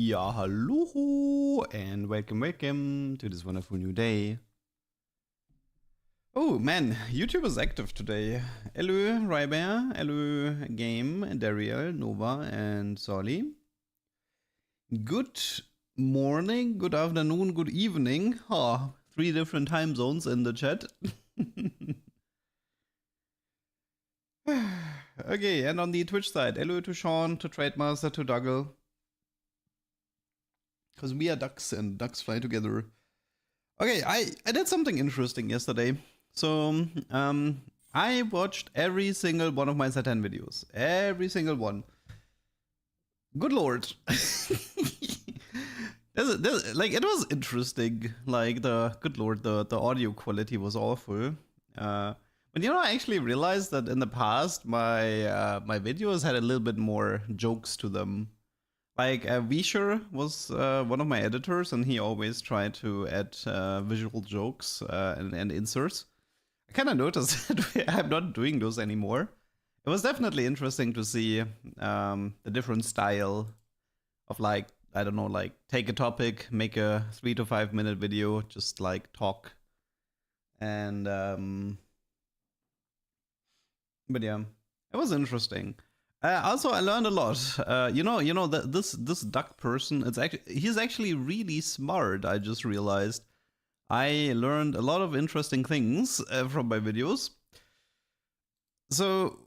Yeah, hello and welcome to this wonderful new day. Oh man, YouTube is active today. Hello Rybear, hello Game, Dariel, Nova and Solly. Good morning, good afternoon, good evening. Oh, 3 different time zones in the chat. Okay, and on the Twitch side, hello to Sean, to Trademaster, to Dougal. Because we are ducks and ducks fly together. Okay, I did something interesting yesterday. So, I watched every single one of my Satan videos. Every single one. Good lord. Like, it was interesting. Like, good lord, the audio quality was awful. But you know, I actually realized that in the past, my my videos had a little bit more jokes to them. Like, Visher was one of my editors, and he always tried to add visual jokes and inserts. I kind of noticed that I'm not doing those anymore. It was definitely interesting to see the different style of, like, I don't know, like, take a topic, make a 3 to 5 minute video, just like talk. And, but yeah, it was interesting. Also, I learned a lot. This duck person, he's actually really smart. I just realized. I learned a lot of interesting things from my videos. So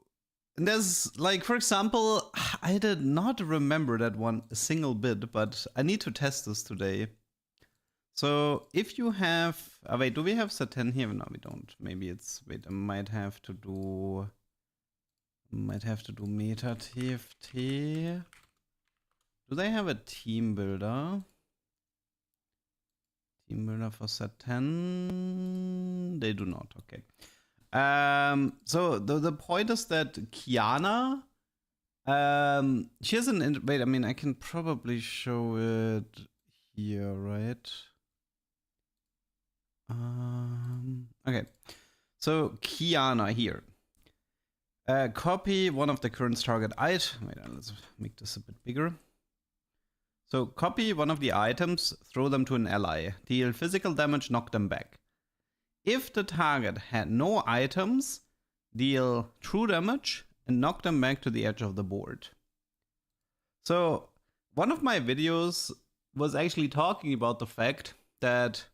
there's, like, for example, I did not remember that one a single bit, but I need to test this today. So if you have, wait, do we have Satan here? No, we don't. Maybe it's, wait, I might have to do meta TFT. Do they have a team builder? Team builder for Satan? They do not. Okay. So the point is that Kiana, she has an wait. I mean, I can probably show it here, right? Okay. So Kiana here. Copy one of the current target items. Wait, let's make this a bit bigger. So copy one of the items, throw them to an ally. Deal physical damage, knock them back. If the target had no items, deal true damage and knock them back to the edge of the board. So one of my videos was actually talking about the fact that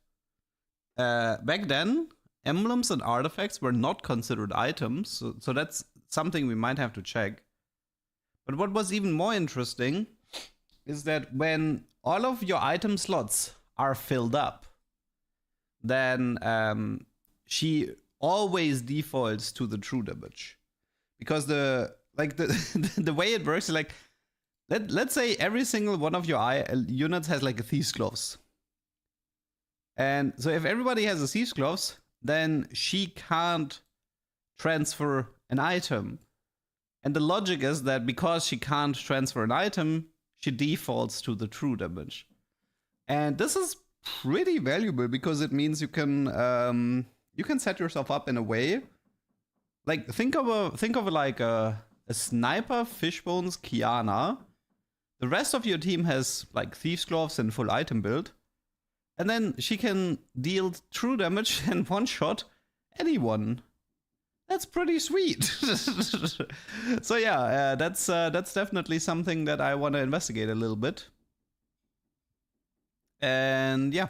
back then, emblems and artifacts were not considered items, so that's something we might have to check. But what was even more interesting is that when all of your item slots are filled up, then she always defaults to the true damage. Because the way it works is like, let's say every single one of your units has like a Thief's Gloves. And so if everybody has a Thief's Gloves, then she can't transfer an item. And the logic is that because she can't transfer an item, she defaults to the true damage. And this is pretty valuable because it means you can set yourself up in a way. Like, think of like a sniper fishbones Kiana. The rest of your team has like Thief's Gloves and full item build. And then she can deal true damage and one-shot anyone. That's pretty sweet. So yeah, that's definitely something that I want to investigate a little bit. And yeah.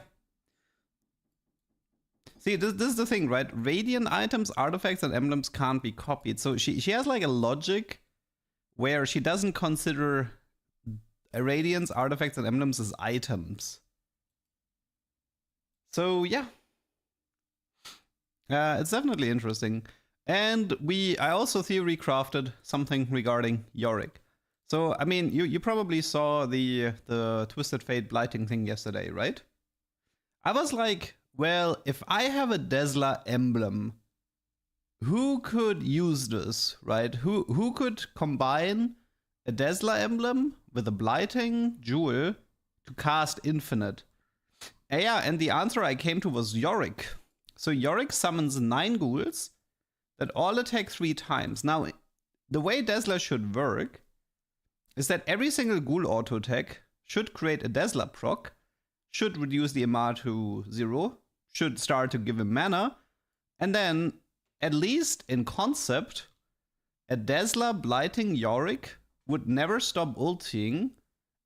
See, this is the thing, right? Radiant items, artifacts, and emblems can't be copied. So she has like a logic where she doesn't consider radiance, artifacts, and emblems as items. So yeah, it's definitely interesting. And I also theory crafted something regarding Yorick. So I mean, you probably saw the Twisted Fate blighting thing yesterday, right? I was like, well, if I have a Desla emblem, who could use this, right? Who could combine a Desla emblem with a blighting jewel to cast infinite? Yeah, and the answer I came to was Yorick. So Yorick summons 9 ghouls that all attack 3 times. Now, the way Desla should work is that every single ghoul auto attack should create a Dazzler proc, should reduce the MR to 0, should start to give him mana, and then, at least in concept, a Dazzler blighting Yorick would never stop ulting,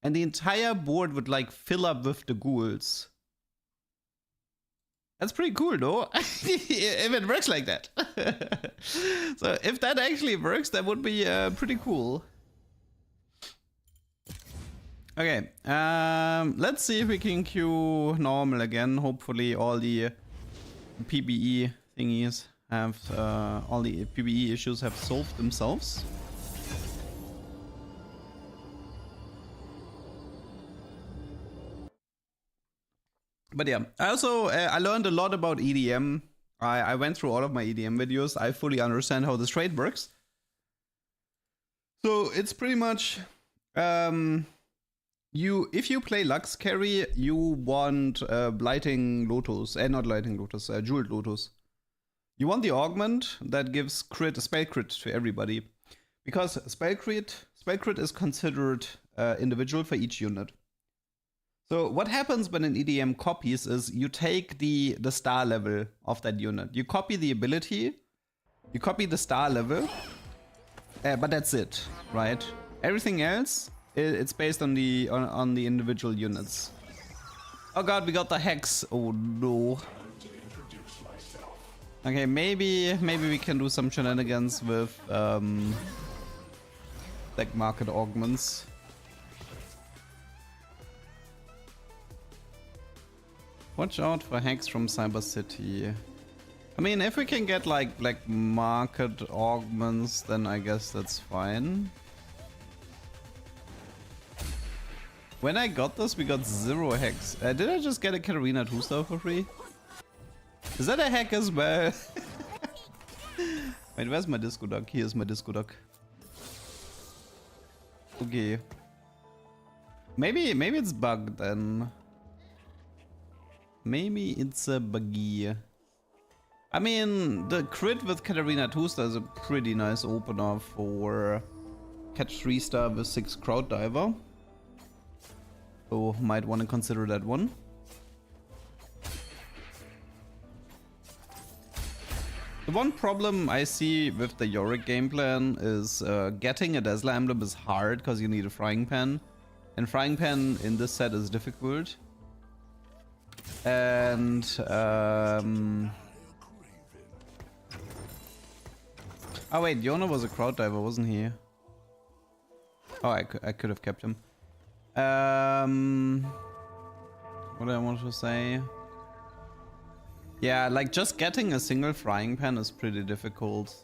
and the entire board would like fill up with the ghouls. That's pretty cool though, if it works like that. So if that actually works, that would be pretty cool. Okay, let's see if we can queue normal again. Hopefully all the PBE thingies have, all the PBE issues have solved themselves. But yeah, also I learned a lot about EDM. I went through all of my EDM videos. I fully understand how this trade works. So it's pretty much, if you play Lux carry, you want Blighting Lotus, not Blighting Lotus, Jeweled Lotus. You want the augment that gives crit, spell crit to everybody. Because spell crit is considered individual for each unit. So what happens when an EDM copies is you take the star level of that unit. You copy the ability, you copy the star level, but that's it, right? Everything else, it's based on the individual units. Oh god, we got the hex. Oh no. Okay, maybe we can do some shenanigans with black market augments. Watch out for hacks from Cyber City. I mean, if we can get like black market augments, then I guess that's fine. When I got this, we got 0 hacks. Did I just get a Katarina 2-star for free? Is that a hack as well? Wait, where's my disco duck? Here's my disco duck. Okay. Maybe it's bugged then. Maybe it's a buggy. I mean, the crit with Katarina 2-star is a pretty nice opener for catch 3-star with 6 crowd diver. So might want to consider that one. The one problem I see with the Yorick game plan is getting a Dazzler emblem is hard because you need a frying pan. And frying pan in this set is difficult. And oh wait, Yona was a crowd diver, wasn't he? Oh, I could have kept him. What do I want to say? Yeah, like just getting a single frying pan is pretty difficult.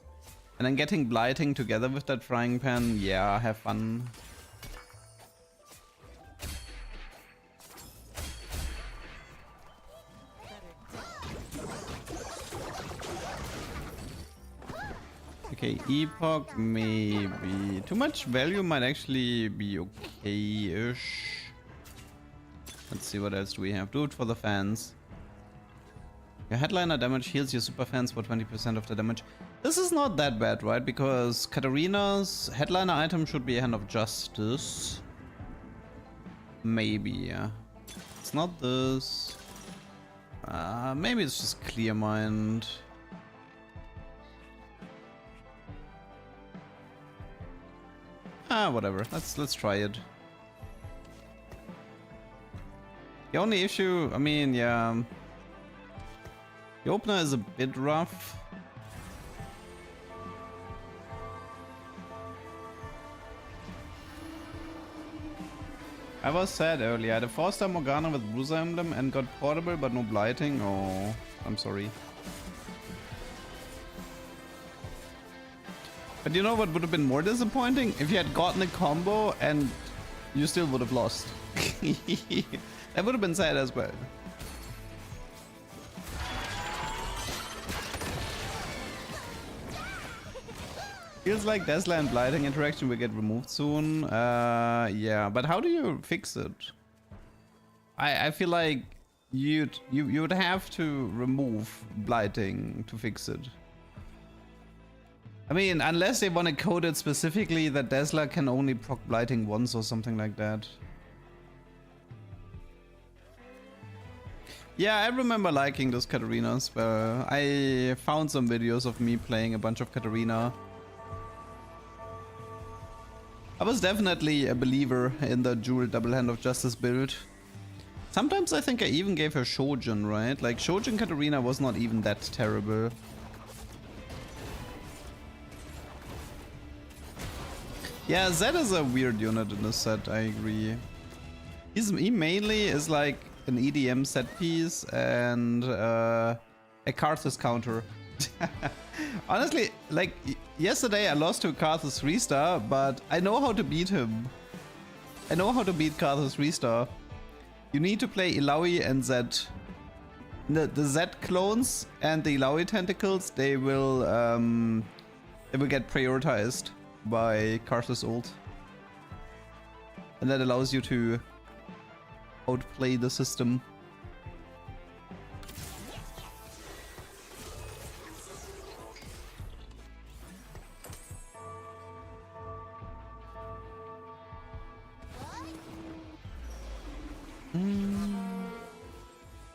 And then getting blighting together with that frying pan, yeah, have fun. Okay, Epoch maybe. Too much value might actually be okay-ish. Let's see what else do we have. Do it for the fans. Your headliner damage heals your super fans for 20% of the damage. This is not that bad, right? Because Katarina's headliner item should be a Hand of Justice. Maybe, yeah. It's not this. Maybe it's just Clear Mind. Whatever. Let's try it. The only issue, I mean, yeah. The opener is a bit rough. I was sad earlier. I had a 4-star Morgana with Bruiser Emblem and got portable but no blighting. Oh, I'm sorry. But you know what would have been more disappointing? If you had gotten a combo and you still would have lost. That would have been sad as well. Feels like Dazzler and Blighting interaction will get removed soon. Yeah, but how do you fix it? I feel like you would have to remove Blighting to fix it. I mean, unless they want to code it specifically that Dazzler can only proc Blighting once or something like that. Yeah, I remember liking those Katarinas, but I found some videos of me playing a bunch of Katarina. I was definitely a believer in the dual double hand of justice build. Sometimes I think I even gave her Shojin, right? Like Shojin Katarina was not even that terrible. Yeah, Zed is a weird unit in this set, I agree. He mainly is like an EDM set piece and a Karthus counter. Honestly, like yesterday I lost to Karthus 3-star, but I know how to beat him. I know how to beat Karthus 3-star. You need to play Illaoi and Zed. The Zed clones and the Illaoi tentacles, they will get prioritized by Karthus ult. And that allows you to outplay the system.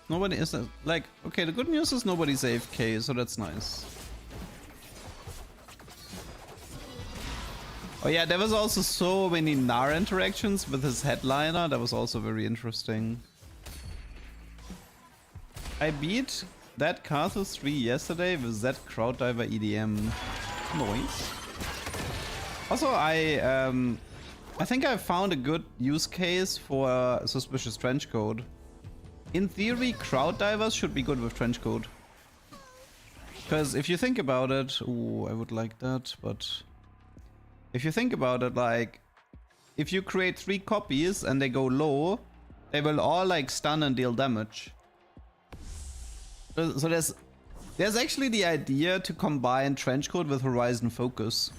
Nobody is like, okay, the good news is nobody's AFK, so that's nice. Oh yeah, there was also so many Nar interactions with his headliner. That was also very interesting. I beat that Karthus 3 yesterday with that Crowd Diver EDM. Noise. Also, I think I found a good use case for Suspicious Trenchcoat. In theory, Crowd Divers should be good with Trenchcoat. Because if you think about it... Ooh, I would like that, but... If you think about it, like... If you create 3 copies and they go low, they will all like stun and deal damage. So there's actually the idea to combine Trenchcoat with Horizon Focus.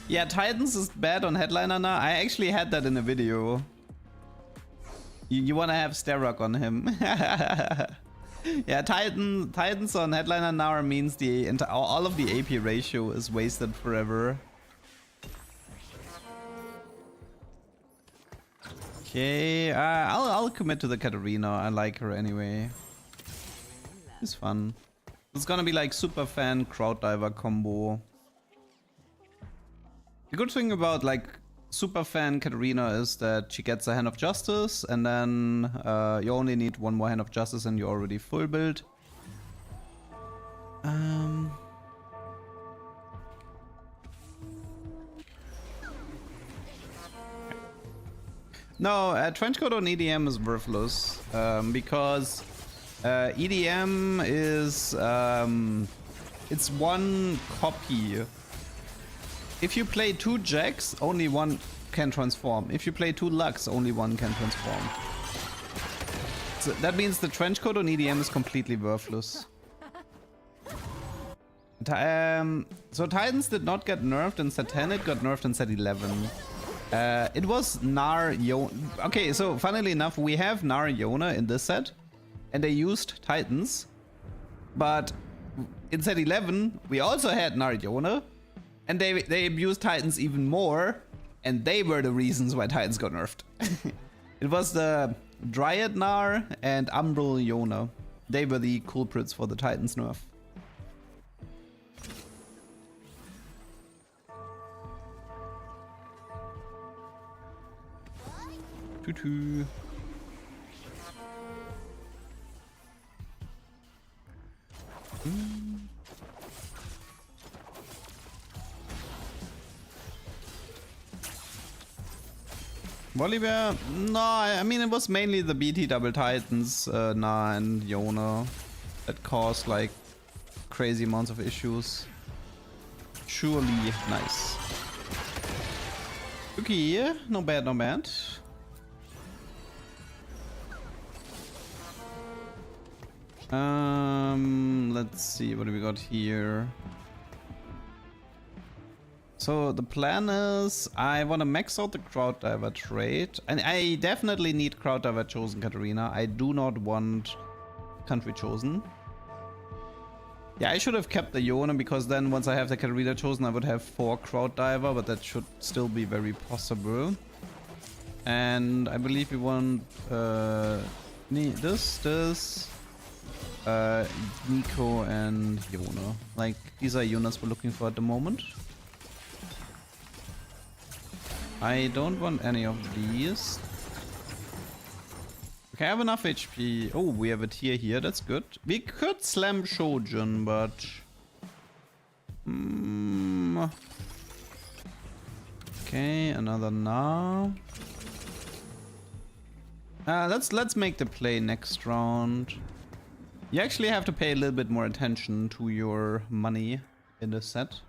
Yeah, Titans is bad on headliner now. I actually had that in a video. You wanna have Starrock on him. Yeah, Titans on headliner now means all of the AP ratio is wasted forever. Okay, I'll commit to the Katarina. I like her anyway. It's fun. It's gonna be like super fan Crowd Diver combo. The good thing about like super fan Katarina is that she gets a Hand of Justice, and then you only need 1 more Hand of Justice and you're already full build. No, Trenchcoat on EDM is worthless because EDM is it's 1 copy. If you play 2 Jacks, only 1 can transform. If you play 2 Lux, only 1 can transform. So that means the Trenchcoat on EDM is completely worthless. So Titans did not get nerfed in set 10, it got nerfed in set 11. It was Nar Yona. Okay, so funnily enough, we have Nar Yona in this set, and they used Titans. But in set 11, we also had Nar Yona. And they abused Titans even more, and they were the reasons why Titans got nerfed. It was the Dryad Nar and Umbral Yona. They were the culprits for the Titans nerf. Tutu. Volibear? No, I mean it was mainly the BT double Titans, Na and Yona, that caused like crazy amounts of issues. Surely nice. Okay, no bad, no bad. Let's see, what do we got here? So the plan is I want to max out the Crowd Diver trait, and I definitely need Crowd Diver chosen Katarina. I do not want Country chosen. Yeah, I should have kept the Yona, because then once I have the Katarina chosen I would have 4 Crowd Diver, but that should still be very possible. And I believe we want Nico and Yona. Like, these are units we're looking for at the moment. I don't want any of these. Okay, I have enough HP. Oh, we have a tier here, that's good. We could slam Shojin, but... Okay, another Na. Let's make the play next round. You actually have to pay a little bit more attention to your money in the set.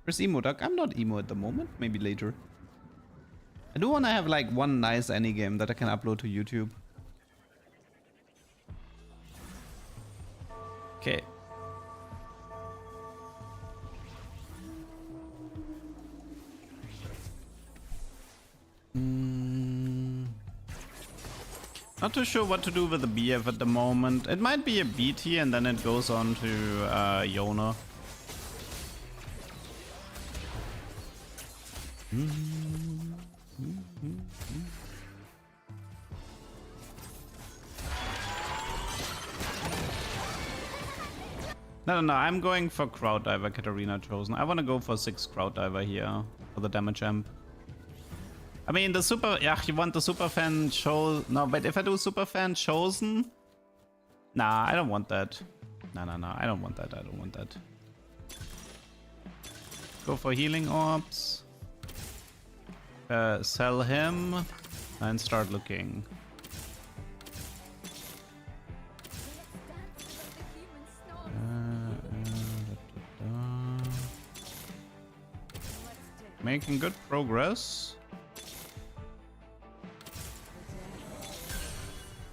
Where's LeDuck? I'm not emo at the moment. Maybe later. I do want to have like one nice game that I can upload to YouTube. Okay. Not too sure what to do with the BF at the moment. It might be a BT and then it goes on to Yona. No, I'm going for Crowd Diver, Katarina chosen. I want to go for 6 Crowd Diver here for the damage amp. I mean, the super... Yeah, you want the super fan show... No, but if I do super fan chosen... Nah, I don't want that. No, I don't want that. I don't want that. Go for healing orbs. Sell him. And start looking. Making good progress.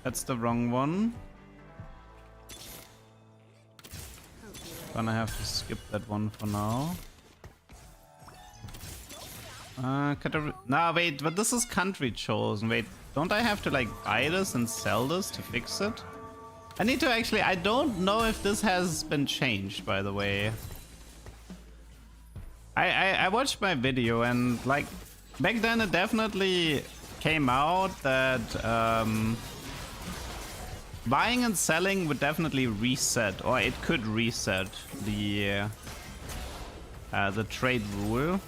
That's the wrong one. Gonna have to skip that one for now. Nah, wait, but this is country chosen. Wait, don't I have to like buy this and sell this to fix it? I need to actually... I don't know if this has been changed, by the way. I watched my video and like back then it definitely came out that buying and selling would definitely reset, or it could reset the trade rule.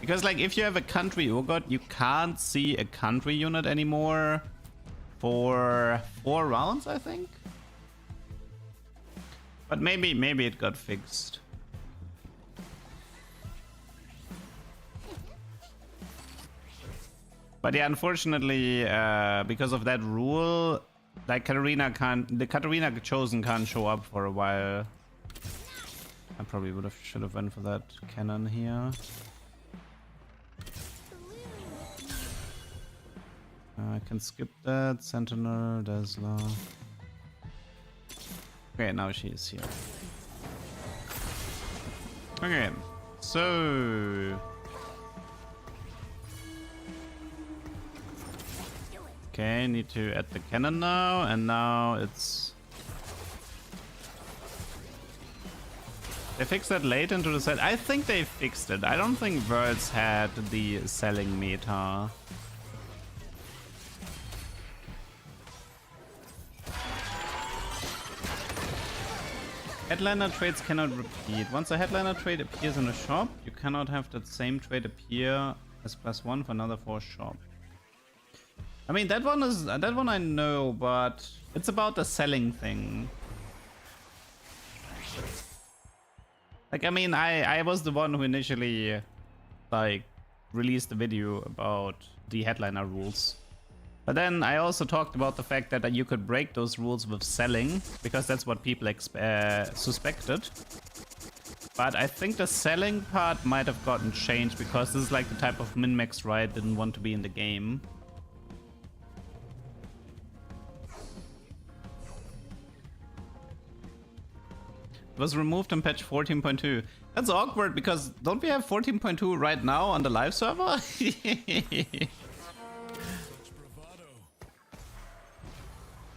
Because like if you have a country Urgot, you can't see a country unit anymore for 4 rounds, I think. But maybe it got fixed. But yeah, unfortunately, because of that rule, like the Katarina chosen can't show up for a while. I probably should have went for that cannon here. I can skip that. Sentinel, Dazzler. Okay, now she is here. Okay, so... Okay, need to add the cannon now, and now it's... They fixed that late into the set. I think they fixed it. I don't think Worlds had the selling meta. Headliner trades cannot repeat. Once a headliner trade appears in a shop, you cannot have that same trade appear as +1 for another 4 shop. I mean, that one I know, but it's about the selling thing. Like, I mean, I was the one who initially, like, released the video about the headliner rules. But then I also talked about the fact that you could break those rules with selling, because that's what people suspected. But I think the selling part might have gotten changed, because this is like the type of min-max Riot didn't want to be in the game. It was removed in patch 14.2. That's awkward, because don't we have 14.2 right now on the live server?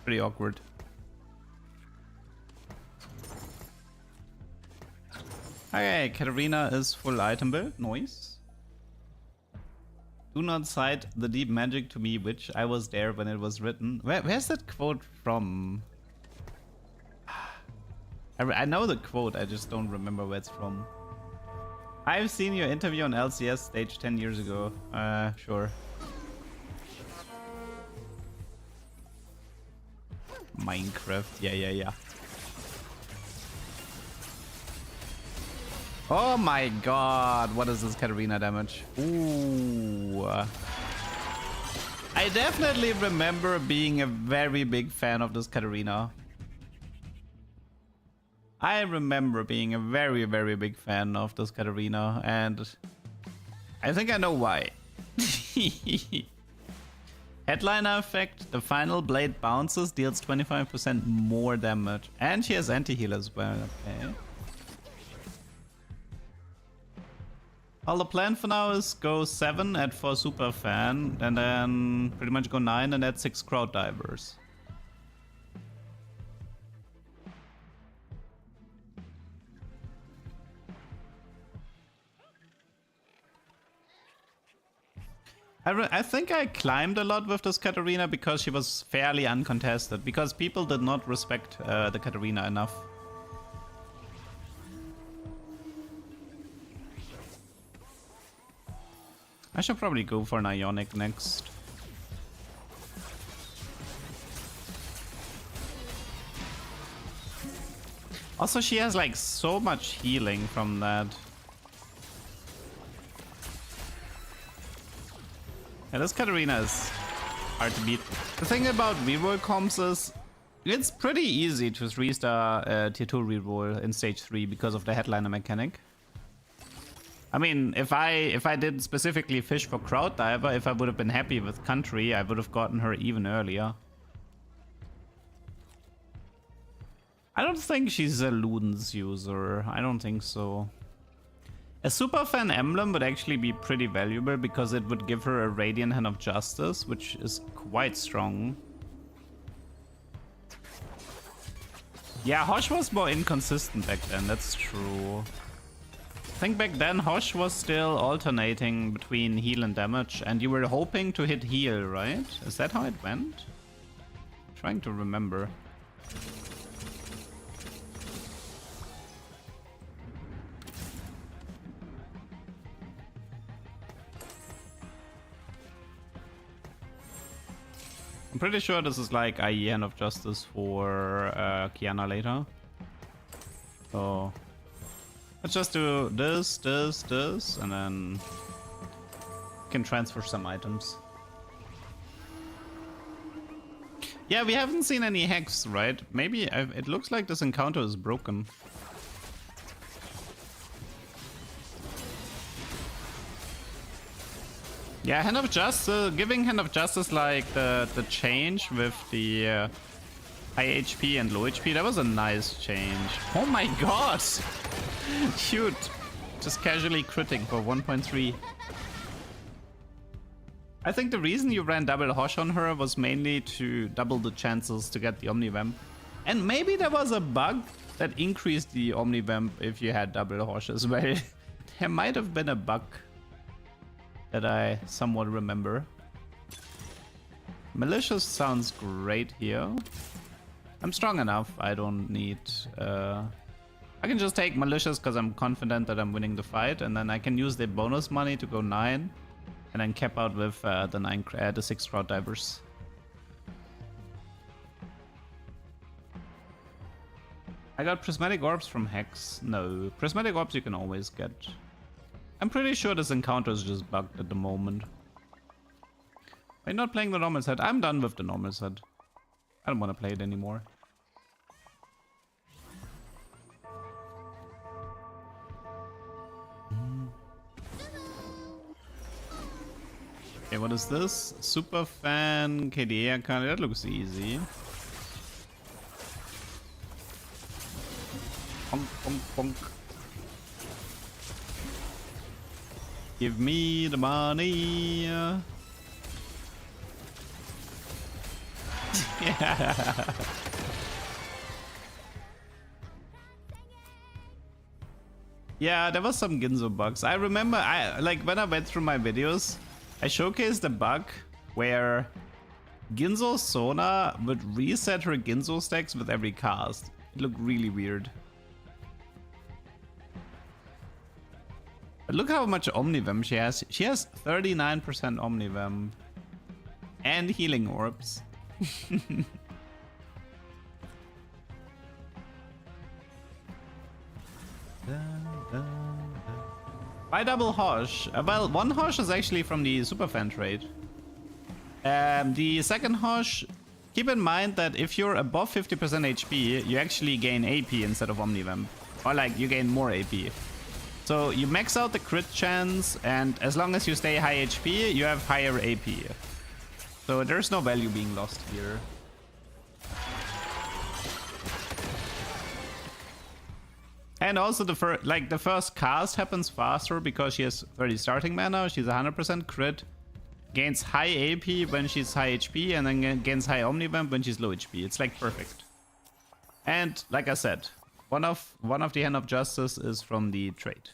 Pretty awkward. Okay, Katarina is full item build. Nice. Do not cite the deep magic to me, which I was there when it was written. Where's that quote from? I know the quote, I just don't remember where it's from. I've seen your interview on LCS stage 10 years ago. Sure. Minecraft, yeah. Oh my god, what is this Katarina damage? Ooh. I definitely remember being a very big fan of this Katarina. I remember being a very, very big fan of this Katarina, and I think I know why. Headliner effect, the final blade bounces, deals 25% more damage, and she has anti-heal as well, okay. Well, the plan for now is go 7 at 4 super fan, and then pretty much go 9 and add 6 crowd divers. I think I climbed a lot with this Katarina because she was fairly uncontested, because people did not respect the Katarina enough. I should probably go for an Ionic next. Also, she has like so much healing from that. Yeah, this Katarina is hard to beat. The thing about reroll comps is it's pretty easy to 3-star tier 2 reroll in stage 3 because of the headliner mechanic. I mean, if I did specifically fish for crowd diver, if I would have been happy with country, I would have gotten her even earlier. I don't think she's a Ludens user. I don't think so. A super fan emblem would actually be pretty valuable because it would give her a Radiant Hand of Justice, which is quite strong. Yeah, Hosh was more inconsistent back then, that's true. I think back then Hosh was still alternating between heal and damage, and you were hoping to hit heal, right? Is that how it went? I'm trying to remember. I'm pretty sure this is like IE Hand of Justice for Kiana later. So let's just do this, and then we can transfer some items. Yeah, we haven't seen any hacks, right? Maybe it looks like this encounter is broken. Yeah, Hand of Justice, giving Hand of Justice like the change with the high HP and low HP, that was a nice change. Oh my god! Cute! Just casually critting for 1.3. I think the reason you ran double Hosh on her was mainly to double the chances to get the Omnivamp. And maybe there was a bug that increased the Omnivamp if you had double Hosh as well. There might have been a bug that I somewhat remember. Malicious sounds great here. I'm strong enough, I don't need... I can just take Malicious because I'm confident that I'm winning the fight, and then I can use the bonus money to go 9, and then cap out with the 6 crowd divers. I got Prismatic Orbs from Hex. No, Prismatic Orbs you can always get. I'm pretty sure this encounter is just bugged at the moment. I'm not playing the normal set. I'm done with the normal set. I don't want to play it anymore. Okay, what is this? Super fan KDA account. That looks easy. Bonk, bonk, bonk. Give me the money. Yeah. Yeah, there was some Ginzo bugs. I remember, like when I went through my videos, I showcased a bug where Ginzo's Sona would reset her Ginzo stacks with every cast. It looked really weird. But look how much Omnivem she has. She has 39% Omnivem. And healing orbs. Why double Hosh? Well, one Hosh is actually from the Superfan trade. The second Hosh, keep in mind that if you're above 50% HP, you actually gain AP instead of Omnivamp. Or like, you gain more AP. So you max out the crit chance, and as long as you stay high HP, you have higher AP. So there's no value being lost here. And also the first cast happens faster because she has 30 starting mana, she's 100% crit, gains high AP when she's high HP, and then gains high Omnivamp when she's low HP. It's like perfect. And like I said, one of the Hand of Justice is from the trade.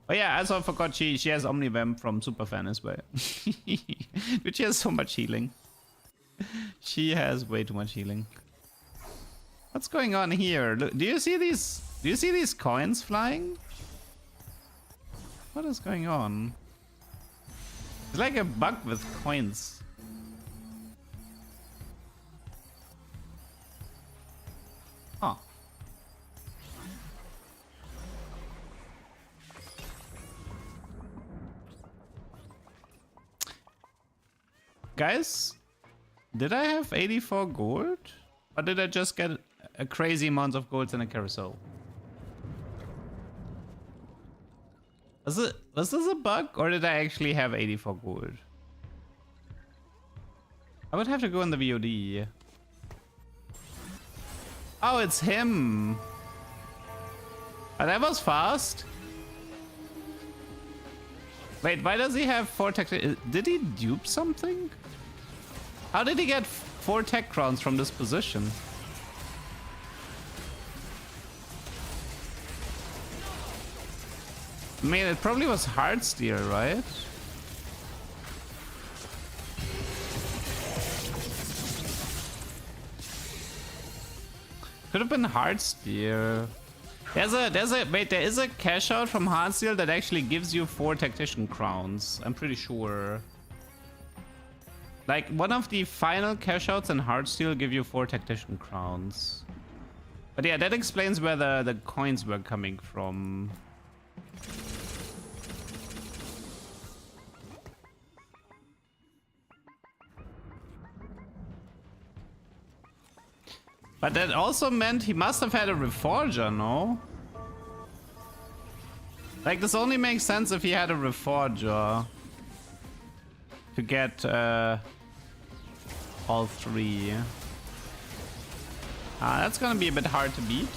Oh yeah, also I forgot she has Omnivamp from Superfan as well. But she has so much healing. She has way too much healing. What's going on here? Look, do you see these coins flying? What is going on? It's like a bug with coins. Oh. Guys, did I have 84 gold? Or did I just get a crazy amount of golds in a carousel? Was this a bug, or did I actually have 84 gold? I would have to go in the VOD. Oh, it's him. Oh, that was fast. Wait, why does he have 4 tech? Did he dupe something? How did he get 4 tech crowns from this position? I mean, it probably was Heartsteel, right? Could have been Heartsteel. There is a cash out from Heartsteel that actually gives you 4 tactician crowns. I'm pretty sure. Like, one of the final cash outs in Heartsteel give you 4 tactician crowns. But yeah, that explains where the coins were coming from. But that also meant he must have had a Reforger, no? Like, this only makes sense if he had a Reforger. To get all 3. That's gonna be a bit hard to beat.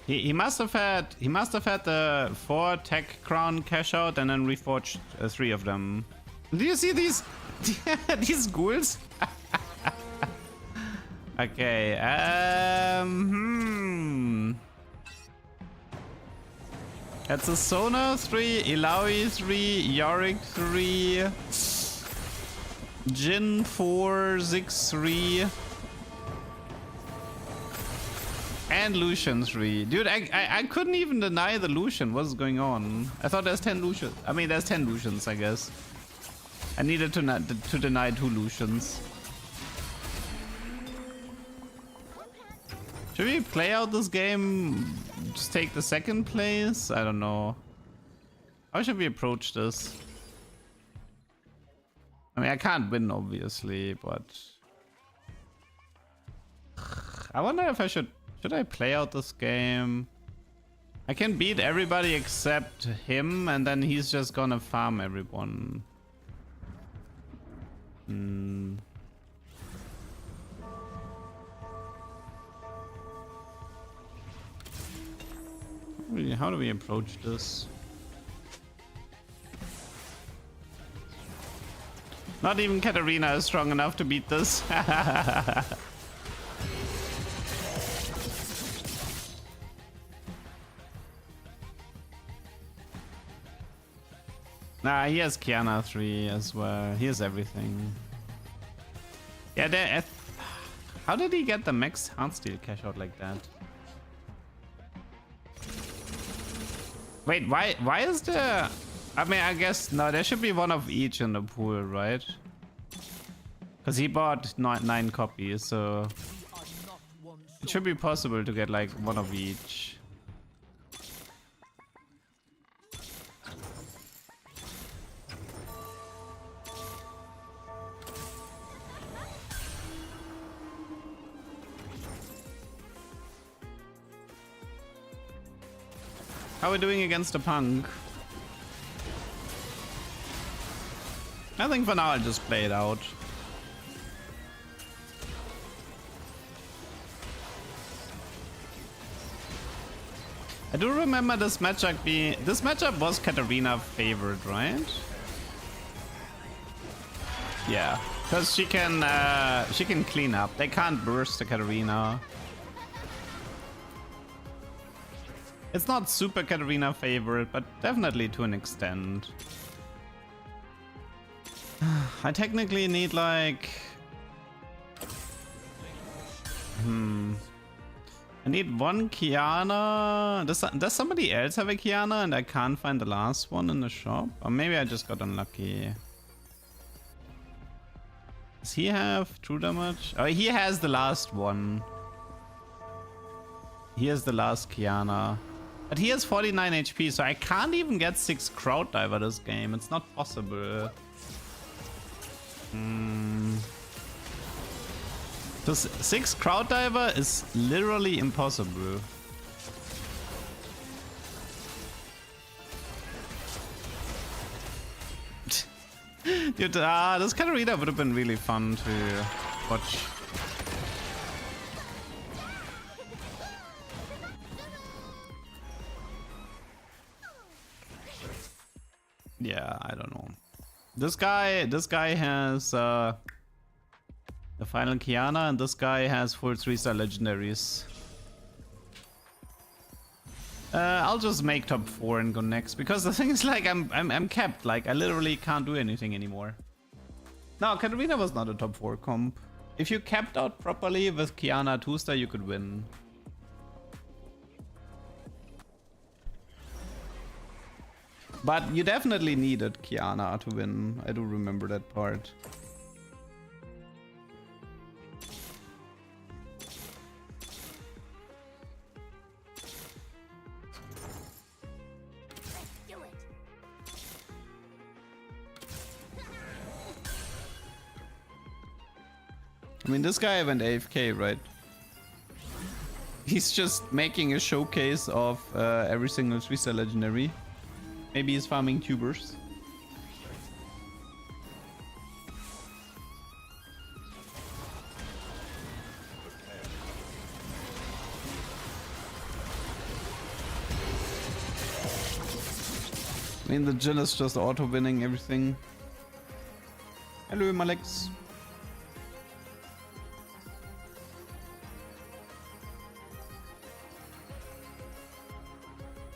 He must have had the 4 tech crown cash out and then reforged 3 of them. Do you see these these ghouls? Okay, That's a Sona 3, Ilaoi 3, Yorick 3, Jin 4, Ziggs 3. And Lucian 3. Dude, I couldn't even deny the Lucian. What is going on? I thought there's 10 Lucians. I mean, there's 10 Lucians, I guess. I needed to deny 2 Lucians. Should we play out this game? Just take the second place? I don't know. How should we approach this? I mean, I can't win, obviously, but... I wonder if I should I play out this game? I can beat everybody except him, and then he's just gonna farm everyone. How do we approach this? Not even Katarina is strong enough to beat this. Nah, he has Kiana 3 as well. He has everything. Yeah, how did he get the max Heartsteel cash out like that? Wait, why is there... I mean, I guess, no, there should be one of each in the pool, right? Because he bought 9 copies, so... It should be possible to get like one of each. How are we doing against the punk? I think for now I'll just play it out. I do remember this matchup was Katarina favored, right? Yeah, because she can clean up. They can't burst the Katarina. It's not super Katarina favorite, but definitely to an extent. I technically need like... I need one Kiana. Does somebody else have a Kiana and I can't find the last one in the shop? Or maybe I just got unlucky. Does he have true damage? Oh, he has the last one. He has the last Kiana. But he has 49 HP, so I can't even get 6 Crowd Diver this game. It's not possible. This 6 Crowd Diver is literally impossible. Dude, this Katarina would have been really fun to watch. Yeah, I don't know. This guy has the final Kiana, and this guy has full 3-star legendaries. I'll just make top 4 and go next, because the thing is, like, I'm capped. Like, I literally can't do anything anymore. No, Katarina was not a top 4 comp. If you capped out properly with Kiana 2-star, you could win. But you definitely needed Kiana to win. I do remember that part. I mean, this guy went AFK, right? He's just making a showcase of every single 3-star legendary. Maybe he's farming tubers. I mean, the Jin is just auto-winning everything. Hello, Malex.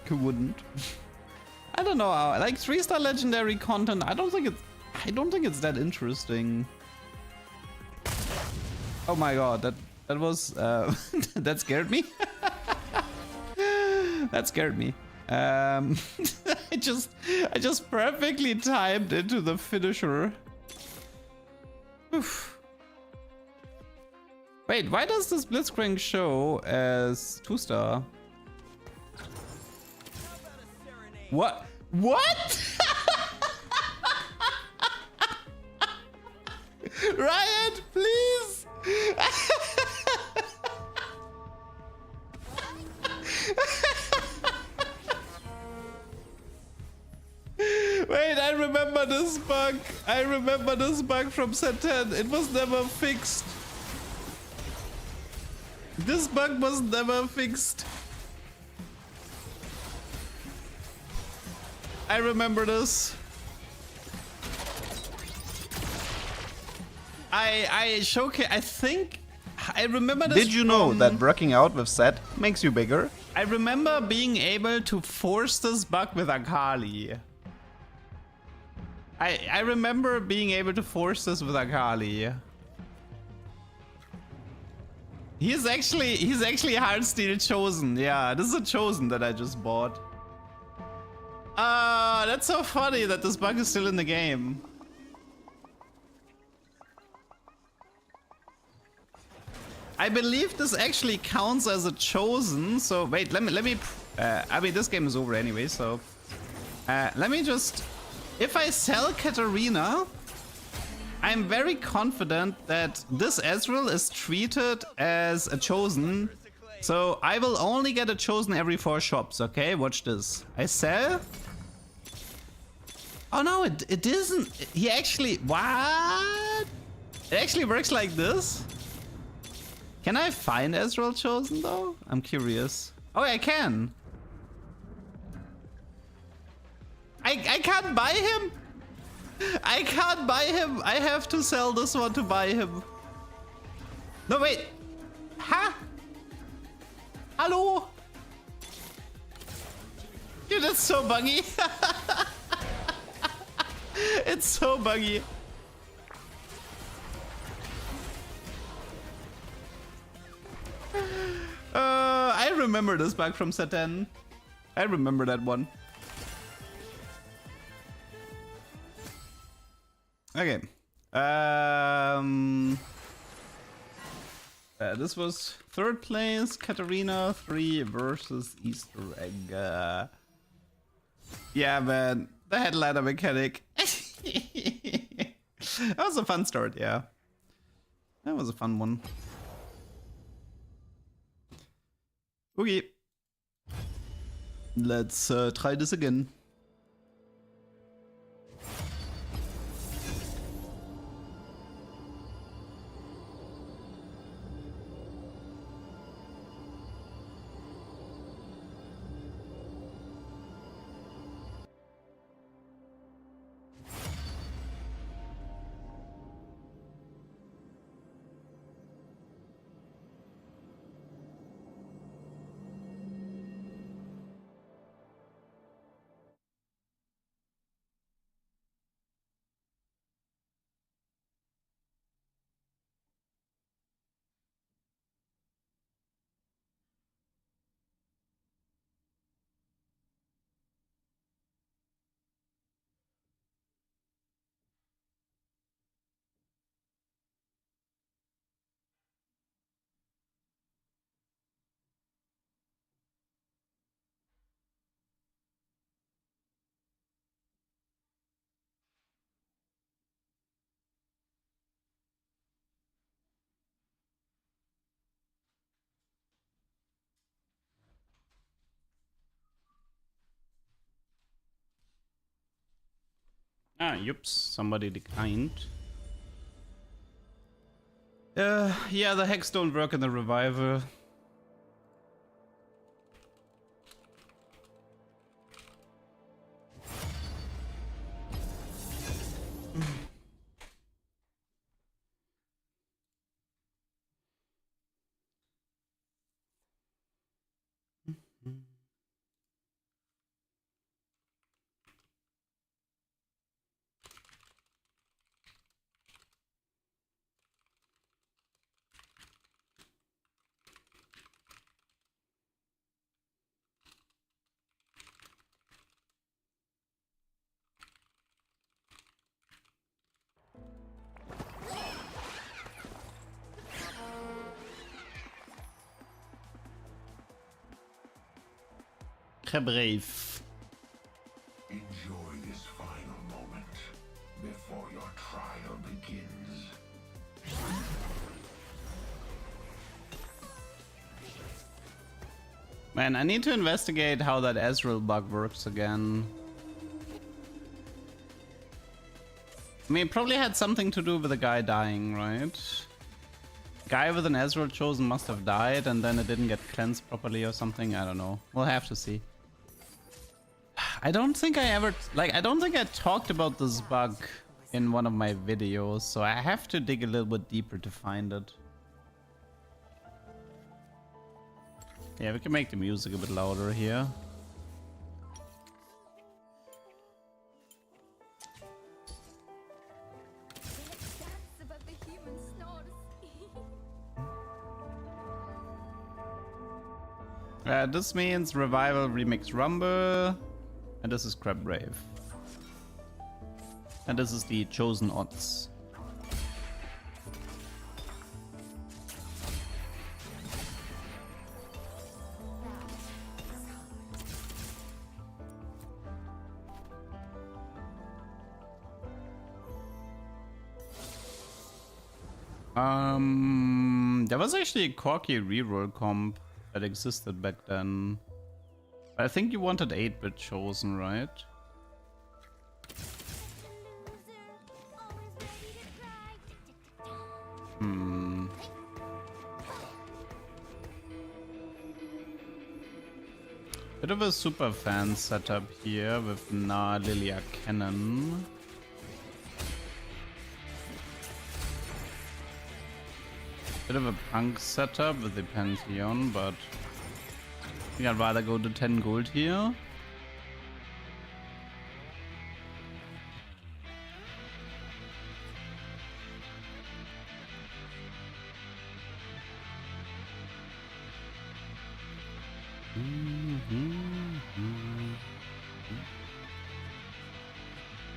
Who wouldn't? I don't know, like 3-star legendary content, I don't think it's that interesting. Oh my god, that was that scared me. That scared me. I just perfectly timed into the finisher. Oof. Wait, why does this Blitzcrank show as 2-star? What? What? Riot, please! Wait, I remember this bug. I remember this bug from set 10. It was never fixed. This bug was never fixed. I remember this. I think I remember this. Did you know that working out with Set makes you bigger? I remember being able to force this bug with Akali. I remember being able to force this with Akali. He's actually Heartsteel Chosen. Yeah, this is a Chosen that I just bought. That's so funny that this bug is still in the game. I believe this actually counts as a Chosen. So wait, let me. I mean, this game is over anyway. So let me just. If I sell Katarina, I'm very confident that this Ezreal is treated as a Chosen. So I will only get a Chosen every 4 shops. Okay, watch this. I sell. Oh no, it isn't. He actually. What? It actually works like this. Can I find Ezreal Chosen though? I'm curious. Oh, I can. I can't buy him. I can't buy him. I have to sell this one to buy him. No, wait. Huh? Hello? Dude, that's so buggy. It's so buggy. I remember this bug from Satan. I remember that one. Okay. This was 3rd place, Katarina 3 versus Easter Egg. Yeah, man, the headliner mechanic. That was a fun start, yeah. That was a fun one. Okay. Let's try this again. Ah, yups, somebody declined. Yeah, the hacks don't work in the revival. Très brave. Enjoy this final moment before your trial begins. Man, I need to investigate how that Ezreal bug works again. I mean, it probably had something to do with the guy dying, right? Guy with an Ezreal Chosen must have died and then it didn't get cleansed properly or something. I don't know. We'll have to see. I don't think I ever... Like, I don't think I talked about this bug in one of my videos, so I have to dig a little bit deeper to find it. Yeah, we can make the music a bit louder here. This means Revival Remix Rumble, and this is Crab Brave. And this is the Chosen Odds. There was actually a Corky reroll comp that existed back then. I think you wanted 8-bit Chosen, right? Bit of a super fan setup here with Lilia Cannon. Bit of a punk setup with the Pantheon, but I think I'd rather go to 10 gold here.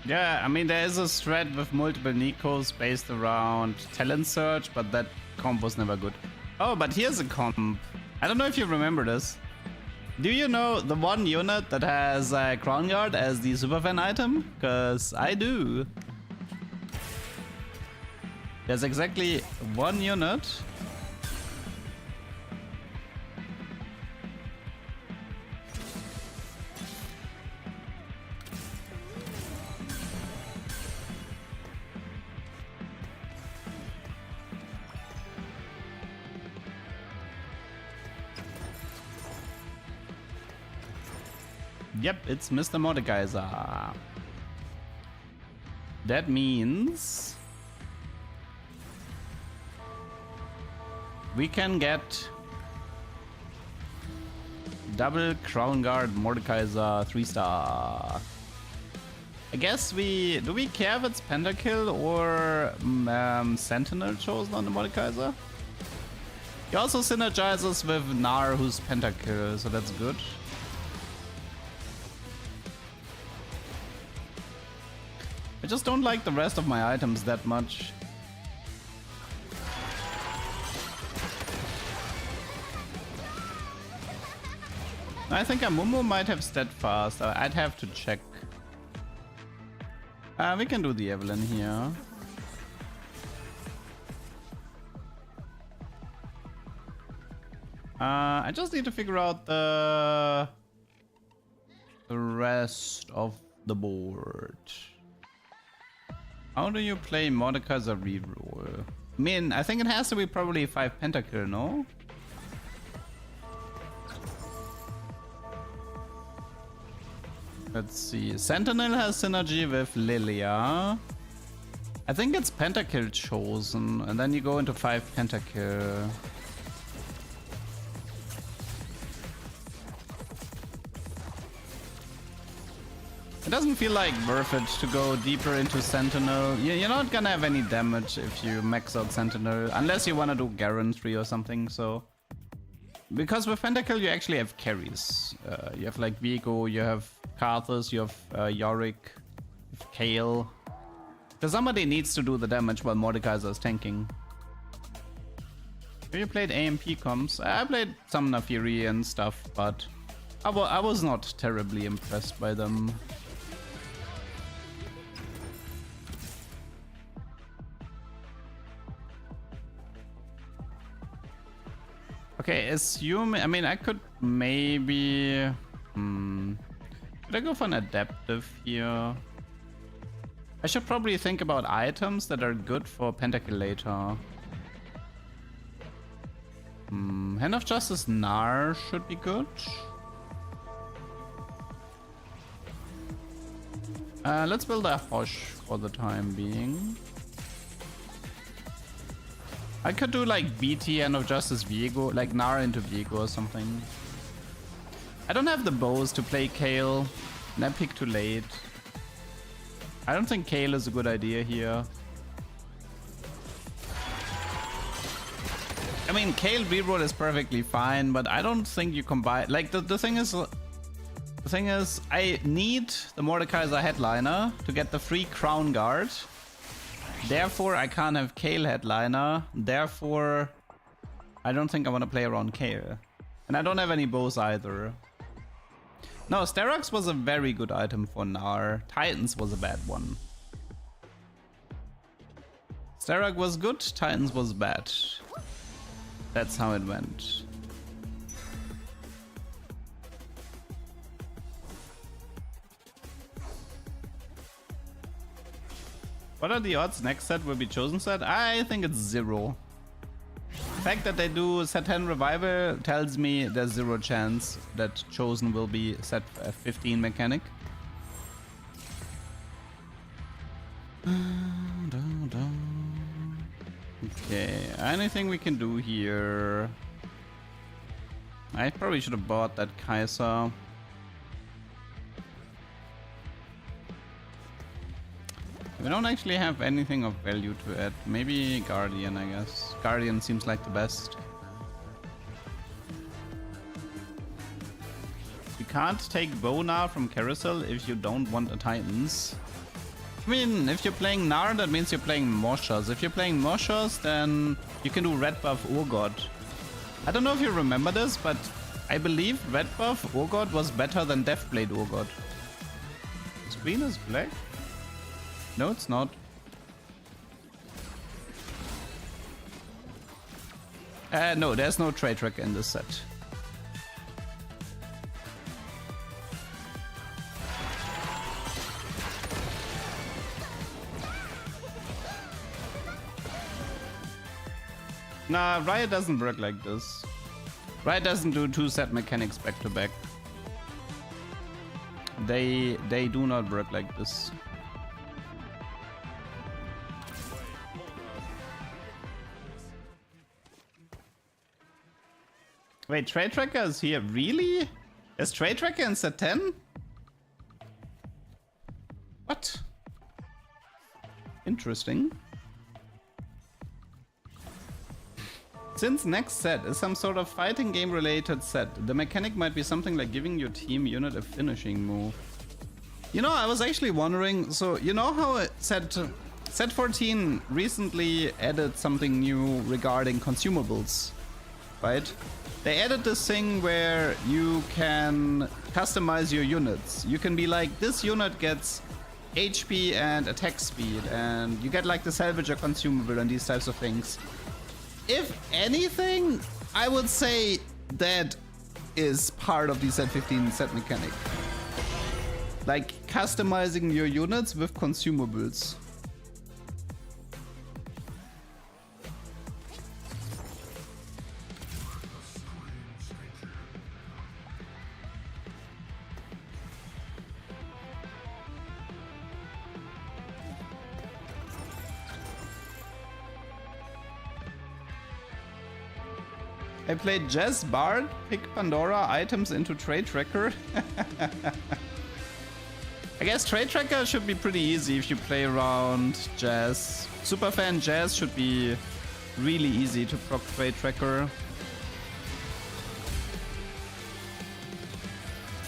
Yeah, I mean, there is a strat with multiple Nikos based around talent search, but that comp was never good. Oh, but here's a comp. I don't know if you remember this. Do you know the one unit that has Crown Guard as the superfan item? Because I do. There's exactly one unit. Yep, it's Mr. Mordekaiser. That means we can get double Crown Guard Mordekaiser 3-star. I guess do we care if it's Pentakill or Sentinel chosen on the Mordekaiser? He also synergizes with Nar, who's Pentakill, so that's good. I just don't like the rest of my items that much. I think Amumu might have Steadfast. I'd have to check. We can do the Evelyn here. I just need to figure out the rest of the board. How do you play Mordekaiser reroll? I mean, I think it has to be probably 5 Pentakill, no? Let's see. Sentinel has synergy with Lilia. I think it's Pentakill chosen, and then you go into 5 Pentakill. It doesn't feel like worth it to go deeper into Sentinel. You're not gonna have any damage if you max out Sentinel, unless you wanna do Garen 3 or something, so... Because with Pentakill you actually have carries. You have like Viego, you have Karthus, you have Yorick, you have Kale. Because somebody needs to do the damage while Mordekaiser is tanking. Have you played AMP comps? I played some Nafiri and stuff, but I was not terribly impressed by them. Okay, assume... I mean, I could maybe... Should I go for an adaptive here? I should probably think about items that are good for Pentakill later. Hand of Justice Nar should be good. Let's build a Hosh for the time being. I could do like BT and of Justice Viego, like Nara into Viego or something. I don't have the bows to play Kale, and I pick too late. I don't think Kale is a good idea here. I mean, Kale reroll is perfectly fine, but I don't think you combine. Like the thing is, I need the Mordekaiser headliner to get the free crown guard. Therefore, I can't have Kale headliner. Therefore, I don't think I want to play around Kale, and I don't have any bows either. No, Sterox was a very good item for Nar. Titans was a bad one. Sterox was good, Titans was bad. That's how it went. What are the odds next set will be chosen set? I think it's 0. The fact that they do set 10 revival tells me there's 0 chance that chosen will be set 15 mechanic. Okay, anything we can do here? I probably should have bought that Kaiser. We don't actually have anything of value to add. Maybe Guardian, I guess. Guardian seems like the best. You can't take Bonar from Carousel if you don't want a Titans. I mean, if you're playing Nar, that means you're playing Moshas. If you're playing Moshas, then you can do red buff Urgot. I don't know if you remember this, but I believe red buff Urgot was better than Deathblade Urgot. The screen is black? No, it's not. No, there's no trade tracker in this set. Nah, Riot doesn't work like this. Riot doesn't do 2 set mechanics back to back. They do not work like this. Wait, Trade Tracker is here? Really? Is Trade Tracker in set 10? What? Interesting. Since next set is some sort of fighting game related set, the mechanic might be something like giving your team unit a finishing move. You know, I was actually wondering, so you know how set 14 recently added something new regarding consumables, right? They added this thing where you can customize your units. You can be like, this unit gets HP and attack speed, and you get like the salvager consumable and these types of things. If anything, I would say that is part of the set 15 set mechanic. Like customizing your units with consumables. I played Jazz Bard, pick Pandora, items into Trade Tracker. I guess Trade Tracker should be pretty easy if you play around Jazz. Superfan Jazz should be really easy to proc Trade Tracker.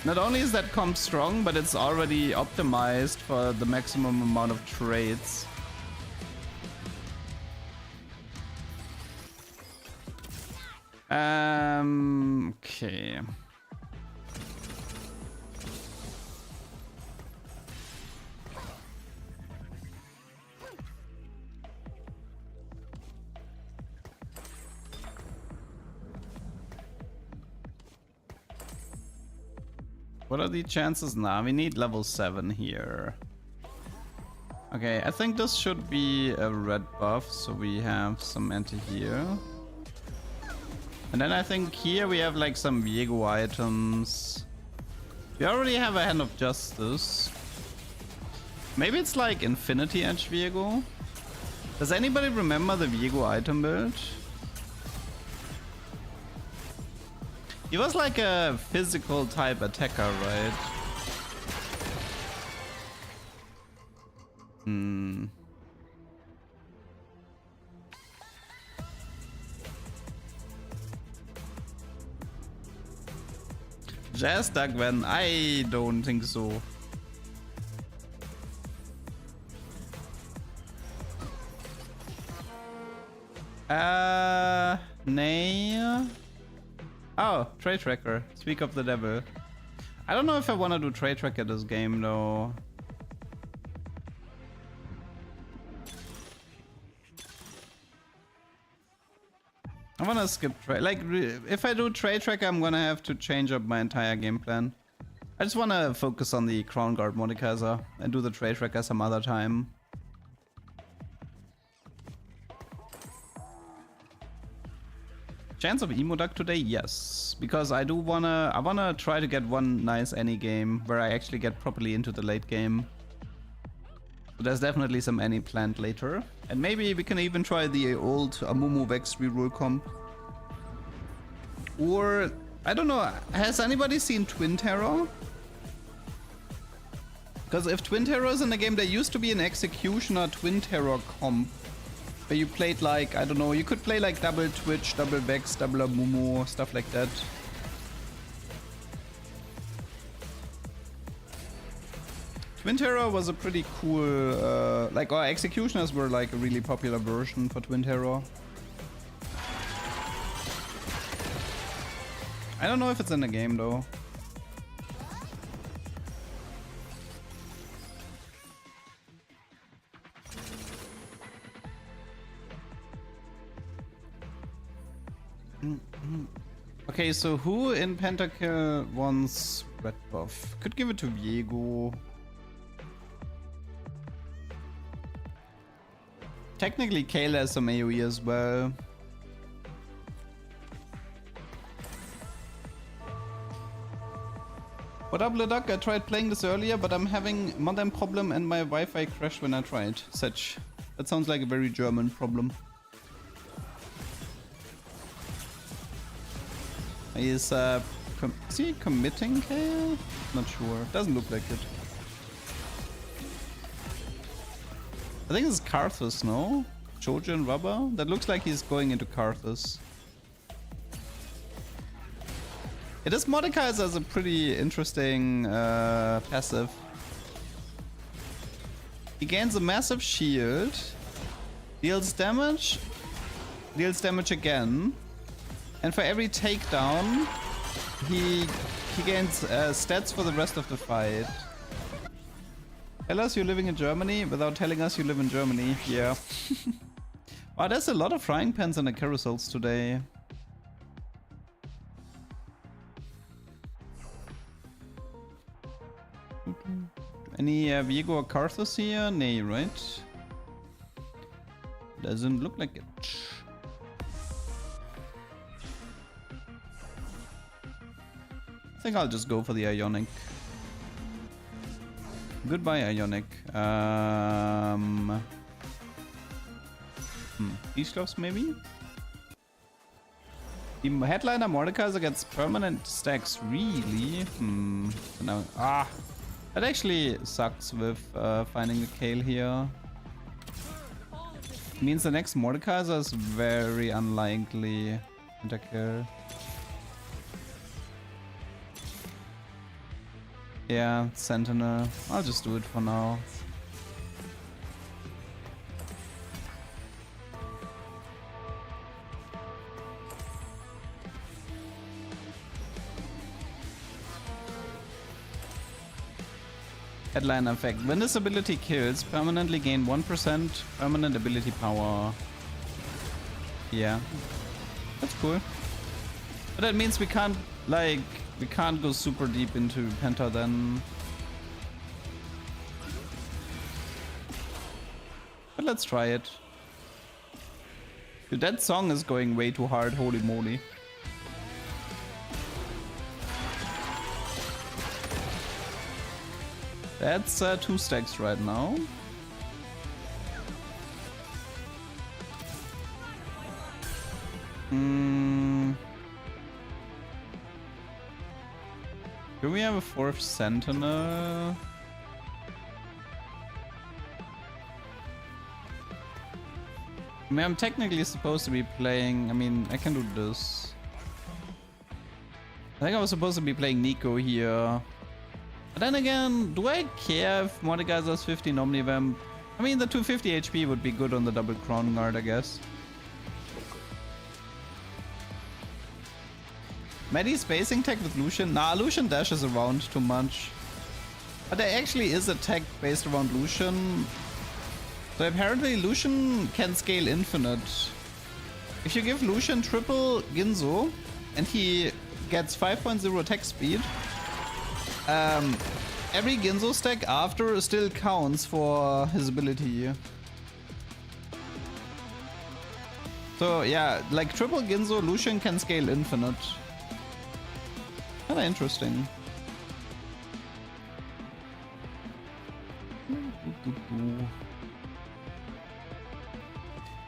Not only is that comp strong, but it's already optimized for the maximum amount of trades. Okay. What are the chances now? We need level 7 here. Okay, I think this should be a red buff, so we have some anti here. And then I think here we have like some Viego items. We already have a Hand of Justice. Maybe it's like Infinity Edge Viego? Does anybody remember the Viego item build? He was like a physical type attacker, right? Hmm. Jazz Dagven? I don't think so. Nay. Oh, Trade Tracker. Speak of the devil. I don't know if I want to do Trade Tracker this game though. I want to skip trade. Like, if I do Trade Tracker, I'm gonna have to change up my entire game plan. I just want to focus on the Crown Guard Mordekaiser and do the Trade Tracker some other time. Chance of LeDuck today? Yes, because I wanna try to get one nice any game where I actually get properly into the late game. So there's definitely some any planned later, and maybe we can even try the old Amumu Vex reroll comp. Or I don't know. Has anybody seen Twin Terror? Because if Twin Terror is in the game, there used to be an Executioner Twin Terror comp. Where you played like, I don't know, you could play like double Twitch, double Vex, double Amumu, stuff like that. Twin Terror was a pretty cool, like our Executioners were like a really popular version for Twin Terror. I don't know if it's in the game though. Okay, so who in Pentakill wants red buff? Could give it to Viego. Technically, Kayla has some AoE as well. What up, LeDuck? I tried playing this earlier, but I'm having modem problem and my Wi-Fi crashed when I tried. Such. That sounds like a very German problem. Is he committing Kale? Not sure. Doesn't look like it. I think it's Karthus, no? Jojo and Rubber? That looks like he's going into Karthus. It is Mordekaiser as a pretty interesting passive. He gains a massive shield, deals damage again. And for every takedown, he gains stats for the rest of the fight. Tell us you're living in Germany without telling us you live in Germany. Yeah. Wow, there's a lot of frying pans on the carousels today. Any Viego or Karthus here? Nay, right? Doesn't look like it. I think I'll just go for the Ionic. Goodbye, Ionic. Peace gloves, maybe? The headliner Mordekaiser gets permanent stacks, really? No. That actually sucks with finding the Kale here. Means the next Mordekaiser is very unlikely to kill. Yeah, Sentinel. I'll just do it for now. Headline effect. When this ability kills, permanently gain 1% permanent ability power. Yeah. That's cool. But that means we can't, like, we can't go super deep into Penta then. But let's try it. Dude, that song is going way too hard, holy moly. That's 2 stacks right now. Do we have a 4th sentinel? I mean, I'm technically supposed to be playing... I mean, I can do this. I think I was supposed to be playing Nico here. But then again, do I care if Mordekaiser has 15 Omnivamp? I mean, the 250 HP would be good on the double Crown Guard, I guess. Medi spacing tech with Lucian? Nah, Lucian dashes around too much. But there actually is a tech based around Lucian. So apparently Lucian can scale infinite. If you give Lucian triple Ginzo and he gets 5.0 attack speed, every Ginzo stack after still counts for his ability. So yeah, like triple Ginzo, Lucian can scale infinite. Kinda interesting.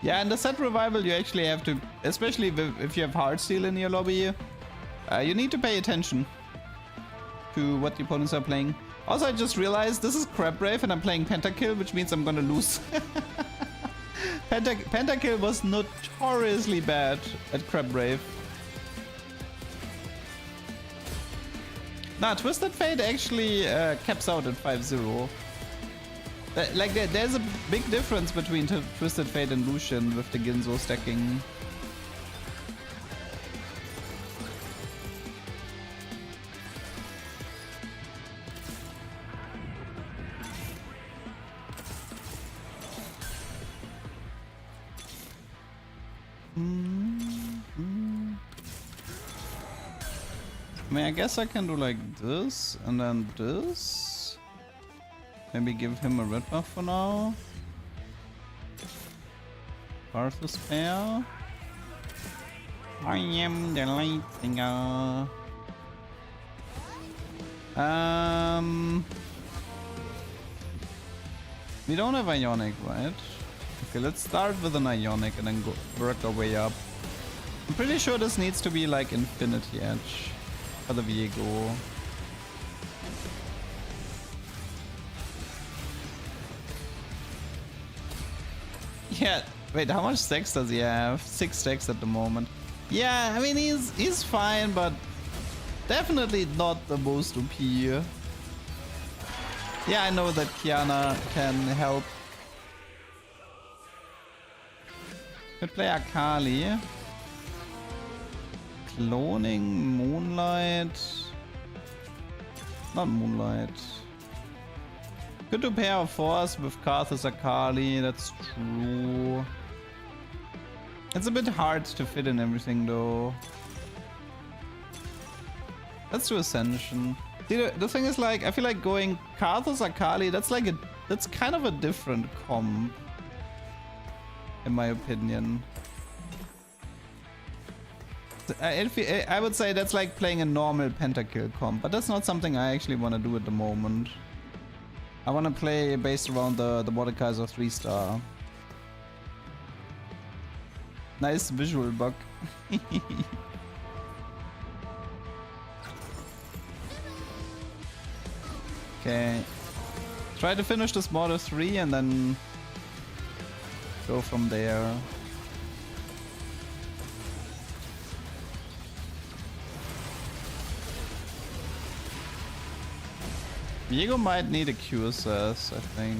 Yeah, in the set revival you actually have to, especially if you have Heartsteel in your lobby, you need to pay attention to what the opponents are playing. Also, I just realized this is Crab Brave and I'm playing Pentakill, which means I'm gonna lose. Pentakill was notoriously bad at Crab Brave. Nah, Twisted Fate actually caps out at 5-0. Like, there's a big difference between Twisted Fate and Lucian with the Ginzo stacking. I mean, I guess I can do like this and then this. Maybe give him a red buff for now. Path is fair. I am the lightninger. We don't have Ionic, right? Okay, let's start with an Ionic and then work our way up. I'm pretty sure this needs to be like Infinity Edge for the Viego. Yeah, wait, how much stacks does he have? 6 stacks at the moment. Yeah, I mean, he's fine, but definitely not the most OP. Yeah, I know that Kiana can help. Could play Akali. Cloning, Moonlight. Not Moonlight. Good to pair of Force with Karthus Akali, that's true. It's a bit hard to fit in everything though. Let's do Ascension. See, the thing is, like, I feel like going Karthus Akali, that's kind of a different comp. In my opinion. I would say that's like playing a normal pentakill comp, but that's not something I actually want to do at the moment. I want to play based around the Mordekaiser 3-star. Nice visual bug. Okay. Try to finish this Mortar 3 and then go from there. Viego might need a QSS, I think.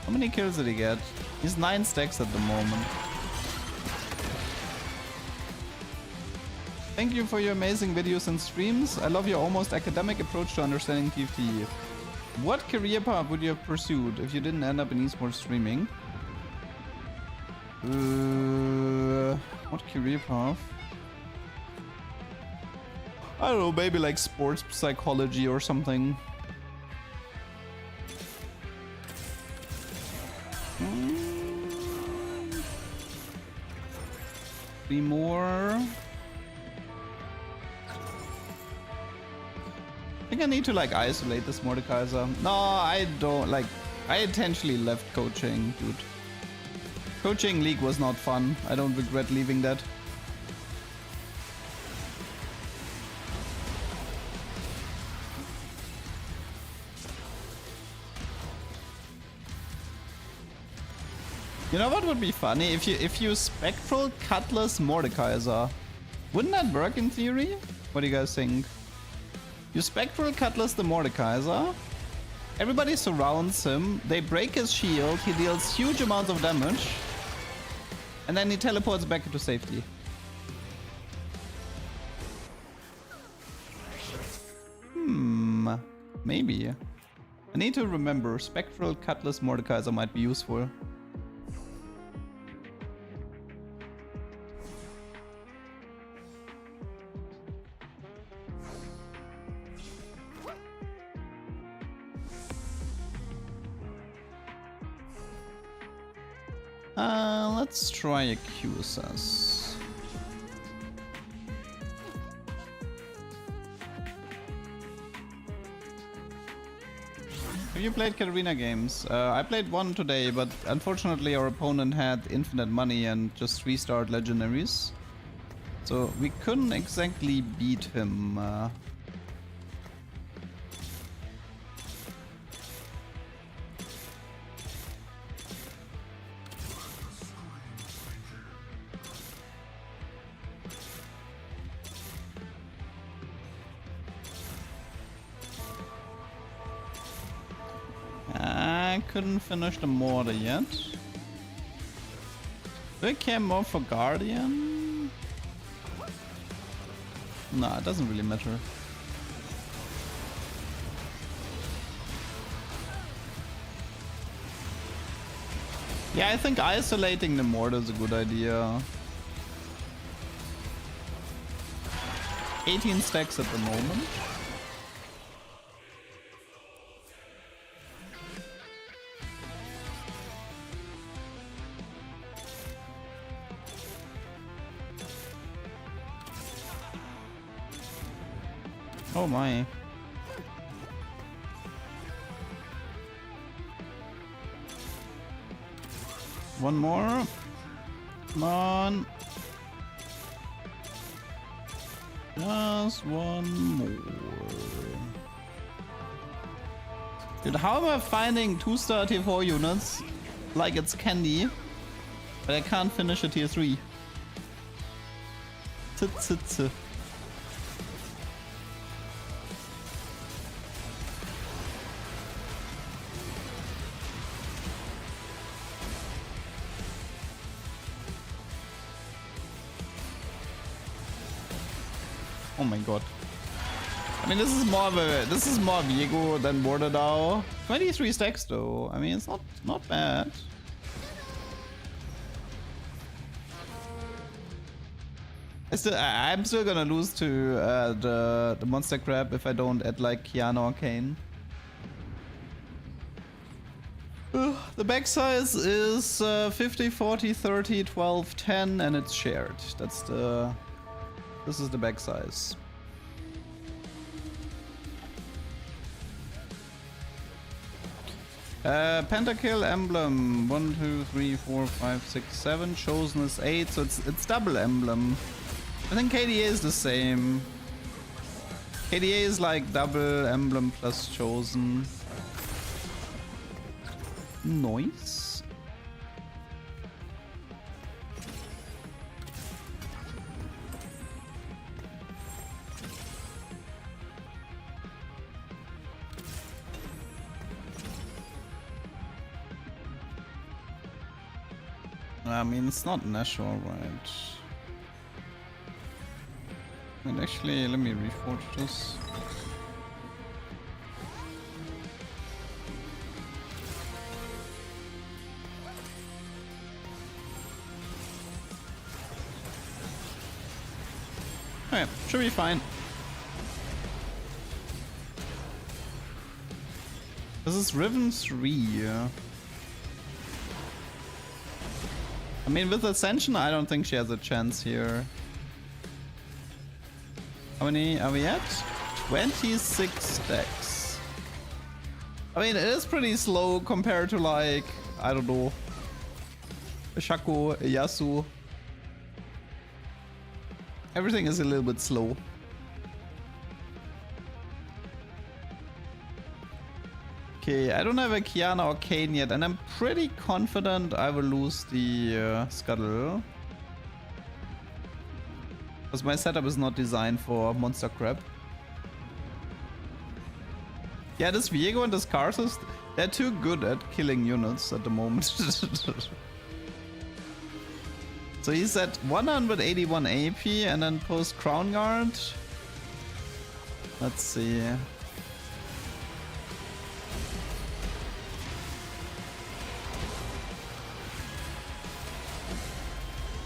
How many kills did he get? He's 9 stacks at the moment. Thank you for your amazing videos and streams. I love your almost academic approach to understanding TFT. What career path would you have pursued if you didn't end up in esports streaming? What career path? I don't know, maybe like sports psychology or something. Three more. think I need to like isolate this Mordekaiser. No, I don't like. I intentionally left coaching, dude. Coaching league was not fun. I don't regret leaving that. You know what would be funny? If you Spectral Cutlass Mordekaiser. Wouldn't that work in theory? What do you guys think? You Spectral Cutlass the Mordekaiser. Everybody surrounds him. They break his shield. He deals huge amounts of damage. And then he teleports back into safety. Maybe. I need to remember. Spectral Cutlass Mordekaiser might be useful. Let's try a QSS. Have you played Katarina games? I played one today, but unfortunately our opponent had infinite money and just 3-starred legendaries. So we couldn't exactly beat him. I couldn't finish the mortar yet. Do I care more for Guardian? Nah, it doesn't really matter. Yeah, I think isolating the mortar is a good idea. 18 stacks at the moment. Oh my. One more. Come on. Just one more. Dude, how am I finding 2-star tier 4 units like it's candy, but I can't finish a tier 3? Oh my god. I mean, this is more Viego than Mordekaiser. 23 stacks though. I mean, it's not bad. I'm still gonna lose to the monster crab if I don't add like Kiana or Kane. The back size is 50, 40, 30, 12, 10 and it's shared. This is the back size. Pentakill emblem 1, 2, 3, 4, 5, 6, 7. Chosen is 8, so it's double emblem. I think KDA is the same. KDA is like double emblem plus chosen. Nice. I mean, it's not natural, right? And actually, let me reforge this. Okay, should be fine. This is Riven 3. I mean, with Ascension, I don't think she has a chance here. How many are we at? 26 stacks. I mean, it is pretty slow compared to, like, I don't know, a Shaco, a Yasuo. Everything is a little bit slow. Okay, I don't have a Kiana or Kane yet, and I'm pretty confident I will lose the Scuttle. Because my setup is not designed for monster crab. Yeah, this Viego and this Karthus, they're too good at killing units at the moment. So he's at 181 AP and then post Crown Guard. Let's see.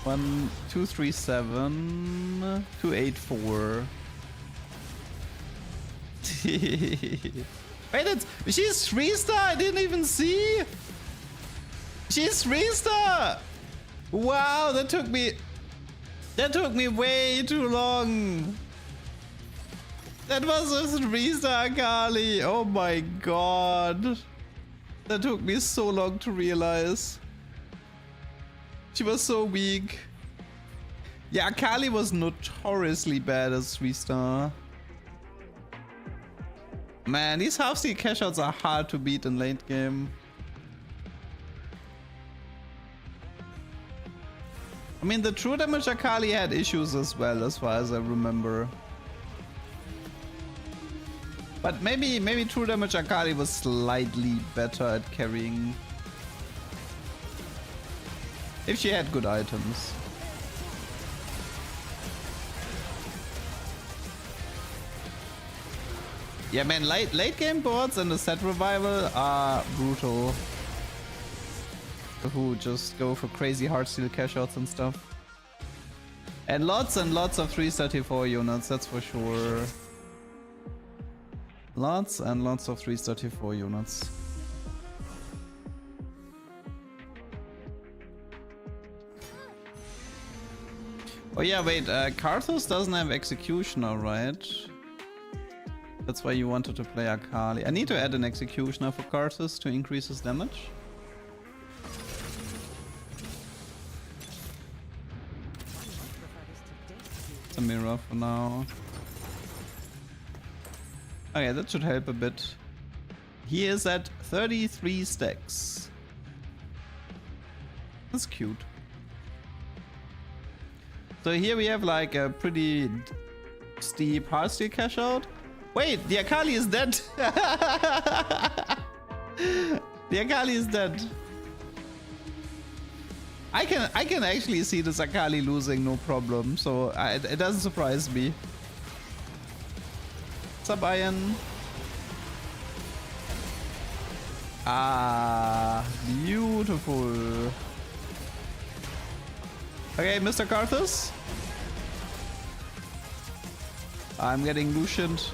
One, 237, 284. Wait, she's 3-star. I didn't even see. She's 3-star. Wow, that took me way too long. That was a 3-star Akali. Oh my god. That took me so long to realize. She was so weak. Yeah, Akali was notoriously bad as 3-star. Man, these half-steal cash-outs are hard to beat in late game. I mean, the true damage Akali had issues as well, as far as I remember. But maybe true damage Akali was slightly better at carrying. If she had good items. Yeah, man, late game boards and the set revival are brutal. Who just go for crazy hard steal cash outs and stuff. And lots of 334 units, that's for sure. Lots and lots of 334 units. Oh yeah, wait, Karthus doesn't have Executioner, right? That's why you wanted to play Akali. I need to add an Executioner for Karthus to increase his damage. It's a mirror for now. Okay, that should help a bit. He is at 33 stacks. That's cute. So here we have like a pretty steep hard steal cash out. Wait, the Akali is dead. The Akali is dead. I can actually see this Akali losing no problem, so it doesn't surprise me. What's up, Iron? Ah, beautiful. Okay, Mr. Karthus. I'm getting Lucianed.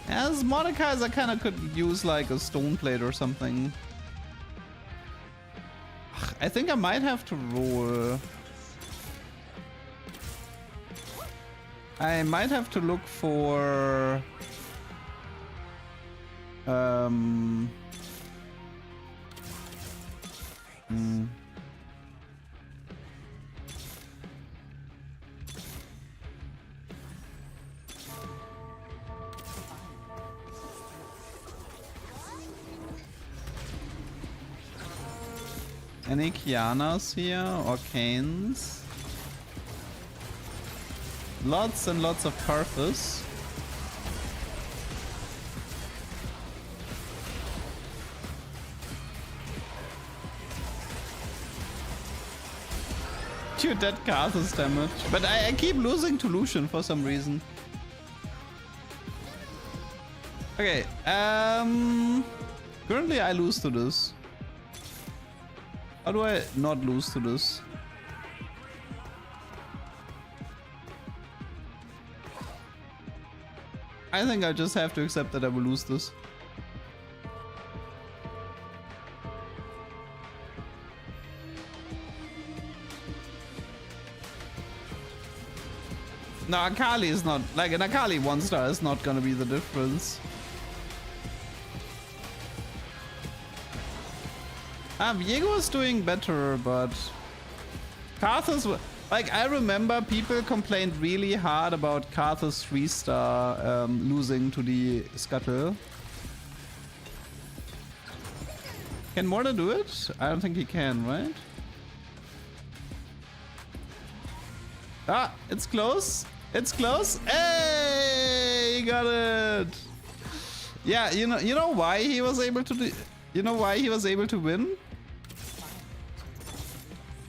As Mordekaiser kinda could use like a stone plate or something. I think I might have to roll. I might have to look for any Kianas here or Kanes? Lots and lots of Karthus. Dude, that Karthus damage. But I keep losing to Lucian for some reason. Okay, currently I lose to this. How do I not lose to this? I think I just have to accept that I will lose this. No, Akali is not, like an Akali 1-star is not gonna be the difference. Viego is doing better, but Karthus, like I remember people complained really hard about Karthus 3-star losing to the Scuttle. Can Morda do it? I don't think he can, right? Ah, it's close. It's close. Hey, he got it. Yeah, you know why he was able to do, you know why he was able to win?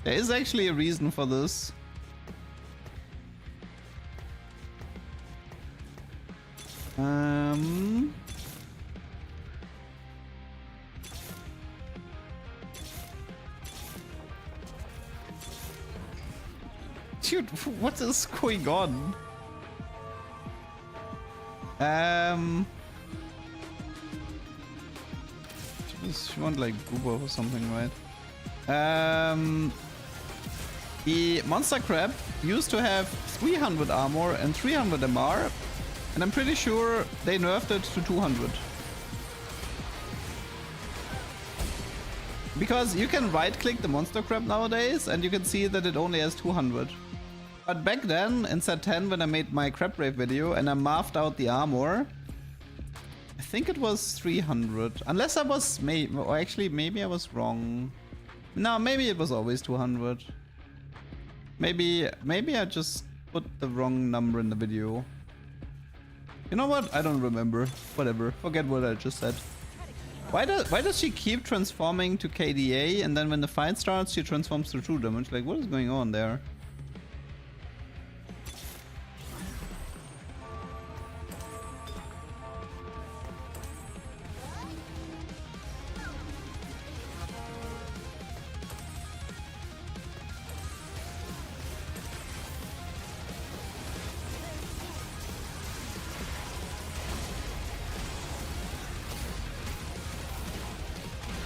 There is actually a reason for this. Dude, what is going on? She want like Goober or something, right? The Monster Crab used to have 300 armor and 300 MR, and I'm pretty sure they nerfed it to 200. Because you can right-click the Monster Crab nowadays, and you can see that it only has 200. But back then, in set 10, when I made my Crab Rave video and I mathed out the armor, I think it was 300. Unless I was, or actually maybe I was wrong. No, maybe it was always 200. Maybe I just put the wrong number in the video. You know what? I don't remember. Whatever. Forget what I just said. Why does she keep transforming to KDA and then when the fight starts she transforms to true damage? Like, what is going on there?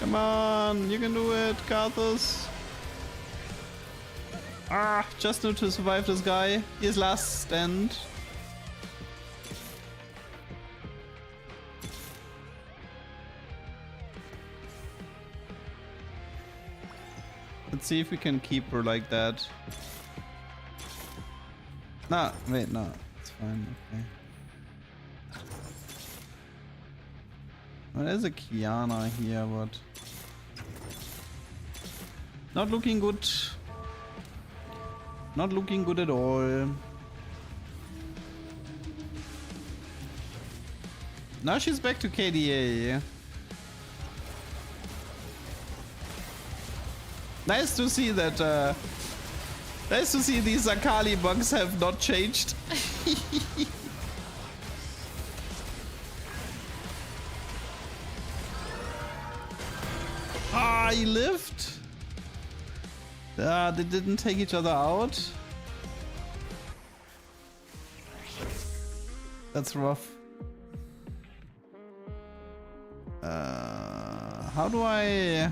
Come on, you can do it, Karthus. Ah, just need to survive this guy. His last stand. Let's see if we can keep her like that. Nah, wait, no, it's fine, okay. Well, there's a Kiana here, but not looking good. Not looking good at all. Now she's back to KDA. Nice to see that. Nice to see these Akali bugs have not changed. Ah, he lived. They didn't take each other out. That's rough. How do I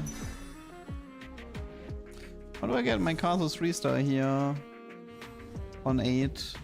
get my Karthus 3-star here on 8?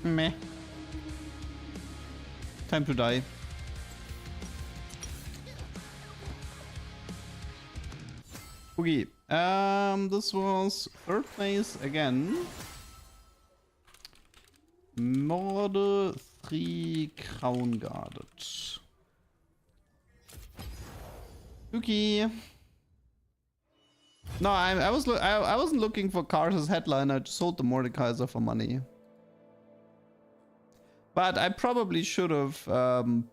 Meh. Time to die. Okay. This was 3rd place again. Morde 3 Crown Guarded. Okay. No, I wasn't looking for Karthus headline. I just sold the Mordekaiser for money. But I probably should have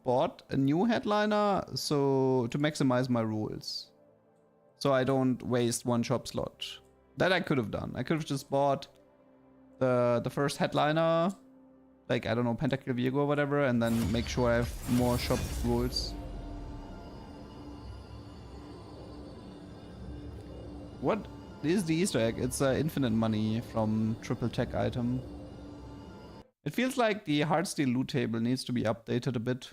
bought a new headliner so to maximize my rules. So I don't waste one shop slot. That I could have done. I could have just bought the first headliner, like, I don't know, Pentakill Virgo or whatever, and then make sure I have more shop rules. What is the Easter egg? It's infinite money from triple tech item. It feels like the Heartsteel loot table needs to be updated a bit.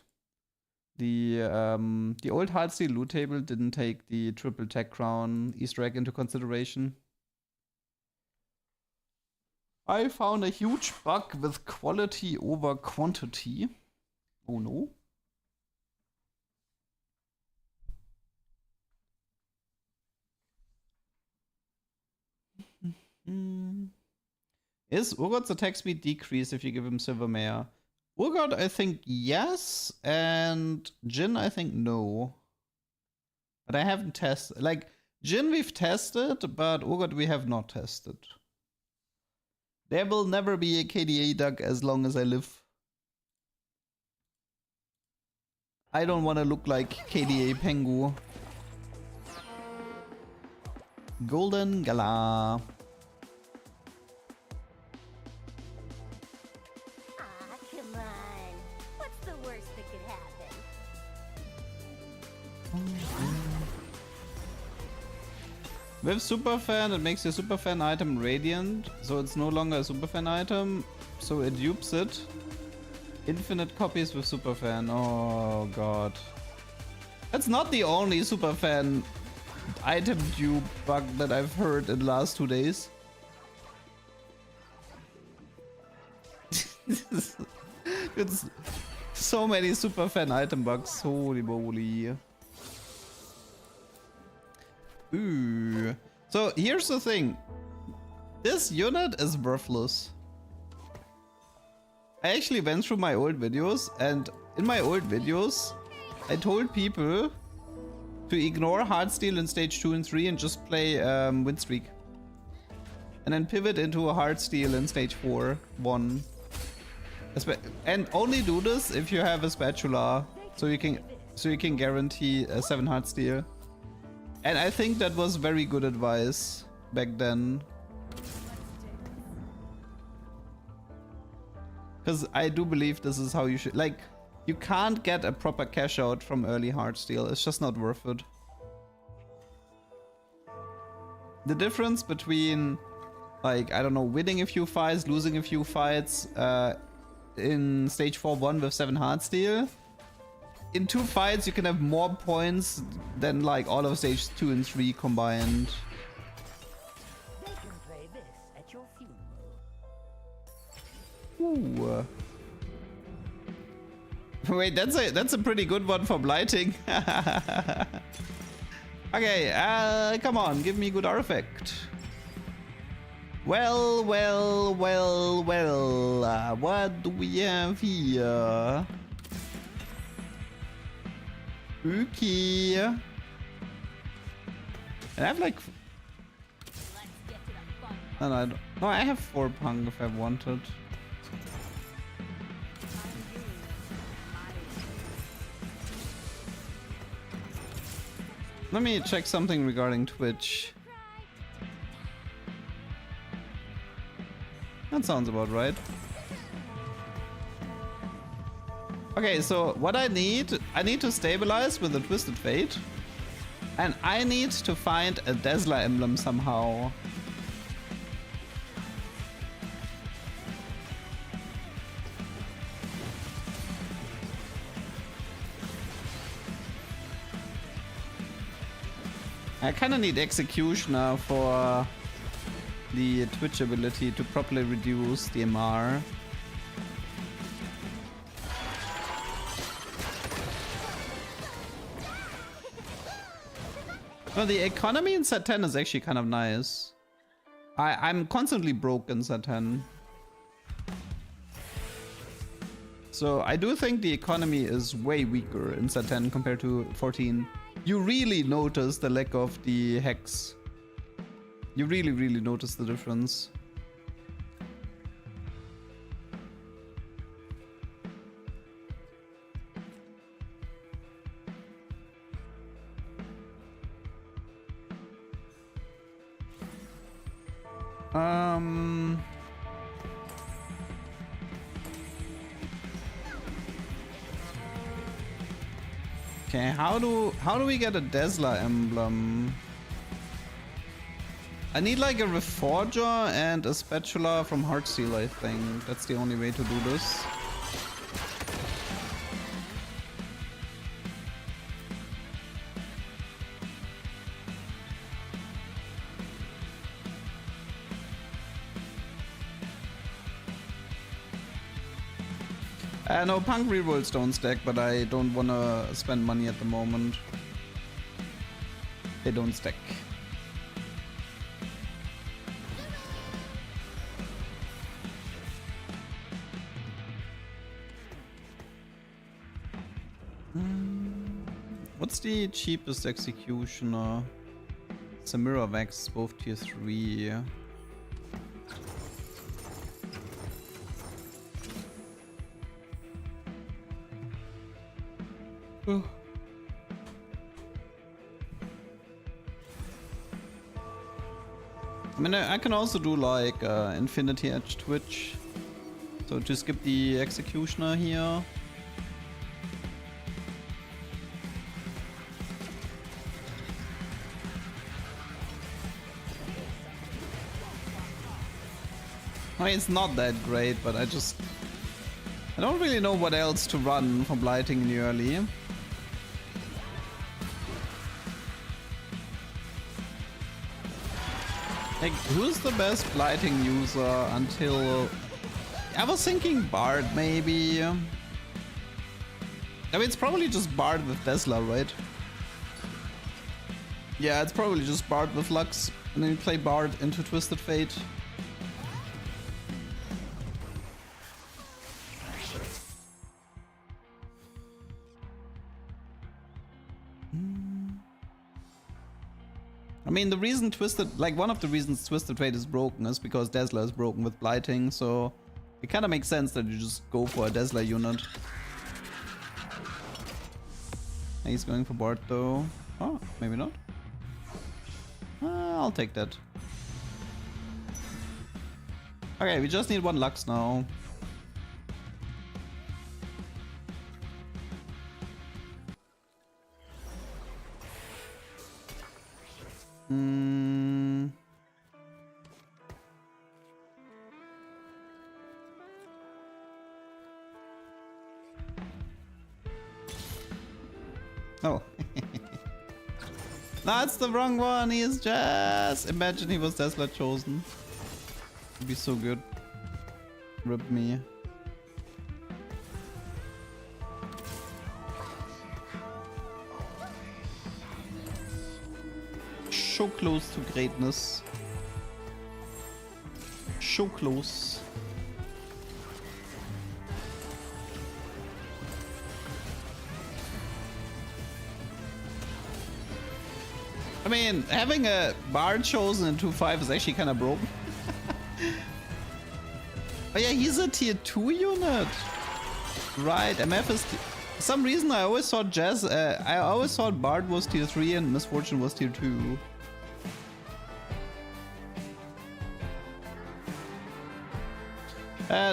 The old Heartsteel loot table didn't take the triple tech crown Easter egg into consideration. I found a huge bug with quality over quantity. Oh no. Is Urgot's attack speed decreased if you give him Silver Mare? Urgot, I think yes, and Jin, I think no. But I haven't tested. Like, Jin we've tested, but Urgot we have not tested. There will never be a KDA duck as long as I live. I don't want to look like KDA Pengu. Golden Gala. Come on. What's the worst that could happen? With Superfan, it makes your Superfan item radiant, so it's no longer a Superfan item, so it dupes it. Infinite copies with Superfan, oh god. That's not the only Superfan item dupe bug that I've heard in the last 2 days. It's so many Superfan item bugs, holy moly. Ooh. So here's the thing. This unit is worthless. I actually went through my old videos, and in my old videos, I told people to ignore Heartsteel in stage 2 and 3 and just play Windstreak. And then pivot into a Heartsteel in stage 4, 1. And only do this if you have a spatula, so you can guarantee a 7 Heartsteel. And I think that was very good advice back then. Because I do believe this is how you should... Like, you can't get a proper cash out from early Heartsteel. It's just not worth it. The difference between, like, I don't know, winning a few fights, losing a few fights in stage 4-1 with 7 Heartsteel. In 2 fights, you can have more points than like all of stage 2 and 3 combined. They can play this at your funeral. Ooh. Wait, that's a pretty good one for blighting. Okay, come on, give me good artifact. Well, what do we have here? Okay. And I have like... No, I don't... No, I have 4 punk if I wanted. Let me check something regarding Twitch. That sounds about right. Okay, so what I need to stabilize with a Twisted Fate. And I need to find a Dazzler emblem somehow. I kinda need Executioner for the Twitch ability to properly reduce the MR. No, the economy in set 10 is actually kind of nice. I'm constantly broke in set 10. So I do think the economy is way weaker in set 10 compared to 14. You really notice the lack of the hex. You really notice the difference. Okay, how do we get a Dazzler emblem? I need like a Reforger and a spatula from Heartsteel, I think. That's the only way to do this. No, punk rerolls don't stack, but I don't wanna spend money at the moment. They don't stack. What's the cheapest executioner? Samira Vex, both tier 3. Oh. I mean, I can also do like Infinity Edge Twitch. So to skip the executioner here. I mean, it's not that great, but I don't really know what else to run for blighting in the early. Like, who's the best blighting user until... I was thinking Bard, maybe. I mean, it's probably just Bard with Tesla, right? Yeah, it's probably just Bard with Lux, and then you play Bard into Twisted Fate. I mean, the reason one of the reasons Twisted Fate is broken is because Dazzler is broken with blighting, so it kind of makes sense that you just go for a Dazzler unit. He's going for Bard though. Oh, maybe not. I'll take that. Okay, we just need one Lux now. Oh. That's the wrong one. He is Jazz. Imagine he was Tesla chosen. It'd be so good. Rip me. So close to greatness. So close. I mean, having a Bard chosen in 2-5 is actually kind of broken. Oh yeah, he's a tier 2 unit. Right, MF is... For some reason I always thought I always thought Bard was tier 3 and Misfortune was tier 2.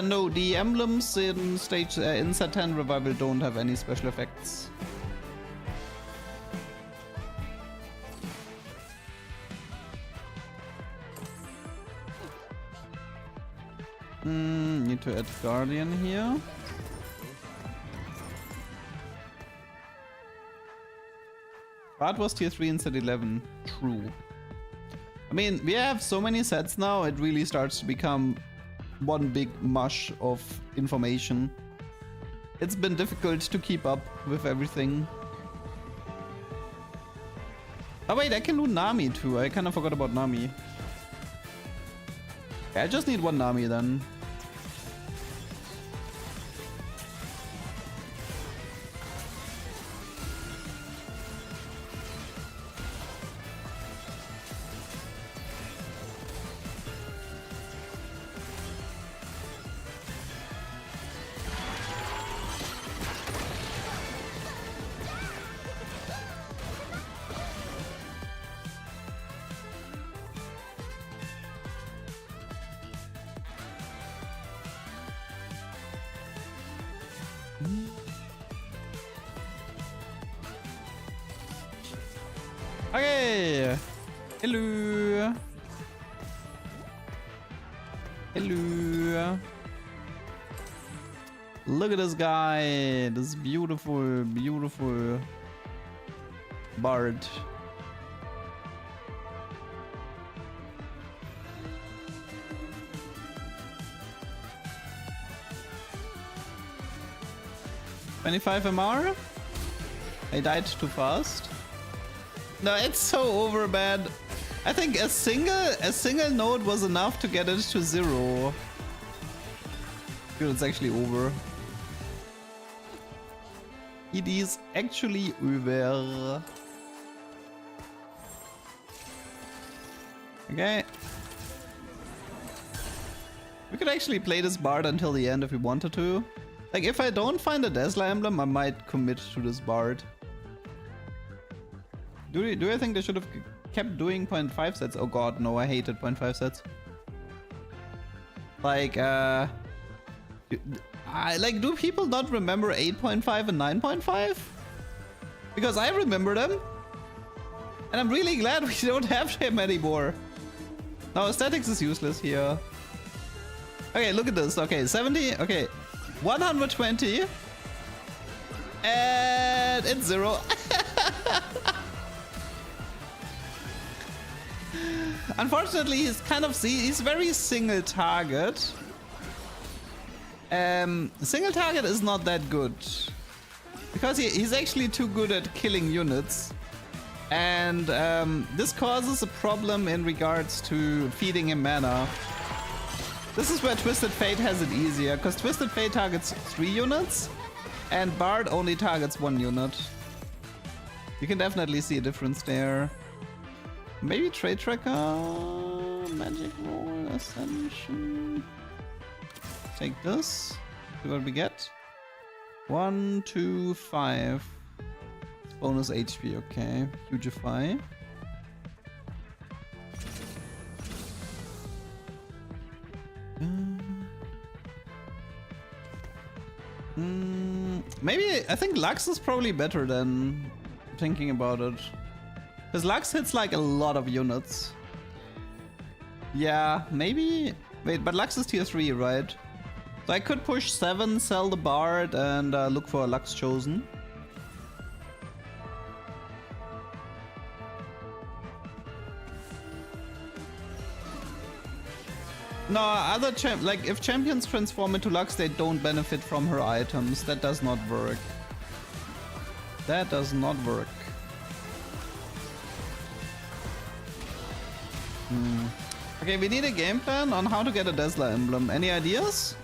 No, the emblems in stage in set 10 revival don't have any special effects. Need to add Guardian here. Bard was tier 3 in set 11. True. I mean, we have so many sets now, it really starts to become one big mush of information. It's been difficult to keep up with everything. Oh wait, I can do Nami too. I kind of forgot about Nami. I just need one Nami then. Okay. Hello. Hello. Look at this guy. This beautiful, beautiful bard. $25 MR? I died too fast. No, it's so over bad. I think a single node was enough to get it to 0. Dude, it's actually over. It is actually over. Okay. We could actually play this bard until the end if we wanted to. Like, if I don't find a Dazzler emblem, I might commit to this bard. Do I think they should have kept doing 0.5 sets? Oh god, no, I hated 0.5 sets. Like, do people not remember 8.5 and 9.5? Because I remember them. And I'm really glad we don't have them anymore. No, aesthetics is useless here. Okay, look at this. Okay, 70. Okay, 120. And it's 0. Unfortunately, he's very single target. Single target is not that good. Because he's actually too good at killing units. And this causes a problem in regards to feeding him mana. This is where Twisted Fate has it easier, because Twisted Fate targets 3 units and Bard only targets 1 unit. You can definitely see a difference there. Maybe Trade Tracker, Magic Roll, Ascension. Take this. See what we get. 1, 2, 5. Bonus HP, okay. Hugify. Maybe I think Lux is probably better than thinking about it. Because Lux hits like a lot of units. Yeah, maybe. Wait, but Lux is tier 3, right? So I could push 7, sell the Bard, and look for a Lux Chosen. No, other like if champions transform into Lux, they don't benefit from her items. That does not work. That does not work. Okay, we need a game plan on how to get a Dazzler emblem. Any ideas?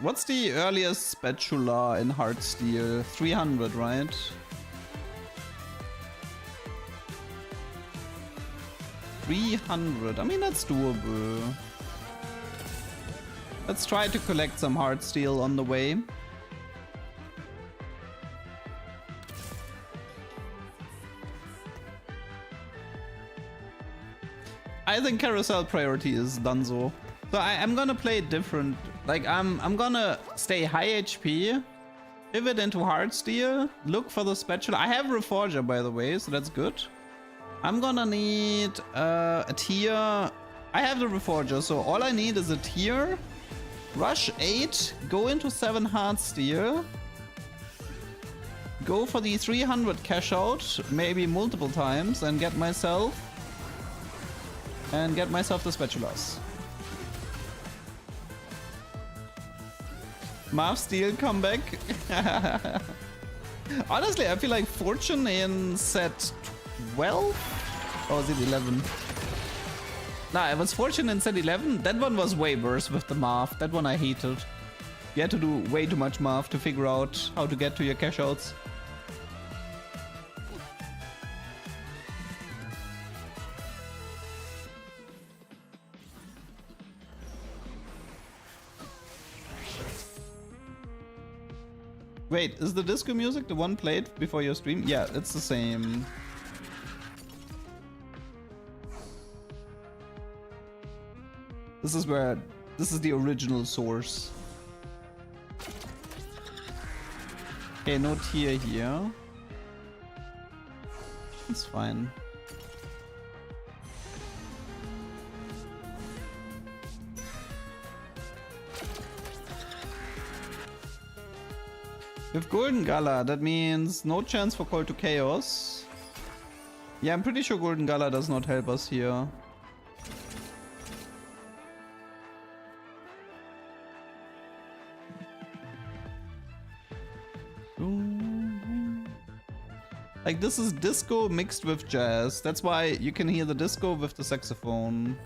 What's the earliest spatula in Heartsteel? 300, right? $300. I mean, that's doable. Let's try to collect some Heartsteel on the way. I think carousel priority is Dunzo. So I'm gonna play different. Like I'm gonna stay high HP, pivot into Heartsteel, look for the spatula. I have Reforger, by the way, so that's good. I'm gonna need a tier. I have the Reforger, so all I need is a tier. Rush 8, go into 7 Heartsteel. Go for the 300 cash out, maybe multiple times, and get myself the spatulas. Marv Steel comeback. Honestly, I feel like Fortune in set 12? Or was it 11? Nah, it was Fortune in set 11. That one was way worse with the Marv. That one I hated. You had to do way too much Marv to figure out how to get to your cash outs. Wait, is the disco music the one played before your stream? Yeah, it's the same. This is the original source. Okay, no tier here. It's fine. With Golden Gala, that means no chance for Call to Chaos. Yeah, I'm pretty sure Golden Gala does not help us here. Like, this is disco mixed with jazz. That's why you can hear the disco with the saxophone.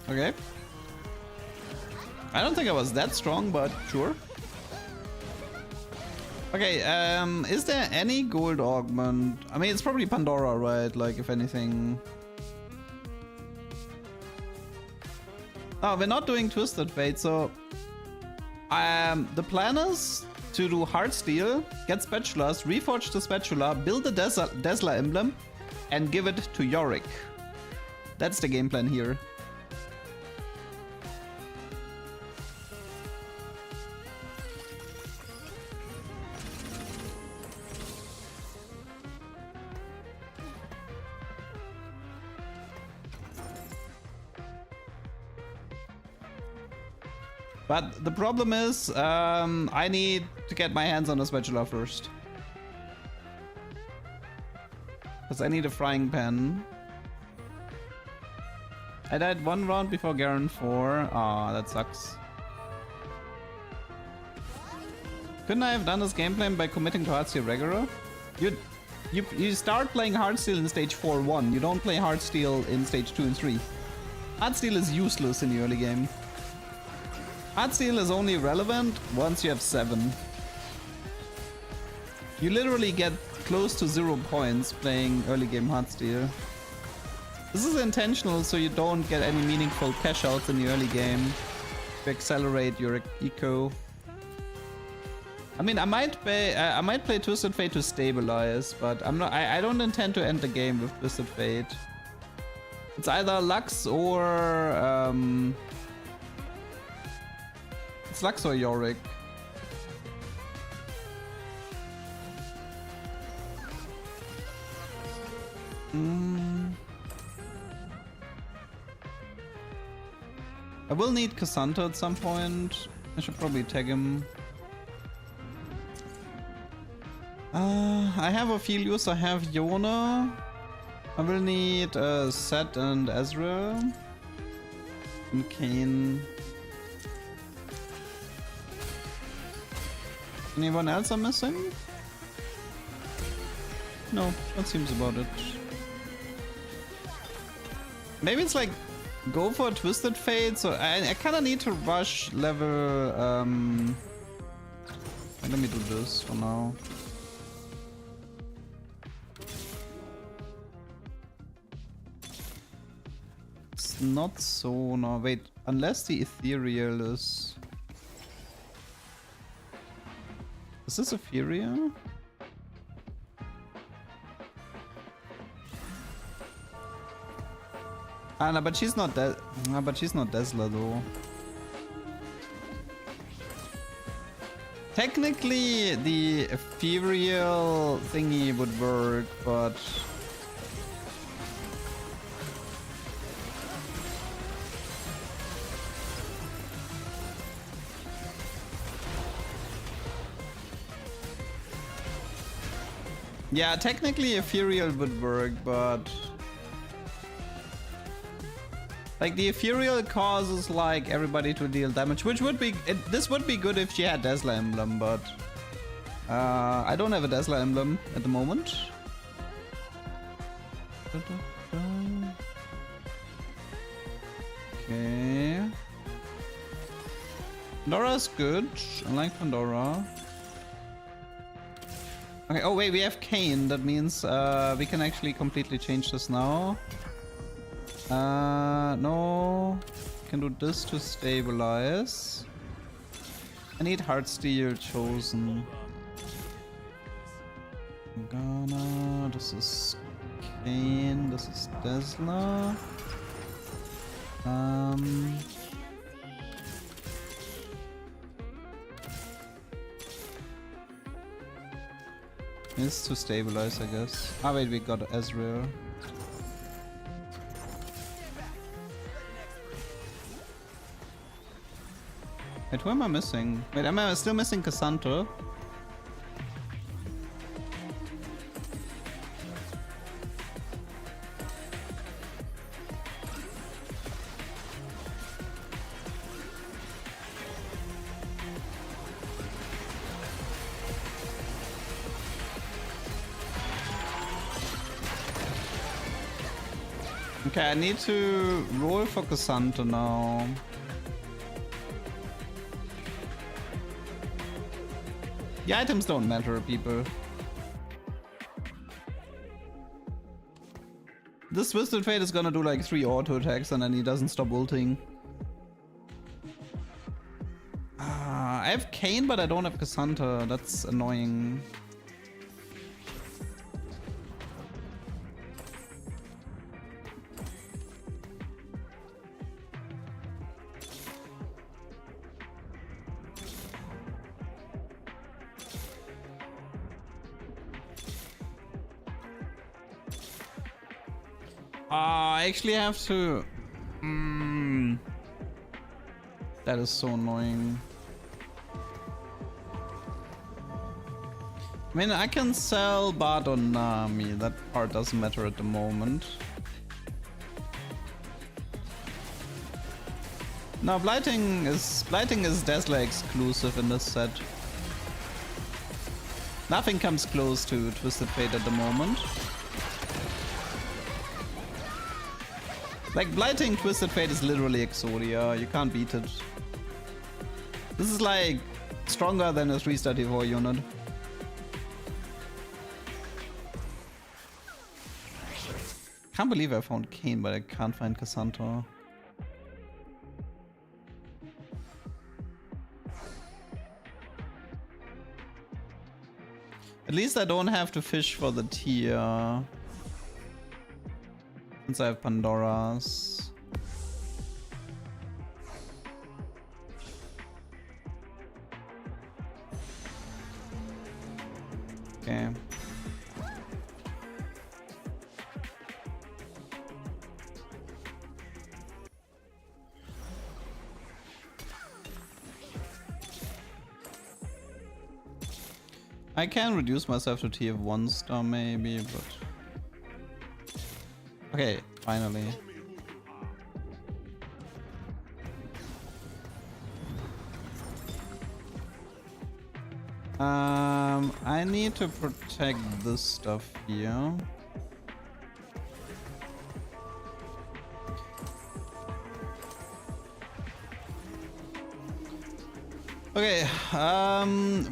Okay. I don't think I was that strong, but sure. Okay, is there any gold augment? I mean, it's probably Pandora, right? Like, if anything. Oh, we're not doing Twisted Fate, so... the plan is to do Heartsteel, get spatulas, reforge the spatula, build the Desla emblem, and give it to Yorick. That's the game plan here. But the problem is, I need to get my hands on a spatula first. Because I need a frying pan. I died one round before Garen 4. Ah, that sucks. Couldn't I have done this gameplay by committing to Heartsteel regular? You start playing Heartsteel in stage 4-1. You don't play Heartsteel in stage 2 and 3. Heartsteel is useless in the early game. Heartsteel is only relevant once you have 7. You literally get close to 0 points playing early game Heartsteel. This is intentional so you don't get any meaningful cash outs in the early game to accelerate your eco. I mean, I might play Twisted Fate to stabilize, but I don't intend to end the game with Twisted Fate. It's either Lux or it's Lux or Yorick. I will need Cassandra at some point. I should probably tag him. I have Ophelius, I have Yona. I will need Set and Ezra. And Kane. Anyone else I'm missing? No, that seems about it. Maybe it's like go for Twisted Fate, so I kinda need to rush level let me do this for now. It's not so no wait, unless the ethereal is this Ethereal? Ah, no, but she's not Desla though. Technically, the ethereal thingy would work, but yeah, technically ethereal would work, but like the ethereal causes like everybody to deal damage, which would be this would be good if she had Desla emblem, but I don't have a Desla emblem at the moment. Okay, Pandora's good. I like Pandora. Okay, oh wait, we have Kane. That means we can actually completely change this now. No. Can do this to stabilize. I need Heartsteel chosen. Ghana, this is Kane, this is Tesla. It's to stabilize, I guess. Ah wait, we got Ezreal. Wait, who am I missing? Wait, am I still missing Cassandra? Okay, I need to roll for Cassandra now. The items don't matter, people. This Twisted Fate is gonna do like 3 auto attacks and then he doesn't stop ulting. I have Kane, but I don't have Cassandra. That's annoying. I actually have to... That is so annoying. I mean, I can sell Bard or Nami. That part doesn't matter at the moment. No, Blighting is Dazzler exclusive in this set. Nothing comes close to Twisted Fate at the moment. Like, Blighting Twisted Fate is literally Exodia. You can't beat it. This is like stronger than a 3-34 unit. Can't believe I found Kane, but I can't find Cassandra. At least I don't have to fish for the tier. Since I have Pandora's. Okay. I can reduce myself to tier 1 star maybe, but... Okay, finally. I need to protect this stuff here. Okay,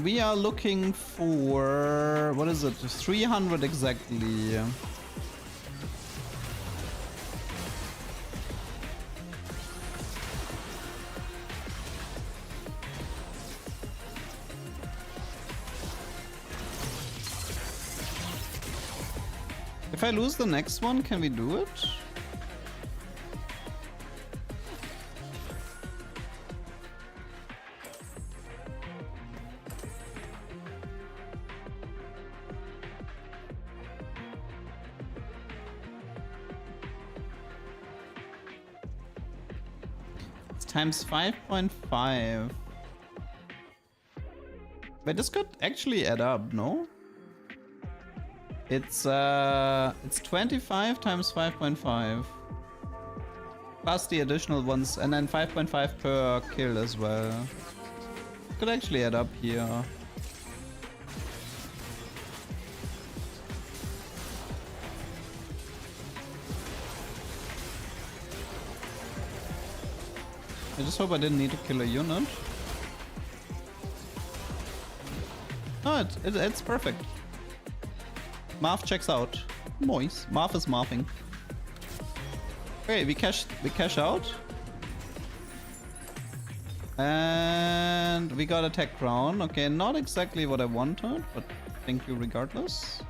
we are looking for, what is it, 300 exactly. If I lose the next one, can we do it? It's times 5.5. But this could actually add up, no? It's 25 times 5.5 plus the additional ones, and then 5.5 per kill as well. Could actually add up here. I just hope I didn't need to kill a unit. Oh, it's perfect. Marth checks out. Moist. Marth is marthing. Okay, we cash out. And we got a tech crown. Okay, not exactly what I wanted, but thank you regardless.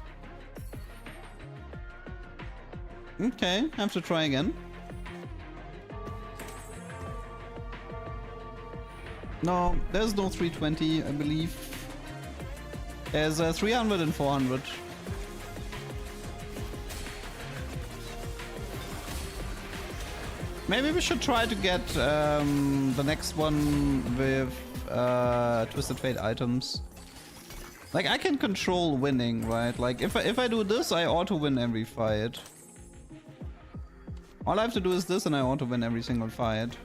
Okay, have to try again. No, there's no 320, I believe. There's 300 and 400. Maybe we should try to get the next one with Twisted Fate items. Like, I can control winning, right? Like, if I do this, I auto-win every fight. All I have to do is this and I auto-win every single fight.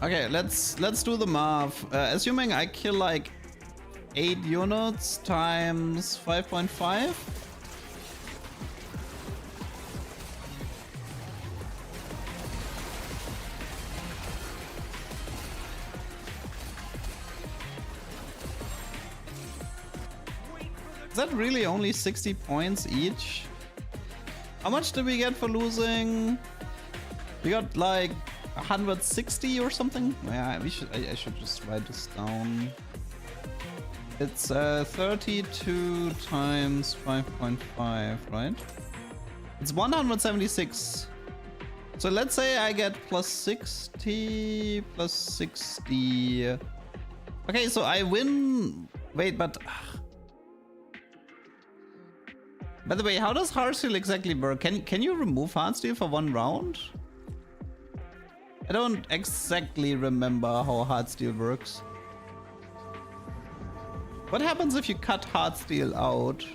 Okay, let's do the math. Assuming I kill like 8 units times 5.5. Is that really only 60 points each? How much did we get for losing? We got like 160 or something? Yeah, I should just write this down. It's 32 times 5.5, right? It's 176. So let's say I get plus 60, plus 60. Okay, so I win. Wait, but by the way, how does Heartsteel exactly work? Can you remove Heartsteel for 1 round? I don't exactly remember how Heartsteel works. What happens if you cut Heartsteel out?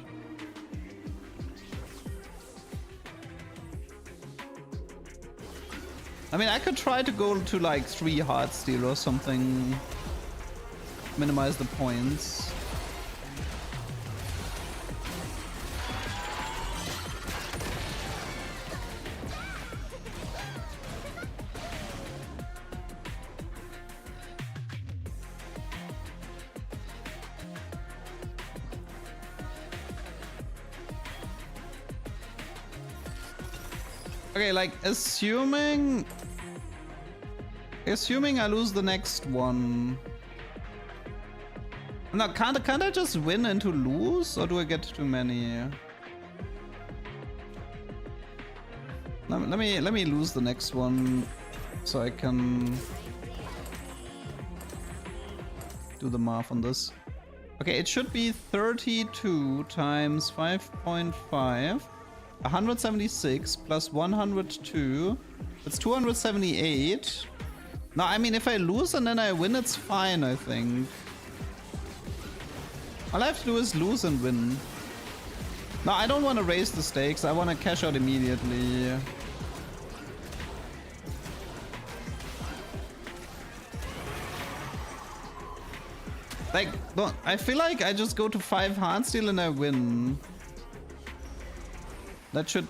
I mean, I could try to go to like 3 Heartsteel or something. Minimize the points. Okay, like assuming I lose the next one. No, can't I just win and to lose, or do I get too many? Let me lose the next one so I can do the math on this. Okay, it should be 32 times 5.5. 176 plus 102. It's 278. No, I mean, if I lose and then I win, it's fine, I think. All I have to do is lose and win. No, I don't want to raise the stakes. I want to cash out immediately. Like, no, I feel like I just go to 5 Heartsteel and I win. That should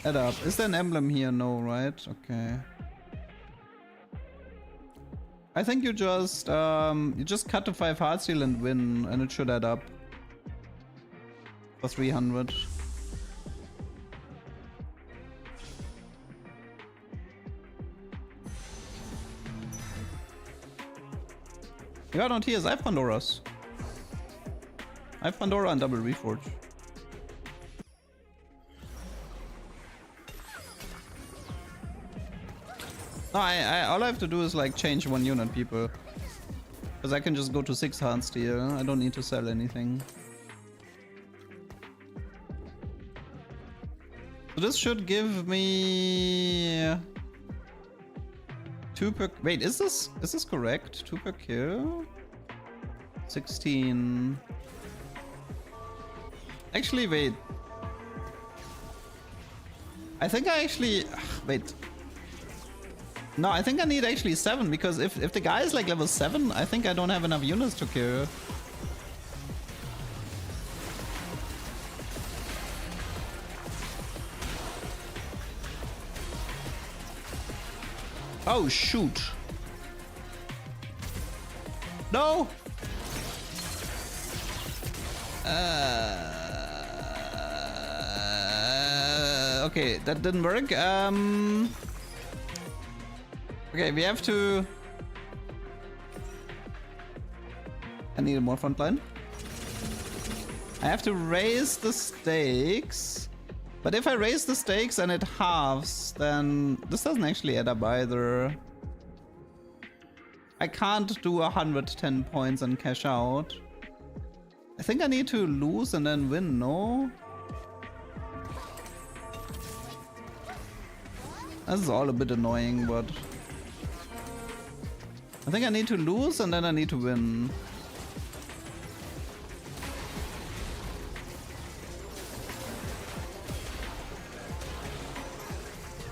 add up. Is there an emblem here? No, right? Okay. I think you just cut to 5 Heartsteel and win, and it should add up for 300. You got no tears. I have Pandora's. I have Pandora and double reforge. No, all I have to do is like change 1 unit, people. Because I can just go to 6 Heartsteel. I don't need to sell anything. So this should give me 2 per... Wait, is this correct? 2 per kill? 16. Actually, wait. I think I actually... Wait. No, I think I need actually 7, because if the guy is like level 7, I think I don't have enough units to kill. Oh, shoot. No! Okay, that didn't work. Okay, we have to... I need a more front line. I have to raise the stakes. But if I raise the stakes and it halves, then this doesn't actually add up either. I can't do 110 points and cash out. I think I need to lose and then win, no? This is all a bit annoying, but... I think I need to lose and then I need to win.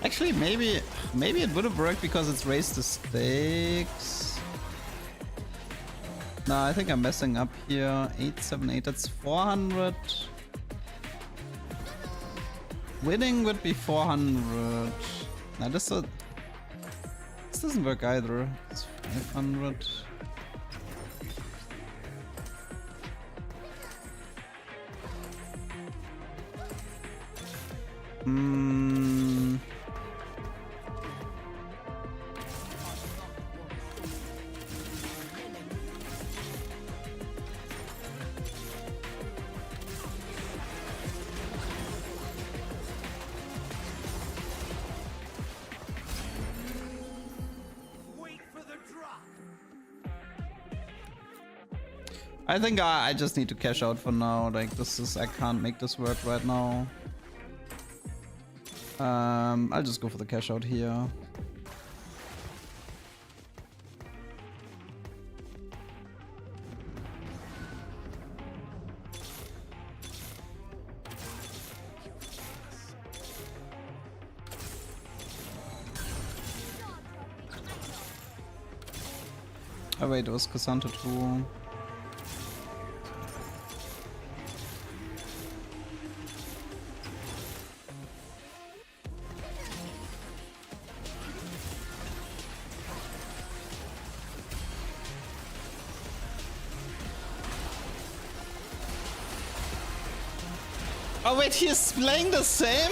Actually, maybe it would have worked because it's raised the stakes. No, I think I'm messing up here. 878, that's 400. Winning would be 400. Now this doesn't work either. It's 500. I think I just need to cash out for now. Like I can't make this work right now. I'll just go for the cash out here. Oh wait, it was Cassandra too. Oh wait, he's playing the same?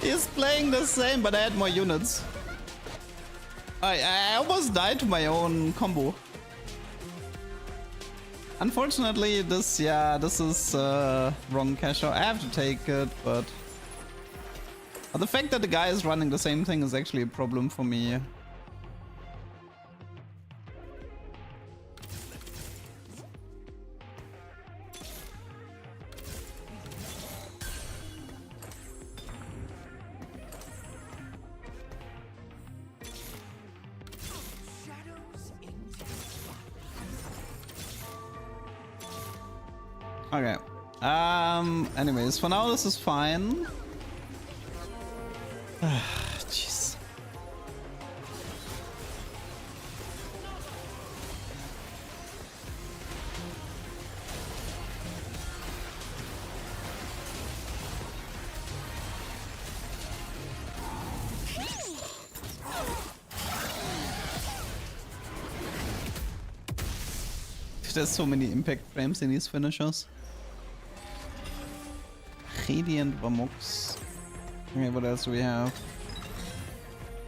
He's playing the same, but I had more units. I almost died to my own combo. Unfortunately, this is wrong cash out. I have to take it, but the fact that the guy is running the same thing is actually a problem for me. Okay. Anyways, for now this is fine. Jeez. There's so many impact frames in these finishers. Radiant Vamux. Okay, what else do we have?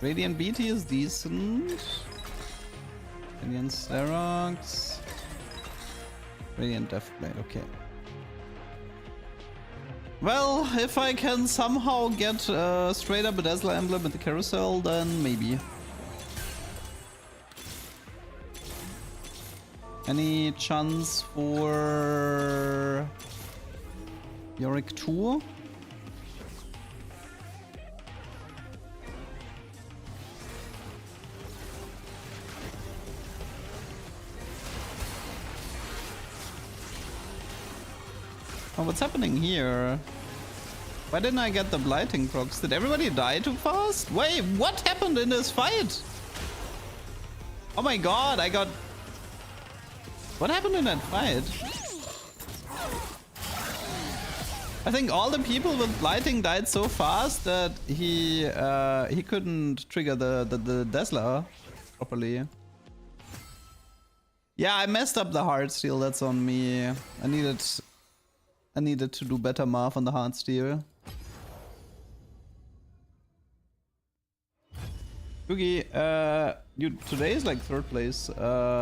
Radiant BT is decent. Radiant Sterox. Radiant Deathblade, okay. Well, if I can somehow get straight up a Dazzler emblem at the carousel, then maybe. Any chance for Yorick 2? Oh, what's happening here? Why didn't I get the blighting procs? Did everybody die too fast? Wait, what happened in this fight? Oh my god, I got... What happened in that fight? I think all the people with blighting died so fast that he couldn't trigger the Dazzler properly. Yeah, I messed up the Heartsteel, that's on me. I needed to do better math on the Heartsteel. Boogie, today is like 3rd place.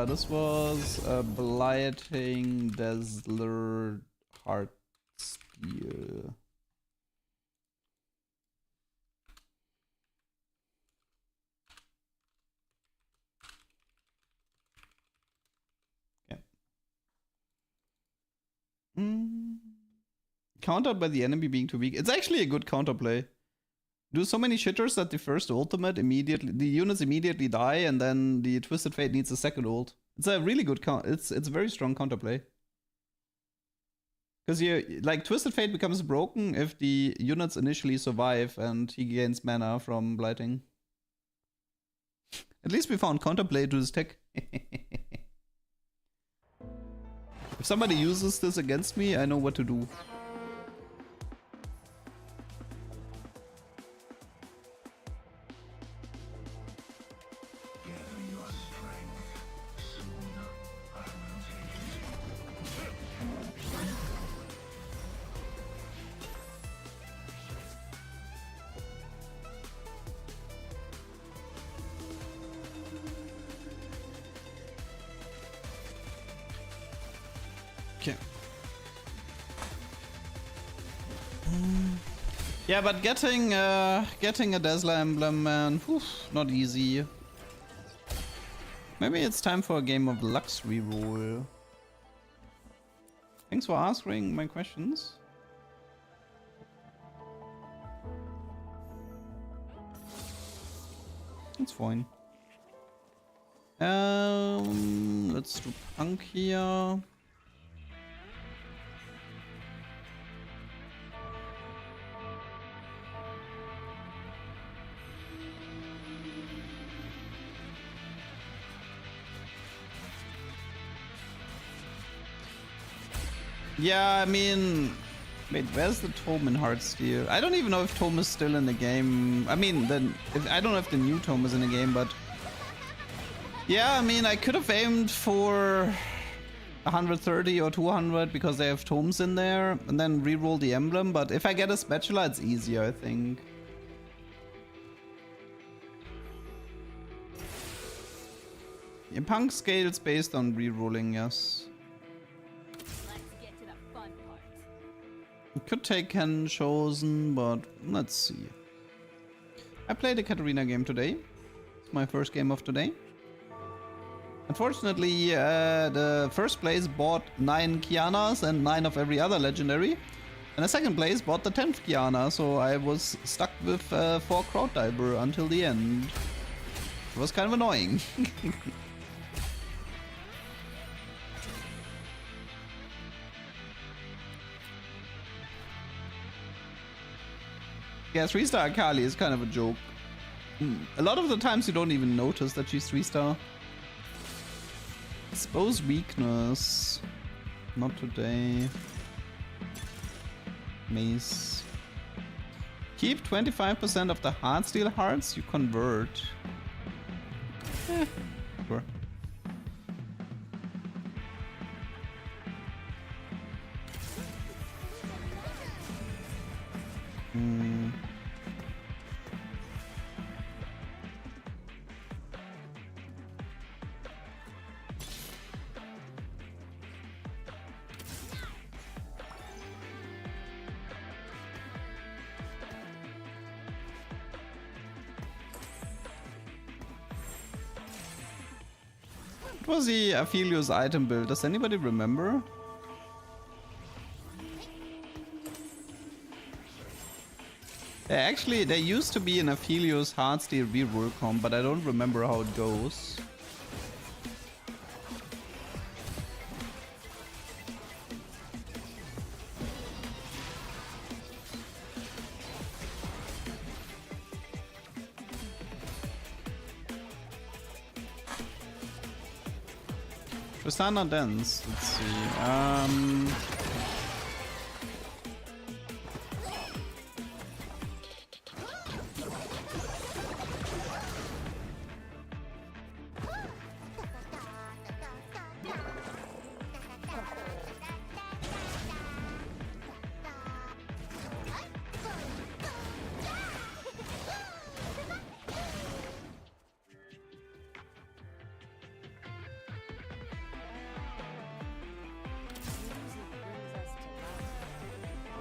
This was Blighting Dazzler Heartsteel. Countered by the enemy being too weak. It's actually a good counterplay. Do so many shitters that the first ultimate the units immediately die, and then the Twisted Fate needs a second ult. It's a really good it's a very strong counterplay. Because like Twisted Fate becomes broken if the units initially survive and he gains mana from blighting. At least we found counterplay to his tech. If somebody uses this against me, I know what to do. Okay. Yeah, but getting a Dazzler emblem, man, whew, not easy. Maybe it's time for a game of Lux reroll. Thanks for answering my questions. It's fine. Let's do Punk here. Yeah, I mean, wait, where's the Tome in Heartsteel? I don't even know if Tome is still in the game. I mean, I don't know if the new Tome is in the game, but yeah, I mean, I could have aimed for 130 or 200 because they have Tomes in there, and then reroll the emblem. But if I get a spatula, it's easier, I think. Yeah, Punk scales based on rerolling, yes. Could take Ken Chosen, but let's see. I played a Katarina game today. It's my first game of today. Unfortunately, the first place bought 9 Kianas and 9 of every other legendary. And the second place bought the 10th Kiana, so I was stuck with 4 Crowd Diver until the end. It was kind of annoying. Yeah, 3-star Akali is kind of a joke. A lot of the times you don't even notice that she's 3-star. Expose weakness. Not today. Mace. Keep 25% of the Heartsteel hearts you convert. Sure. What was the Aphelios item build? Does anybody remember? Actually, there used to be an Aphelios Heartsteel reroll comp, but I don't remember how it goes. Tristana Dance, let's see.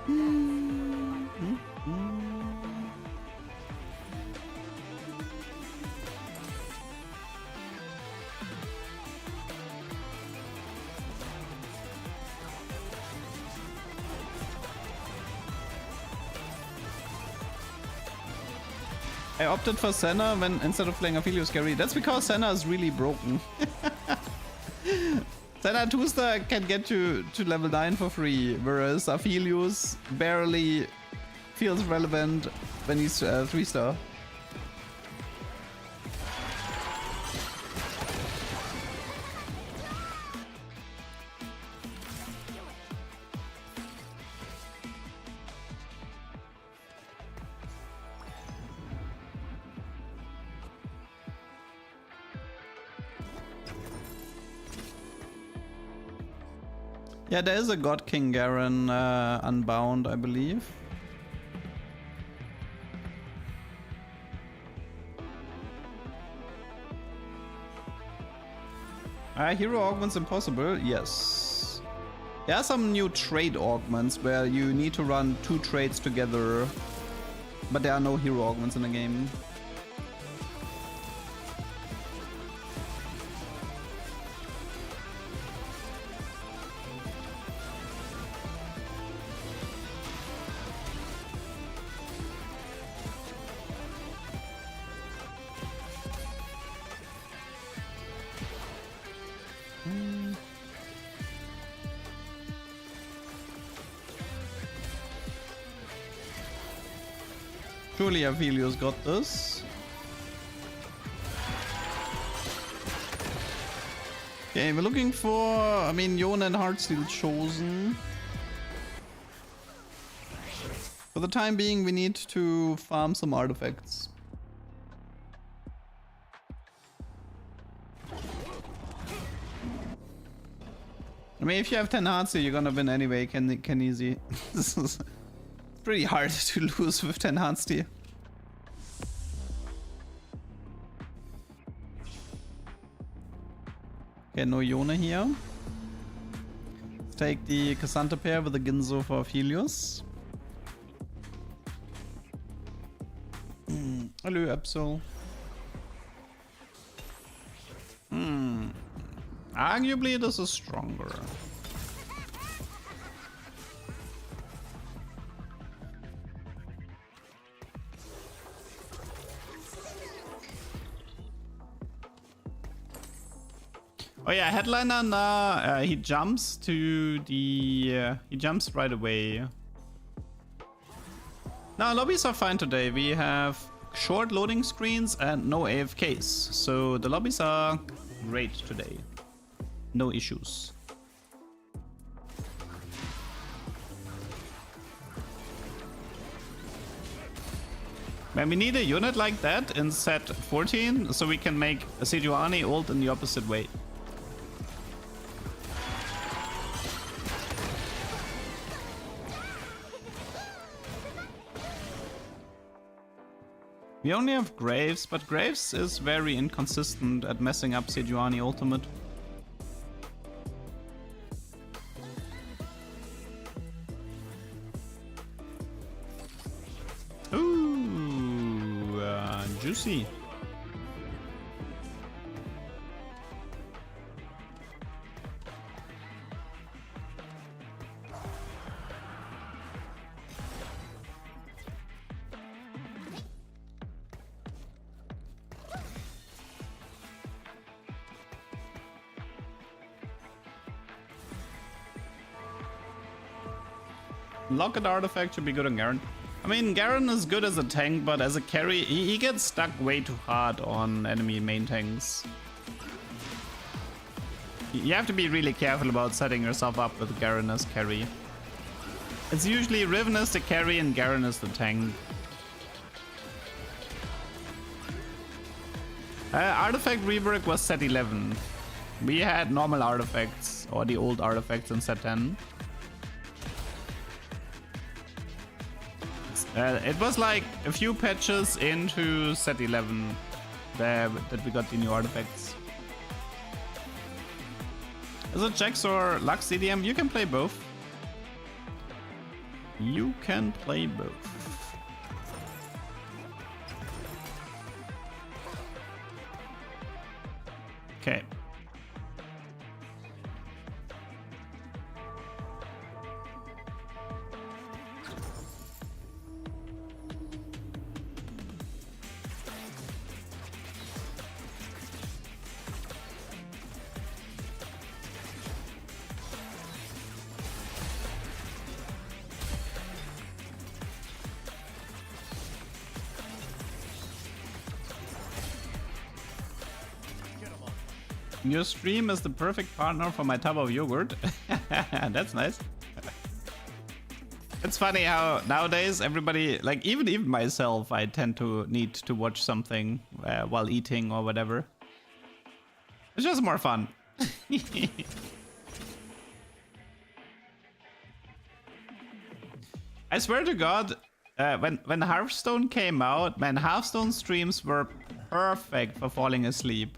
I opted for Senna when instead of playing Aphelios carry. That's because Senna is really broken. Senna 2-star can get you to level 9 for free, whereas Aphelios barely feels relevant when he's 3-star. Yeah, there is a God King Garen Unbound, I believe. Hero augments impossible? Yes. There are some new trade augments where you need to run 2 trades together, but there are no hero augments in the game. Surely Aphelios got this. Okay, we're looking for, I mean, Yona and Heartsteel chosen. For the time being, we need to farm some artifacts. I mean, if you have 10 hearts here, you're gonna win anyway, can easy. This is pretty hard to lose with 10 hearts here. Okay, no Yona here. Let's take the Cassandra pair with the Ginzo for Aphelios. Hello, Absol. Arguably, this is stronger. Oh yeah, Headliner now, he jumps to the... he jumps right away. Now, lobbies are fine today. We have short loading screens and no AFKs. So the lobbies are great today. No issues. Man, we need a unit like that in set 14 so we can make a Sejuani ult in the opposite way. We only have Graves, but Graves is very inconsistent at messing up Sejuani ultimate. Ooh, juicy. Locket artifact should be good on Garen. I mean, Garen is good as a tank, but as a carry, he gets stuck way too hard on enemy main tanks. You have to be really careful about setting yourself up with Garen as carry. It's usually Riven is the carry and Garen is the tank. Artifact rework was set 11. We had normal artifacts, or the old artifacts in set 10. It was like a few patches into set 11 that we got the new artifacts. Is it Jax or Lux EDM? You can play both. You can play both. Okay. Your stream is the perfect partner for my tub of yogurt. That's nice. It's funny how nowadays everybody, like even myself, I tend to need to watch something while eating or whatever. It's just more fun. I swear to God, when Hearthstone came out, man, Hearthstone streams were perfect for falling asleep.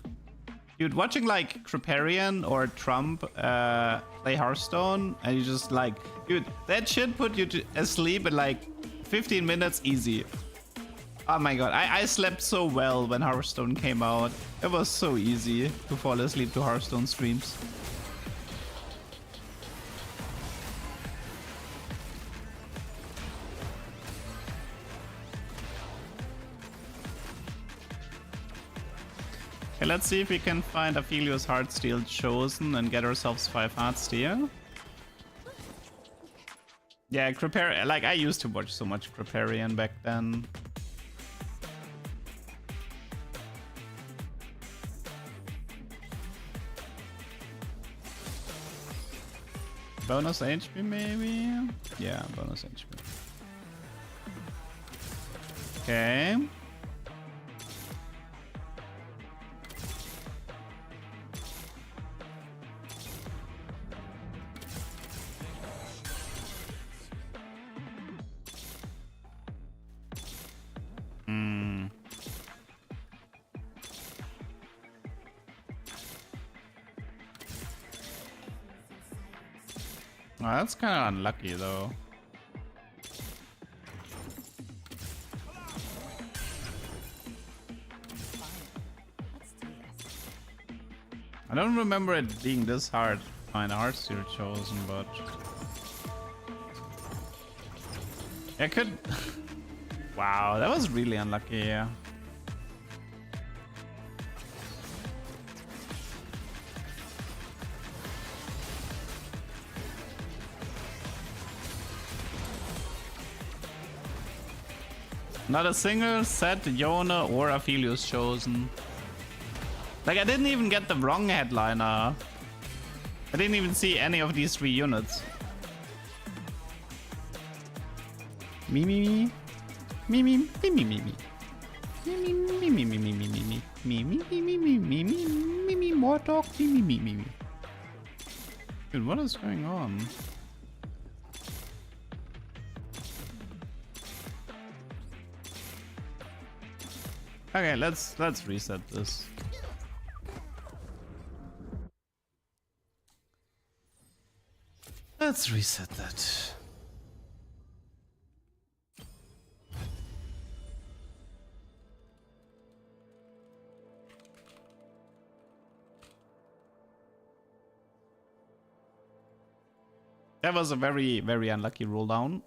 Dude, watching like Kripparrian or Trump play Hearthstone, and you just like, dude, that shit put you to asleep in like 15 minutes easy. Oh my god, I slept so well when Hearthstone came out. It was so easy to fall asleep to Hearthstone streams. Okay, let's see if we can find Aphelios Heartsteel Chosen and get ourselves 5 Heartsteel. Yeah, Kripparrian, like I used to watch so much Kripparrian back then. Bonus HP maybe? Yeah, bonus HP. Okay. Oh, that's kind of unlucky though. I don't remember it being this hard to find a Heartsteel Chosen, but I could. Wow, that was really unlucky. Yeah. Not a single set Yona or Aphelios Chosen. Like, I didn't even get the wrong headliner. I didn't even see any of these 3 units. Me me me. Me me me me me me. Me me me me me me me me. Me me me me me me me me me more talk. Me me me me me. Dude, what is going on? Okay, let's reset this. Let's reset that. That was a very, very unlucky roll down.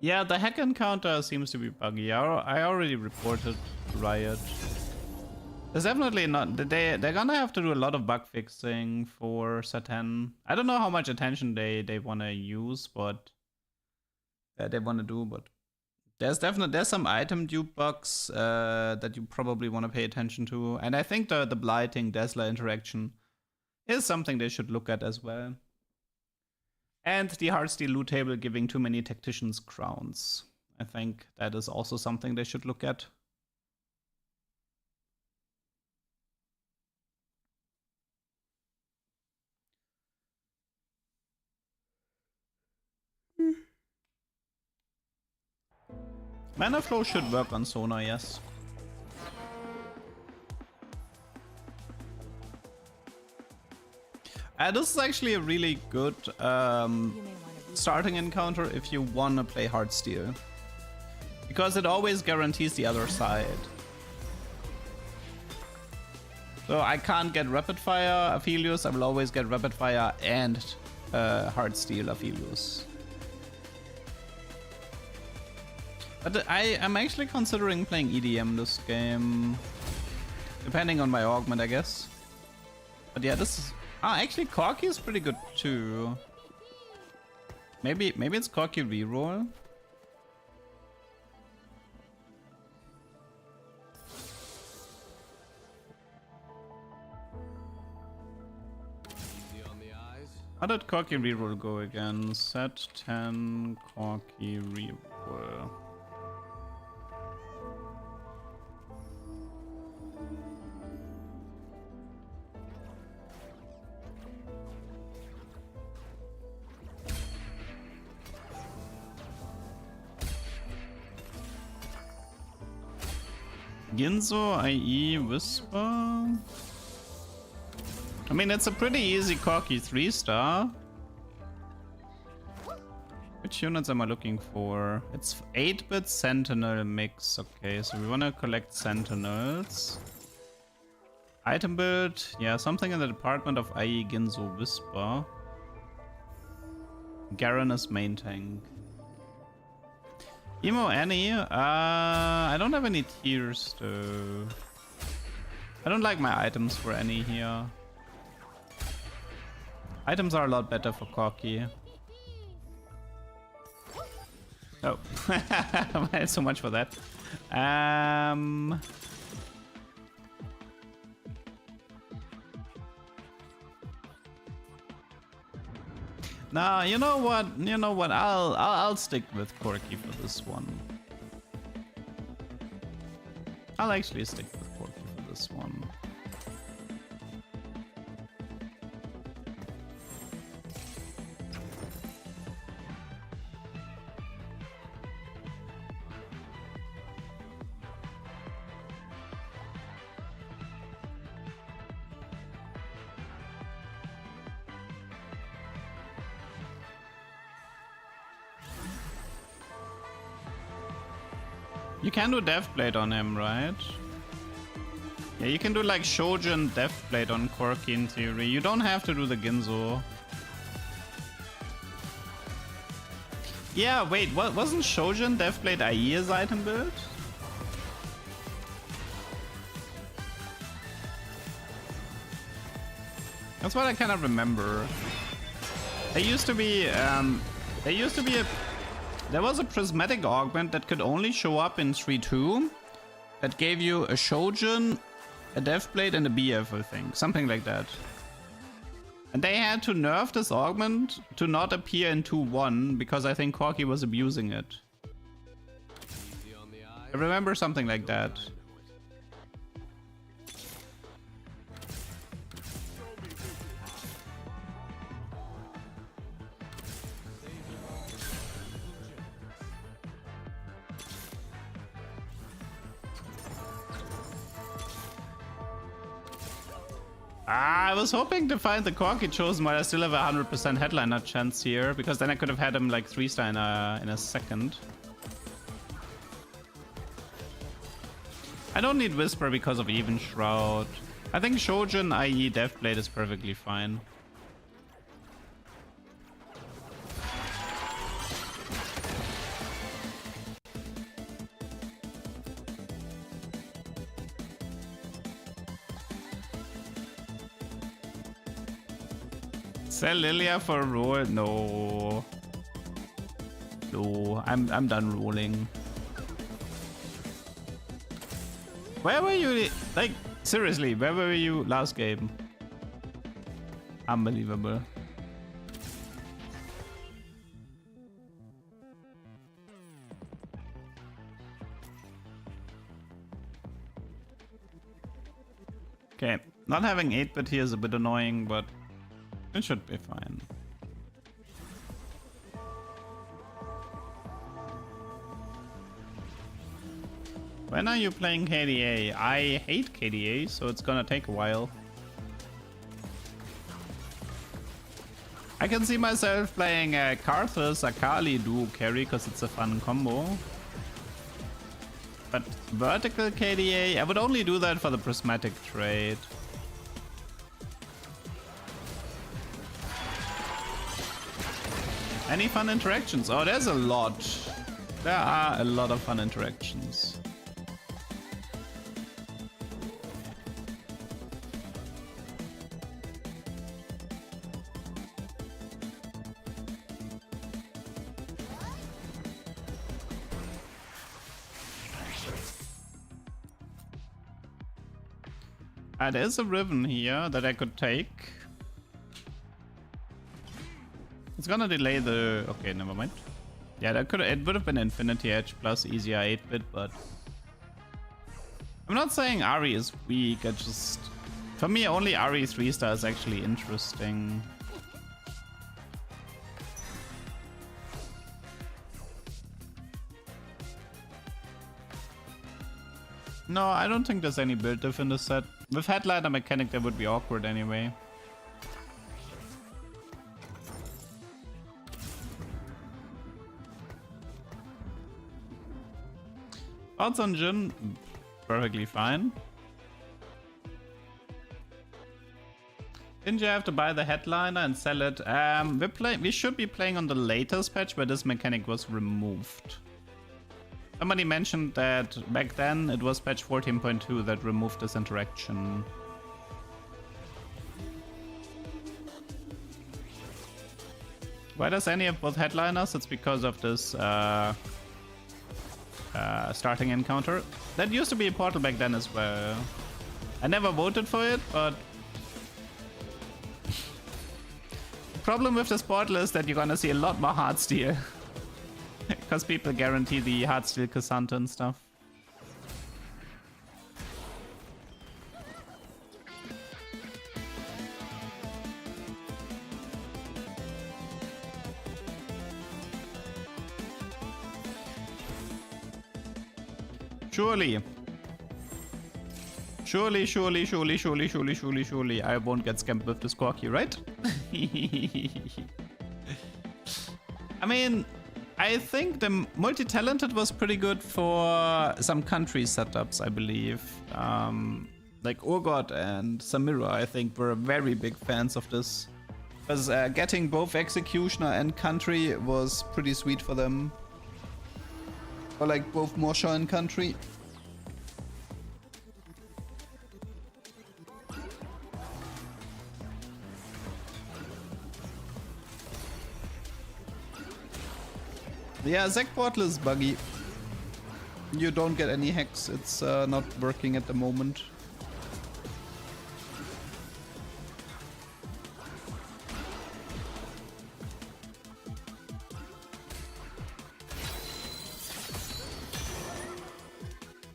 Yeah, the hack encounter seems to be buggy. I already reported Riot. There's definitely not. They're gonna have to do a lot of bug fixing for Satan. I don't know how much attention they wanna use, but they wanna do. But there's some item dupe bugs that you probably wanna pay attention to, and I think the blighting Dazzler interaction is something they should look at as well. And the Heartsteel loot table giving too many tacticians crowns. I think that is also something they should look at. Mana flow should work on Sona, yes. This is actually a really good starting encounter if you want to play Heartsteel. Because it always guarantees the other side. So I can't get Rapid Fire Aphelios, I will always get Rapid Fire and Heartsteel Aphelios. But I am actually considering playing EDM this game. Depending on my augment, I guess. But yeah, this is... Ah, actually Corki is pretty good too. Maybe it's Corki Reroll. How did Corki Reroll go again? Set 10 Corki Reroll. Ginzo, IE, Whisper. I mean, it's a pretty easy Corki 3-star. Which units am I looking for? It's 8-bit Sentinel mix. Okay, so we want to collect Sentinels. Item build. Yeah, something in the department of IE, Ginzo, Whisper. Garen is main tank. Emo Annie, I don't have any tiers though. I don't like my items for Annie here. Items are a lot better for Corki. Oh, so much for that. Nah, you know what? I'll stick with Corki for this one. I'll actually stick with Corki for this one. You can do Deathblade on him, right? Yeah, you can do like Shojin Deathblade on Corki in theory. You don't have to do the Ginzo. Yeah, wait, what wasn't Shojin Deathblade IE's item build? That's what I kind of remember. There used to be there was a prismatic augment that could only show up in 3-2 that gave you a Shojin, a Deathblade, and a BF, I think. Something like that. And they had to nerf this augment to not appear in 2-1 because I think Corki was abusing it. I remember something like that. I was hoping to find the Corki chosen while I still have a 100% headliner chance here, because then I could have had him like 3-star in a second. I don't need Whisper because of Even Shroud. I think Shojin, i.e. Deathblade, is perfectly fine. Sell Lilia for a roll? No. No, I'm done rolling. Where were you? Like, seriously, where were you last game? Unbelievable. Okay, not having 8-bit here is a bit annoying, but it should be fine. When are you playing KDA? I hate KDA, so it's gonna take a while. I can see myself playing Karthus Akali duo carry because it's a fun combo. But vertical KDA, I would only do that for the prismatic trade. Any fun interactions? Oh, there's a lot. There are a lot of fun interactions. There's a Riven here that I could take. It's gonna delay the... Okay, never mind. Yeah, that could... It would have been Infinity Edge plus easier 8-bit, but... I'm not saying Ari is weak, I just... For me, only Ari 3-star is actually interesting. No, I don't think there's any build diff in this set. With Headliner mechanic, that would be awkward anyway. Odds on Jhin, perfectly fine. Didn't you have to buy the Headliner and sell it? We should be playing on the latest patch where this mechanic was removed. Somebody mentioned that back then it was patch 14.2 that removed this interaction. Why does any of both headliners? It's because of this starting encounter. That used to be a portal back then as well. I never voted for it, but... The problem with this portal is that you're gonna see a lot more Heartsteel. Because people guarantee the Heartsteel Cassandra and stuff. Surely. Surely, I won't get scammed with this Corky, right? I mean, I think the multi-talented was pretty good for some country setups, I believe. Like Urgot and Samira, I think, were very big fans of this. Because getting both Executioner and Country was pretty sweet for them. Or like both Mosha and Country. Yeah, Zek Portal is buggy. You don't get any hacks, it's not working at the moment.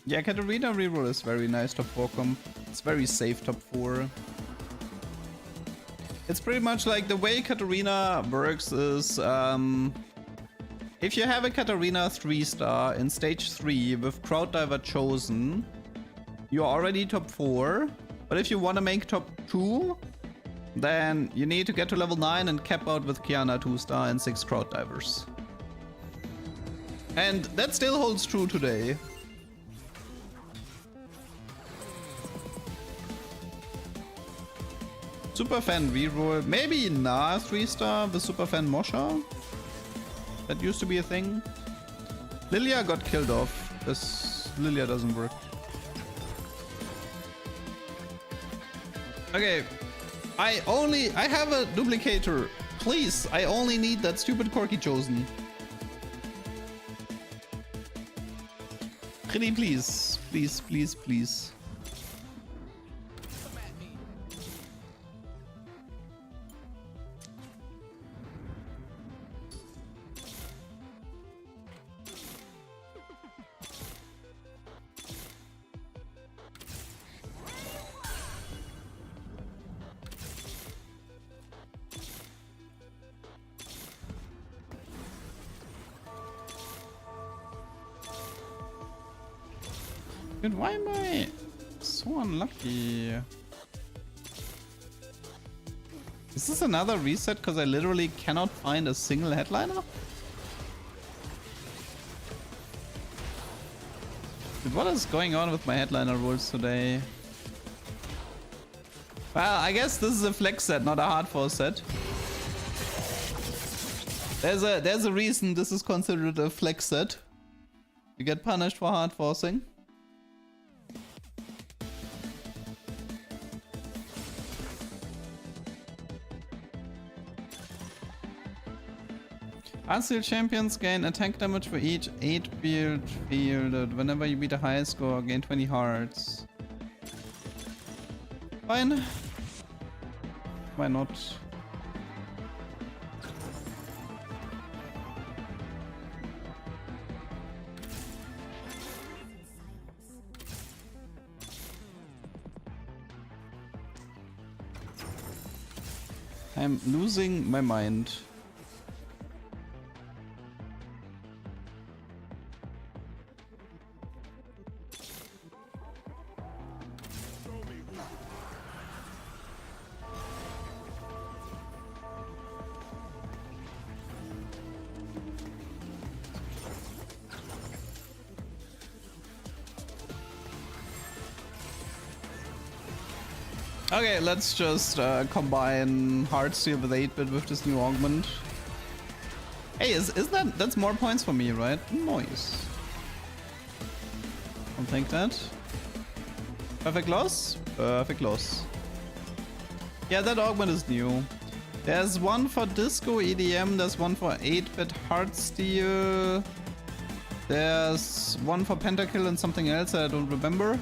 Yeah, Katarina reroll is very nice top 4 comp. It's very safe top 4. It's pretty much like the way Katarina works is if you have a Katarina 3-star in stage 3 with Crowd Diver chosen, you're already top 4. But if you want to make top 2, then you need to get to level 9 and cap out with Kiana 2-star and 6 Crowd Divers. And that still holds true today. Superfan reroll, maybe Na 3-star with Superfan Mosha. That used to be a thing. Lilia got killed off. This Lilia doesn't work. Okay, I have a duplicator. Please, I only need that stupid Corky chosen. Pretty please, please. Dude, why am I so unlucky? Is this another reset because I literally cannot find a single headliner? Dude, what is going on with my headliner rules today? Well, I guess this is a flex set, not a hard force set. There's a reason this is considered a flex set. You get punished for hard forcing. Unseal champions gain attack damage for each 8 build fielded. Whenever you beat a high score, gain 20 hearts. Fine. Why not? I'm losing my mind. Okay, let's just combine Heartsteel with 8-bit with this new augment. Hey, is that's more points for me, right? Nice. I'll take that. Perfect loss? Perfect loss. Yeah, that augment is new. There's one for Disco EDM, there's one for 8-bit Heartsteel. There's one for Pentakill and something else that I don't remember.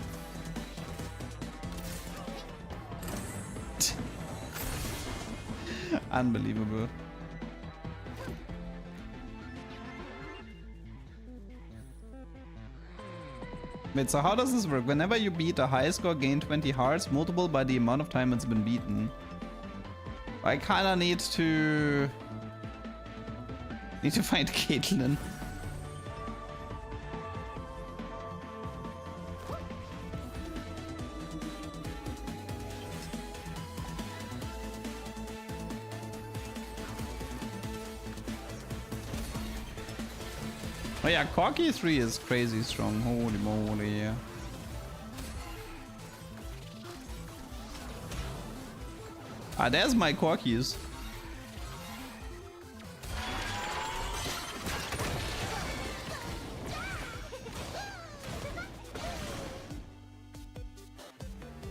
Unbelievable. Wait, so how does this work? Whenever you beat a high score, gain 20 hearts, multiple by the amount of time it's been beaten. I kinda need to find Caitlyn. Oh yeah, Corki 3 is crazy strong, holy moly. Ah, there's my Corkis.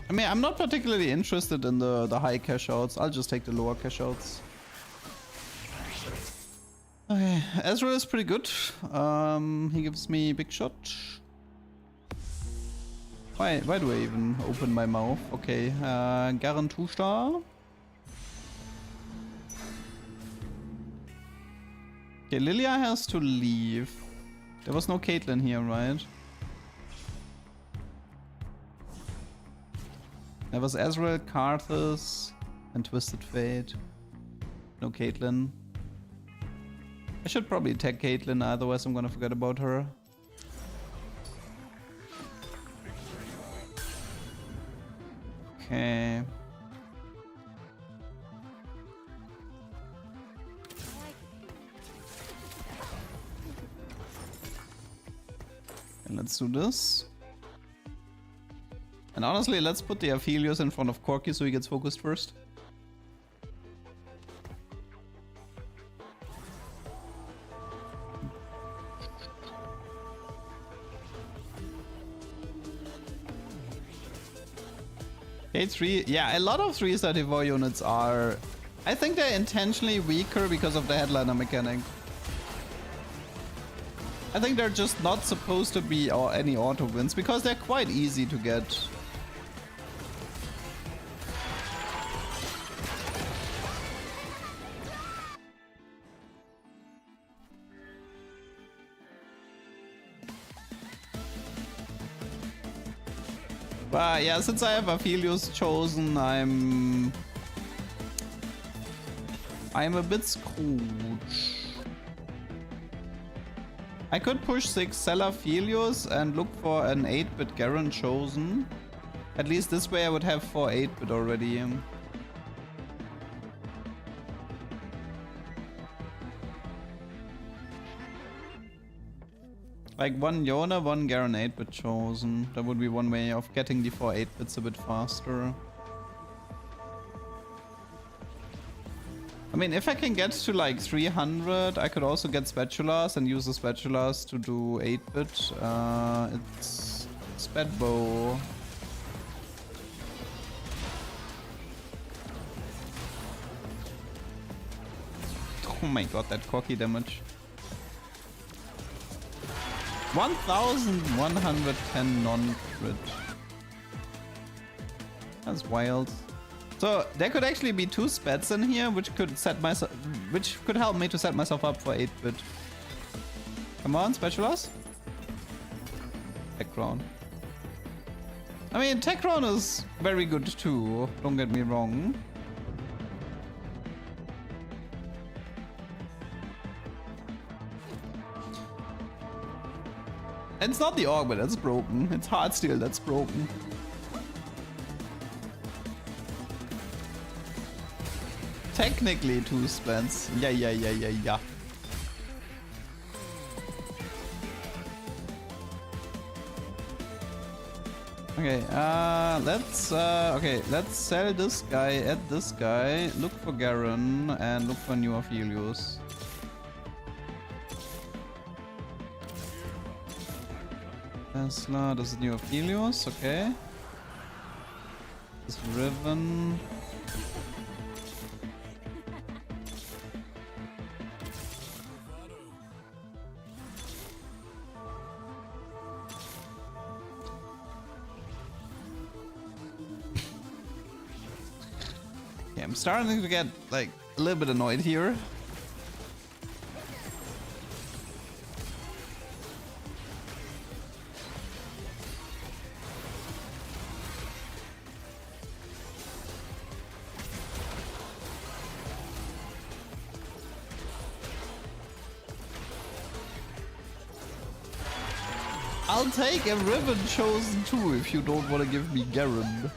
I mean, I'm not particularly interested in the high cash outs. I'll just take the lower cash outs. Okay, Ezreal is pretty good. He gives me big shot. Why do I even open my mouth? Okay, Garen 2-star. Okay, Lilia has to leave. There was no Caitlyn here, right? There was Ezreal, Karthus, and Twisted Fate. No Caitlyn. I should probably tag Caitlyn, otherwise I'm gonna forget about her. Okay. And let's do this. And honestly, let's put the Aphelios in front of Corki so he gets focused first. K3, yeah, a lot of 3-star units are... I think they're intentionally weaker because of the headliner mechanic. I think they're just not supposed to be any auto wins because they're quite easy to get. But yeah, since I have Aphelios chosen, I'm a bit screwed. I could push 6 sell Aphelios and look for an 8-bit Garen chosen. At least this way I would have 4 8-bit already. Like one Yona, one Garen 8-bit chosen. That would be one way of getting the 4 8-bits a bit faster. I mean, if I can get to like 300, I could also get spatulas and use the spatulas to do 8-bit. It's Spatbow. Oh my god, that cocky damage. 1110 non-crit. That's wild. So there could actually be 2 spats in here, which could help me to set myself up for 8-bit. Come on, spatulas. Tech Crown. I mean, Tech Crown is very good too. Don't get me wrong. It's not the augment that's broken. It's Heartsteel that's broken. Technically 2 spans. Yeah. Okay, let's sell this guy at this guy, look for Garen, and look for new Aphelios. Tesla, this is new Aphelios, okay. This Riven. Okay, I'm starting to get like a little bit annoyed here. I'll take a Riven chosen too if you don't want to give me Garen.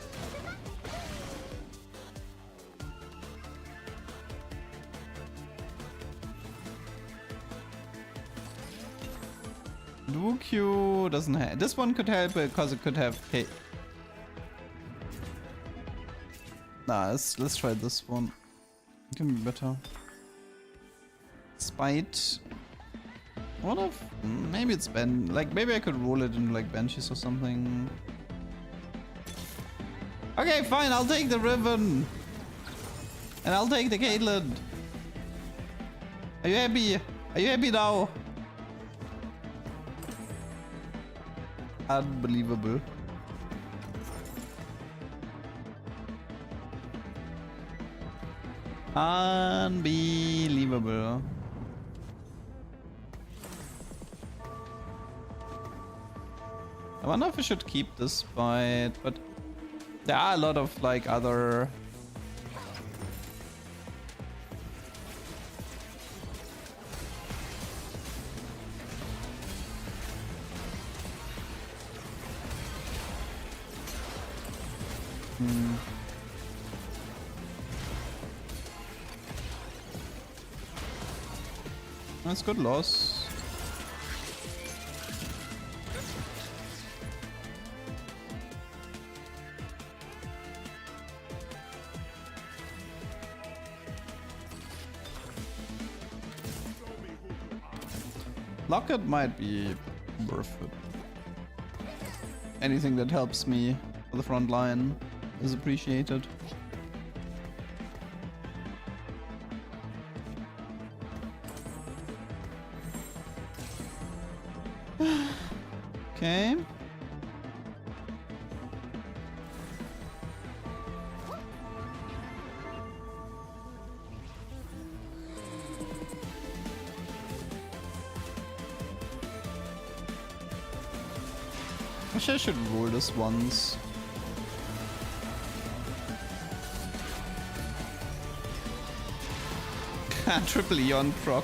Lucio doesn't have. This one could help because it could have. Nah, let's try this one. It can be better. Spite. What if maybe it's maybe I could roll it into like Banshees or something. Okay, fine, I'll take the Riven. And I'll take the Caitlyn. Are you happy? Are you happy now? Unbelievable. Unbelievable. I wonder if I should keep this fight, but there are a lot of like other. That's good loss. Locket might be worth it. Anything that helps me for the front line is appreciated. Okay. I should roll this once. Triple Eon proc.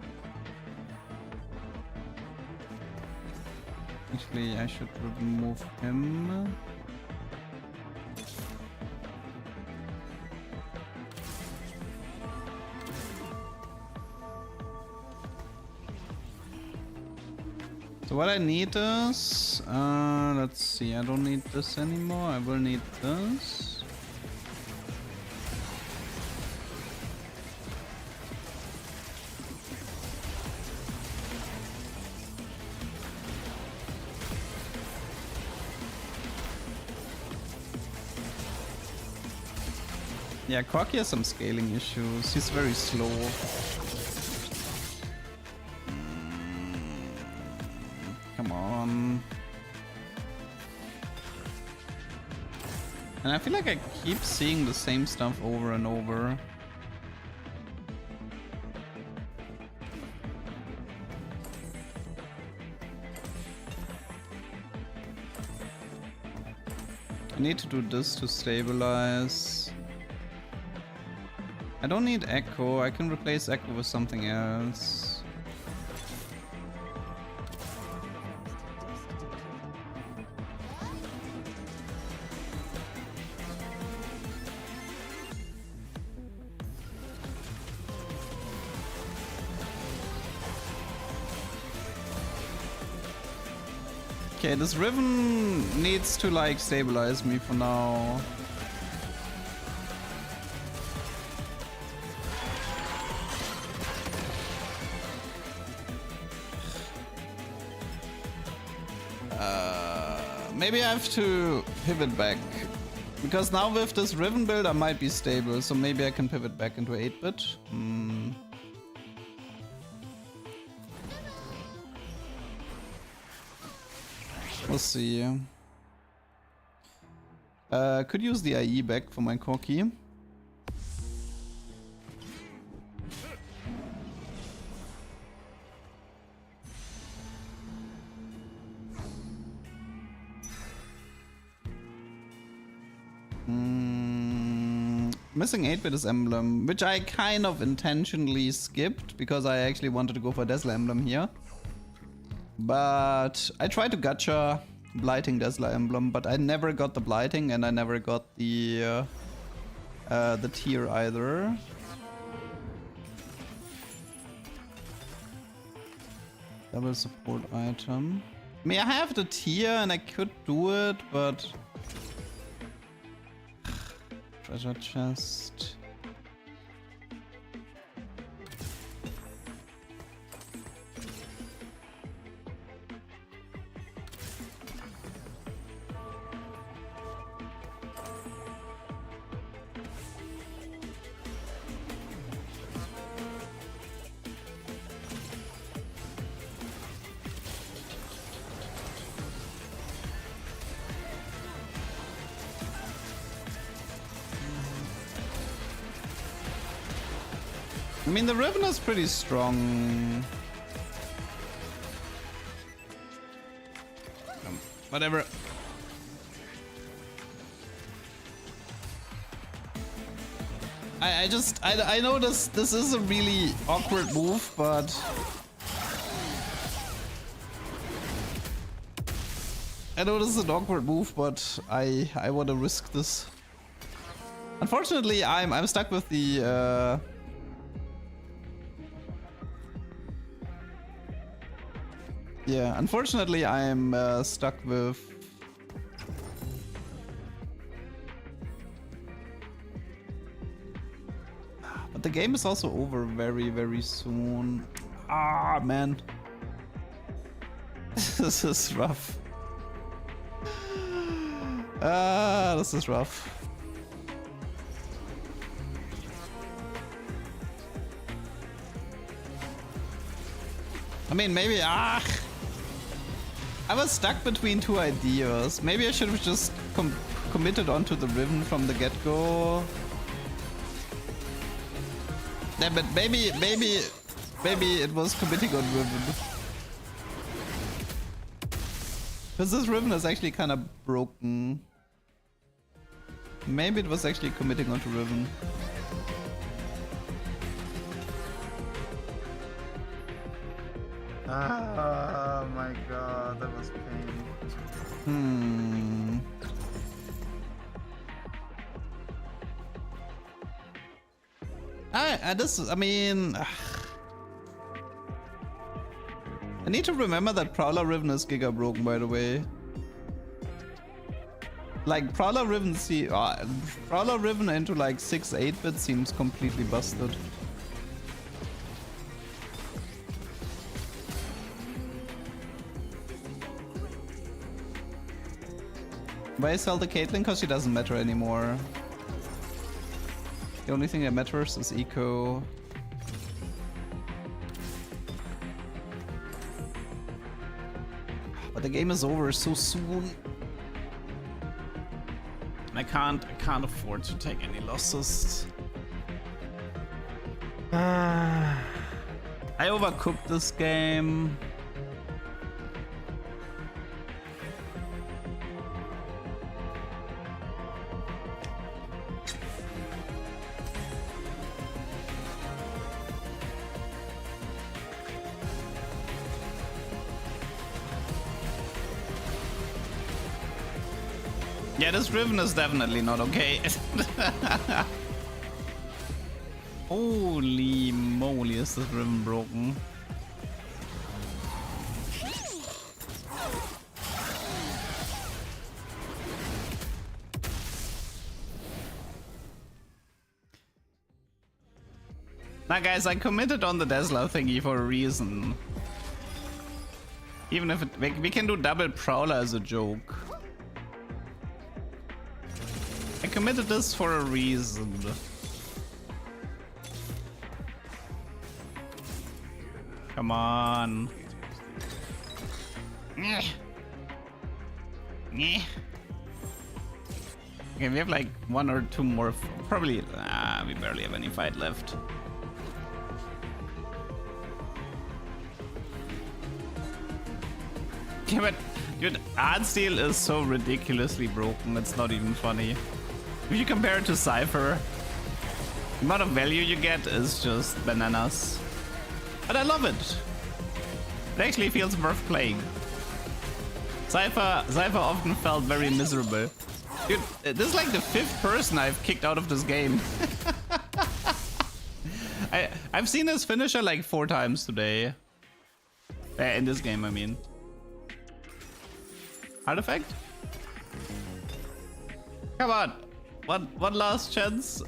Actually, I should remove him. So what I need is, let's see, I don't need this anymore, I will need this. Yeah, Corky has some scaling issues, he's very slow. Come on. And I feel like I keep seeing the same stuff over and over. I need to do this to stabilize. I don't need Echo, I can replace Echo with something else. Okay, this Riven needs to like stabilize me for now. Maybe I have to pivot back. Because now with this Riven build I might be stable, so maybe I can pivot back into 8-bit. We'll see. Could use the IE back for my Corky. Missing 8-bit is Emblem, which I kind of intentionally skipped because I actually wanted to go for Dazzler Emblem here. But I tried to gacha Blighting Dazzler Emblem, but I never got the Blighting and I never got the tier either. Double support item. I mean, I have the tier and I could do it, but... Treasure chest... I mean, the Riven is pretty strong. Whatever. I know this is a really awkward move, but I know this is an awkward move, but I want to risk this. Unfortunately, I'm stuck with the yeah, unfortunately I'm stuck with... But the game is also over very, very soon. Ah, man. This is rough. This is rough. I mean, maybe... I was stuck between two ideas. Maybe I should have just committed onto the Riven from the get-go. Yeah, but maybe it was committing on Riven. Because this Riven is actually kind of broken. Maybe it was actually committing onto Riven. Oh my god, that was pain. I mean, I need to remember that Prowler Riven is Giga broken, by the way. Like Prowler Riven, Prowler Riven into like 6-8-bit seems completely busted. Why sell the Caitlyn? Because she doesn't matter anymore. The only thing that matters is eco. But the game is over so soon. I can't afford to take any losses. I overcooked this game. Yeah, this Riven is definitely not okay. Holy moly, is this Riven broken? Now guys, I committed on the Tesla thingy for a reason. Even if we can do double Prowler as a joke. I committed this for a reason. Come on. Okay, we have like 1 or 2 more. Probably, we barely have any fight left. Yeah, but dude, Art Steel is so ridiculously broken. It's not even funny. If you compare it to Cypher, the amount of value you get is just bananas. But I love it. It actually feels worth playing. Cypher often felt very miserable. Dude, this is like the 5th person I've kicked out of this game. I've seen his finisher like 4 times today. In this game, I mean. Artifact? Come on. One last chance.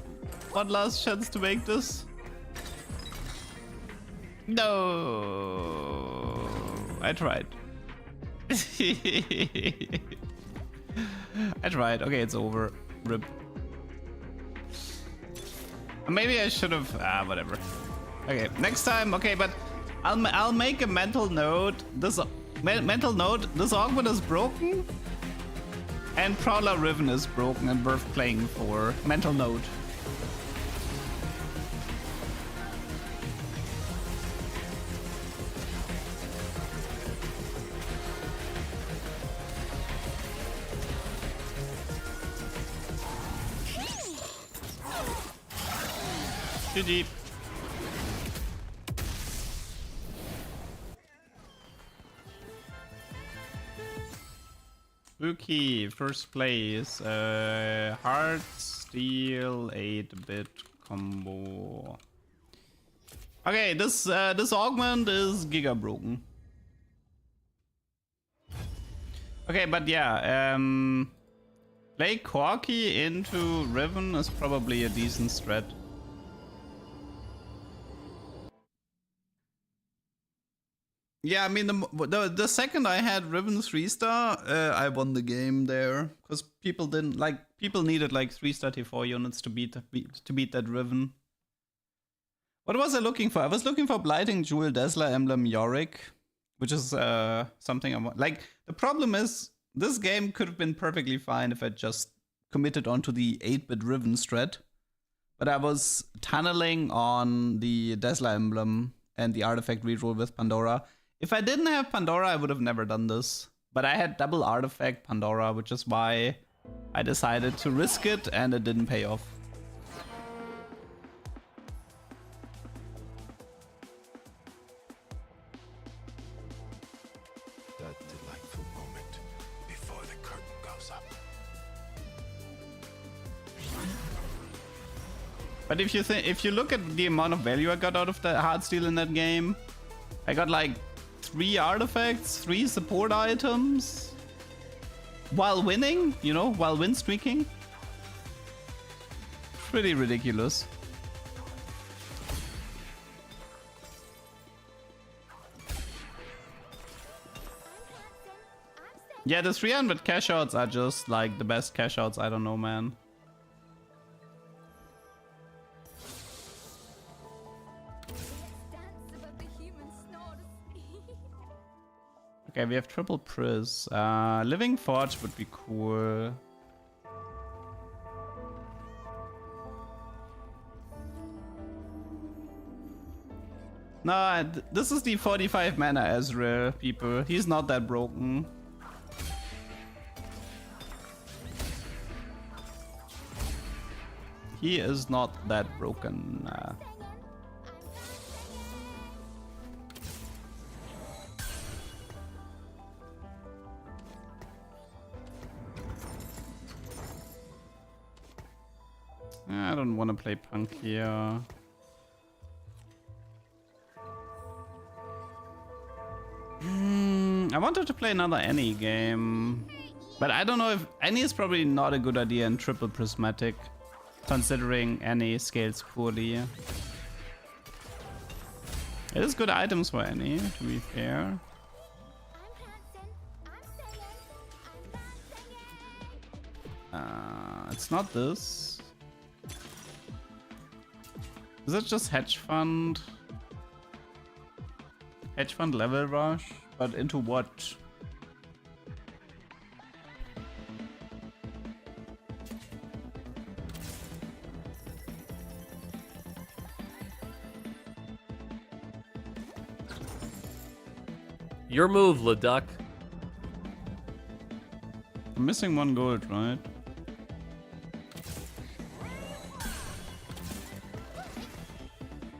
One last chance to make this. No. I tried. I tried. Okay, it's over. RIP. Maybe I should have. Whatever. Okay, next time. Okay, but I'll make a mental note. This augment is broken. And Prowler Riven is broken and worth playing for. Mental note. GG. Spooky, first place. Hard Steel 8-bit combo. Okay, this augment is giga broken. Okay, but yeah, play Corky into Riven is probably a decent strat. Yeah, I mean, the second I had Riven 3-star, I won the game there. Because people needed like 3-star T4 units to beat that Riven. What was I looking for? I was looking for Blighting Jewel, Dazzler Emblem, Yorick. Which is something I want. Like, the problem is, this game could have been perfectly fine if I just committed onto the 8-bit Riven strat. But I was tunneling on the Dazzler Emblem and the artifact reroll with Pandora. If I didn't have Pandora, I would have never done this. But I had double artifact Pandora, which is why I decided to risk it, and it didn't pay off. But if you look at the amount of value I got out of the hard steel in that game, I got like 3 artifacts, 3 support items, while winning, you know, while win streaking. Pretty ridiculous. Yeah, the 300 cash outs are just like the best cash outs. I don't know, man. Okay, we have triple priz. Living Forge would be cool. No, this is the 45 mana Ezreal, people. He's not that broken. He is not that broken. I don't want to play Punk here. I wanted to play another Annie game, but I don't know if Annie is probably not a good idea in triple prismatic, considering Annie scales poorly. It is good items for Annie, to be fair. It's not this. Is it just hedge fund? Hedge fund level rush? But into what? Your move, LeDuck. I'm missing 1 gold, right?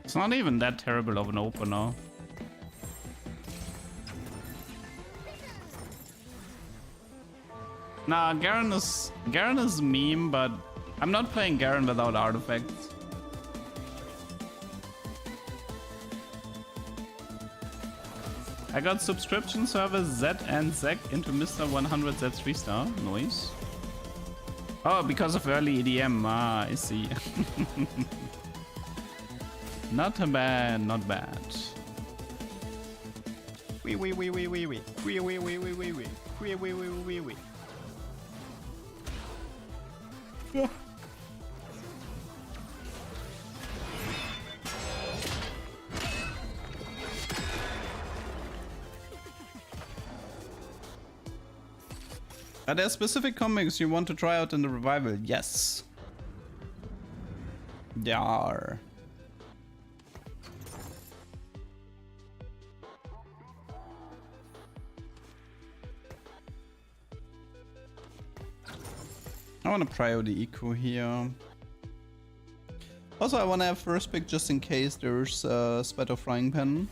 It's not even that terrible of an opener. Nah, Garen is meme, but I'm not playing Garen without artifacts. I got subscription servers Zed and Zek into Mr. 100 Z 3-star. Nice. Oh, because of early EDM. Ah, I see. Not bad, not bad. Wee. Are there specific comics you want to try out in the revival? Yes. There are. I want to prio the eco here. Also, I want to have first pick just in case there's a Spatter Frying Pan.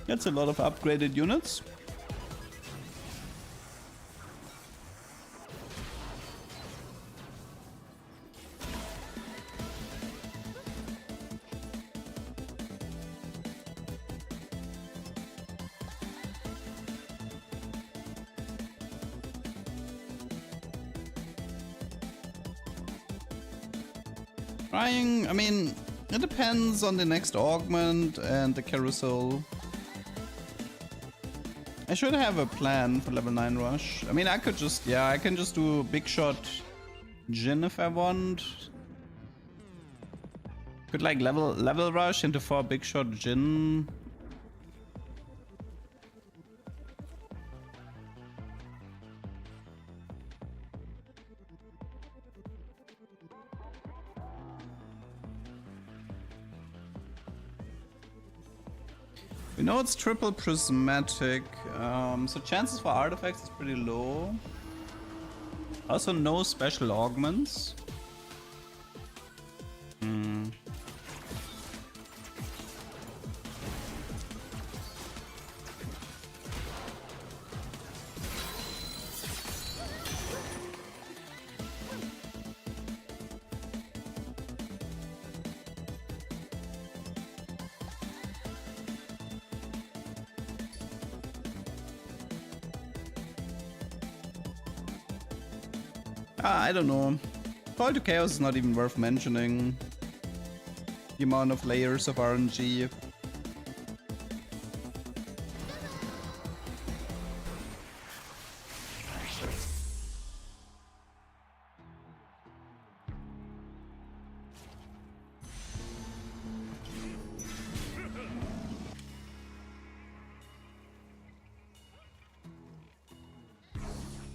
That's a lot of upgraded units. Trying, I mean, it depends on the next augment and the carousel. I should have a plan for level 9 rush. I mean, I could just, yeah, I can just do big shot Jhin if I want. Could like level rush into 4 big shot Jhin. We know it's triple prismatic, so chances for artifacts is pretty low. Also no special augments. I don't know. Call to Chaos is not even worth mentioning. The amount of layers of RNG.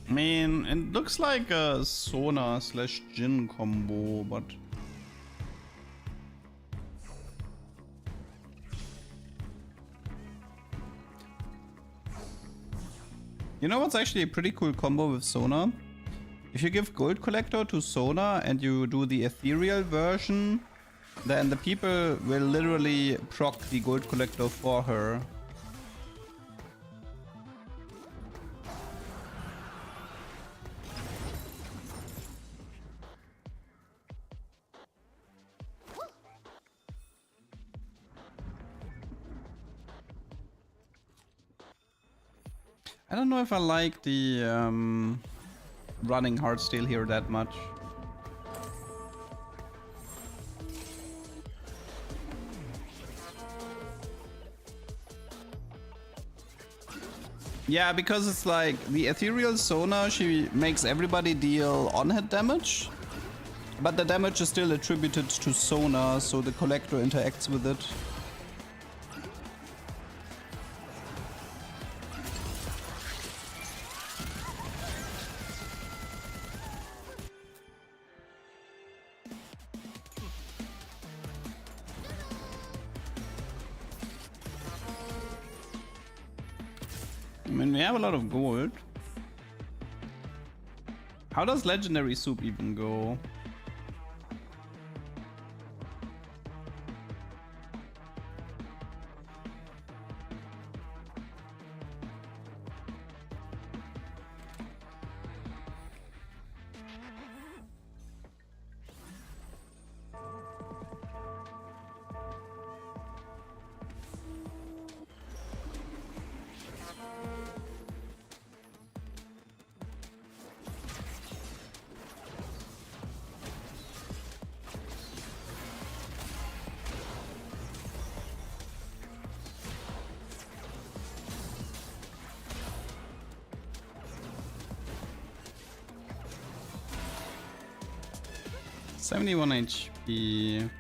I mean, it looks like a Sona / Jin combo, but you know what's actually a pretty cool combo with Sona? If you give Gold Collector to Sona and you do the ethereal version, then the people will literally proc the Gold Collector for her. I don't know if I like the running Heartsteel here that much. Yeah, because it's like the ethereal Sona, she makes everybody deal on-hit damage, but the damage is still attributed to Sona, so the collector interacts with it. I mean, we have a lot of gold. How does legendary soup even go? (71 HP).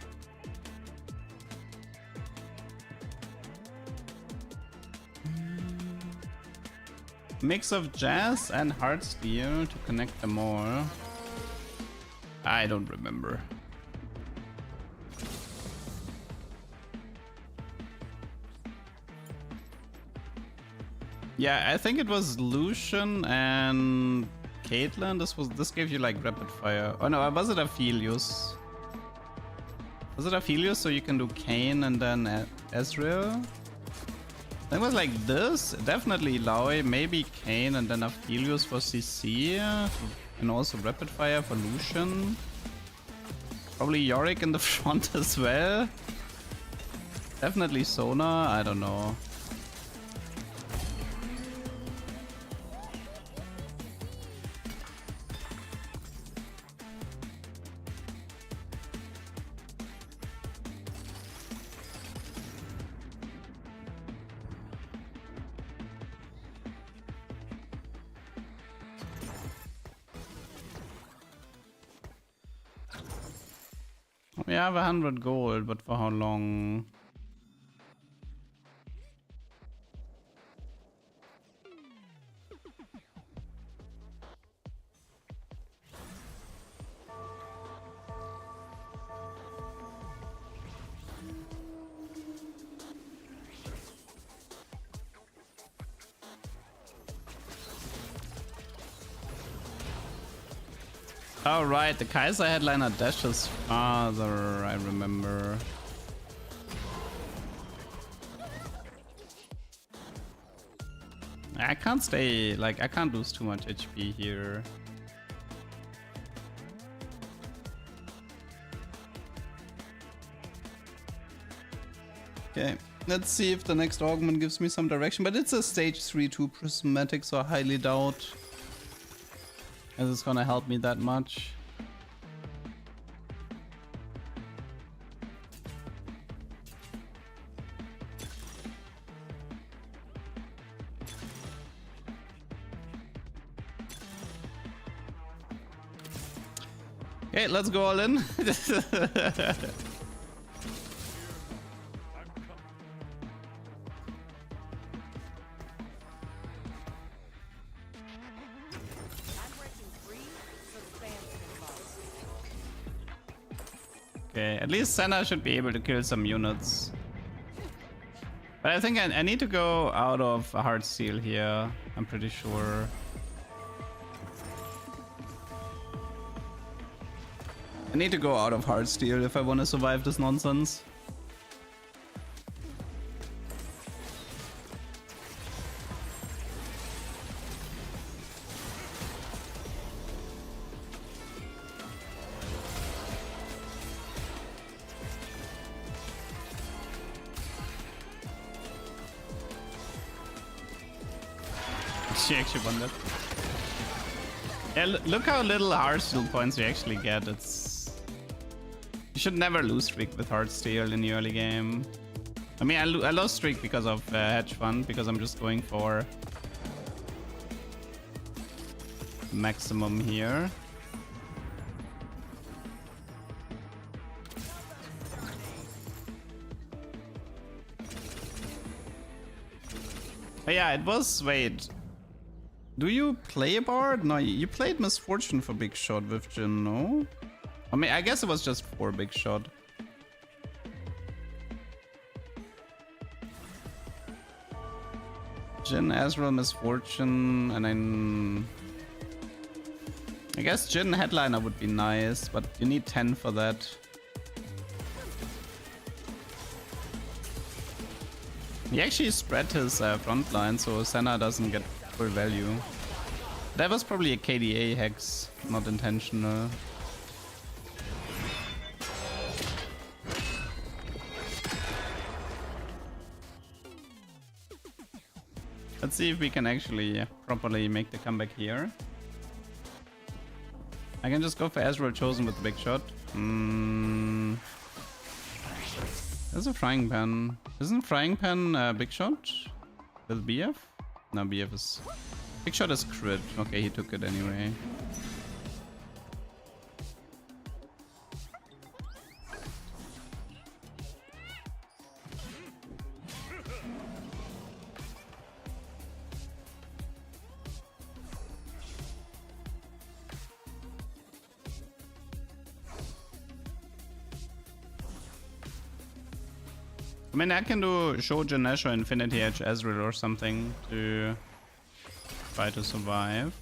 Mix of Jazz and Heartsteel to connect them all. I don't remember. Yeah, I think it was Lucian and Caitlyn. This gave you like rapid fire. Oh no, was it Aphelios? Was it Aphelios so you can do Kayn and then Ezreal? It was like this, definitely Laoi, maybe Kayn and then Aphelios for CC, and also rapid fire for Lucian. Probably Yorick in the front as well. Definitely Sona, I don't know. We have 100 gold, but for how long? Oh right, the Kaiser headliner dashes farther, I remember. I can't stay, like, I can't lose too much HP here. Okay, let's see if the next augment gives me some direction, but it's a stage 3-2 prismatic, so I highly doubt Is this gonna help me that much? Okay, let's go all in. Okay, at least Senna should be able to kill some units. But I think I need to go out of hard steel here. I'm pretty sure. I need to go out of hard steel if I want to survive this nonsense. She actually won that. Yeah, look how little hard steel points you actually get. You should never lose streak with hard steel in the early game. I mean, I lost streak because of hedge fund, because I'm just going for maximum here. But yeah, it was. Wait. Do you play a bard? No, you played Misfortune for Big Shot with Jin, no? I mean, I guess it was just for Big Shot. Jin, Ezreal, Misfortune, and then... I guess Jin Headliner would be nice, but you need 10 for that. He actually spread his front line, so Senna doesn't get full value. That was probably a KDA hex, not intentional. Let's see if we can actually properly make the comeback here. I can just go for Ezreal Chosen with the Big Shot. There's a Frying Pan. Isn't Frying Pan Big Shot with BF? No, BF is... Big Shot is crit. Okay, he took it anyway. I mean, I can do Shoja, Nash, or Infinity Edge Ezreal or something to try to survive.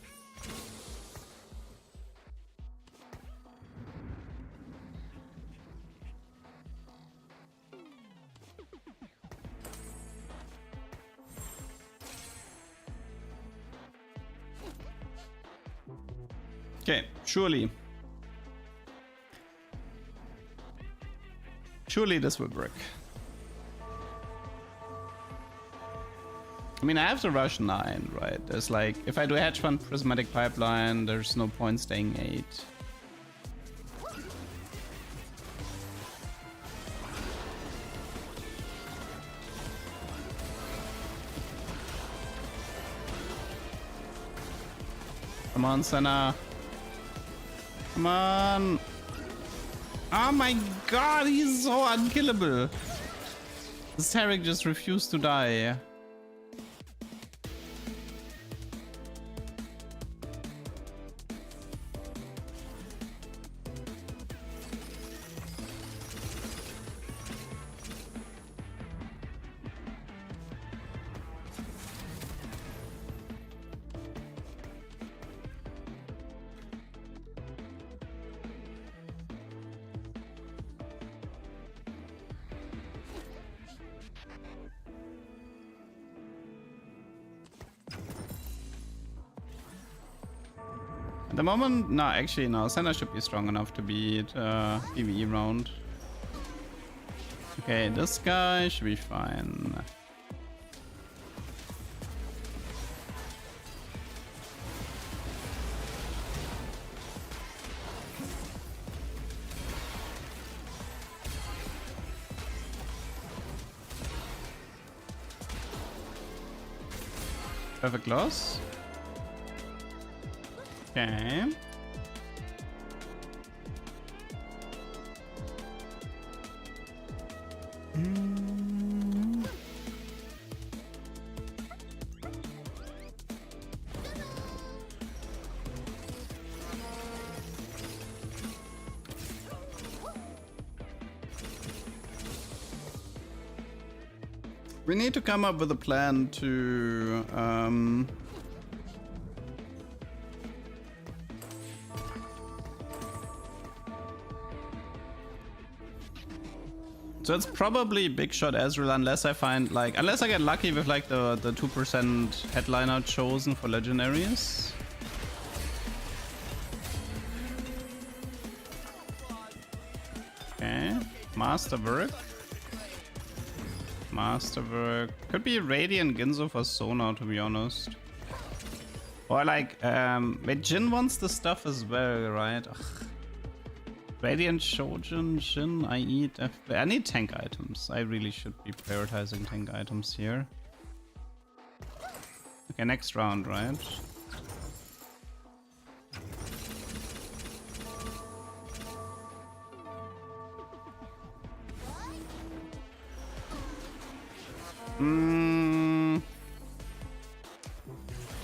Okay, surely this would work. I mean, I have to rush 9, right? There's like, if I do Hedge Fund Prismatic Pipeline, there's no point staying 8. Come on, Senna. Come on. Oh my god, he's so unkillable. This Tarek just refused to die. At the moment, no, actually, no. Senna should be strong enough to beat PBE round. Okay, this guy should be fine. Perfect loss. Okay. We need to come up with a plan to so it's probably Big Shot Ezreal unless I find like unless I get lucky with like the 2% headliner chosen for legendaries. Okay, Masterwork. Masterwork. Could be Radiant Ginzo for Sona, to be honest. Or like, wait, Jin wants the stuff as well, right? Ugh. Radiant Shojin, Jin, I need tank items. I really should be prioritizing tank items here. Okay, next round, right?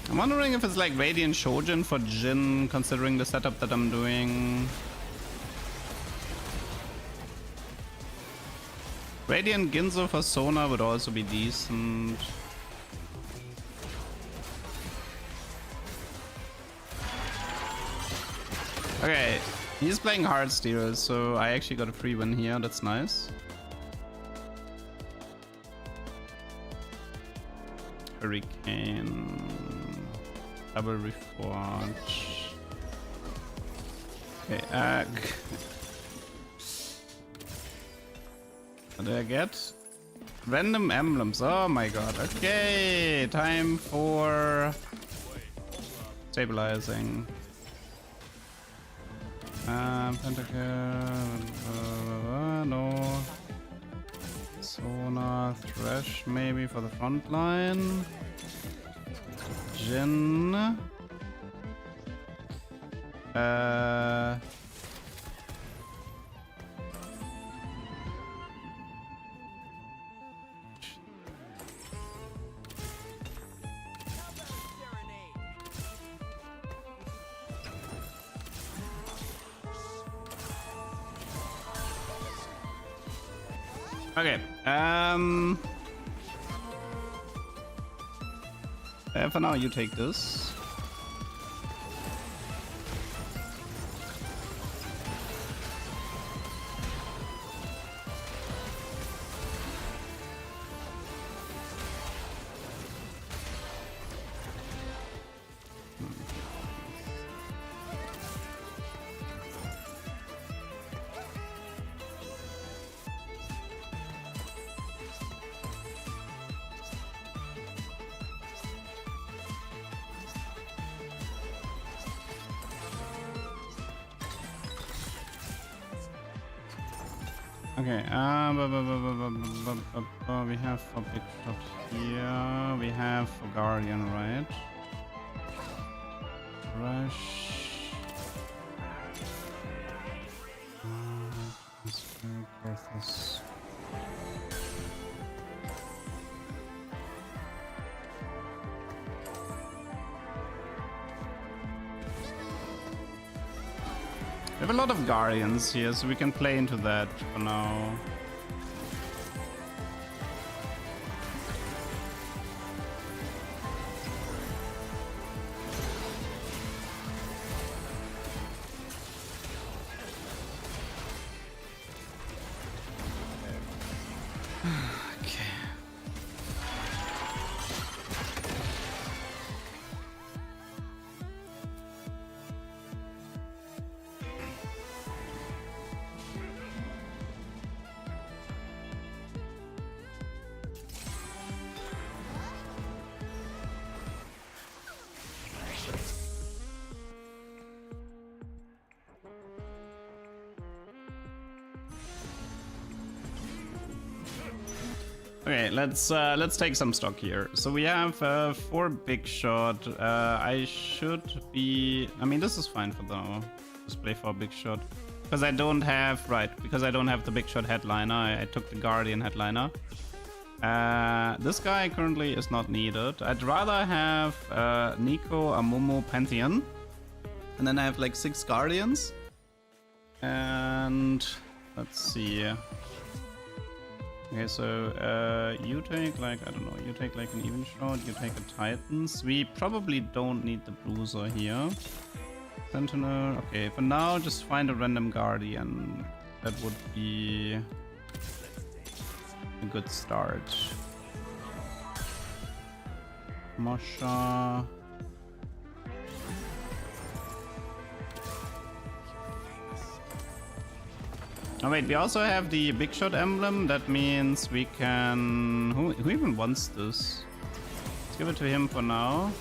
I'm wondering if it's like Radiant Shojin for Jin, considering the setup that I'm doing. Radiant Ginzo for Sona would also be decent. Okay, he's playing Heartsteel, so I actually got a free win here. That's nice. Hurricane, double reforge. Okay, what do I get? Random emblems. Oh my god. Okay, time for stabilizing. Pentakill. No. Sona, Thresh maybe for the front line. Jin. Okay, for now you take this. Okay, we have for Big Shot here, we have for Guardian, right? Rush. Porthos. We have a lot of Guardians here, so we can play into that for now. Okay, let's take some stock here. So we have 4 big shot. I should be. I mean, this is fine for now. Just play for a big shot because I don't have the big shot headliner. I took the Guardian headliner. This guy currently is not needed. I'd rather have Nico, Amumu, Pantheon, and then I have like 6 Guardians. And let's see. Okay, so you take like, I don't know, you take like an even shot, you take a Titans. We probably don't need the Bruiser here. Sentinel, okay, for now just find a random Guardian. That would be a good start. Mosha. Oh wait, we also have the big shot emblem. That means we can... Who even wants this? Let's give it to him for now.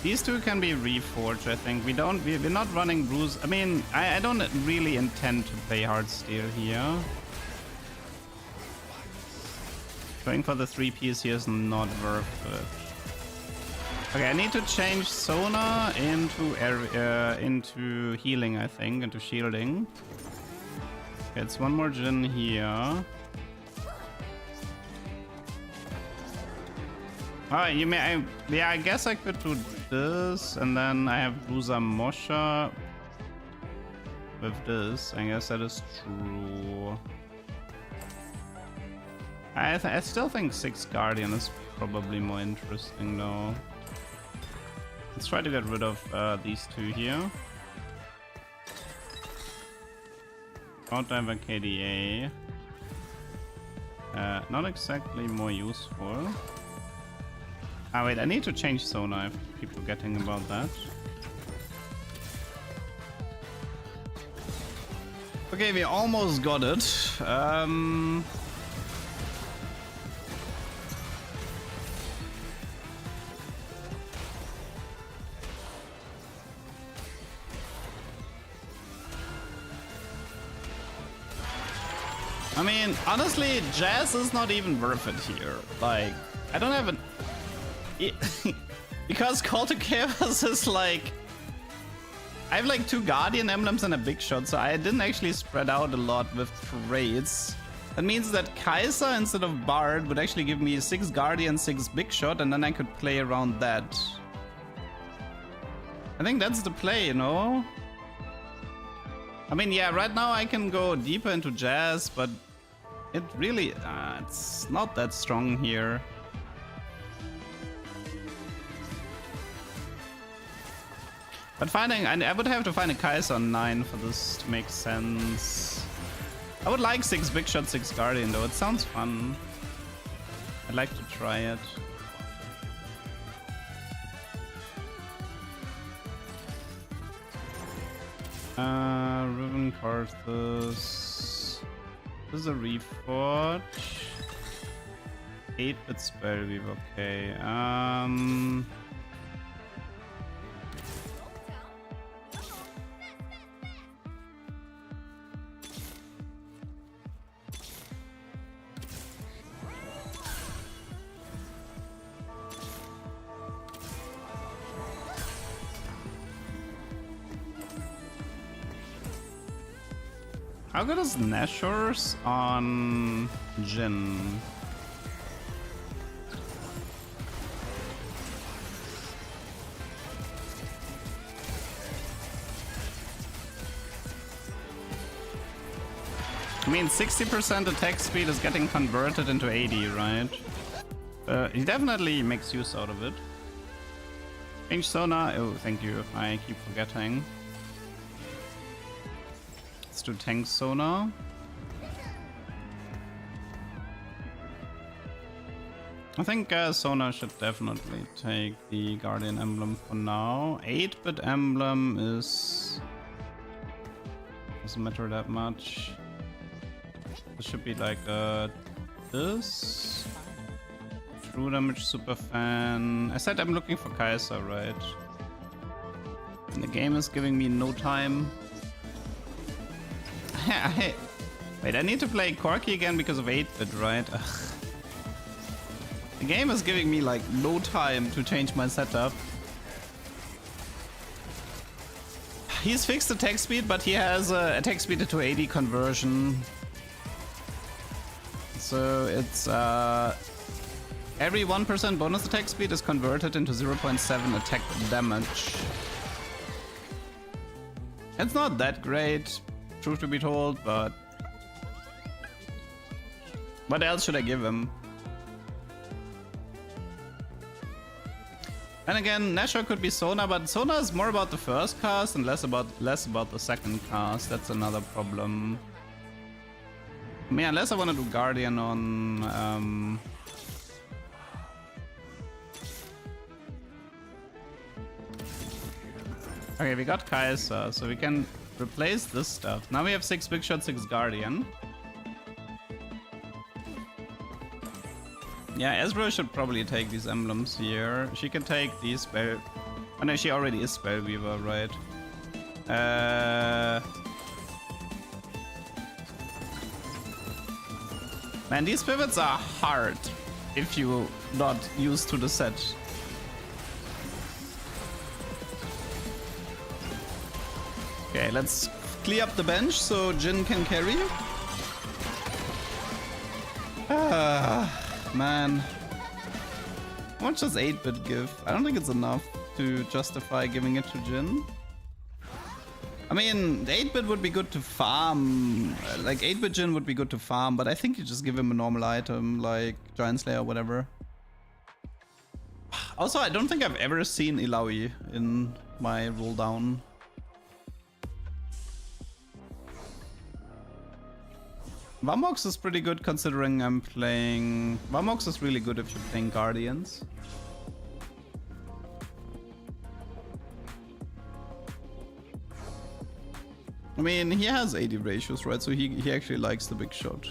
These 2 can be reforged, I think. We're not running Bruise. I mean, I don't really intend to play Heartsteel here. Going for the 3-piece here is not worth it. Okay, I need to change Sona into healing, I think, into shielding. Okay, it's 1 more Jin here. Oh, you may. Yeah, I guess I could do this, and then I have Bruiser Mosha with this. I guess that is true. I still think 6 Guardian is probably more interesting, though. Let's try to get rid of these 2 here. Outdiver KDA. Not exactly more useful. Ah wait, I need to change Sona. I keep forgetting about that. Okay, we almost got it. I mean, honestly, Jazz is not even worth it here. Like, I don't have an... because Call to Chaos is like... I have like 2 Guardian emblems and a big shot, so I didn't actually spread out a lot with trades. That means that Kaiser instead of Bard would actually give me 6 Guardian, 6 big shot, and then I could play around that. I think that's the play, you know? I mean, yeah, right now I can go deeper into Jazz, but it really, it's not that strong here. But finding, I would have to find a Kaiser on 9 for this to make sense. I would like 6 big shot, 6 Guardian though, it sounds fun. I'd like to try it. Riven Karthus. This is a Reforge. 8-bit Spellweave, okay. How good is Nashor's on Jin? I mean, 60% attack speed is getting converted into 80, right? He definitely makes use out of it. Change Sona. Oh, thank you. I keep forgetting. Let's do Tank Sona. I think Sona should definitely take the Guardian Emblem for now. 8-bit Emblem is... doesn't matter that much. This should be like this. True Damage Super Fan. I said I'm looking for Kaiser, right? And the game is giving me no time. Wait, I need to play Corki again because of 8-bit, right? Ugh. The game is giving me like no time to change my setup. He's fixed attack speed, but he has attack speed to 80 conversion. So it's every 1% bonus attack speed is converted into 0.7 attack damage. It's not that great, truth to be told, but what else should I give him? And again, Nashor could be Sona, but Sona is more about the first cast and less about the second cast. That's another problem. I mean, unless I want to do Guardian on okay, we got Kaiser, so we can replace this stuff. Now we have 6 Big Shot, 6 Guardian. Yeah, Ezra should probably take these emblems here. She can take these spell. Oh no, she already is Spellweaver, right? Man, these pivots are hard if you're not used to the set. Okay, let's clear up the bench so Jin can carry. Man. How much does 8-bit give? I don't think it's enough to justify giving it to Jin. I mean, 8-bit would be good to farm. Like, 8-bit Jin would be good to farm, but I think you just give him a normal item, like Giant Slayer or whatever. Also, I don't think I've ever seen Ilaoi in my roll down. Vamox is pretty good considering I'm playing... Vamox is really good if you're playing Guardians. I mean, he has 80 ratios, right? So he actually likes the Big Shot.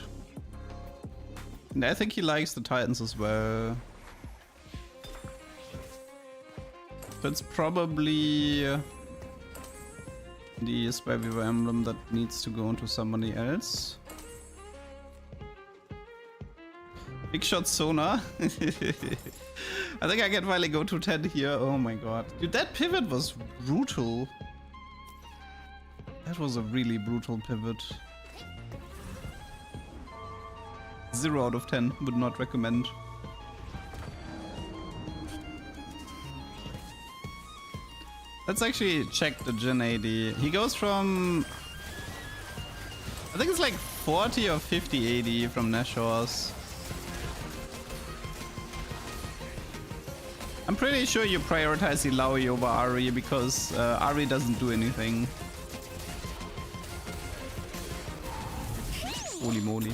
And I think he likes the Titans as well. So it's probably the Spellweaver emblem that needs to go into somebody else. Big Shot Sona. I think I can finally go to 10 here. Oh my god. Dude, that pivot was brutal. That was a really brutal pivot. 0 out of 10. Would not recommend. Let's actually check the Jin AD. He goes from... I think it's like 40 or 50 AD from Nashor's. I'm pretty sure you prioritize Ilaoi over Ari because Ari doesn't do anything. Holy moly.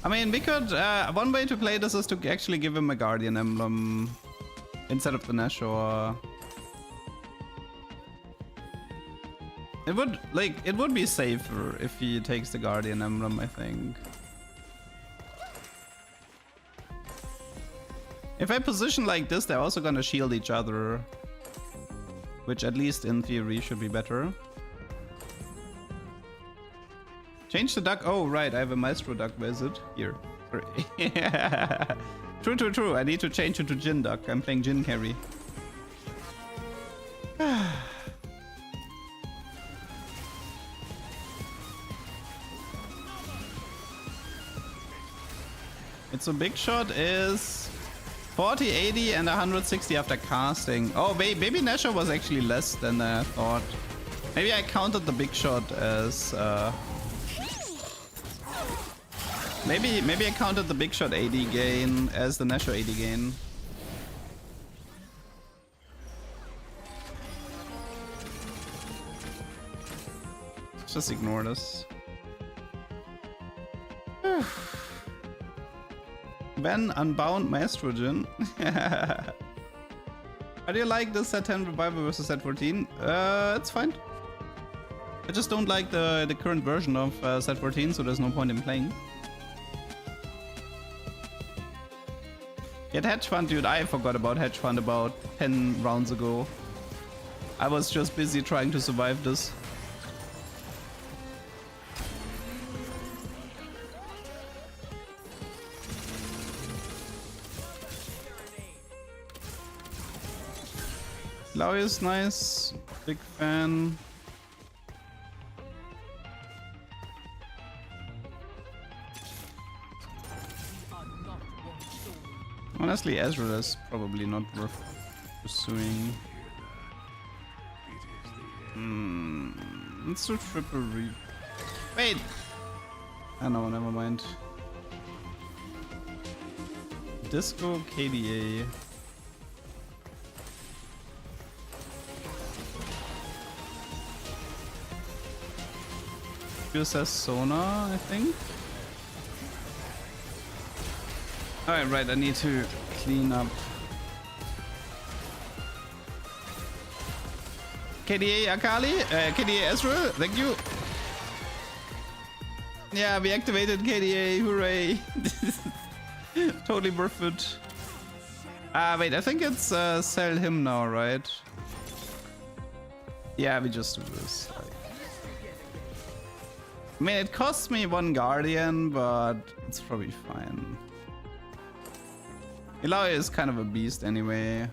I mean, we could... one way to play this is to actually give him a Guardian emblem instead of the Nashor. It would, like, it would be safer if he takes the Guardian emblem, I think. If I position like this, they're also gonna shield each other. Which at least in theory should be better. Change the duck. Oh, right. I have a Maestro duck. Where is it? Here. Sorry. True, true, true. I need to change it to Jin duck. I'm playing Jin carry. It's a Big Shot is 40, 80, and 160 after casting. Oh, maybe Nashor was actually less than I thought. Maybe I counted the Big Shot as... Maybe I counted the Big Shot 80 gain as the Nashor 80 gain. Just ignore this. Ben Unbound Maestro Jin. How do you like the set 10 revival versus set 14? It's fine. I just don't like the current version of set 14, so there's no point in playing. Yet Hedge Fund, dude, I forgot about Hedge Fund about 10 rounds ago. I was just busy trying to survive this. Illaoi is nice. Big fan. Honestly, Ezreal is probably not worth pursuing. Let's do triple re. Wait! Ah no, never mind. Disco KDA. USS Sona, I think. Alright, right, I need to clean up. KDA Akali, KDA Ezreal, thank you. Yeah, we activated KDA, hooray. Totally worth it. Wait, I think it's sell him now, right? Yeah, we just do this. I mean, it costs me 1 Guardian, but it's probably fine. Illaoi is kind of a beast anyway.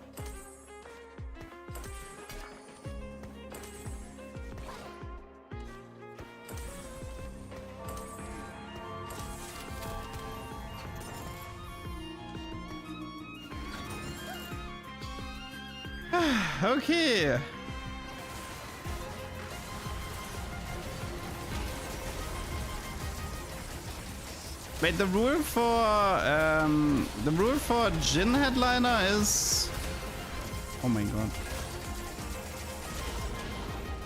Okay. Wait, the rule for Jhin headliner is, oh my god,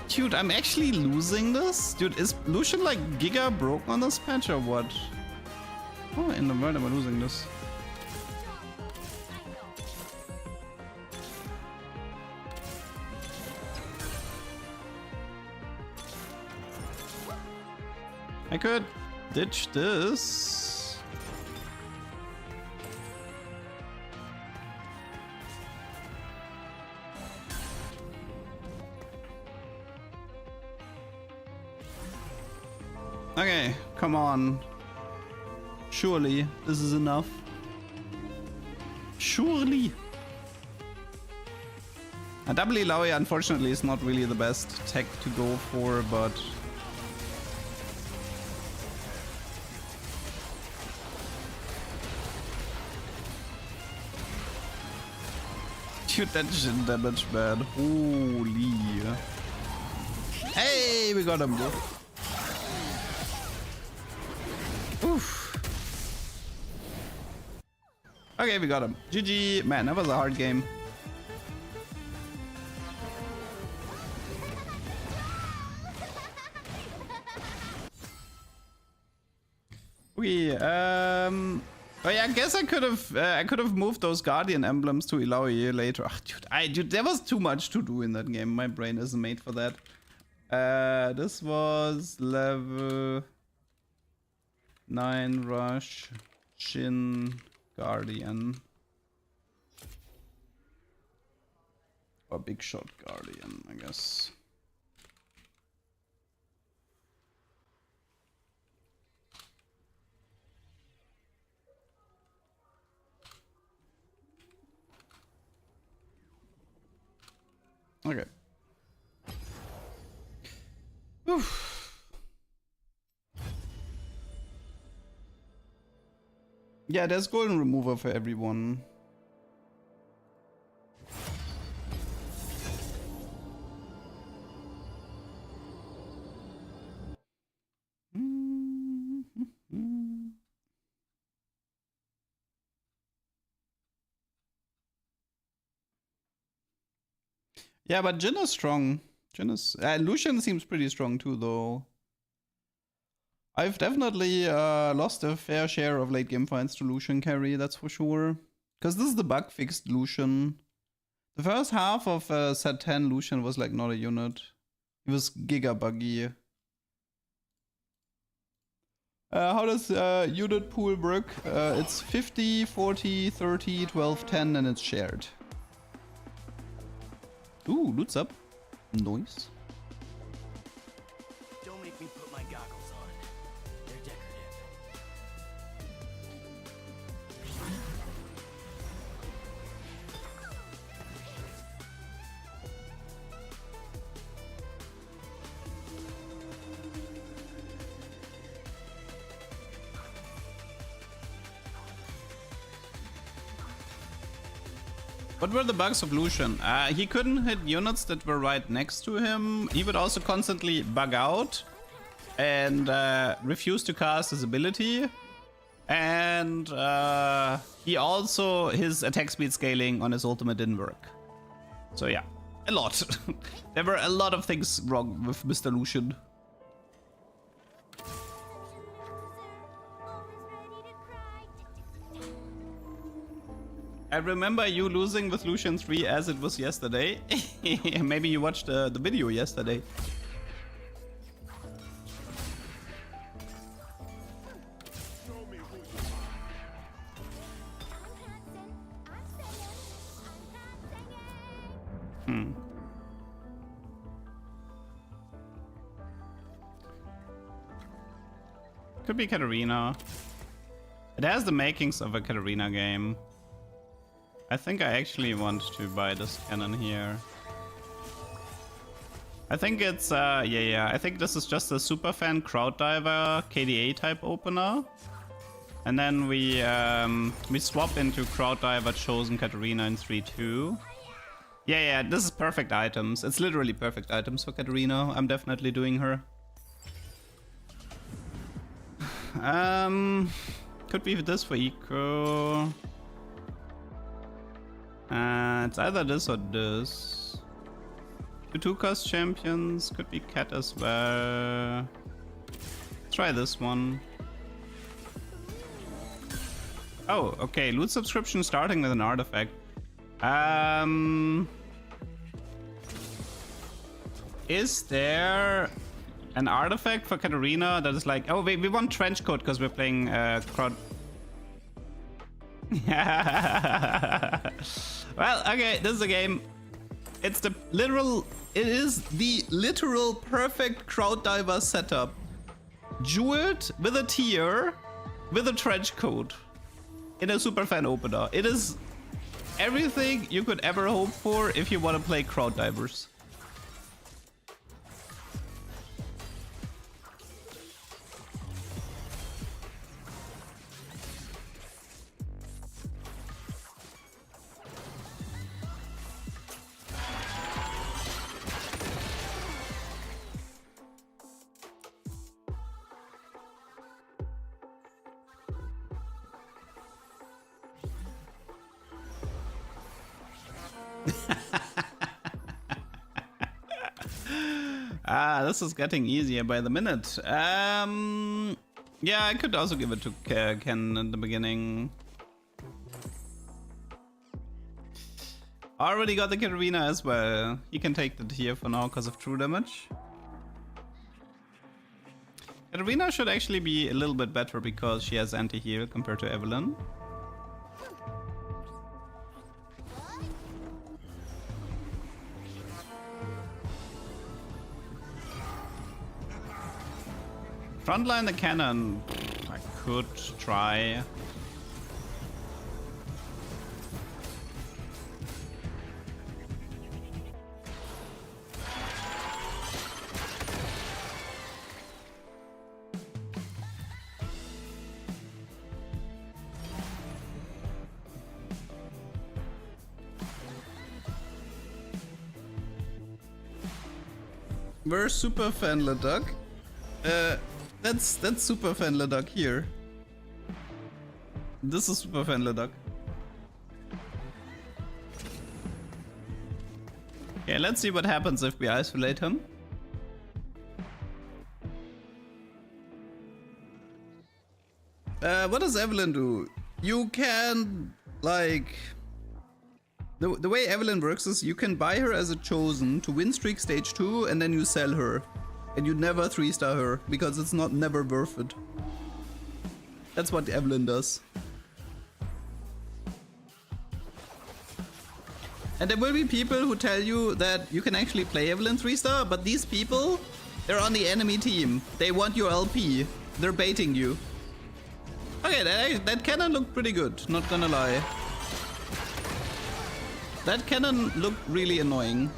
dude, I'm actually losing this. Dude, is Lucian like giga broken on this patch or what? Oh, in the world am I losing this? I could ditch this. Okay, come on. Surely this is enough. Surely. A double Illaoi unfortunately is not really the best tech to go for, but dude, that Jhin damage, man. Holy. Hey, we got him, bro. Oof. Okay, we got him. GG. Man, that was a hard game. Okay, oh yeah, I guess I could have moved those Guardian emblems to Illaoi later. Ugh, dude, there was too much to do in that game. My brain isn't made for that. This was level 9 rush, Jhin, Guardian, or big shot Guardian, I guess. Okay. Oof. Yeah, there's golden remover for everyone. Yeah, but Jhin is strong. Jhin is Lucian seems pretty strong too, though. I've definitely lost a fair share of late game fights to Lucian carry, that's for sure. Because this is the bug fixed Lucian. The first half of set 10, Lucian was like not a unit. He was giga buggy. How does unit pool work? It's 50, 40, 30, 12, 10, and it's shared. Ooh, loot's up. Nice. Don't make me put my goggles on. They're decorative. What were the bugs of Lucian? He couldn't hit units that were right next to him. He would also constantly bug out and refuse to cast his ability. And he also, his attack speed scaling on his ultimate didn't work. So yeah, a lot. There were a lot of things wrong with Mr. Lucian. I remember you losing with Lucian 3 as it was yesterday. Maybe you watched the video yesterday. Could be Katarina. It has the makings of a Katarina game. I think I actually want to buy this cannon here. I think it's, yeah. I think this is just a Superfan Crowd Diver KDA type opener. And then we swap into Crowd Diver Chosen Katarina in 3-2. Yeah, this is perfect items. It's literally perfect items for Katarina. I'm definitely doing her. Could be this for eco. It's either this or this. 2 cost champions, could be Cat as well. Try this one. Oh, okay, loot subscription starting with an artifact. Is there an artifact for Katarina that is like, oh wait, we want trench coat because we're playing crowd. Well, okay, this is a game. It is the literal perfect crowd diver setup. Jeweled with a tier, with a trench coat, in a Superfan opener. It is everything you could ever hope for if you want to play crowd divers. This is getting easier by the minute. Yeah, I could also give it to Ken in the beginning. Already got the Katarina as well. He can take the tier for now because of true damage. Katarina should actually be a little bit better because she has anti-heal compared to Evelyn. Frontline the cannon. I could try. Where's Superfan LeDuck? That's Superfan LeDuck here. This is Superfan LeDuck. Okay, let's see what happens if we isolate him. What does Evelyn do? You can, like... The way Evelyn works is you can buy her as a chosen to win streak stage 2 and then you sell her. And you never 3-star her, because it's never worth it. That's what Evelyn does. And there will be people who tell you that you can actually play Evelyn 3-star, but these people, they're on the enemy team. They want your LP. They're baiting you. Okay, that cannon looked pretty good, not gonna lie. That cannon looked really annoying.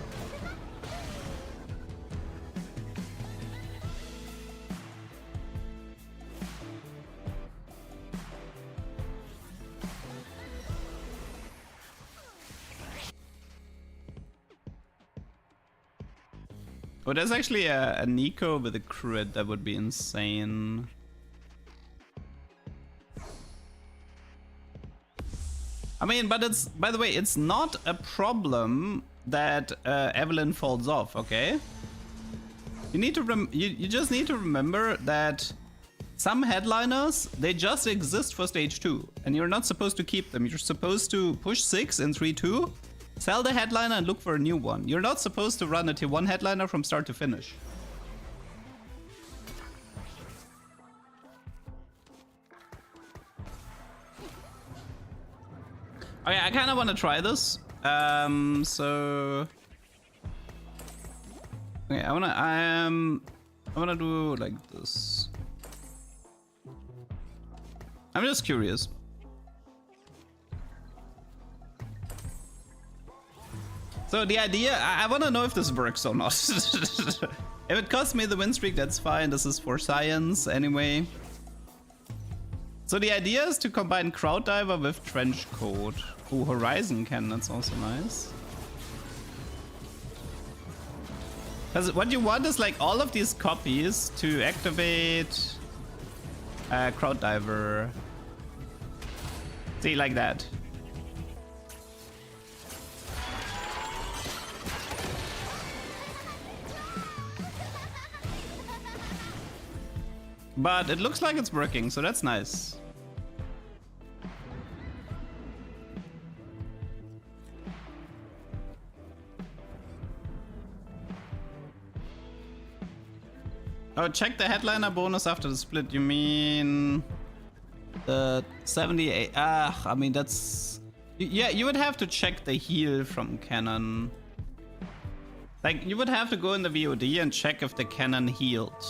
Oh, there's actually a Nico with a crit. That would be insane. I mean, but it's, by the way, it's not a problem that Evelyn falls off, okay? You need to you just need to remember that some headliners, they just exist for stage 2, and you're not supposed to keep them. You're supposed to push 6 in 3-2, sell the headliner and look for a new one. You're not supposed to run a tier 1 headliner from start to finish. Okay, I kind of want to try this. So okay, I wanna do like this. I'm just curious. So the idea, I want to know if this works or not. If it costs me the win streak, that's fine. This is for science anyway. So the idea is to combine Crowd Diver with Trench Coat. Ooh, Horizon Cannon, that's also nice. Because what you want is like all of these copies to activate Crowd Diver. See, like that. But it looks like it's working, so that's nice. Oh, check the headliner bonus after the split. You mean the 78? I mean that's, yeah. You would have to check the heal from cannon. Like you would have to go in the VOD and check if the cannon healed.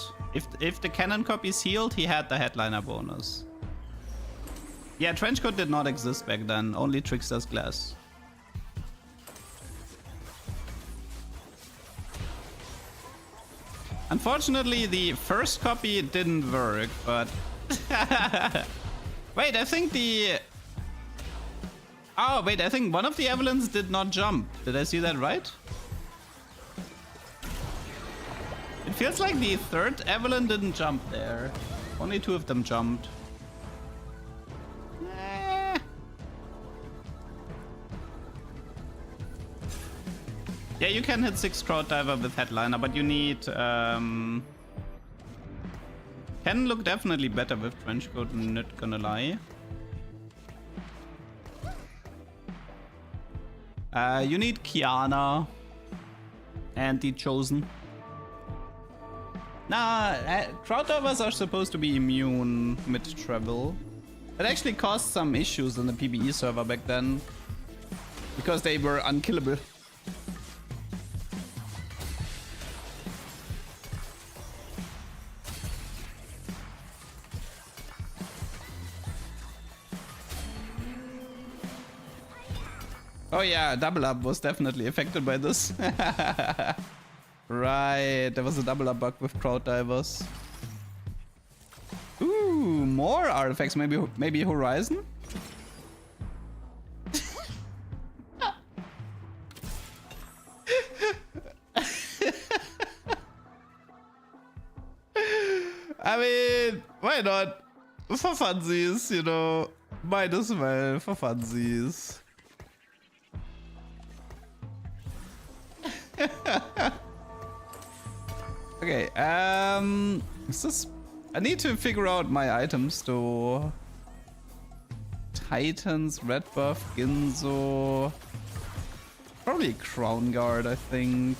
If the cannon copy's healed, he had the headliner bonus. Yeah, Trenchcoat did not exist back then. Only Trickster's Glass. Unfortunately, the first copy didn't work, but... Wait, I think the... Oh, wait, I think one of the Evelyns did not jump. Did I see that right? It feels like the third Evelyn didn't jump there. Only 2 of them jumped. Yeah, you can hit 6 Crowd Diver with Headliner, but you need... Can look definitely better with Trenchcoat, not gonna lie. You need Kiana and the Chosen. Nah, Crowd Divers are supposed to be immune mid-travel. It actually caused some issues in the PBE server back then, because they were unkillable. Oh yeah, double up was definitely affected by this. Right, there was a double up bug with Crowd Divers. Ooh, more artifacts, maybe Horizon? I mean, why not? For funsies, you know. Might as well, for funsies. Okay, is this... I need to figure out my items though. Titans, red buff, Ginzo. Probably Crown Guard, I think.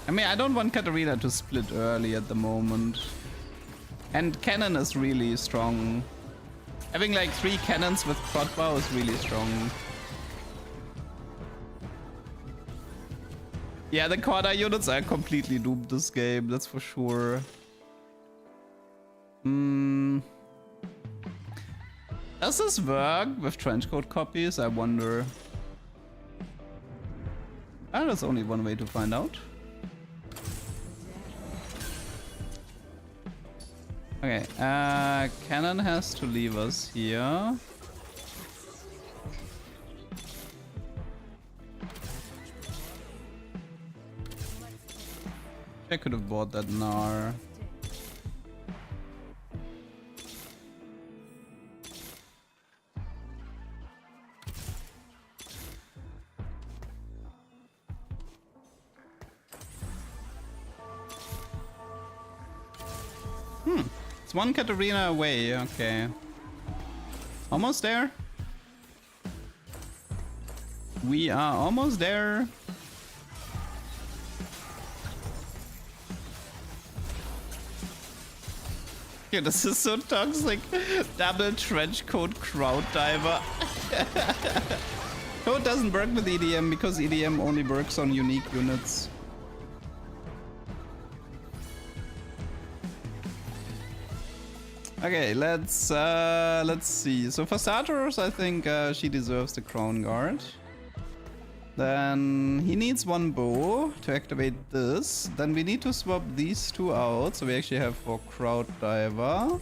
I mean, I don't want Katarina to split early at the moment. And cannon is really strong. Having like 3 cannons with quad bow is really strong. Yeah, the quad units are completely doomed this game, that's for sure. Does this work with trenchcoat copies? I wonder. Ah, there's only one way to find out. Okay, cannon has to leave us here. I could have bought that Gnar. It's one Katarina away, okay. Almost there. We are almost there. Okay, this is so toxic. Double trench coat crowd diver. Code doesn't work with EDM because EDM only works on unique units. Okay, let's see. So for starters, I think she deserves the Crown Guard. Then he needs one bow to activate this. Then we need to swap these two out, so we actually have for Crowd Diver.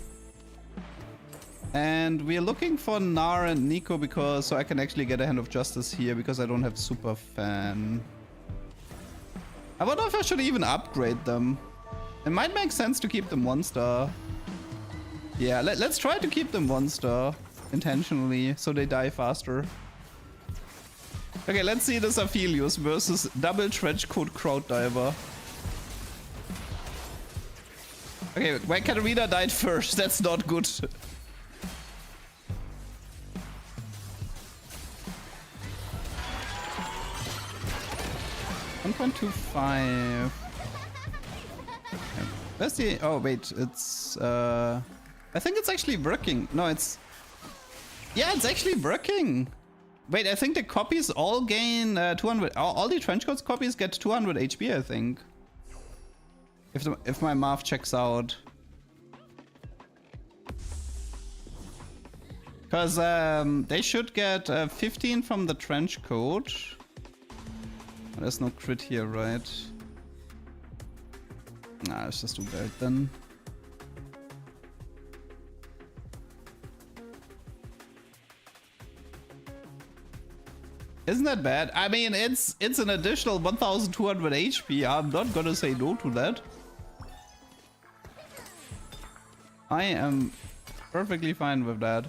And we're looking for Gnar and Nico because so I can actually get a Hand of Justice here because I don't have Super Fan. I wonder if I should even upgrade them. It might make sense to keep them 1-star. Yeah, let's try to keep them 1-star intentionally so they die faster. Okay, let's see this Aphelios versus double trench coat crowd diver. Okay, where Katarina died first, that's not good. 1.25. Where's the... Oh, wait, it's... I think it's actually working. No, it's... Yeah, it's actually working. Wait, I think the copies all gain 200... All the trenchcoats copies get 200 HP, I think. If my math checks out. Because they should get 15 from the trench coat. There's no crit here, right? Nah, it's just too bad then. Isn't that bad? I mean, it's an additional 1200 HP. I'm not gonna say no to that. I am perfectly fine with that.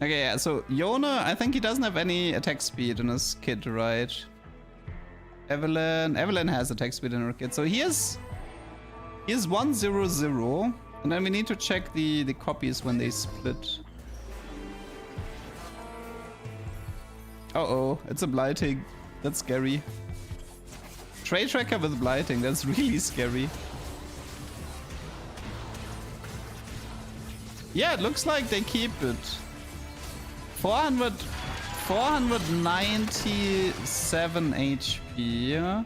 Okay, yeah, so Yona, I think he doesn't have any attack speed in his kit, right? Evelyn has attack speed in her kit. So he is 100, and then we need to check the copies when they split. Uh-oh, it's a blighting. That's scary. Trade tracker with blighting, that's really scary. Yeah, it looks like they keep it. 497 HP.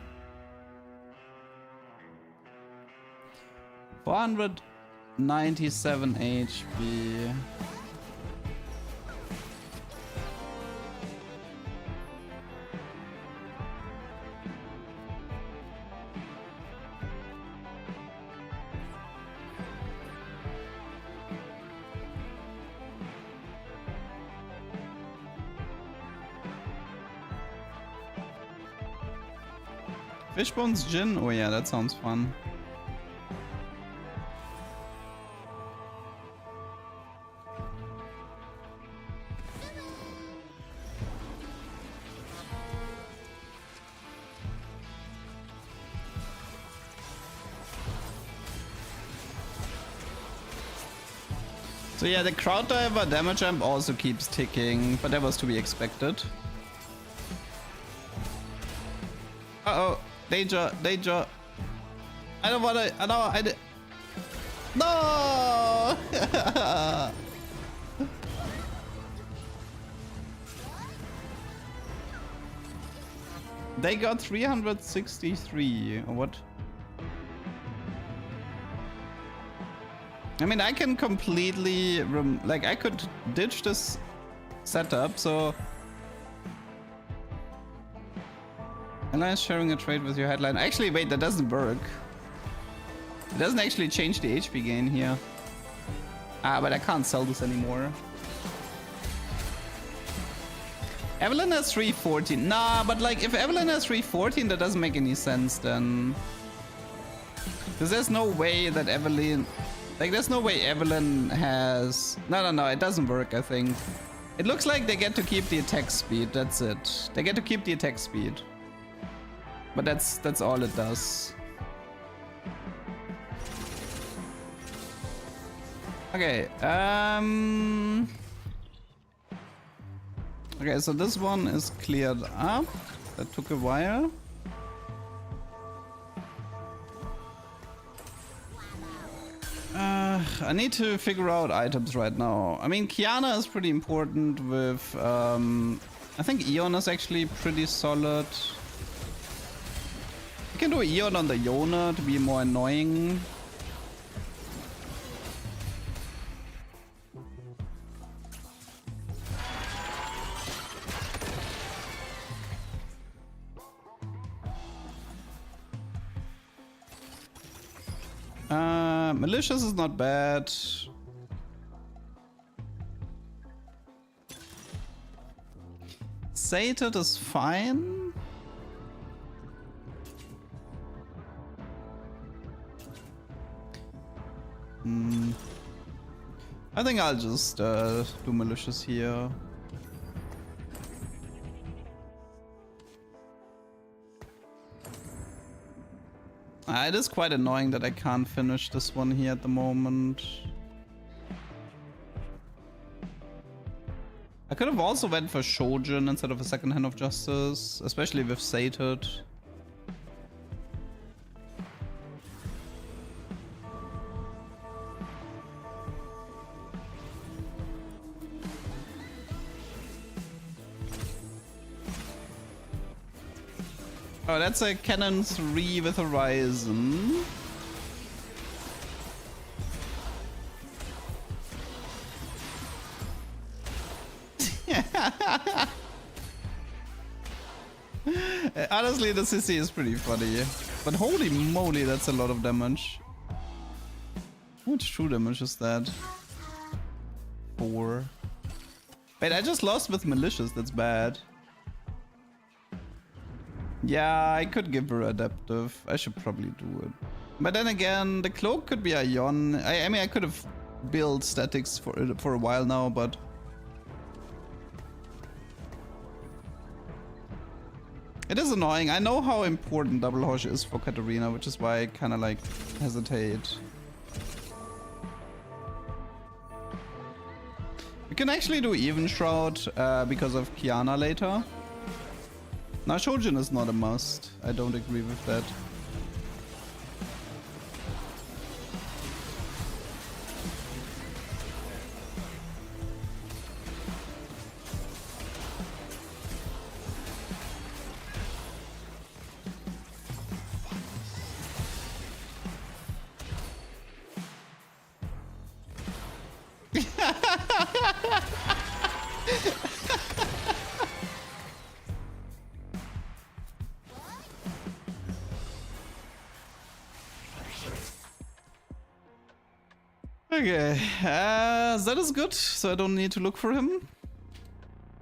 497 HP. Fishbone's Gin? Oh yeah, that sounds fun. So yeah, the crowd diver damage amp also keeps ticking, but that was to be expected. Uh-oh. Danger, danger. I don't wanna, no! They got 363, or what? I mean, I can completely, like, I could ditch this setup, so... Alliance sharing a trade with your headline. Actually, wait, that doesn't work. It doesn't actually change the HP gain here. Ah, but I can't sell this anymore. Evelyn has 314. Nah, but like if Evelyn has 314, that doesn't make any sense then. Because there's no way that Evelyn... Like there's no way Evelyn has... No, it doesn't work, I think. It looks like they get to keep the attack speed, that's it. They get to keep the attack speed. But that's all it does. Okay, okay, so this one is cleared up. That took a while. I need to figure out items right now. I mean, Kiana is pretty important with... I think Eon is actually pretty solid. You can do Eon on the Yona to be more annoying. Malicious is not bad. Sated is fine. I think I'll just do malicious here. It is quite annoying that I can't finish this one here at the moment. I could have also went for Shojin instead of a second hand of justice, especially with Sated. Oh, that's a Cannon 3 with Horizon. Honestly, the CC is pretty funny. But holy moly, that's a lot of damage. How much true damage is that? 4. Wait, I just lost with Malicious, that's bad. Yeah, I could give her Adaptive. I should probably do it. But then again, the Cloak could be a Yon. I mean, I could have built statics for a while now, but... It is annoying. I know how important Double Hosh is for Katarina, which is why I kind of like hesitate. We can actually do Even Shroud because of Kiana later. Now, Shojin is not a must. I don't agree with that. Okay, that is good, so I don't need to look for him.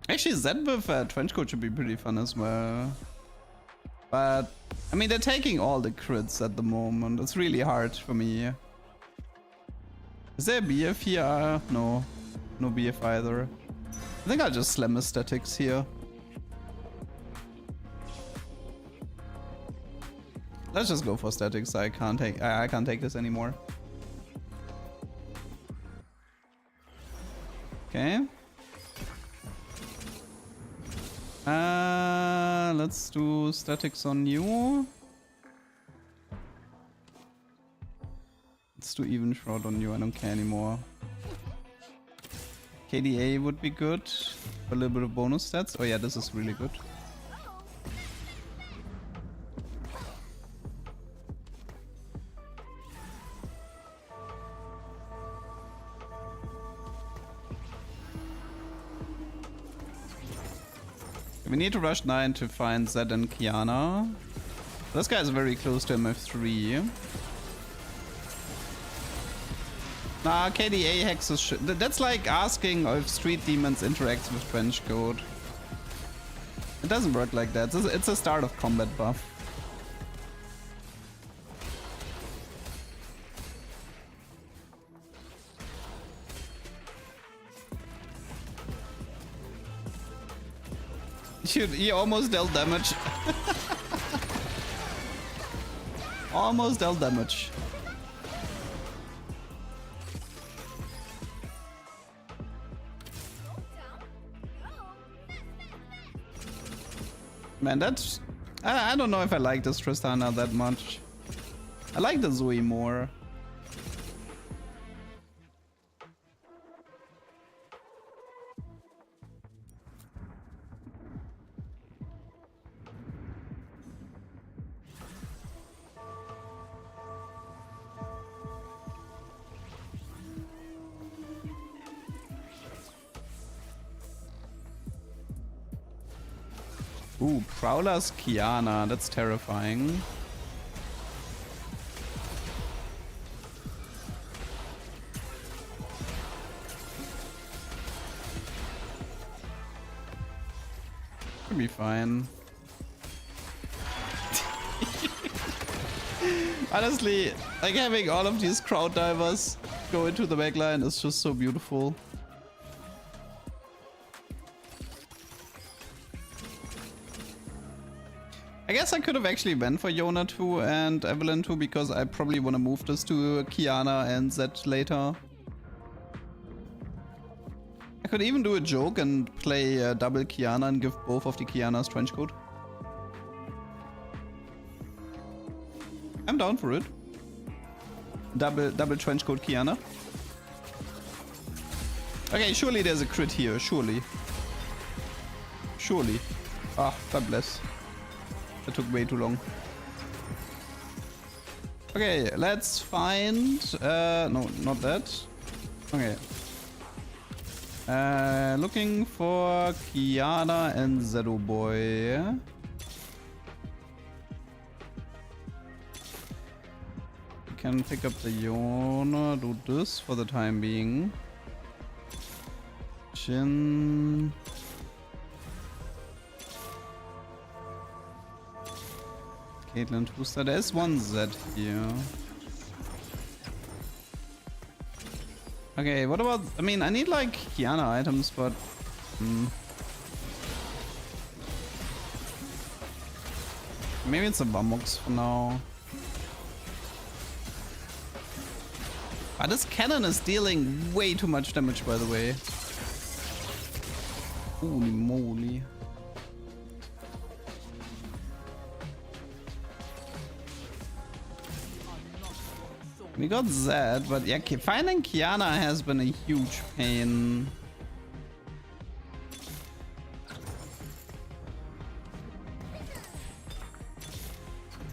Actually, Zed with Trenchcoat should be pretty fun as well. But, I mean, they're taking all the crits at the moment. It's really hard for me. Is there a BF here? No. No BF either. I think I'll just slam aesthetics here. Let's just go for statics. I can't take this anymore. Okay. Let's do statics on you. Let's do Even Shroud on you. I don't care anymore. KDA would be good. A little bit of bonus stats. Oh yeah, this is really good. We need to rush 9 to find Zed and Kiana. This guy is very close to MF3. Nah, KDA hexes shit. That's like asking if Street Demons interacts with Trenchcoat. It doesn't work like that. It's a start of combat buff. Shoot, he almost dealt damage. Almost dealt damage. Man, that's... I don't know if I like this Tristana that much. I like the Zoe more. Ooh, Prowler's Kiana, that's terrifying. Should be fine. Honestly, like having all of these crowd divers go into the backline is just so beautiful. I guess I could have actually went for Yona 2 and Evelyn 2 because I probably want to move this to Kiana and Zed later. I could even do a joke and play double Kiana and give both of the Kianas trenchcoat. I'm down for it. Double trenchcoat Kiana. Okay, surely there's a crit here, surely. Surely. Ah, God bless. That took way too long. Okay, let's find... no, not that. Okay. Looking for Kiana and Zedo Boy. We can pick up the Yona, do this for the time being. Jin... Caitlyn Booster. There's one Z here. Okay, what about... I mean, I need like Kiana items, but... Maybe it's a Bumbox for now. But this cannon is dealing way too much damage, by the way. Holy moly. We got Zed, but yeah, finding Kiana has been a huge pain.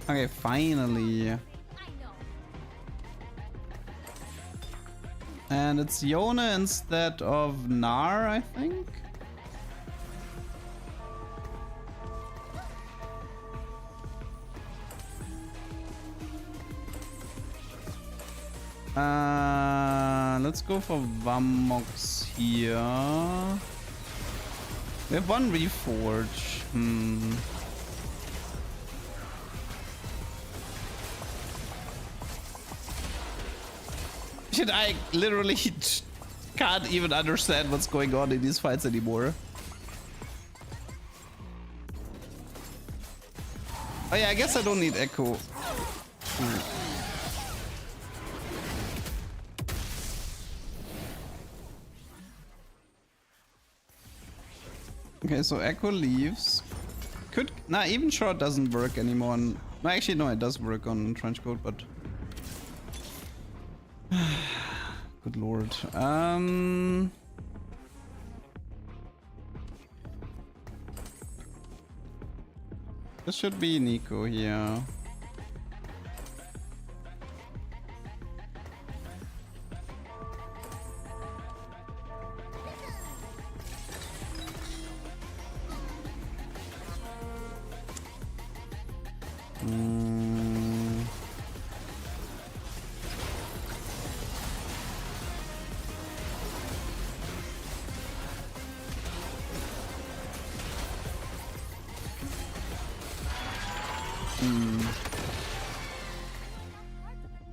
Okay, finally. And it's Yona instead of Nar, I think. Let's go for Vamox here. We have one Reforge. Shit, I literally can't even understand what's going on in these fights anymore. Oh yeah, I guess I don't need Echo. Okay, so Echo leaves. Nah, even short doesn't work anymore on... No, actually, no, it does work on Trenchcoat, but... Good lord. This should be Nico here.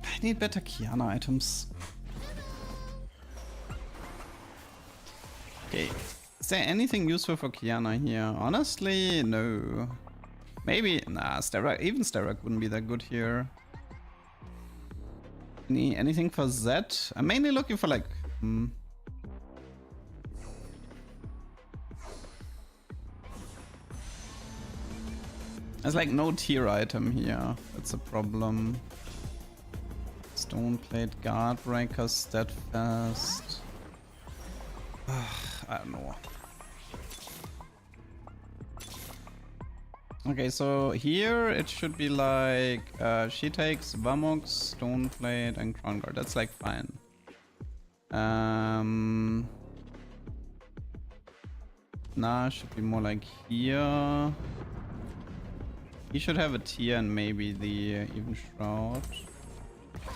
I need better Kiana items. Okay. Is there anything useful for Kiana here? Honestly, no. Maybe, nah, even Sterak wouldn't be that good here. Anything for Zed? I'm mainly looking for like... There's like no tier item here. That's a problem. Stone plate, guard breaker, steadfast. I don't know. Okay, so here it should be like she takes Vamok, stone plate, and crown guard. That's like fine. Nah, should be more like here. He should have a tier and maybe the even shroud.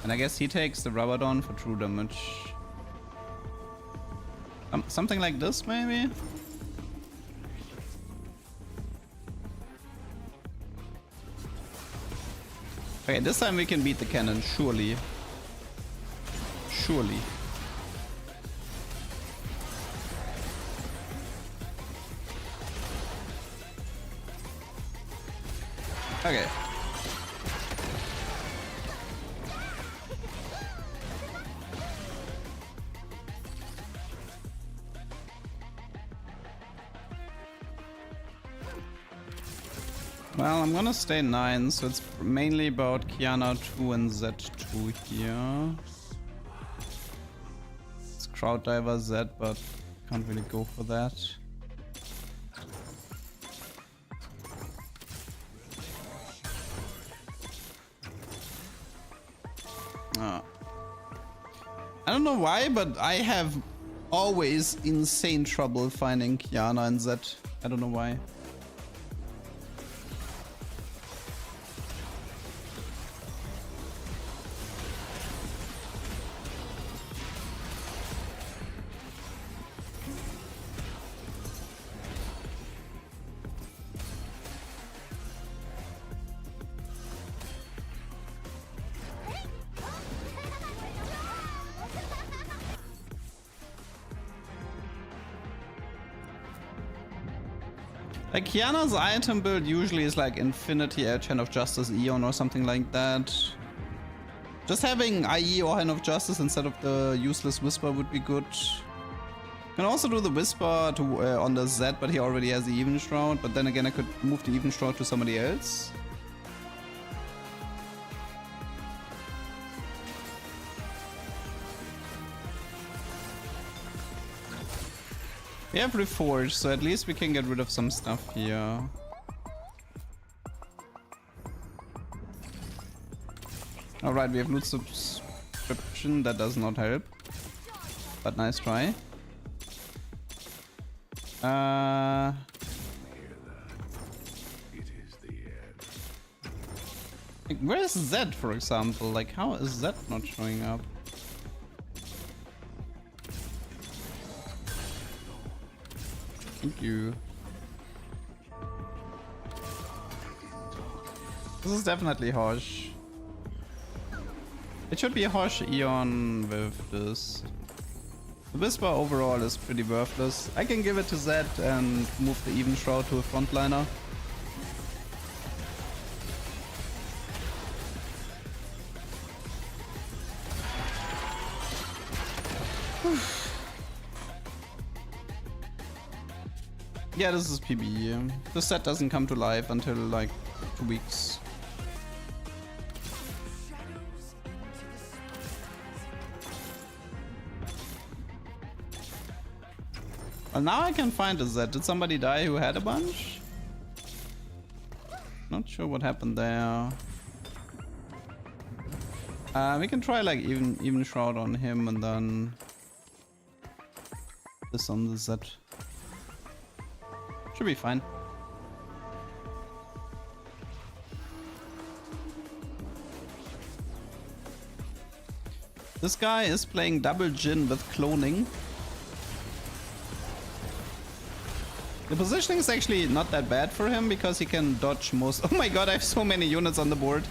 And I guess he takes the Rabadon for true damage. Something like this maybe? Okay, this time we can beat the cannon, surely. Surely. Okay. Well, I'm gonna stay 9, so it's mainly about Kiana 2 and Z2 here. It's Crowd Diver Z, but can't really go for that. I don't know why, but I have always insane trouble finding Kiana and Z. I don't know why. Like Kiana's item build usually is like Infinity Edge, Hand of Justice, Eon or something like that. Just having IE or Hand of Justice instead of the useless Whisper would be good. Can also do the Whisper to on the Z, but he already has the Even Shroud. But then again, I could move the Even Shroud to somebody else. We have Reforged, so at least we can get rid of some stuff here. Alright, we have loot subscription, that does not help. But nice try. Like, where is Zed, for example? Like, how is Zed not showing up? Thank you. This is definitely harsh. It should be a harsh Eon with this. The Whisper overall is pretty worthless. I can give it to Zed and move the Even Shroud to a frontliner. Yeah, this is PBE. The set doesn't come to life until like 2 weeks. Well, now I can find a Z. Did somebody die who had a bunch? Not sure what happened there. We can try like even Shroud on him and then this on the Z. Should be fine. This guy is playing double Jin with cloning. The positioning is actually not that bad for him because he can dodge most. Oh my god, I have so many units on the board.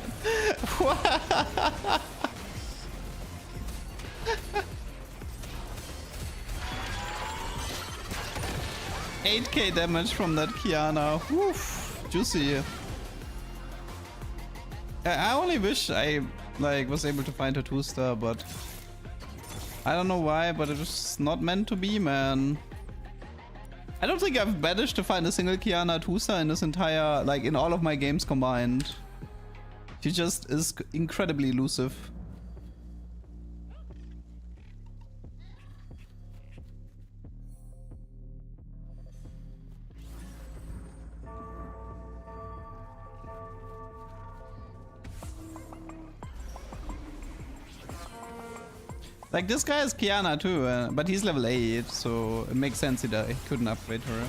8k damage from that Kiana. Woof, juicy. I only wish I was able to find a 2-star, but I don't know why, but it was not meant to be, man. I don't think I've managed to find a single Kiana 2-star in this entire, in all of my games combined. She just is incredibly elusive. Like, this guy is Kiana too, but he's level 8, so it makes sense that I couldn't upgrade her.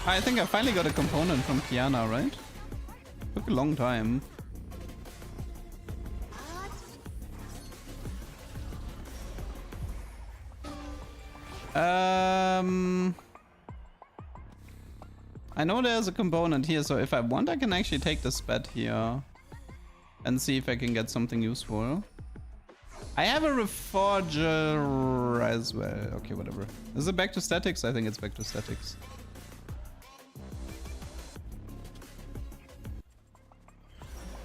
I think I finally got a component from Kiana, right? Took a long time. I know there's a component here, so if I want, I can actually take this bet here and see if I can get something useful. I have a reforger as well. Okay, whatever. Is it back to statics? I think it's back to statics.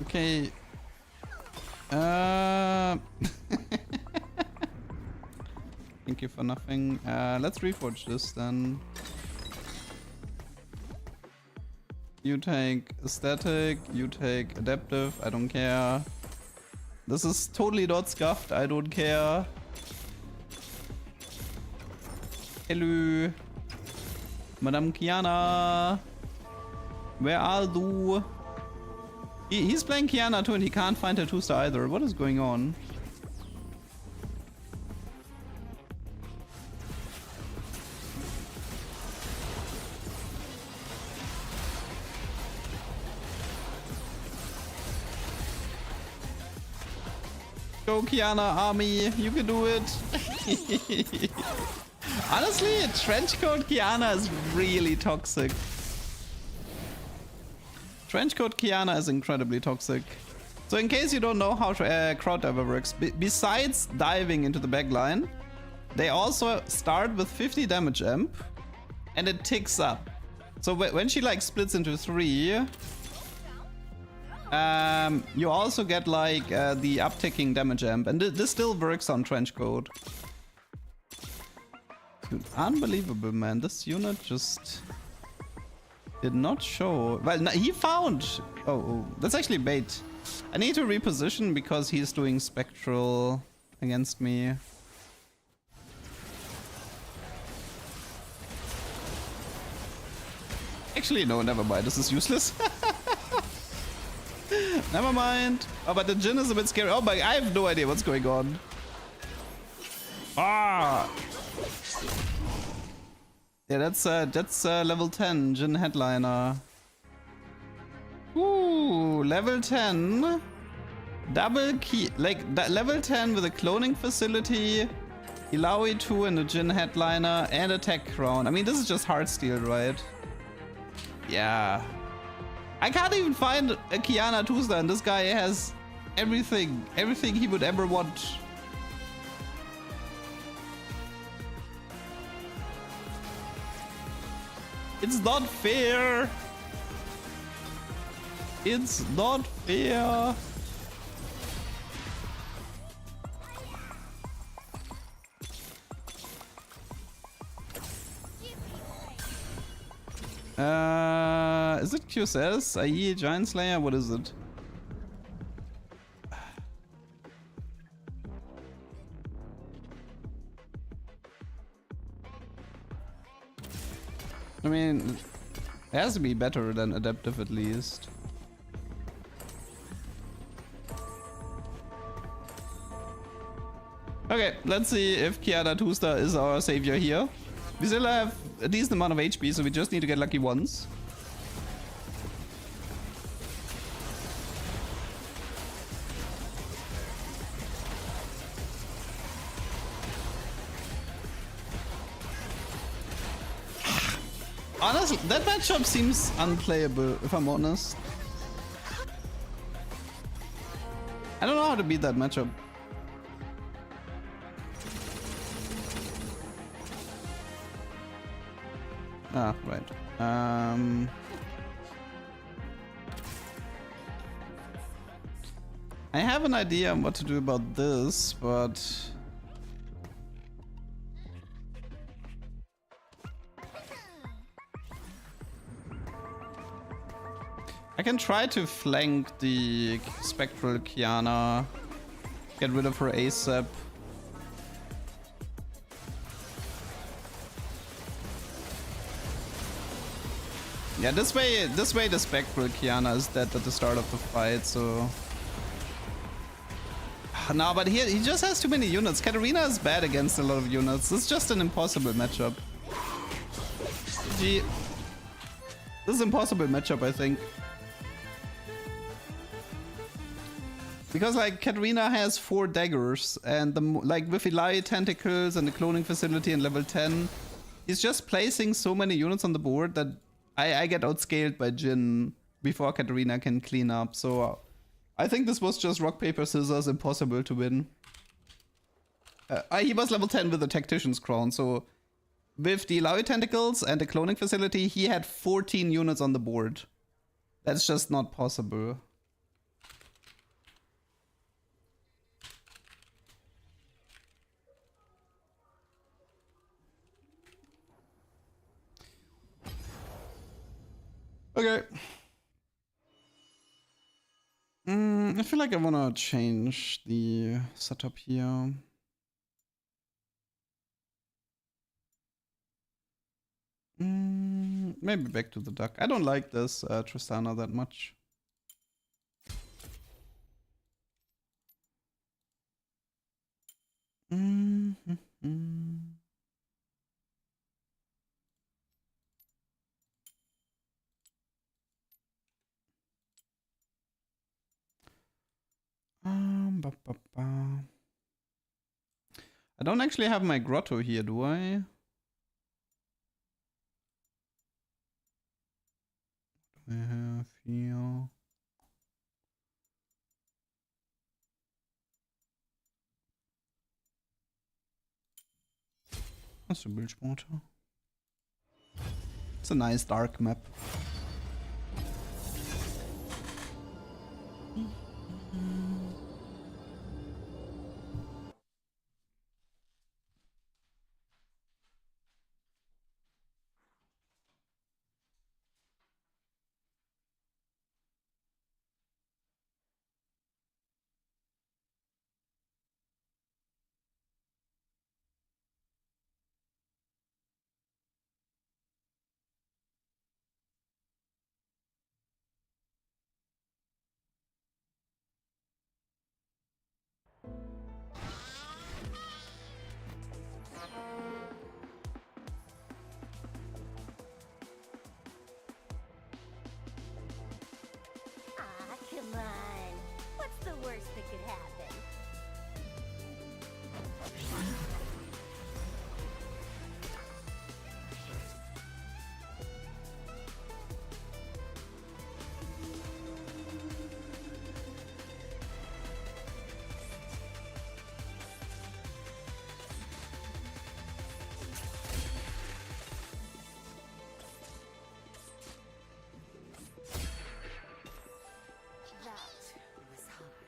Okay. Thank you for nothing. Let's reforge this then. You take static, you take adaptive, I don't care. This is totally not scuffed, I don't care. Hello. Madame Kiana. Where are you? He's playing Kiana too and he can't find a 2-star either. What is going on? Go Kiana army, you can do it. Honestly, Trenchcoat Kiana is really toxic. Trenchcoat Kiana is incredibly toxic. So in case you don't know how crowd diver works, besides diving into the backline, they also start with 50 damage amp and it ticks up. So when she splits into 3, you also get the upticking damage amp, and this still works on Trenchcoat. Dude, unbelievable, man. This unit just did not show. Well, no, he found. Oh, that's actually bait. I need to reposition because he's doing spectral against me. Actually, no, never mind. This is useless. Never mind. Oh, but the Jin is a bit scary. Oh my, I have no idea what's going on. Ah. Yeah, that's level 10 Jin headliner. Ooh, level 10. Double key, level 10 with a cloning facility, Ilaoi 2 and a Jin headliner and a tech crown. I mean, this is just Heartsteel, right? Yeah. I can't even find a Kiana 2-star and this guy has everything he would ever want. It's not fair. It's not fair. Is it QSS? IE Giant Slayer? What is it? I mean, it has to be better than adaptive at least. Okay, let's see if Kiana 2-star is our savior here. We still have a decent amount of HP, so we just need to get lucky once. Honestly, that matchup seems unplayable, if I'm honest. I don't know how to beat that matchup. Ah, right. I have an idea on what to do about this, but I can try to flank the spectral Kiana, get rid of her ASAP. Yeah, this way the spectral Kiana is dead at the start of the fight, so... No, but he just has too many units. Katarina is bad against a lot of units. It's just an impossible matchup. GG. This is an impossible matchup, I think. Because like Katarina has 4 daggers, and like with Eli tentacles and the cloning facility in level 10, he's just placing so many units on the board that I get outscaled by Jin before Katarina can clean up. So I think this was just rock paper scissors, impossible to win. He was level 10 with the tactician's crown, so with the Eli tentacles and the cloning facility, he had 14 units on the board. That's just not possible. Okay. I feel like I wanna change the setup here. Maybe back to the duck. I don't like this Tristana that much. I don't actually have my grotto here, do I? I have here. That's a Bildsport. It's a nice dark map. Ah, come on. What's the worst that could happen? That was hot. That was hot.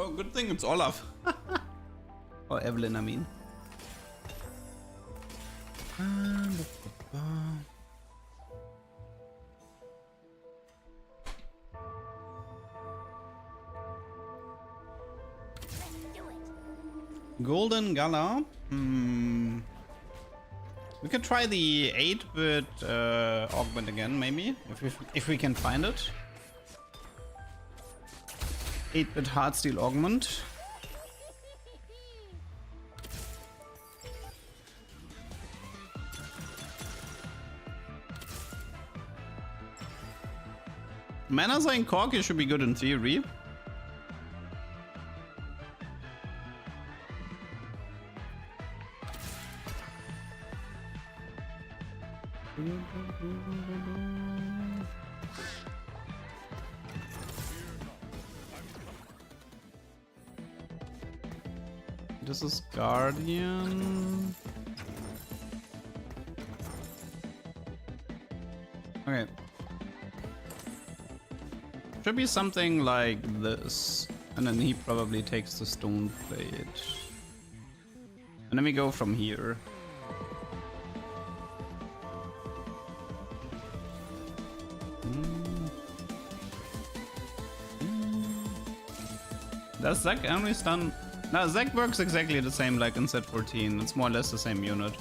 Oh, good thing it's Olaf. Or Evelyn, I mean. Golden Gala. We could try the 8-bit augment again, maybe, if we can find it. 8-bit Heartsteel augment. Mana Sign Corki should be good in theory. This is Guardian. Okay. Should be something like this. And then he probably takes the stone plate. And then we go from here. Does Zack only stun? No, Zack works exactly the same like in set 14. It's more or less the same unit.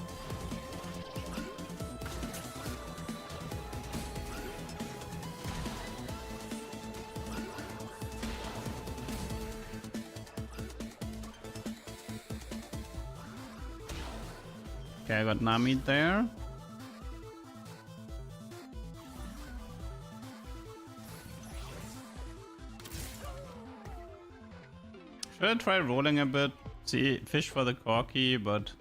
Okay, I got Nami there. Should I try rolling a bit? See, fish for the Corki, but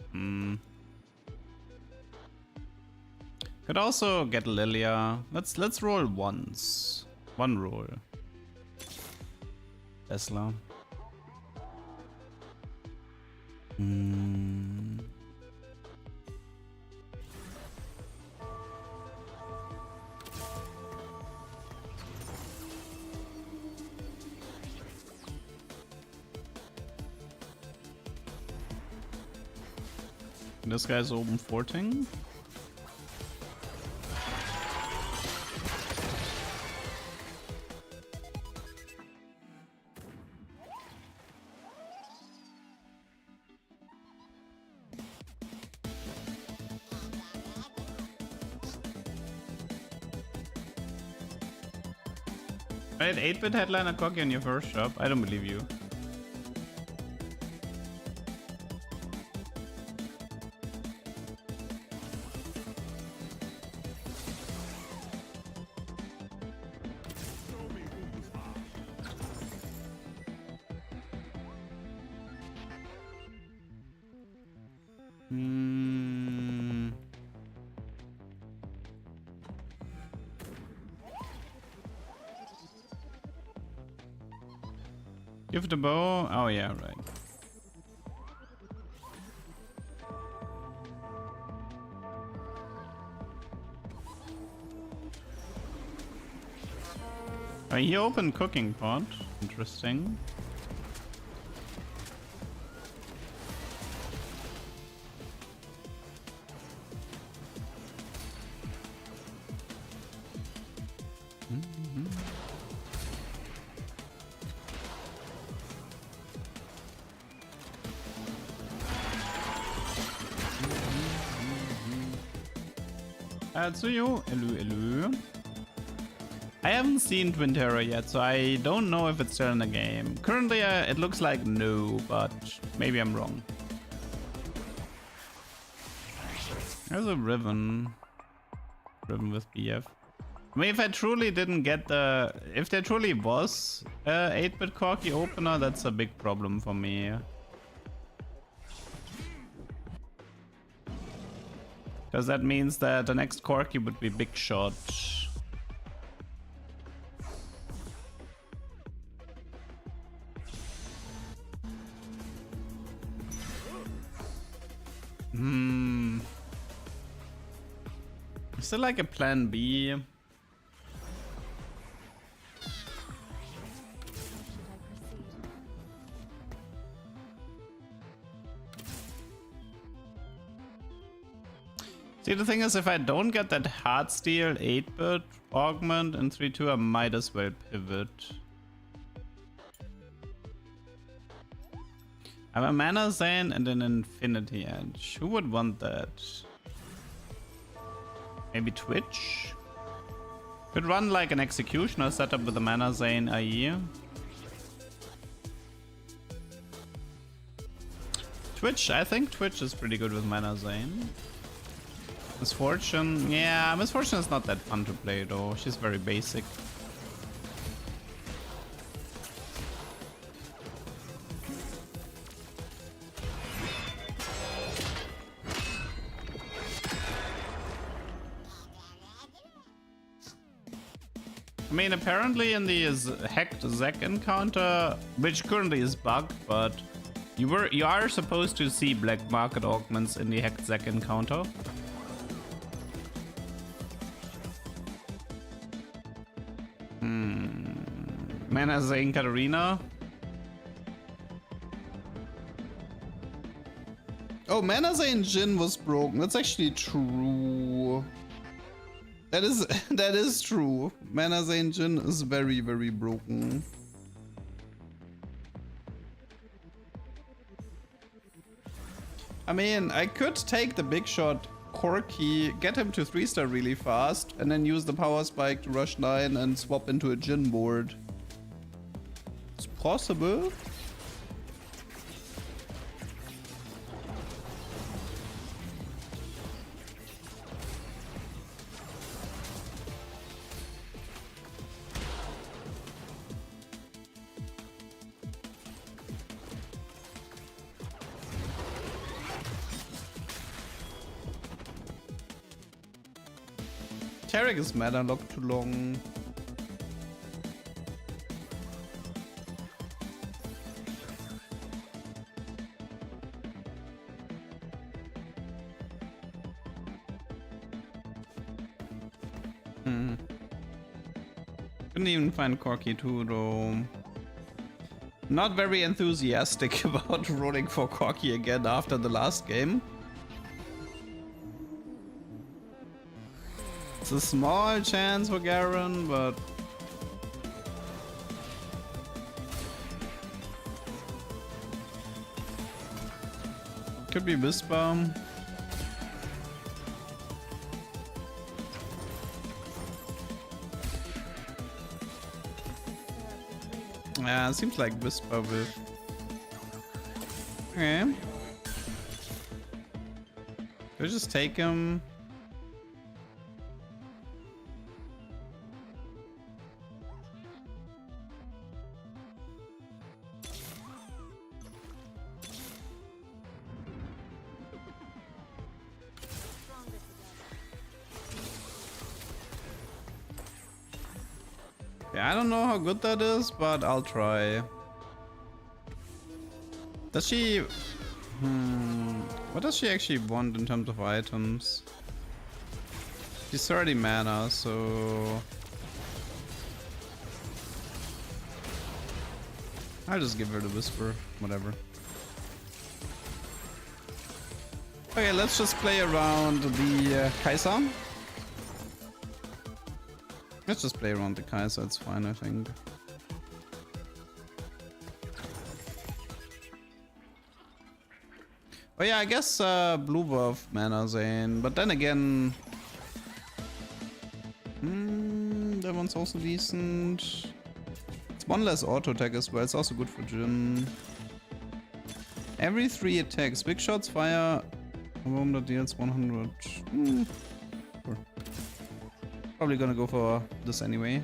could also get Lilia. Let's roll once. One roll. Tesla. This guy's open forting. Right, 8-bit headliner Corki on your first shop. I don't believe you. Give the bow. Oh yeah, right. He opened cooking pot. Interesting. Tsuyu, hello. I haven't seen Twin Terror yet, so I don't know if it's still in the game. Currently, it looks like no, but maybe I'm wrong. There's a Riven. Riven with BF. I mean, if I truly didn't get the... If there truly was a 8-bit Corki opener, that's a big problem for me. Because that means that the next Corki would be Big Shot. Is there like a plan B? See, the thing is, if I don't get that Heartsteel 8-bit augment in 3-2, I might as well pivot. I have a Mana Zane and an Infinity Edge. Who would want that? Maybe Twitch? Could run like an Executioner setup with a Mana Zane IE. Twitch, I think Twitch is pretty good with Mana Zane. Misfortune, yeah, Misfortune is not that fun to play though. She's very basic. I mean, apparently in the hacked Zek encounter, which currently is bugged, but you are supposed to see black market augments in the hacked Zek encounter. Mana Zane Katarina. Oh, Mana Zane Jin was broken. That's actually true. That is true. Mana Zane Jin is very, very broken. I mean, I could take the big shot Corki, get him to 3-star really fast, and then use the power spike to rush 9 and swap into a Jin board. It's possible. Tarek is mana locked too long. Couldn't even find Corki too though. Not very enthusiastic about rolling for Corki again after the last game. It's a small chance for Garen, but could be Whisper. Yeah, it seems like Whisper with. Okay. Could I just take him? Yeah, I don't know how good that is, but I'll try. Does she... what does she actually want in terms of items? She's 30 mana, so... I'll just give her the Whisper, whatever. Okay, let's just play around the Kaiser. Let's just play around the Kaiser, it's fine, I think. Oh yeah, I guess blue buff Mana Zane, but then again... that one's also decent. It's one less auto attack as well, it's also good for Jin. Every 3 attacks, big shots fire a bomb that deals 100. Sure. Probably gonna go for this anyway.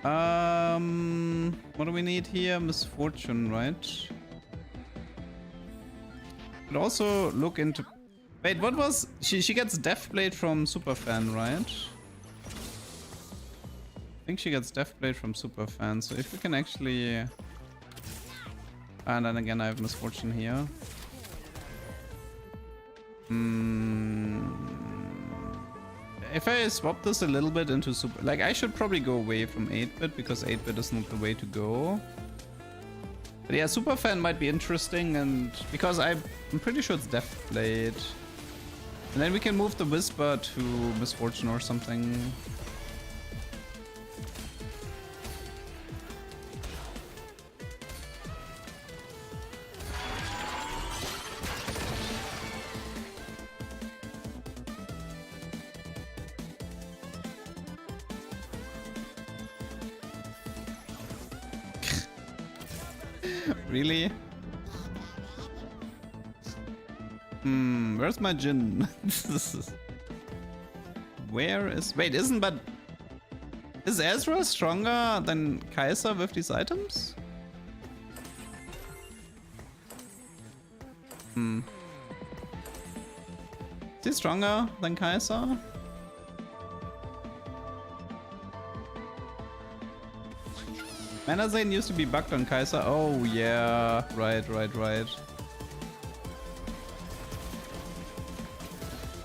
What do we need here? Misfortune, right? But also look into... Wait, what was... She gets Deathblade from Superfan, right? I think she gets Deathblade from Superfan, so if we can actually... And then again I have Misfortune here. If I swap this a little bit into Super... Like, I should probably go away from 8-bit, because 8-bit is not the way to go. But yeah, Superfan might be interesting, and... Because I'm pretty sure it's Deathblade. And then we can move the Whisper to Misfortune or something. Really? Where's my Jin? Where is... Wait, isn't but... Is Ezra stronger than Kaiser with these items? Is he stronger than Kaiser? Mana Zane used to be bugged on Kaiser. Oh yeah, right.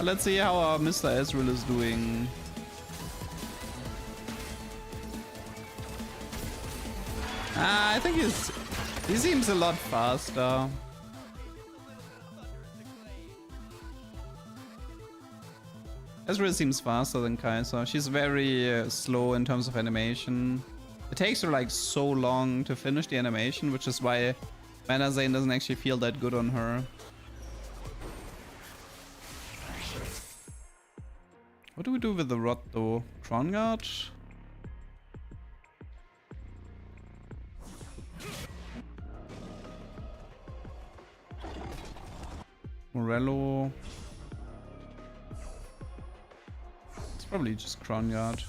Let's see how our Mr. Ezreal is doing. I think he seems a lot faster. Ezreal seems faster than Kaiser. She's very slow in terms of animation. It takes her like so long to finish the animation, which is why Mana Zane doesn't actually feel that good on her. What do we do with the rod though? Crown Guard? Morello. It's probably just Crown Guard.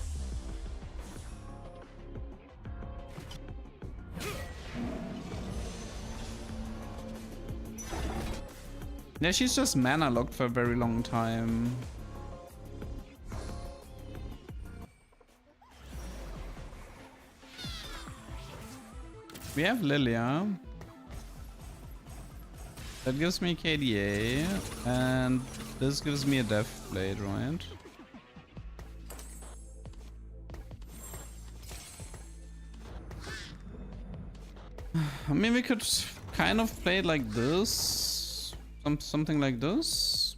Yeah, she's just mana locked for a very long time. We have Lilia. That gives me KDA, and this gives me a Death Blade, right? I mean, we could kind of play it like this. Something like this.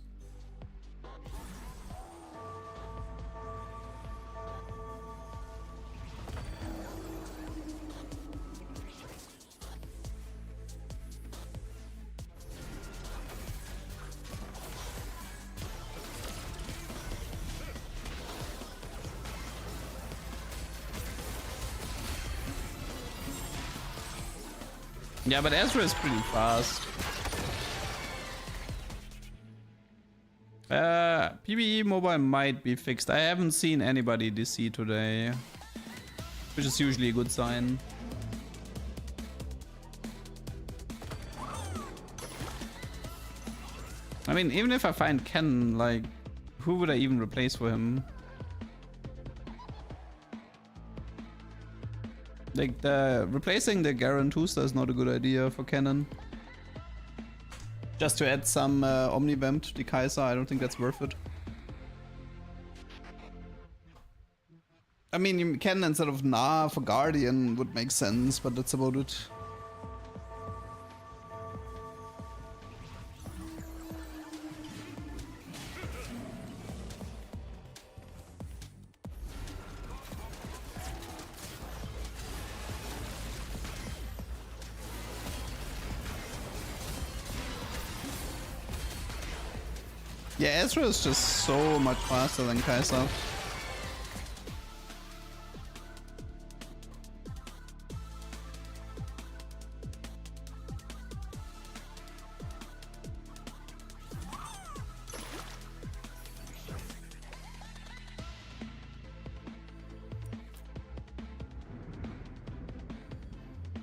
Yeah, but Ezra is pretty fast. PBE mobile might be fixed. I haven't seen anybody DC today, which is usually a good sign. I mean, even if I find Ken, like, who would I even replace for him? Like, replacing the Garen Tuster is not a good idea for Cannon. Just to add some Omnivamp to the Kaiser, I don't think that's worth it. I mean, you can instead of Nah for Guardian would make sense, but that's about it. Yeah, Ezra is just so much faster than Kaiser.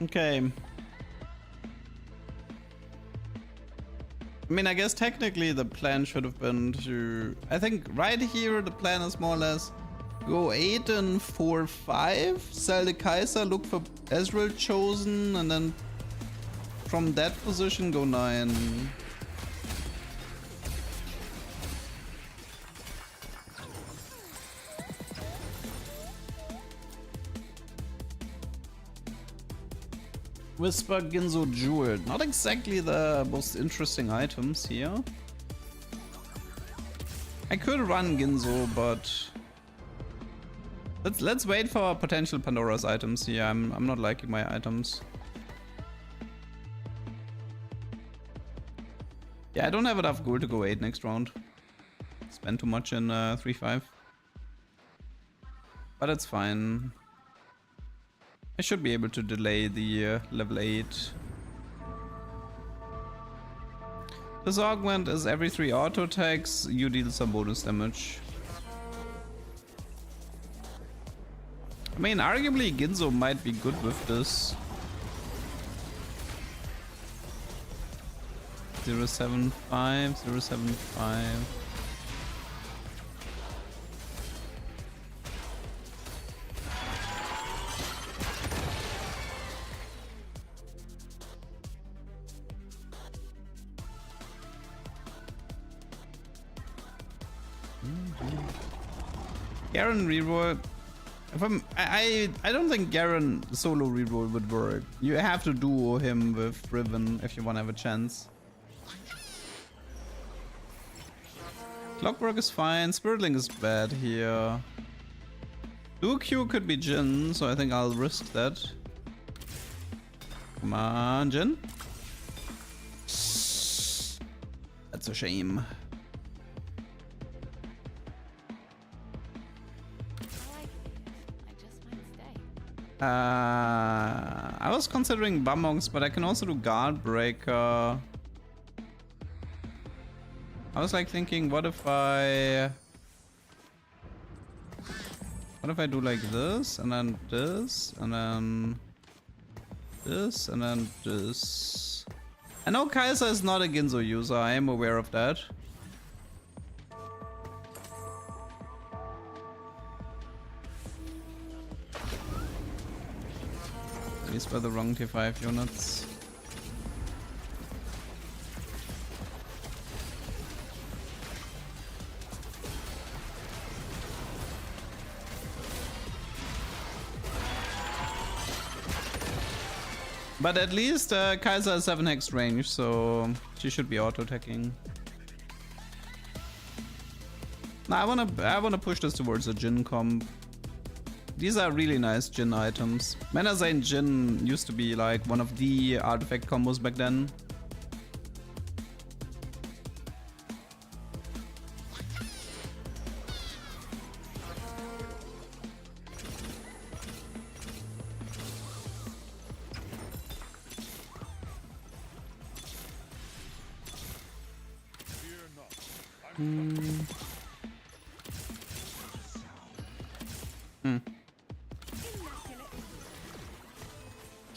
Okay. I mean, I guess technically the plan should have been to... I think right here the plan is more or less go 8 and 4-5, sell the Kaiser, look for Ezreal Chosen, and then from that position go 9. Whisper, Ginzo, Jewel. Not exactly the most interesting items here. I could run Ginzo, but let's wait for potential Pandora's items here. I'm not liking my items. Yeah, I don't have enough gold to go 8 next round. Spend too much in 3-5. But it's fine. I should be able to delay the level 8. This augment is every 3 auto attacks, you deal some bonus damage. I mean, arguably Ginzo might be good with this. 075, 075. Garen reroll. If I don't think Garen solo reroll would work. You have to duo him with Riven if you want to have a chance. Clockwork is fine. Spiritling is bad here. Duo Q could be Jin, so I think I'll risk that. Come on, Jin. That's a shame. I was considering Bummonks, but I can also do Guard Breaker. I was like thinking, what if I do like this, and then this, and then this, and then this. I know Kaiser is not a Ginzo user, I am aware of that. These were the wrong T5 units. But at least Kaiser has 7 hex range, so she should be auto-attacking. Now I wanna push this towards a Jin comp. These are really nice Jin items. Menazane Jin used to be like one of the artifact combos back then.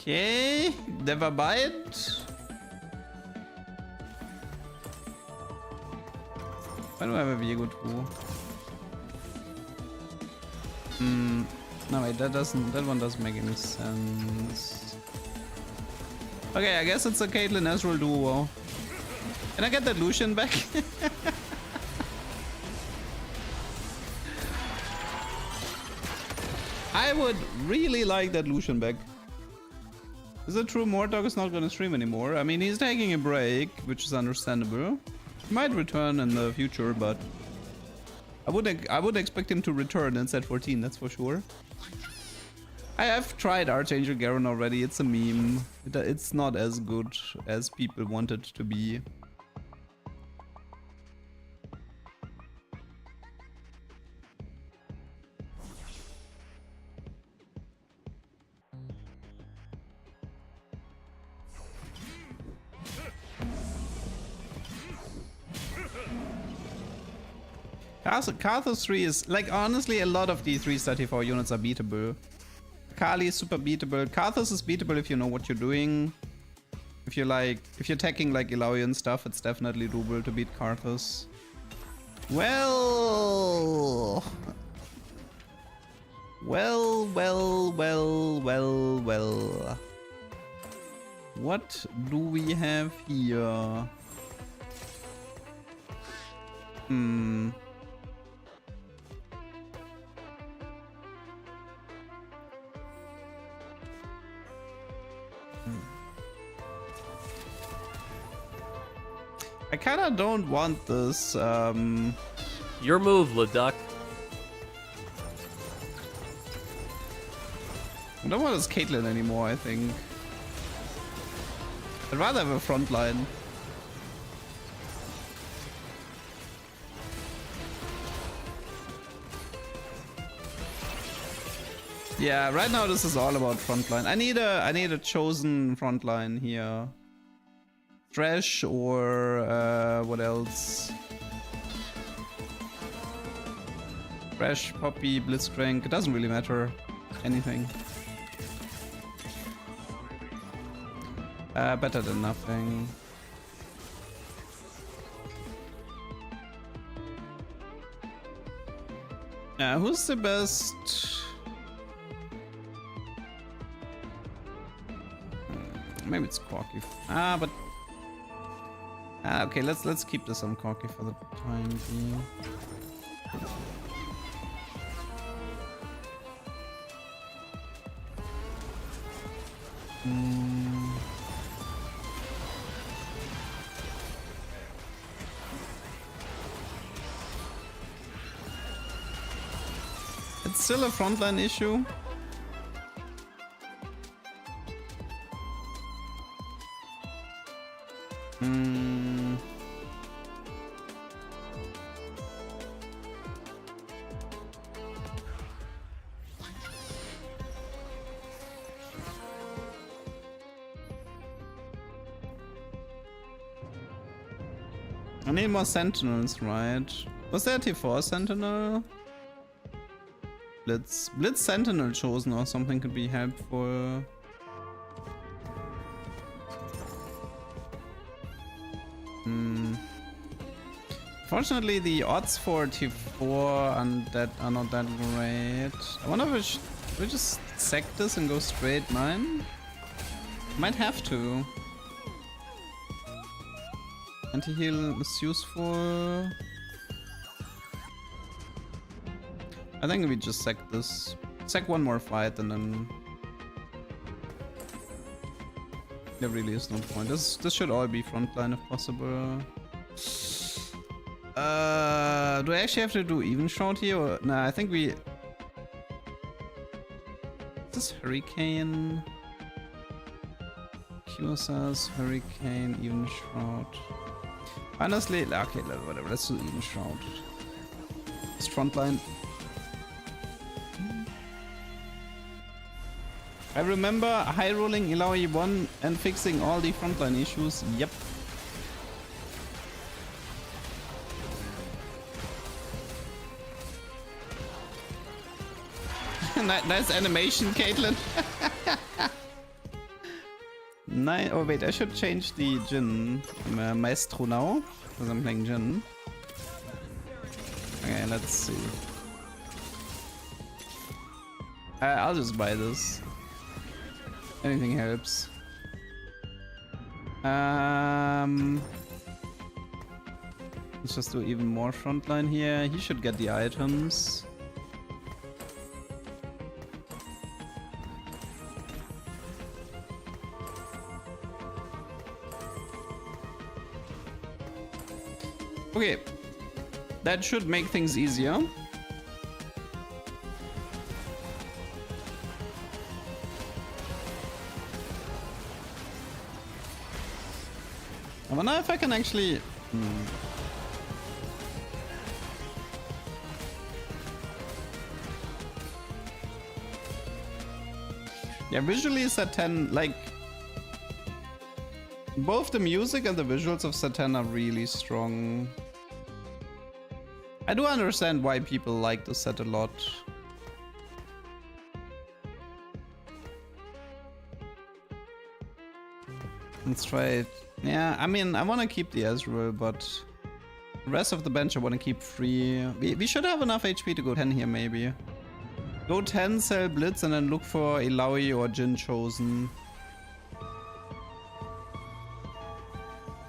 Okay, never mind. Why do I have a Viego too? No wait, that one doesn't make any sense. Okay, I guess it's a Caitlyn Ezreal duo. Can I get that Lucian back? I would really like that Lucian back. Is it true Mordekaiser is not gonna stream anymore? I mean, he's taking a break, which is understandable. He might return in the future, but I would expect him to return in set 14, that's for sure. I have tried Archangel Garen already, it's a meme. It's not as good as people want it to be. Karthus 3 is, like, honestly, a lot of the 334 units are beatable. Kali is super beatable. Karthus is beatable if you know what you're doing. If you're attacking like Ilaoi stuff, it's definitely doable to beat Karthus. Well. What do we have here? I kinda don't want this, Your move, LeDuck. I don't want this Caitlyn anymore, I think. I'd rather have a front line. Yeah, right now this is all about frontline. I need a chosen frontline here. Thresh or what else? Thresh, Poppy, Blitzcrank. It doesn't really matter. Anything. Better than nothing. Who's the best? Maybe it's Corky. But okay, let's keep this on Corky for the time being. It's still a frontline issue. I need more sentinels, right? Was there a T4 sentinel? Blitz sentinel chosen or something could be helpful. Fortunately, the odds for T4 are not that great. I wonder if we just sack this and go straight 9? Might have to. Anti-heal is useful. I think we just sack this. Sack one more fight and then there really is no point. This should all be frontline if possible. Do I actually have to do even shot here? Or nah, I think we. Is this Hurricane? QSS, Hurricane, even shroud. Honestly, okay, whatever. Let's do even shroud. Just frontline. I remember high rolling Ilaoi 1 and fixing all the frontline issues. Yep. Nice animation, Caitlyn. Nice. Oh wait, I should change the Jin Maestro now because I'm playing Jin. Okay, let's see. I'll just buy this. Anything helps. Let's just do even more frontline here. He should get the items. Okay, that should make things easier. I wonder if I can actually... Yeah, visually set 10, like... Both the music and the visuals of set 10 are really strong. I do understand why people like the set a lot. Let's try it. Yeah, I mean, I want to keep the Ezreal, but the rest of the bench I want to keep free. We should have enough HP to go 10 here, maybe. Go 10, sell Blitz, and then look for Ilaoi or Jin chosen.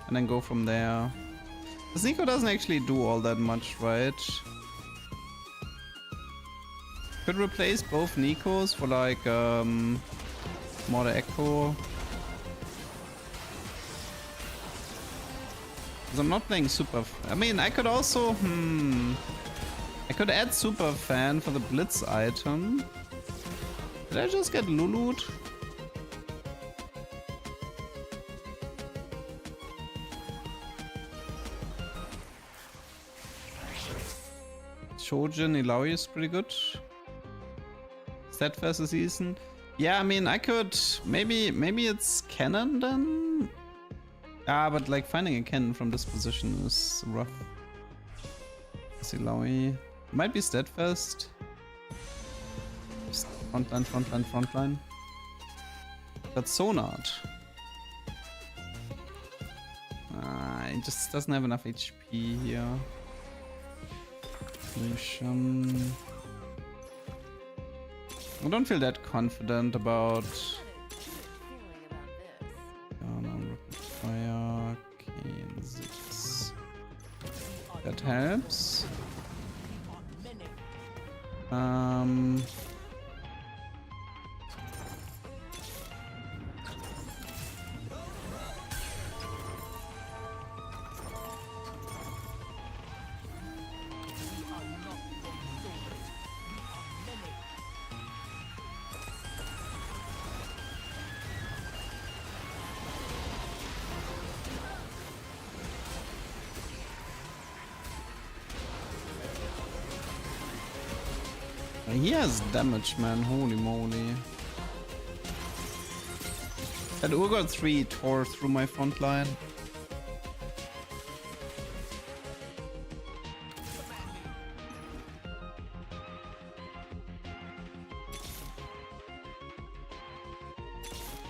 And then go from there. This Nico doesn't actually do all that much, right? Could replace both Nikos for like Mordekaiser. Because I'm not playing super. I mean, I could also I could add super fan for the Blitz item. Did I just get Lulu'd? Shojin Ilaoi is pretty good. Steadfast is decent. Yeah, I mean, I could maybe it's cannon then. Ah, but like finding a cannon from this position is rough. Silawi might be steadfast. Just frontline. That's Sonat. It just doesn't have enough HP here. I don't feel that confident about Fire, Kane 6. That helps. He has damage, man. Holy moly. That Urgot 3 tore through my front line.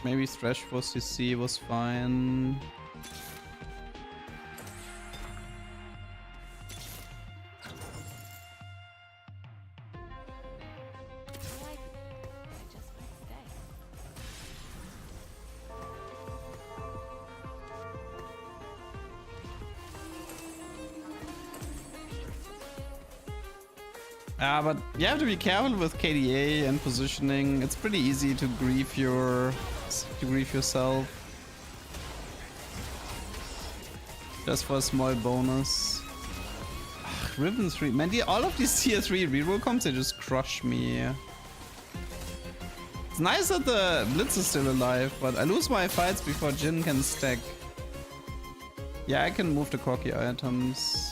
Maybe Thresh for CC was fine. But you have to be careful with KDA and positioning. It's pretty easy to grief yourself. Just for a small bonus. Ugh, Ribbon 3. Man, all of these tier 3 reroll comps, they just crush me. It's nice that the Blitz is still alive, but I lose my fights before Jin can stack. Yeah, I can move the Corki items.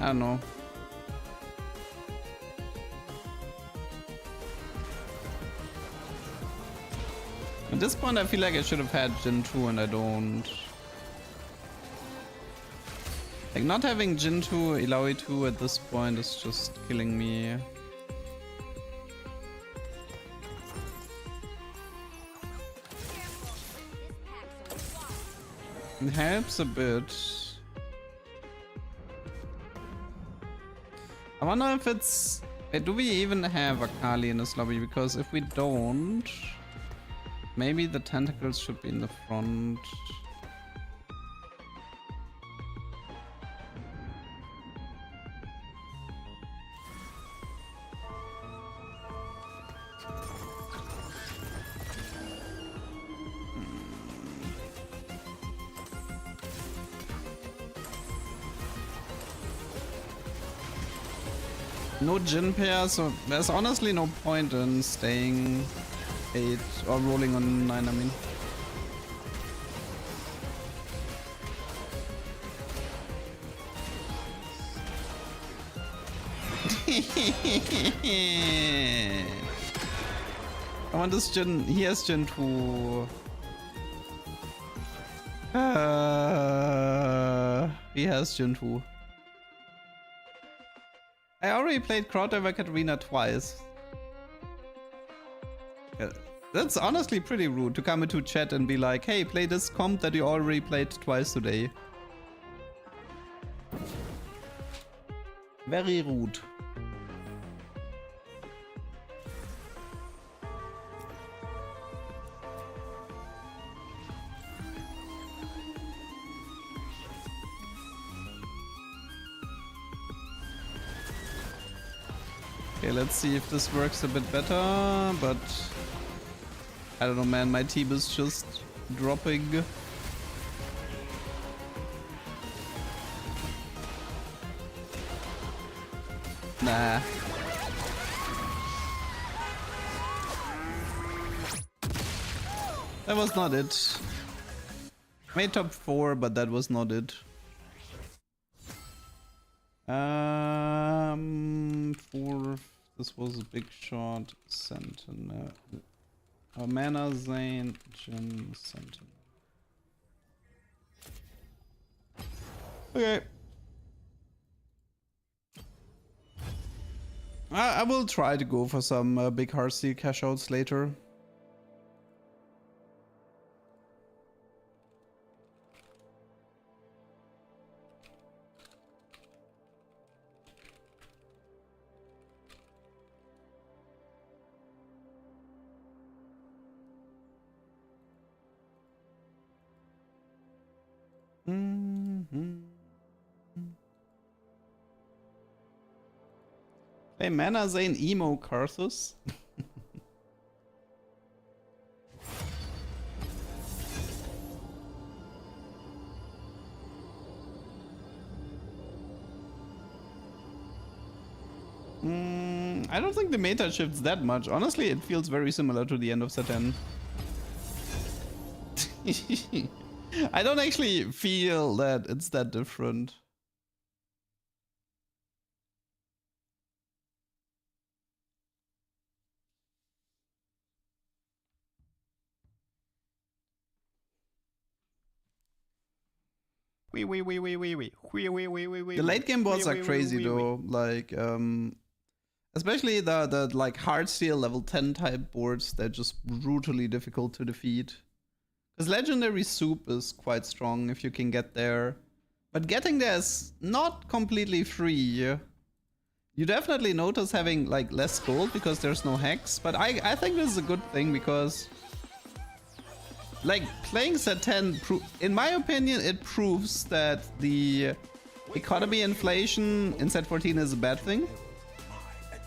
I don't know. At this point I feel like I should have had Jin 2 and I don't. Like not having Jin 2, Illaoi 2 at this point is just killing me. It helps a bit. I wonder if it's... do we even have Akali in this lobby? Because if we don't... Maybe the tentacles should be in the front. No Jin pair, so there's honestly no point in staying 8 or rolling on 9, I mean. I want this Jin, he has Jin 2. He has Jin 2. I already played Crowddiver Katarina twice. Yeah, that's honestly pretty rude to come into chat and be like, hey, play this comp that you already played twice today. Very rude. Okay, let's see if this works a bit better, but I don't know, man, my team is just dropping. Nah. That was not it. Made top 4, but that was not it. 4. This was a big shot. Sentinel. Mana, Zane, Jin, Sentinel. Okay. I will try to go for some big Heartsteel cash outs later. Hey, Mana Zane Emo Karthus. I don't think the meta shifts that much. Honestly, it feels very similar to the end of Satan. I don't actually feel that it's that different. The late game bots are crazy though, like especially the like Heartsteel level 10 type boards, they're just brutally difficult to defeat. Because Legendary Soup is quite strong if you can get there. But getting there is not completely free. You definitely notice having like less gold because there's no hex, but I think this is a good thing because like playing set 10, in my opinion, it proves that the economy inflation in set 14 is a bad thing.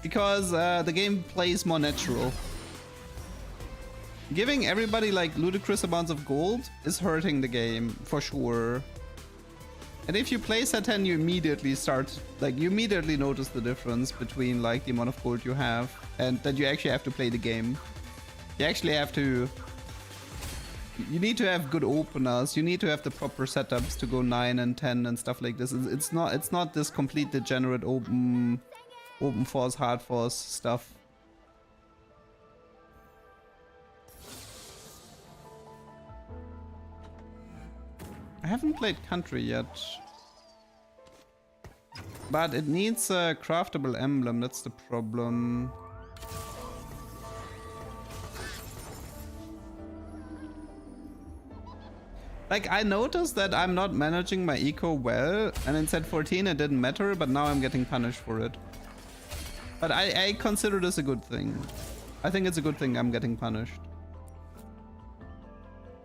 Because the game plays more natural. Giving everybody like ludicrous amounts of gold is hurting the game for sure. And if you play set 10, you immediately notice the difference between like the amount of gold you have and that you actually have to play the game. You actually have to. You need to have good openers. You need to have the proper setups to go 9 and 10 and stuff like this. It's not this complete degenerate open force, hard force stuff. I haven't played Country yet. But it needs a craftable emblem, that's the problem. Like, I noticed that I'm not managing my eco well, and in set 14 it didn't matter, but now I'm getting punished for it. But I consider this a good thing. I think it's a good thing I'm getting punished.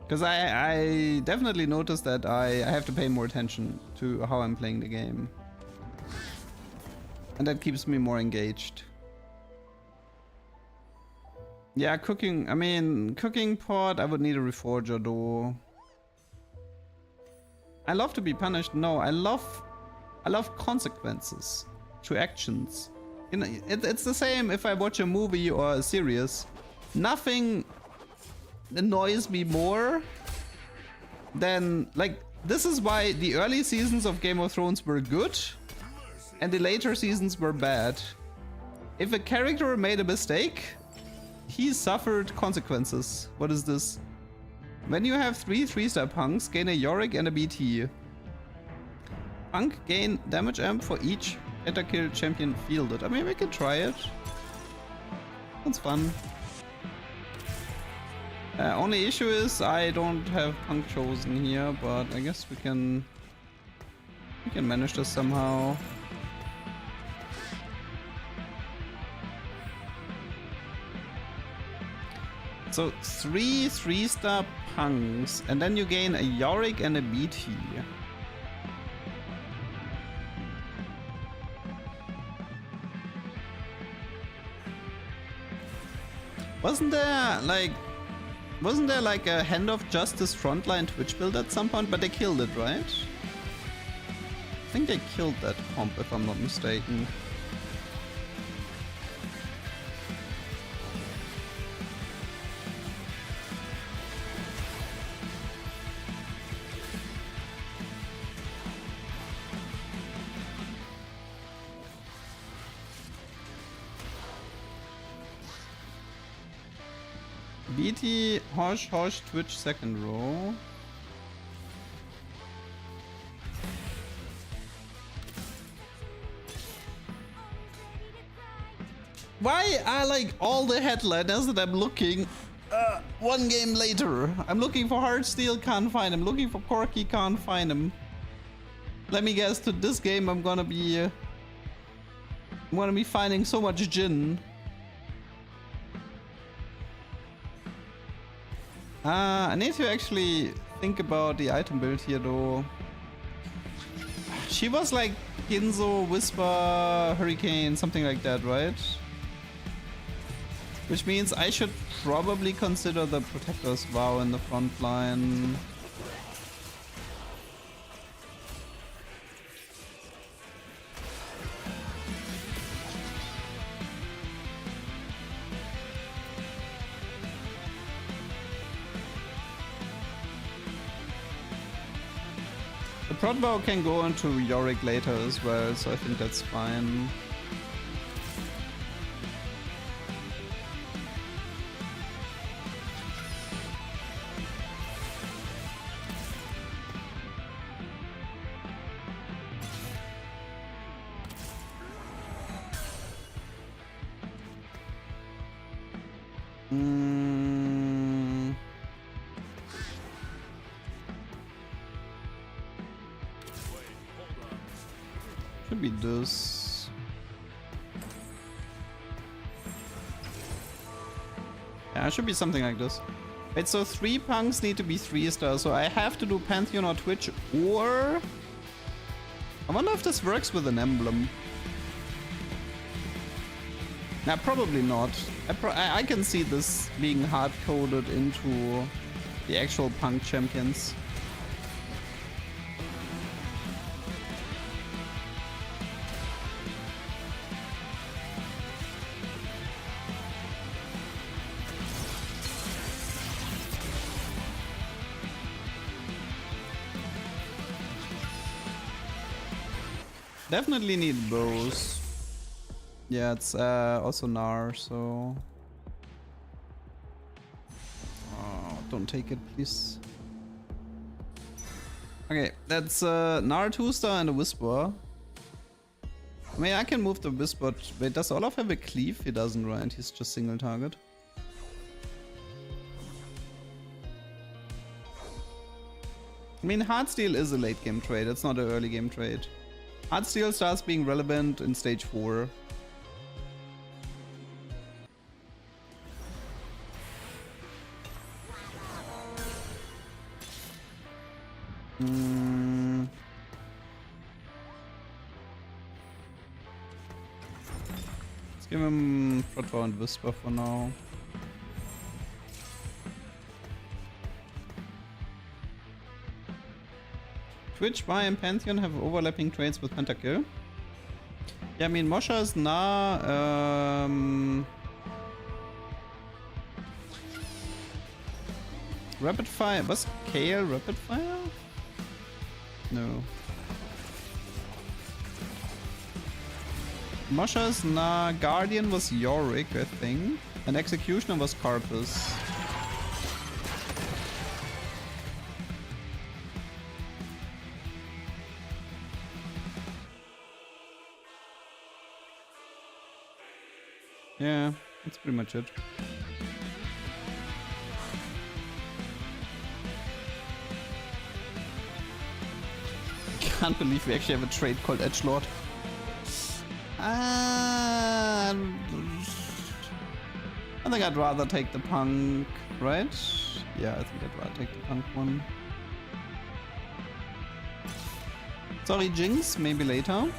Because I definitely noticed that I have to pay more attention to how I'm playing the game. And that keeps me more engaged. Yeah, cooking pot, I would need a reforger though. I love to be punished. No, I love consequences to actions. You know, it's the same if I watch a movie or a series. Nothing annoys me more than, like, this is why the early seasons of Game of Thrones were good and the later seasons were bad. If a character made a mistake, he suffered consequences. What is this? When you have 3 3-star punks, gain a Yorick and a BT. Punk gain damage amp for each pentakill champion fielded. I mean, we could try it. That's fun. Only issue is I don't have punk chosen here, but I guess we can manage this somehow. So 3 3-star punks, and then you gain a Yorick and a BT. Wasn't there like a Hand of Justice frontline Twitch build at some point, but they killed it, right? I think they killed that comp if I'm not mistaken. BT, Hosh, Hosh, Twitch, second row. Why are like all the headliners that I'm looking one game later? I'm looking for Heartsteel, can't find him. Looking for Corky, can't find him. Let me guess, to this game I'm gonna be finding so much Jin. I need to actually think about the item build here though. She was like Ginzo, Whisper, Hurricane, something like that, right? Which means I should probably consider the Protector's Vow in the front line. The Prot Vow can go into Yorick later as well, so I think that's fine. Should be this. Yeah, it should be something like this. Wait, so 3 punks need to be 3-star, so I have to do Pantheon or Twitch, or... I wonder if this works with an emblem. Nah, probably not. I can see this being hard-coded into the actual punk champions. Definitely need bows. Yeah, it's also Nar, so... Oh, don't take it, please. Okay, that's Nar 2-star and a Whisper. I mean, I can move the Whisper. Wait, does Olaf have a cleave? He doesn't, right? He's just single target. I mean, Heartsteel is a late game trade, it's not an early game trade. Heartsteel starts being relevant in stage 4. Let's give him Protva and Whisper for now. Twitch, Vi, and Pantheon have overlapping traits with Pentakill. Yeah, I mean, Mosha is Na. Rapid Fire. Was Kale Rapid Fire? No. Mosha is Na. Guardian was Yorick, I think. And Executioner was Carpus. Yeah, that's pretty much it. Can't believe we actually have a trait called Edgelord. I think I'd rather take the punk, right? Yeah, I think I'd rather take the punk one. Sorry, Jinx, maybe later.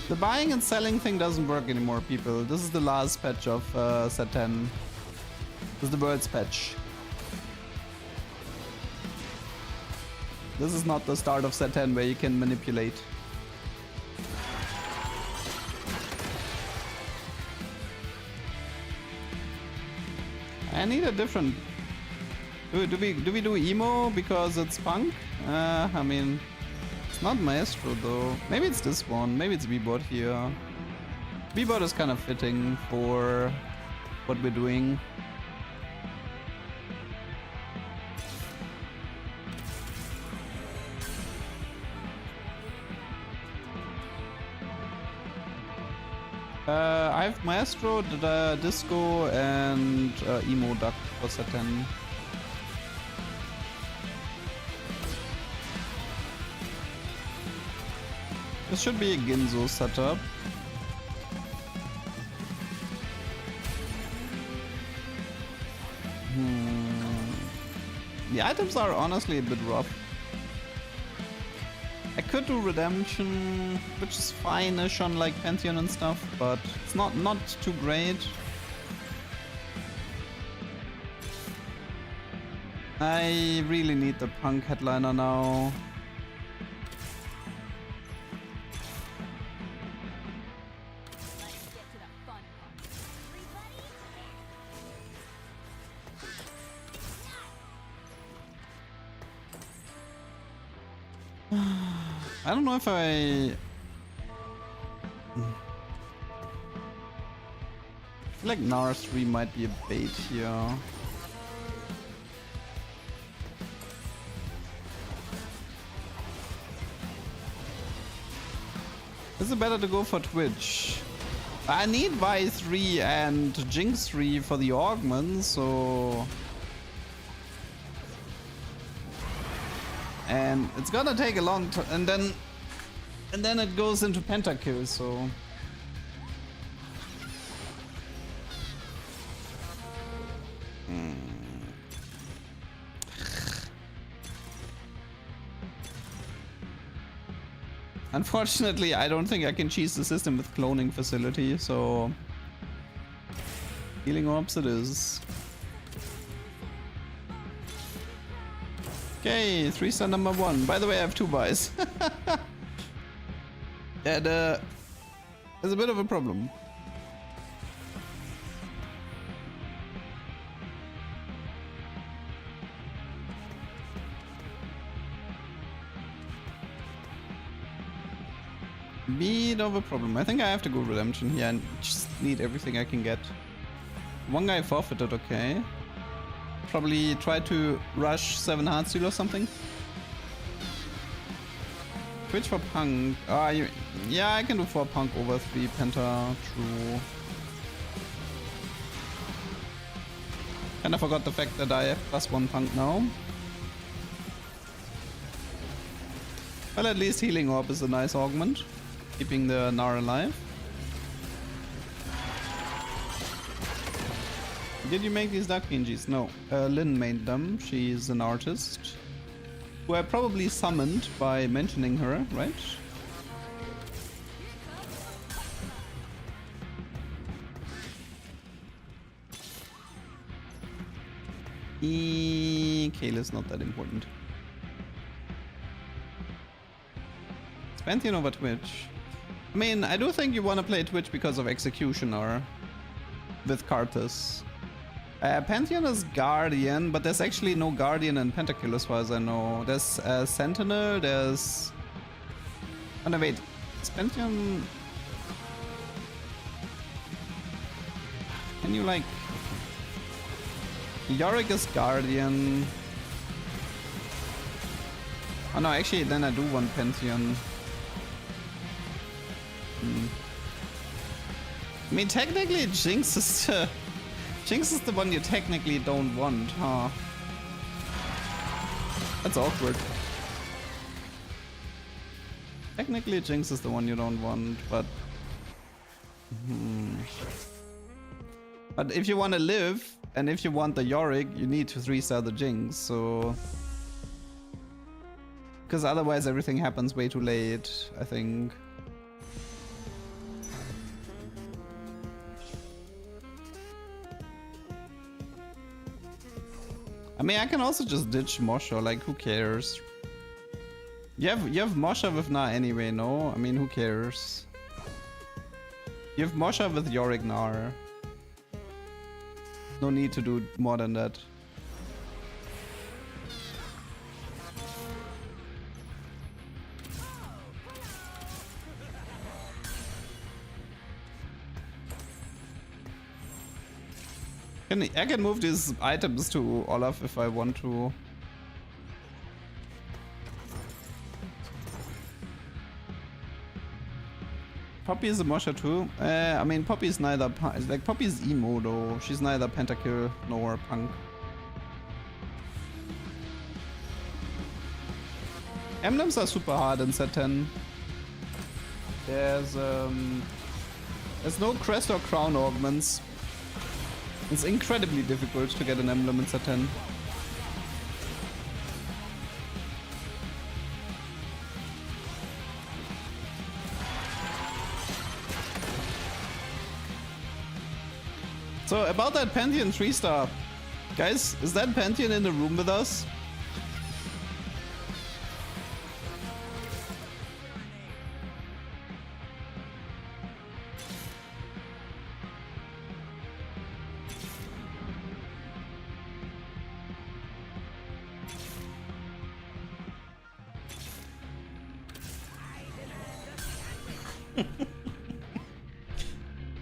The buying and selling thing doesn't work anymore, people. This is the last patch of set 10. This is the world's patch. This is not the start of set 10 where you can manipulate. I I need a different... Do we do emo because it's punk? I mean, it's not Maestro though. Maybe it's this one. Maybe it's V-Bot here. V-Bot is kind of fitting for what we're doing. I have Maestro, Disco, and Emo Duck for set 10. This should be a Ginzo setup. The items are honestly a bit rough. I could do Redemption, which is fine-ish on like Pantheon and stuff, but it's not too great. I really need the punk headliner now. I don't know if I feel like Nar 3 might be a bait here. Is it better to go for Twitch? I need Vi 3 and Jinx 3 for the augments, so... And it's gonna take a long time, and then it goes into pentakill, so... Unfortunately, I don't think I can cheese the system with cloning facility, so... Healing orbs it is. Okay, 3-star number 1. By the way, I have 2 buys. That is a bit of a problem. Bit of a problem. I think I have to go Redemption here and just need everything I can get. One guy forfeited, okay. Probably try to rush 7 Heartsteel or something. Twitch for Punk. Yeah, I can do 4 Punk over 3 Penta. True. Kinda forgot the fact that I have +1 Punk now. Well, at least Healing Orb is a nice augment, keeping the Nar alive. Did you make these Duck Genjis? No. Lynn made them. She's an artist who I probably summoned by mentioning her, right? Kayla's not that important. It's Pantheon over Twitch. I mean, I do think you want to play Twitch because of Executioner with Karthus. Pantheon is Guardian, but there's actually no Guardian in Pentakill as far as I know. There's Sentinel, there's... Oh no, wait. Is Pantheon... Can you like... Yorick is Guardian. Oh no, actually then I do want Pantheon. I mean, technically Jinx is the... Jinx is the one you technically don't want, huh? That's awkward. Technically Jinx is the one you don't want, but... But if you want to live, and if you want the Yorick, you need to 3-star the Jinx, so... Because otherwise everything happens way too late, I think. I mean, I can also just ditch Mosha, like, who cares? You have Mosha with Nar anyway, no? I mean, who cares? You have Mosha with Yorick Nar. No need to do more than that. I can move these items to Olaf if I want to. Poppy is a Mosher too. I mean, Poppy is neither. Like, Poppy is emo though. She's neither pentakill nor punk. Emblems are super hard in set 10. There's no crest or crown augments. It's incredibly difficult to get an emblem in set 10. So about that Pantheon 3-star. Guys, is that Pantheon in the room with us?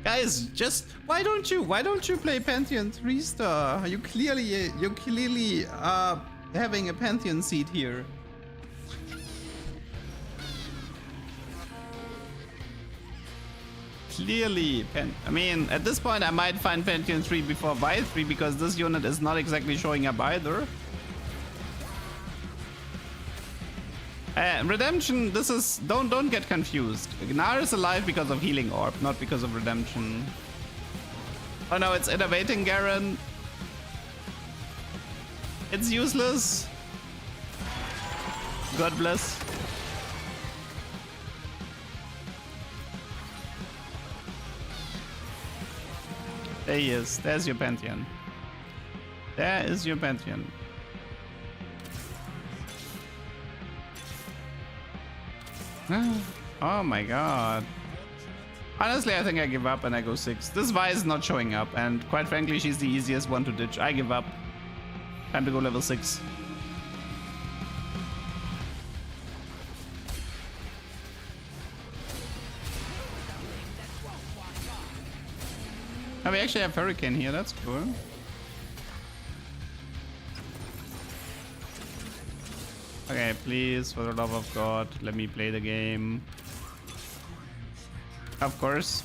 Guys, just why don't you play Pantheon 3-star? You clearly are having a Pantheon seat here. Clearly, I mean, at this point I might find Pantheon 3 before Vi 3 because this unit is not exactly showing up either. Redemption, this is... Don't get confused. Gnar is alive because of Healing Orb, not because of Redemption. Oh no, it's innovating Garen. It's useless. God bless. There he is. There's your Pantheon. There is your Pantheon. Oh my god. Honestly, I think I give up and I go 6. This Vi is not showing up, and quite frankly, she's the easiest one to ditch. I give up. Time to go level 6. Oh, we actually have Hurricane here, that's cool. Okay, please, for the love of God, let me play the game. Of course.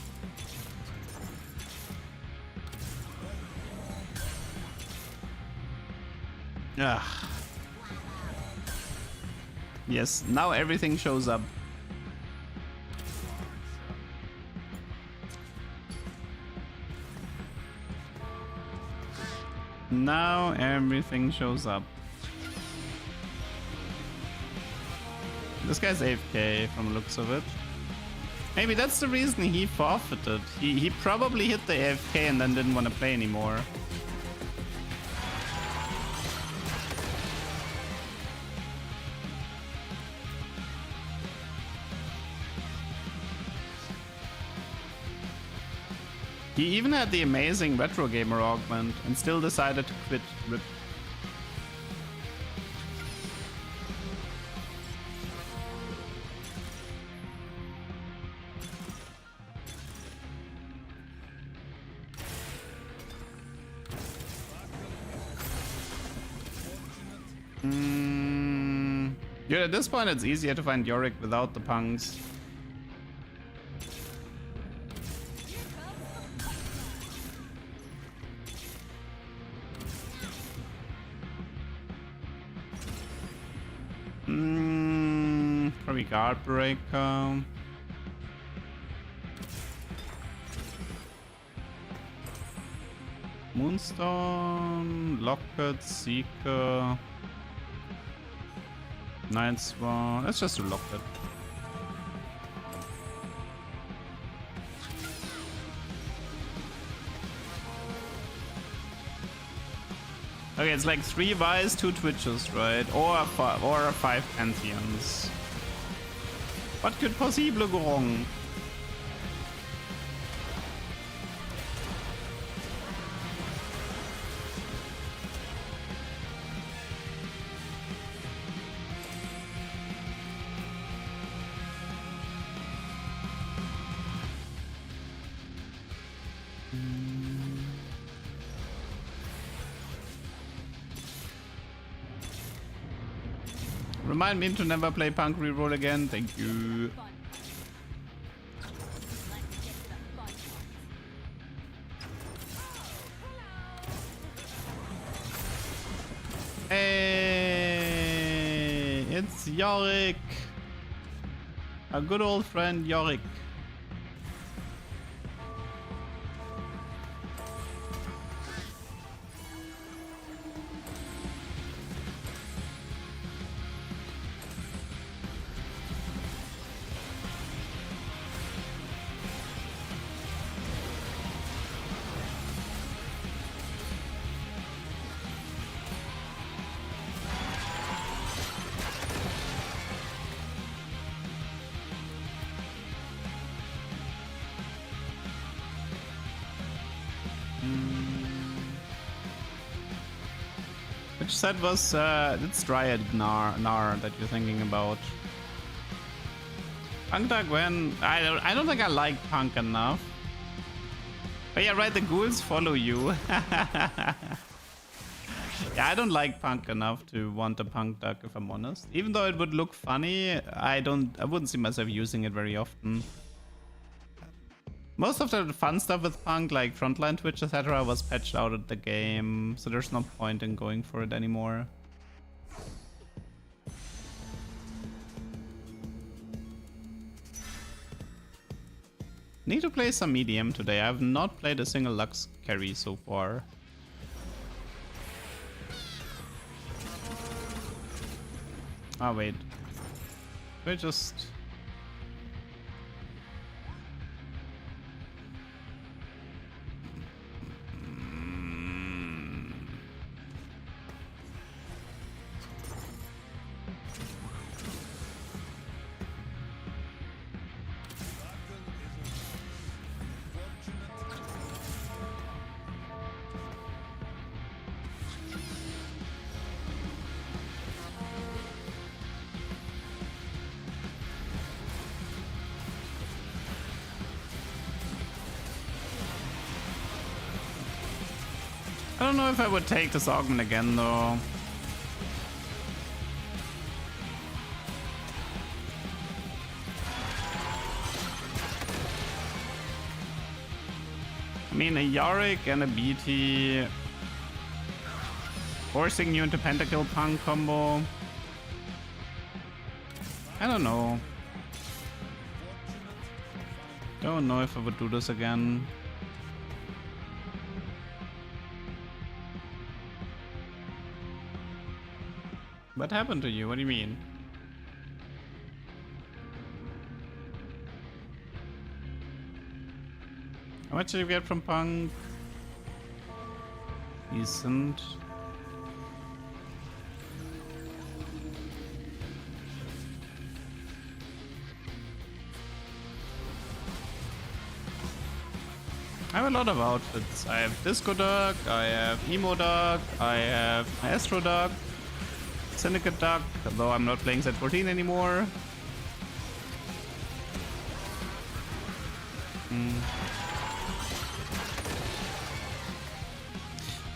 Ah. Yes, now everything shows up. Now everything shows up. This guy's AFK from the looks of it. Maybe that's the reason he forfeited. He probably hit the AFK and then didn't want to play anymore. He even had the amazing Retro Gamer augment and still decided to quit. RIP. Dude, at this point it's easier to find Yorick without the punks. Probably Guard Breaker. Moonstone, Locket, Seeker, Night Swan. Let's just do Locket. Okay, it's like 3 Vi's, 2 Twitches, right? Or 5 Pantheons. What could possible go wrong? Remind me to never play Punk Reroll again. Thank you. Hey, it's Yorick. Our good old friend Yorick. Which set was it's Dryad Gnar that you're thinking about? Punk Duck when I don't think I like Punk enough. But yeah, right, the ghouls follow you. Yeah, I don't like Punk enough to want a Punk Duck if I'm honest. Even though it would look funny, I wouldn't see myself using it very often. Most of the fun stuff with Punk, like frontline Twitch, etc., was patched out of the game, so there's no point in going for it anymore. Need to play some EDM today. I have not played a single Lux carry so far. Ah, wait. We're just... I don't know if I would take this augment again though. I mean, a Yorick and a BT forcing you into Pentakill Punk combo. I don't know. Don't know if I would do this again. What happened to you? What do you mean? How much did you get from Punk? Decent. I have a lot of outfits. I have Disco Duck, I have Emo Duck, I have Astro Duck, Syndicate Duck, though I'm not playing set 14 anymore. I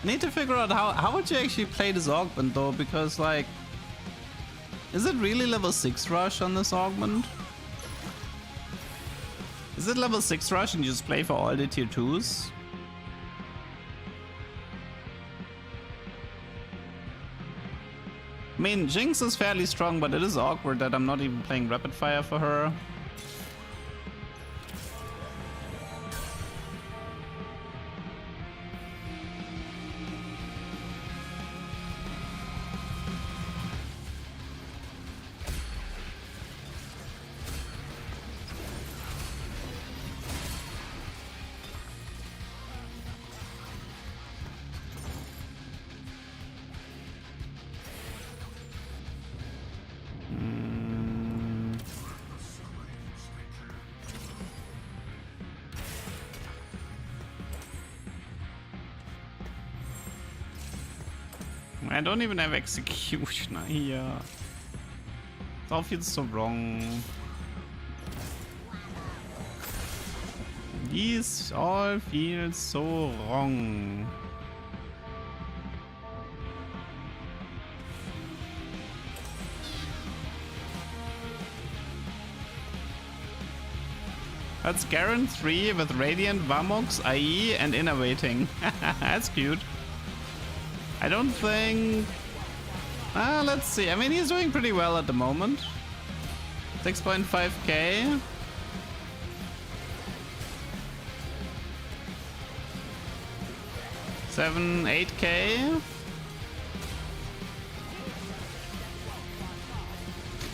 need to figure out how would you actually play this augment though, because like, is it really level 6 rush on this augment? Is it level 6 rush and you just play for all the tier 2s? I mean, Jinx is fairly strong, but it is awkward that I'm not even playing rapid fire for her. I don't even have executioner here. It all feels so wrong. These all feel so wrong. That's Garen 3 with Radiant, Vamux, IE, and Innovating. That's cute. I don't think... let's see. I mean, he's doing pretty well at the moment. 6.5k. Seven, 8k.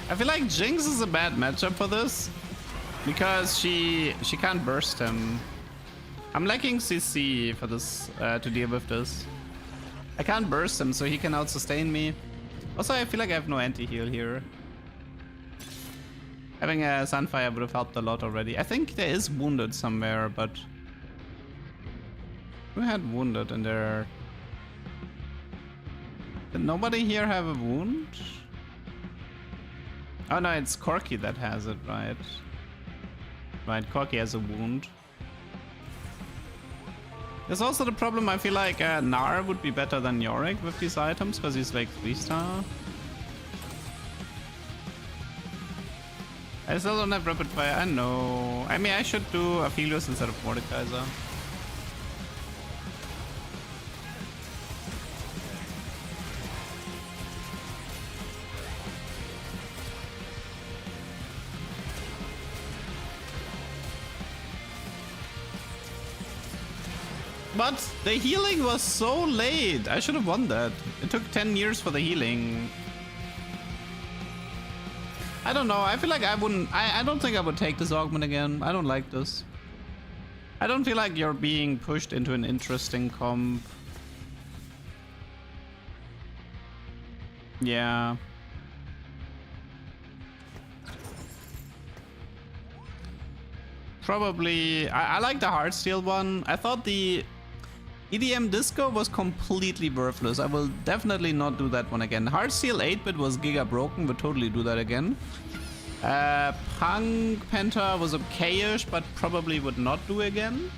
I feel like Jinx is a bad matchup for this because she can't burst him. I'm lacking CC for this to deal with this. I can't burst him, so he can out-sustain me. Also, I feel like I have no anti-heal here. Having a Sunfire would have helped a lot already. I think there is Wounded somewhere, but... Who had Wounded in there? Did nobody here have a wound? Oh no, it's Corki that has it, right? Right, Corki has a wound. There's also the problem, I feel like Nar would be better than Yorick with these items, because he's like 3-star. I still don't have Rapid Fire, I know. I mean, I should do Aphelios instead of Mordekaiser. But the healing was so late. I should have won that. It took 10 years for the healing. I don't know. I feel like I wouldn't... I don't think I would take this augment again. I don't like this. I don't feel like you're being pushed into an interesting comp. Yeah. Probably... I like the Heartsteel one. I thought the... EDM Disco was completely worthless. I will definitely not do that one again. Heartsteel 8-bit was giga broken, but totally do that again. Punk Penta was okay-ish, but probably would not do again.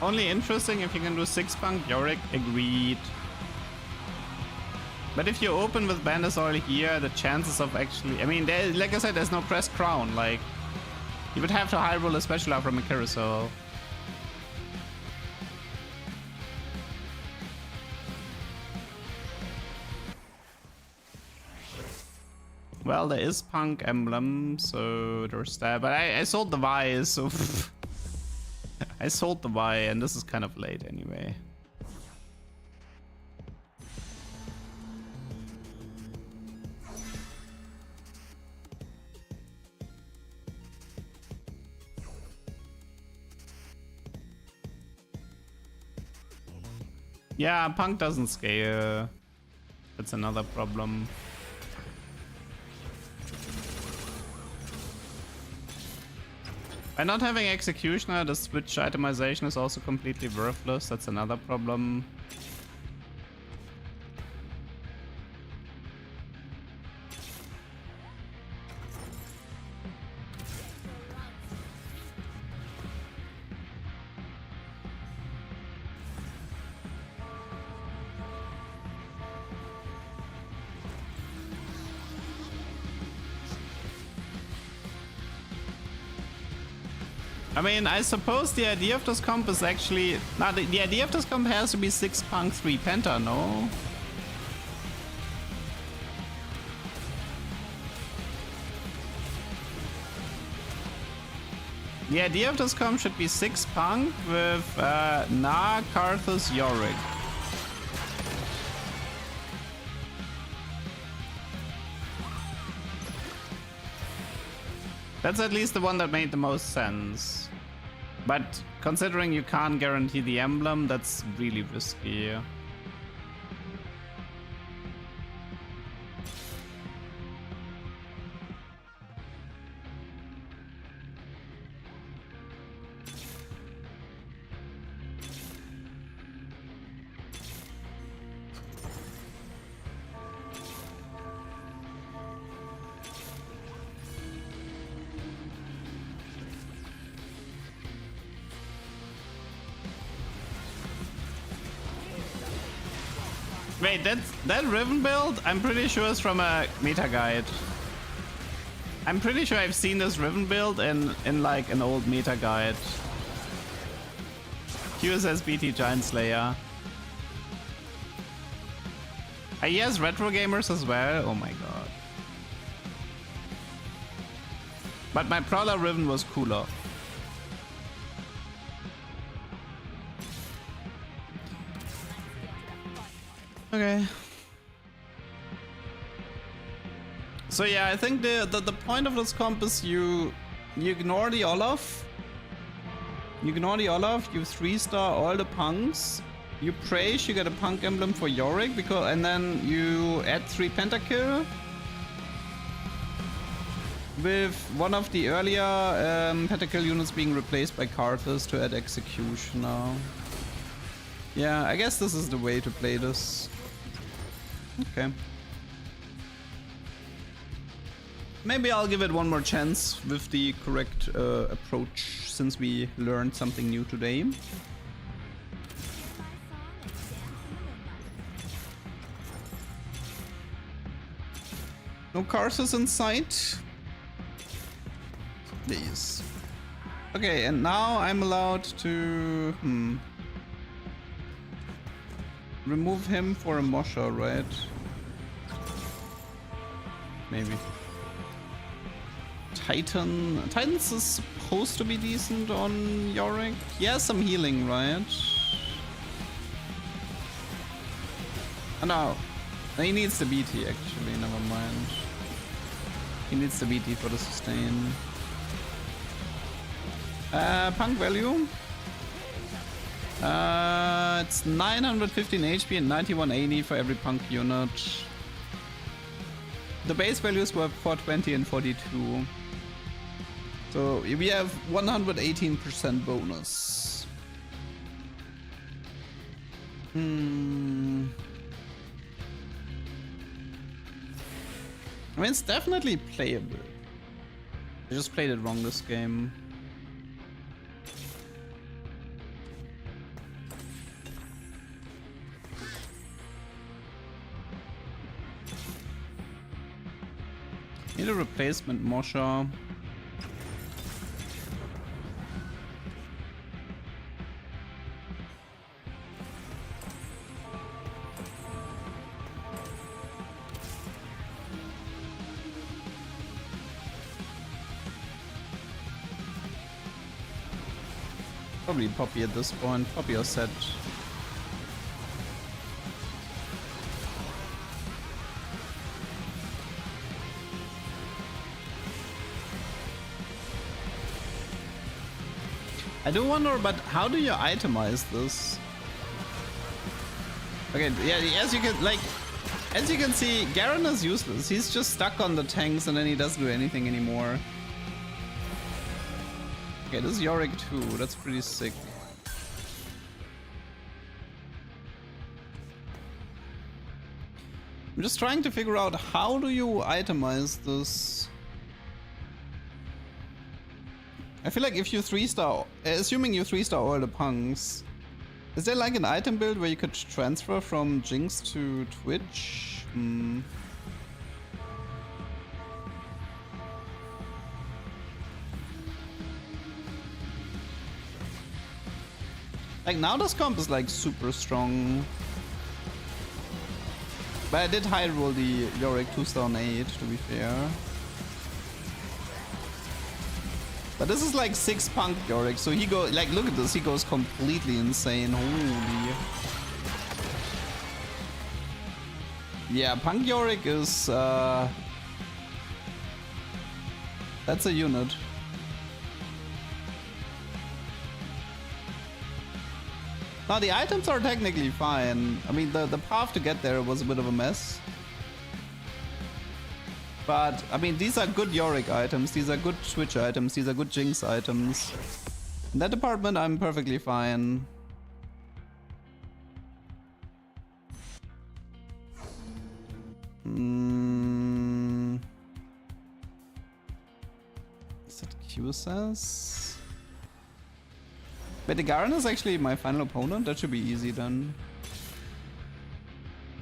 Only interesting if you can do 6 Punk Yorick, agreed. But if you open with Bandasol here, the chances of actually... I mean, there, like I said, there's no Crest Crown. Like, you would have to high roll a special out from a carousel. Well, there is Punk Emblem, so there's that. But I sold the Y, so... I sold the Y, and this is kind of late anyway. Yeah, Punk doesn't scale. That's another problem. By not having Executioner, the switch itemization is also completely worthless. That's another problem. I mean, I suppose the idea of this comp is actually... No, the idea of this comp has to be 6 Punk, 3 Penta, no? The idea of this comp should be 6 Punk with Na, Karthus, Yorick. That's at least the one that made the most sense. But considering you can't guarantee the emblem, that's really risky. Wait, that Riven build, I'm pretty sure is from a meta guide. I'm pretty sure I've seen this Riven build in like an old meta guide. QSS BT Giant Slayer. He has retro gamers as well. Oh my god. But my Prowler Riven was cooler. Okay. So yeah, I think the point of this comp is you ignore the Olaf. You ignore the Olaf, you 3-star all the punks. You praise, you get a punk emblem for Yorick, and then you add 3 pentakill. With one of the earlier pentakill units being replaced by Karthus to add Executioner. Yeah, I guess this is the way to play this. Okay. Maybe I'll give it one more chance with the correct approach, since we learned something new today. No Karthus in sight. Please. Okay, and now I'm allowed to... remove him for a Mosha, right? Maybe. Titans is supposed to be decent on Yorick. He has some healing, right? Oh no. He needs the BT actually, never mind. He needs the BT for the sustain. Punk value. It's 915 HP and 9180 for every punk unit. The base values were 420 and 42. So we have 118% bonus. I mean, it's definitely playable. I just played it wrong this game. Need a replacement Mosha. Probably Poppy at this point. Poppy or Set. I do wonder, but how do you itemize this? Okay, yeah, as you can see, Garen is useless. He's just stuck on the tanks and then he doesn't do anything anymore. Okay, this is Yorick too. That's pretty sick. I'm just trying to figure out how do you itemize this. I feel like if you 3-star, assuming you 3-star all the punks, is there like an item build where you could transfer from Jinx to Twitch? Like now this comp is like super strong. But I did high roll the Yorick 2-star on 8 to be fair. But this is like 6 punk Yorick, so he goes like, look at this, he goes completely insane. Holy. Yeah, punk Yorick is that's a unit. Now the items are technically fine. I mean the path to get there was a bit of a mess. But, I mean, these are good Yorick items, these are good Twitch items, these are good Jinx items. In that department, I'm perfectly fine. Is that QSS? Wait, the Garen is actually my final opponent? That should be easy then.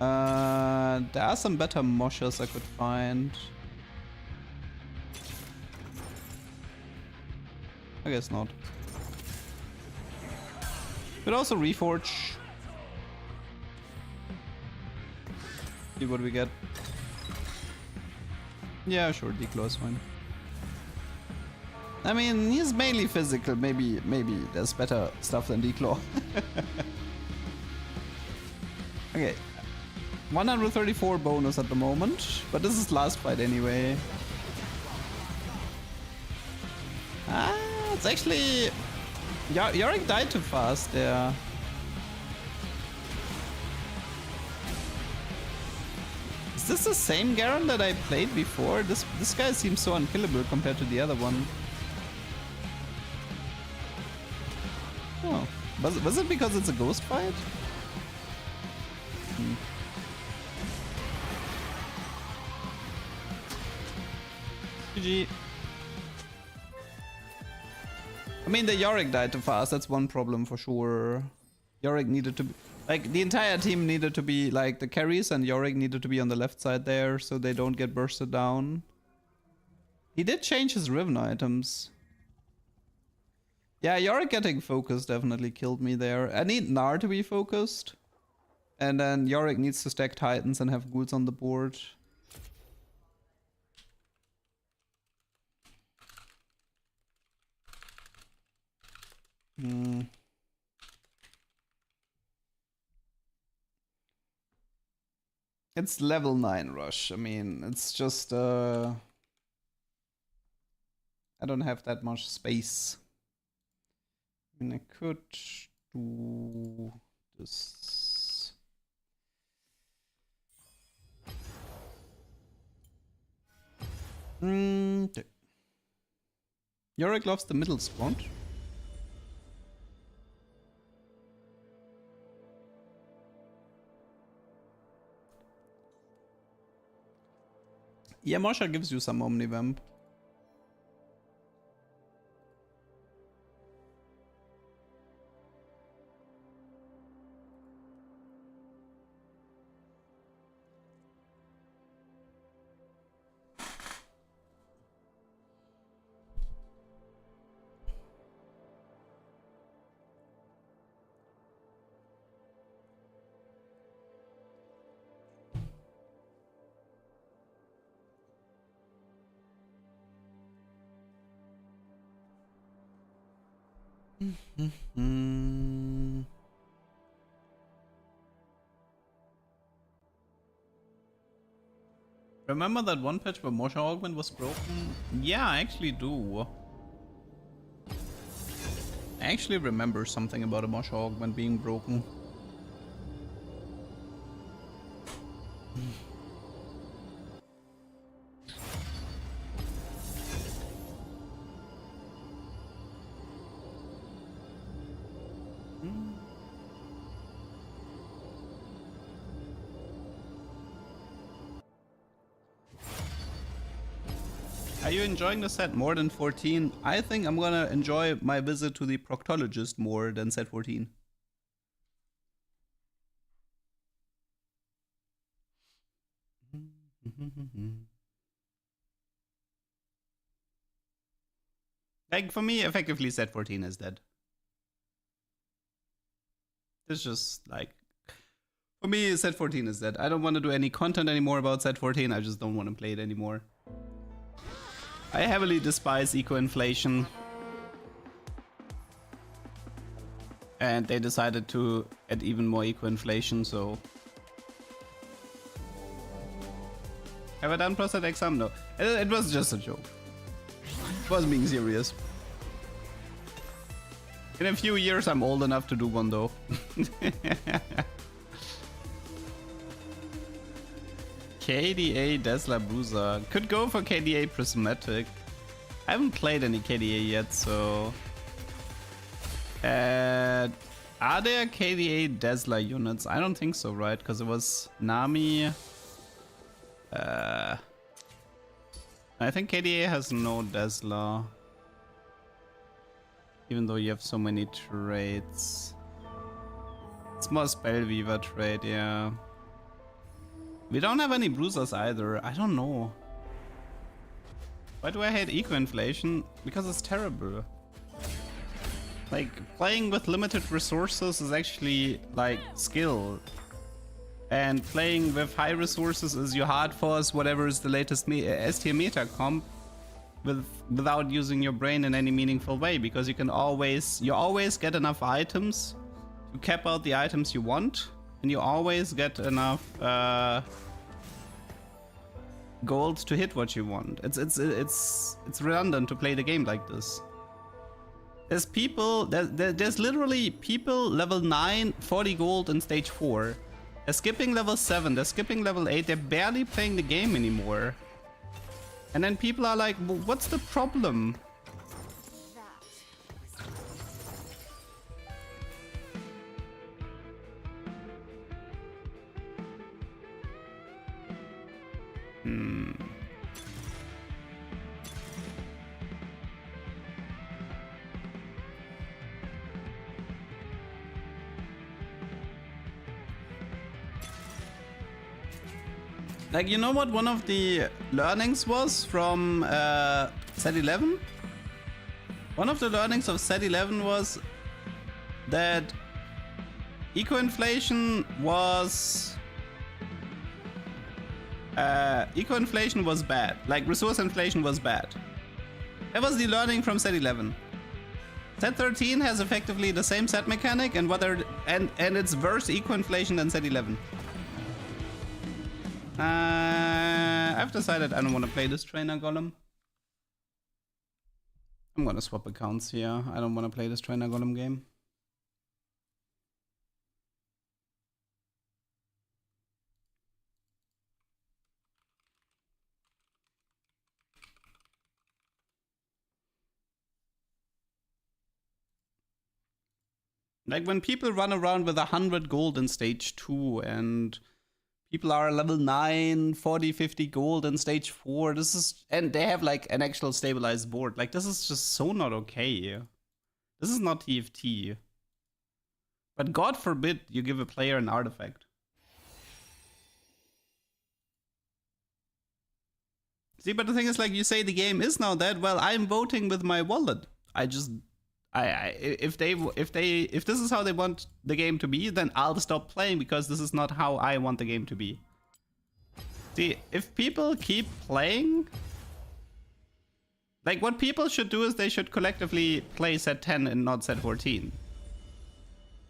There are some better moshers I could find. I guess not. Could also reforge. See what we get. Yeah, sure, declaw is fine. I mean, he's mainly physical. Maybe there's better stuff than declaw. Okay. 134 bonus at the moment, but this is last fight anyway. Ah, it's actually... Yorick died too fast there. Is this the same Garen that I played before? This guy seems so unkillable compared to the other one. Oh, was it because it's a ghost fight? GG. I mean, the Yorick died too fast. That's one problem for sure. Yorick needed to be... Like, the entire team needed to be, like, the carries and Yorick needed to be on the left side there so they don't get bursted down. He did change his Riven items. Yeah, Yorick getting focused definitely killed me there. I need Gnar to be focused. And then Yorick needs to stack Titans and have ghouls on the board. It's level 9 rush. I mean, it's just I don't have that much space. I mean, I could do this. Okay. Yorick loves the middle spot. Yeah, Mosha gives you some Omnivamp. Remember that one patch where Mosha Augment was broken? Yeah, I actually do. I actually remember something about a Mosha Augment being broken. Are you enjoying the set more than 14? I think I'm gonna enjoy my visit to the proctologist more than set 14. Like, for me, effectively set 14 is dead. It's just like, for me, set 14 is dead. I don't want to do any content anymore about set 14. I just don't want to play it anymore. I heavily despise eco-inflation. And they decided to add even more eco-inflation, so... Have I done prostate exam? No. It was just a joke. I wasn't being serious. In a few years I'm old enough to do one though. KDA Desla Bruiser. Could go for KDA Prismatic. I haven't played any KDA yet, so... are there KDA Desla units? I don't think so, right? Because it was Nami. I think KDA has no Desla. Even though you have so many traits. It's more Spellweaver trait, yeah. We don't have any bruisers either. I don't know. Why do I hate eco-inflation? Because it's terrible. Like, playing with limited resources is actually, like, skill. And playing with high resources is your hard force, whatever is the latest S tier meta comp, without using your brain in any meaningful way, because you always get enough items to cap out the items you want, and you always get enough gold to hit what you want. It's redundant to play the game like this. There's people, there's literally people level 9, 40 gold in stage 4. They're skipping level 7, they're skipping level 8, they're barely playing the game anymore. And then people are like, well, what's the problem? Like, you know what one of the learnings was from set 11? One of the learnings of set 11 was that eco-inflation was bad. Like, resource inflation was bad. That was the learning from set 11. Set 13 has effectively the same set mechanic and it's worse eco-inflation than set 11. I've decided I don't want to play this trainer golem. I'm gonna swap accounts here. I don't want to play this trainer golem game. Like when people run around with 100 gold in stage 2 and people are level 9, 40, 50 gold in stage 4. And they have like an actual stabilized board. Like, this is just so not okay. This is not TFT. But God forbid you give a player an artifact. See, but the thing is, like, you say the game is now dead. Well, I'm voting with my wallet. If this is how they want the game to be, then I'll stop playing because this is not how I want the game to be. See, if people keep playing, like, what people should do is they should collectively play set 10 and not set 14.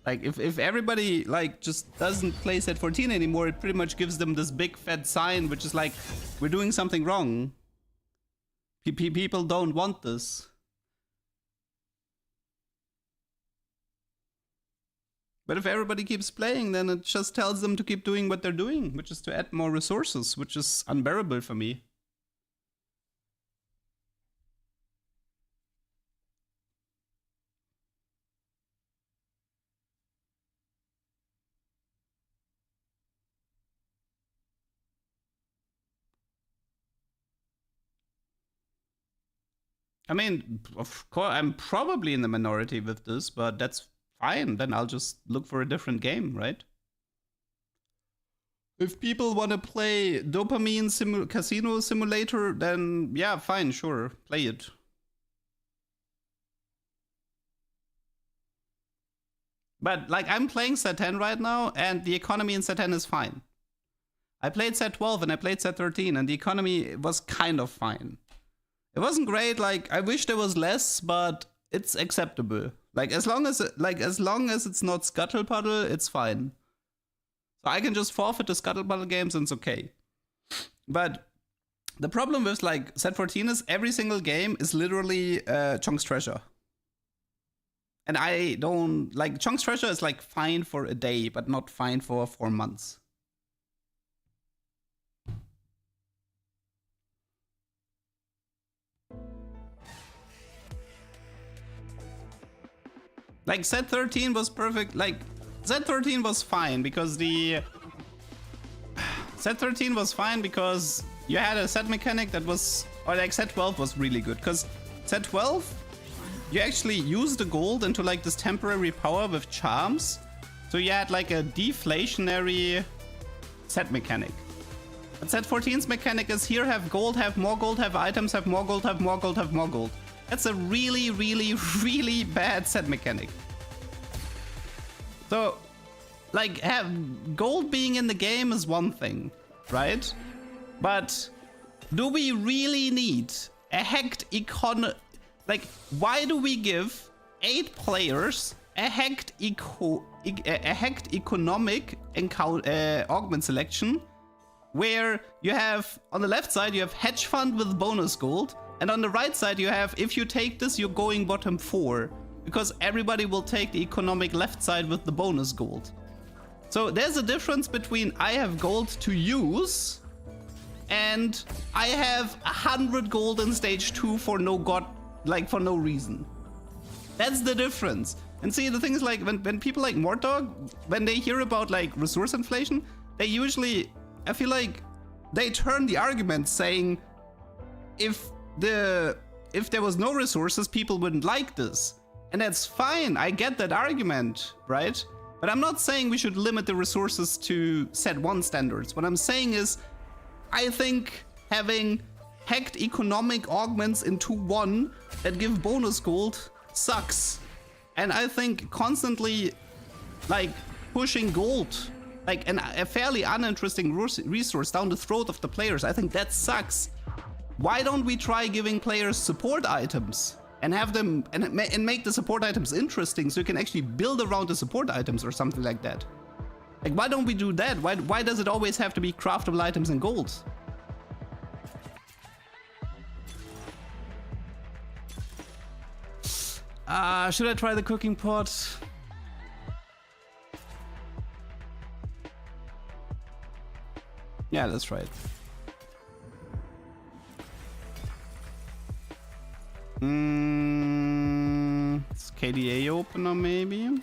Like, if everybody, like, just doesn't play set 14 anymore, it pretty much gives them this big fat sign, which is like, we're doing something wrong. People don't want this. But if everybody keeps playing, then it just tells them to keep doing what they're doing, which is to add more resources, which is unbearable for me. I mean, of course, I'm probably in the minority with this, but that's fine, then I'll just look for a different game, right? If people want to play dopamine casino simulator, then yeah, fine, sure, play it. But like, I'm playing set 10 right now, and the economy in set 10 is fine. I played set 12 and I played set 13, and the economy was kind of fine. It wasn't great, like, I wish there was less, but it's acceptable. Like, as long as it's not Scuttle Puddle, it's fine. So I can just forfeit the Scuttle Puddle games and it's okay. But the problem with, like, set 14 is every single game is literally Chunk's Treasure. And I don't, like, Chunk's Treasure is, like, fine for a day, but not fine for 4 months. Like, set 13 was perfect. Like, set 13 was fine because set 13 was fine because you had a set mechanic that was, or like set 12 was really good because set 12 you actually used the gold into like this temporary power with charms, so you had like a deflationary set mechanic. But set 14's mechanic is here have gold, have more gold, have items, have more gold, have more gold, have more gold. That's a really, really, really bad set mechanic. So, like, have gold being in the game is one thing, right? But do we really need a hacked like, why do we give 8 players a hacked economic augment selection, where you have on the left side you have hedge fund with bonus gold, and on the right side you have if you take this you're going bottom 4, because everybody will take the economic left side with the bonus gold. So there's a difference between I have gold to use and I have 100 gold in stage 2 for no reason. That's the difference. And see, the thing is, like, when people like Mordekaiser, when they hear about like resource inflation, they usually, I feel like they turn the argument saying if there was no resources, people wouldn't like this. And that's fine, I get that argument, right? But I'm not saying we should limit the resources to set 1 standards. What I'm saying is, I think having hacked economic augments in 2-1 that give bonus gold sucks. And I think constantly, like, pushing gold, like a fairly uninteresting resource down the throat of the players, I think that sucks. Why don't we try giving players support items and have them and make the support items interesting so you can actually build around the support items or something like that? Like, why don't we do that? Why does it always have to be craftable items and gold? Should I try the cooking pot? Yeah, that's right. It's KDA opener maybe?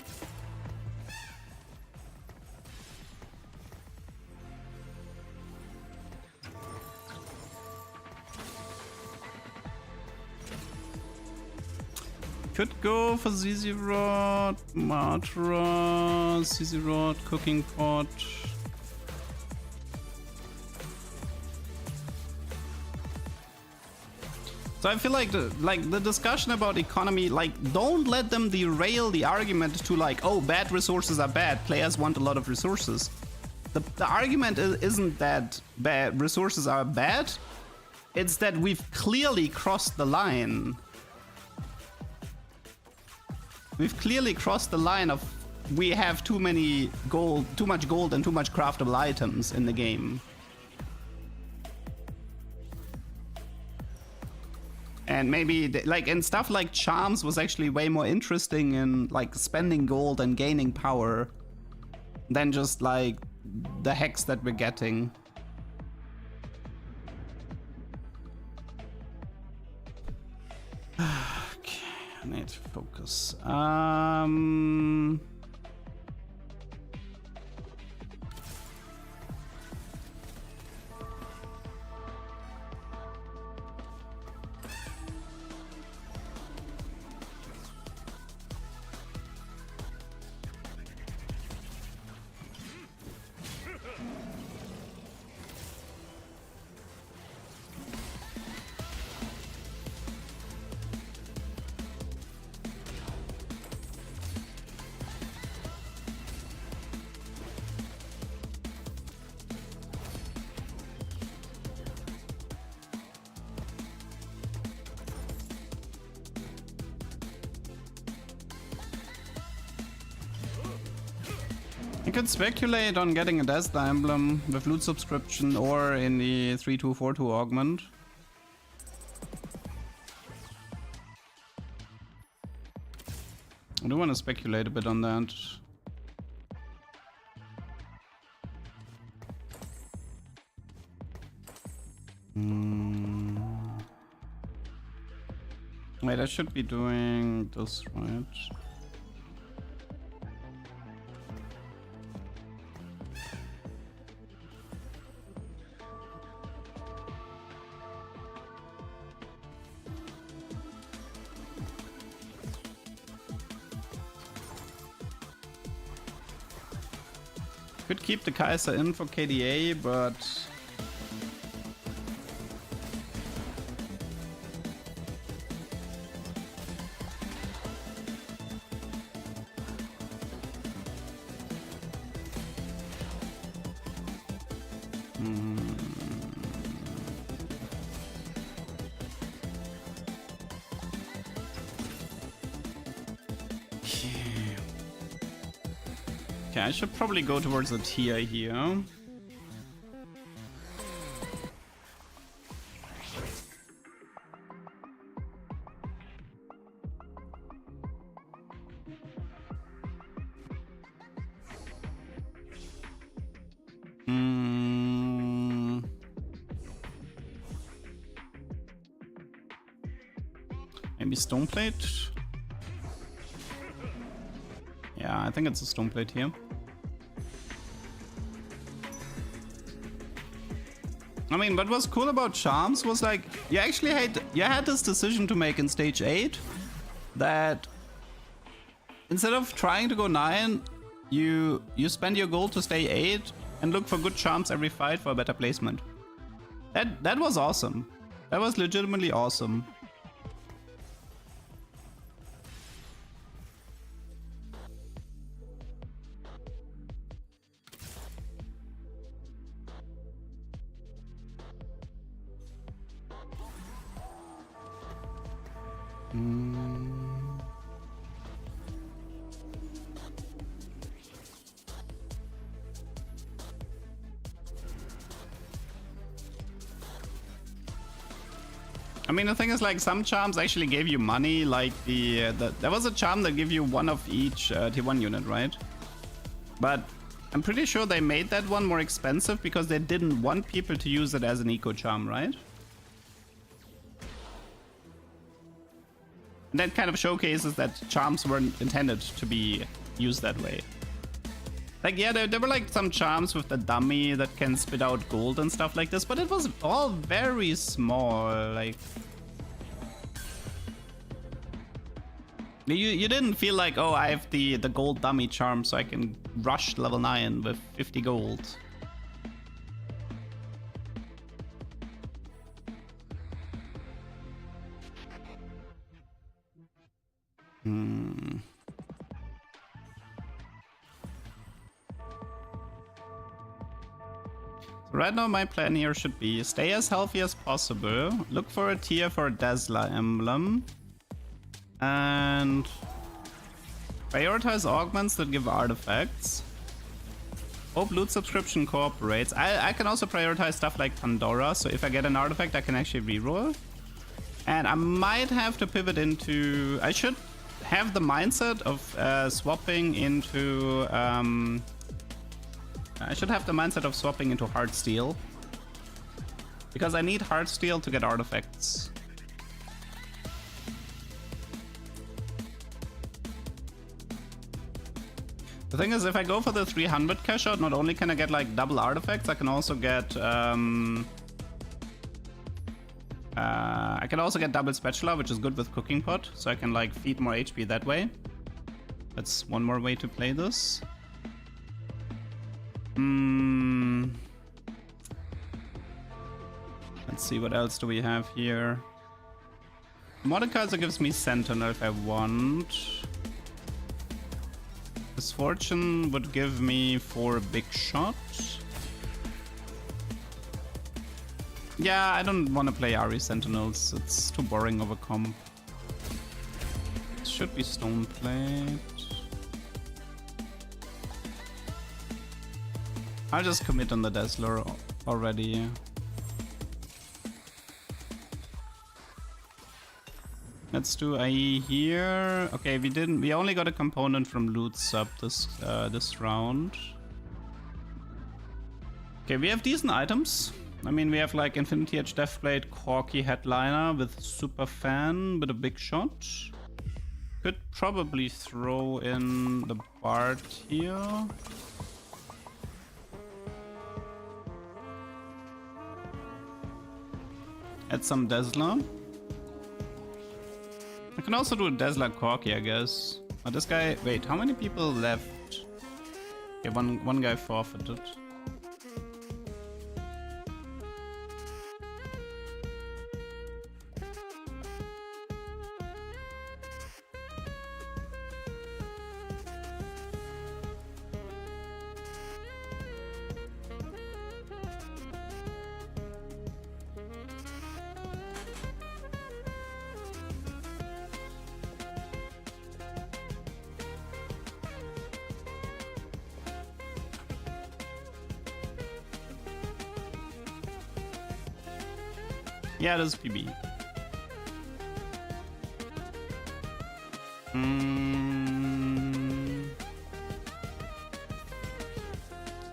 Could go for ZZ Rod, Matra, ZZ Rod, cooking pot. So I feel like the discussion about economy, like, don't let them derail the argument to like, oh, bad resources are bad, players want a lot of resources. The argument isn't that bad resources are bad, it's that we've clearly crossed the line. We've clearly crossed the line of we have too much gold and too much craftable items in the game. And maybe and stuff like charms was actually way more interesting in like spending gold and gaining power than just like the hacks that we're getting. Okay, I need to focus. You could speculate on getting a Death Emblem with loot subscription or in the 3242 augment. I do want to speculate a bit on that. Wait, I should be doing this right. Could keep the Kaiser in for KDA, but Okay, I should probably go towards the tier here. Maybe stone plate? Yeah, I think it's a stone plate here. I mean, what was cool about charms was like you actually had this decision to make in stage 8 that instead of trying to go 9, you spend your gold to stay 8 and look for good charms every fight for a better placement. That was awesome. That was legitimately awesome. I mean, the thing is, like, some charms actually gave you money, like there was a charm that gave you one of each tier 1 unit, right? But I'm pretty sure they made that one more expensive because they didn't want people to use it as an eco charm, right? And that kind of showcases that charms weren't intended to be used that way. Like, yeah, there were like some charms with the dummy that can spit out gold and stuff like this, but it was all very small, like... You didn't feel like, oh, I have the gold dummy charm so I can rush level 9 with 50 gold. Right now my plan here should be stay as healthy as possible, look for a tier for a Dazzler emblem, and prioritize augments that give artifacts. Hope loot subscription cooperates. I can also prioritize stuff like Pandora, so if I get an artifact I can actually reroll. And I might have to pivot into... I should have the mindset of swapping into... I should have the mindset of swapping into Heartsteel. Because I need Heartsteel to get artifacts. The thing is, if I go for the 300 cash out, not only can I get like double artifacts, I can also get double spatula, which is good with cooking pot, so I can like feed more HP that way. That's one more way to play this. Let's see, what else do we have here? Mordekaiser gives me Sentinel if I want. Misfortune would give me 4 big shots. Yeah, I don't want to play Ari Sentinels. It's too boring of a comp. It should be Stone Plate. I'll just commit on the Dazzler already. Let's do IE here. Okay, we only got a component from loot sub this round. Okay, we have decent items. I mean, we have like Infinity Edge Deathblade, Corky Headliner with Super Fan with a big shot. Could probably throw in the Bard here. Add some Dazzler. I can also do a Dazzler Corky, I guess. But this guy... Wait, how many people left? Okay, one guy forfeited. Yeah, this is PBE.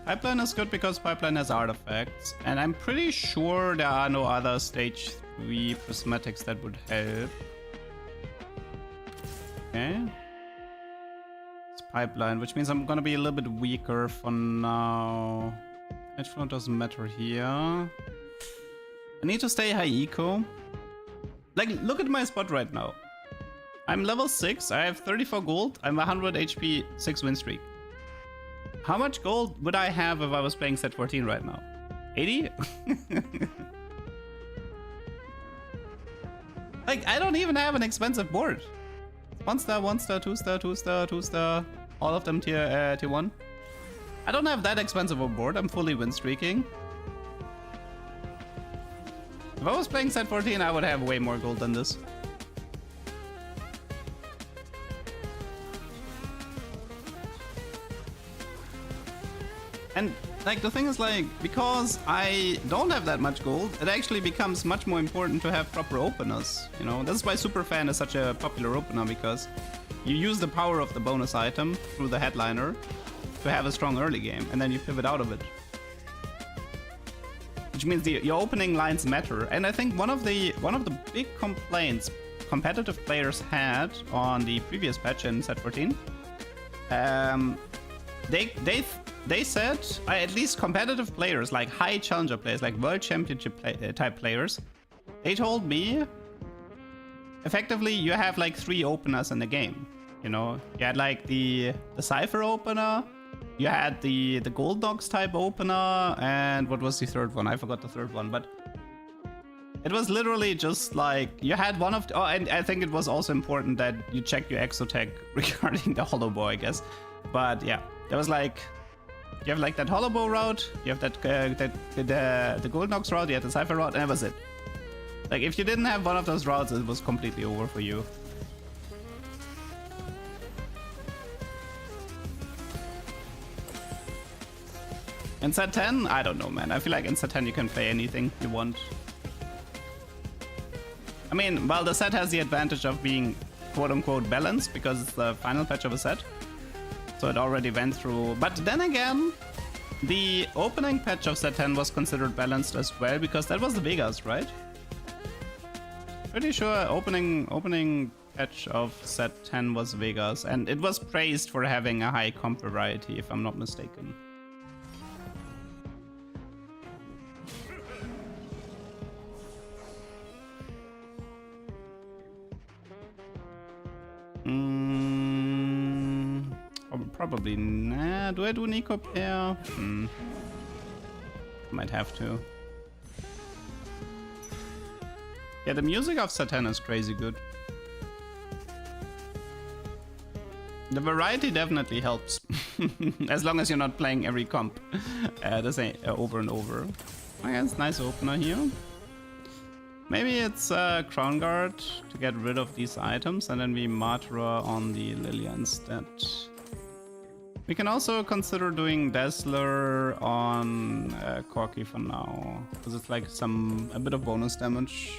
Pipeline is good because Pipeline has artifacts, and I'm pretty sure there are no other stage 3 prismatics that would help. Okay. It's Pipeline, which means I'm gonna be a little bit weaker for now. Edge flow doesn't matter here. I need to stay high eco. Like, look at my spot right now. I'm level 6, I have 34 gold, I'm 100 HP, 6 win streak. How much gold would I have if I was playing set 14 right now? 80? Like, I don't even have an expensive board. 1 star, 1 star, 2 star, 2 star, 2 star. All of them tier 1. I don't have that expensive a board, I'm fully win streaking. If I was playing set 14, I would have way more gold than this. And like the thing is, like, because I don't have that much gold, it actually becomes much more important to have proper openers. You know, that's why Superfan is such a popular opener, because you use the power of the bonus item through the headliner to have a strong early game, and then you pivot out of it. Which means your opening lines matter. And I think one of the big complaints competitive players had on the previous patch in set 14, they said, at least competitive players, like high challenger players, like world championship type players, they told me, effectively, you have like 3 openers in the game. You know, you had like the Cypher opener, you had the Gold Dogs type opener, and what was the third one? I forgot the third one, but it was literally just like, you had one of, and I think it was also important that you check your exotech regarding the Hollow Bow, I guess. But yeah, there was like, you have like that Hollow Bow route, you have the Gold Nox route, you had the Cypher route, and that was it. Like, if you didn't have one of those routes, it was completely over for you. In set 10, I don't know, man. I feel like in set 10 you can play anything you want. I mean, well, the set has the advantage of being quote-unquote balanced because it's the final patch of a set. So it already went through. But then again, the opening patch of set 10 was considered balanced as well because that was the Vegas, right? Pretty sure opening patch of set 10 was Vegas, and it was praised for having a high comp variety, if I'm not mistaken. Probably nah. Do I do Nico pair? Might have to. Yeah, the music of set 10 is crazy good. The variety definitely helps. As long as you're not playing every comp the same over and over. I guess nice opener here. Maybe it's Crown Guard to get rid of these items, and then we Matra on the Lilia instead. We can also consider doing Dazzler on Corki for now, because it's like a bit of bonus damage,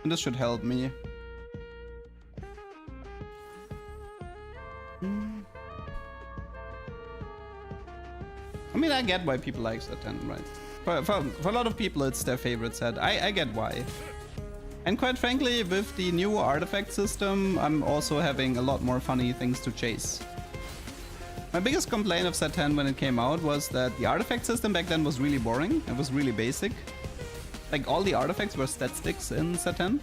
and this should help me. I mean, I get why people like set 10, right? For a lot of people, it's their favorite set. I get why. And quite frankly, with the new artifact system, I'm also having a lot more funny things to chase. My biggest complaint of set 10 when it came out was that the artifact system back then was really boring. It was really basic. Like, all the artifacts were stat sticks in set 10.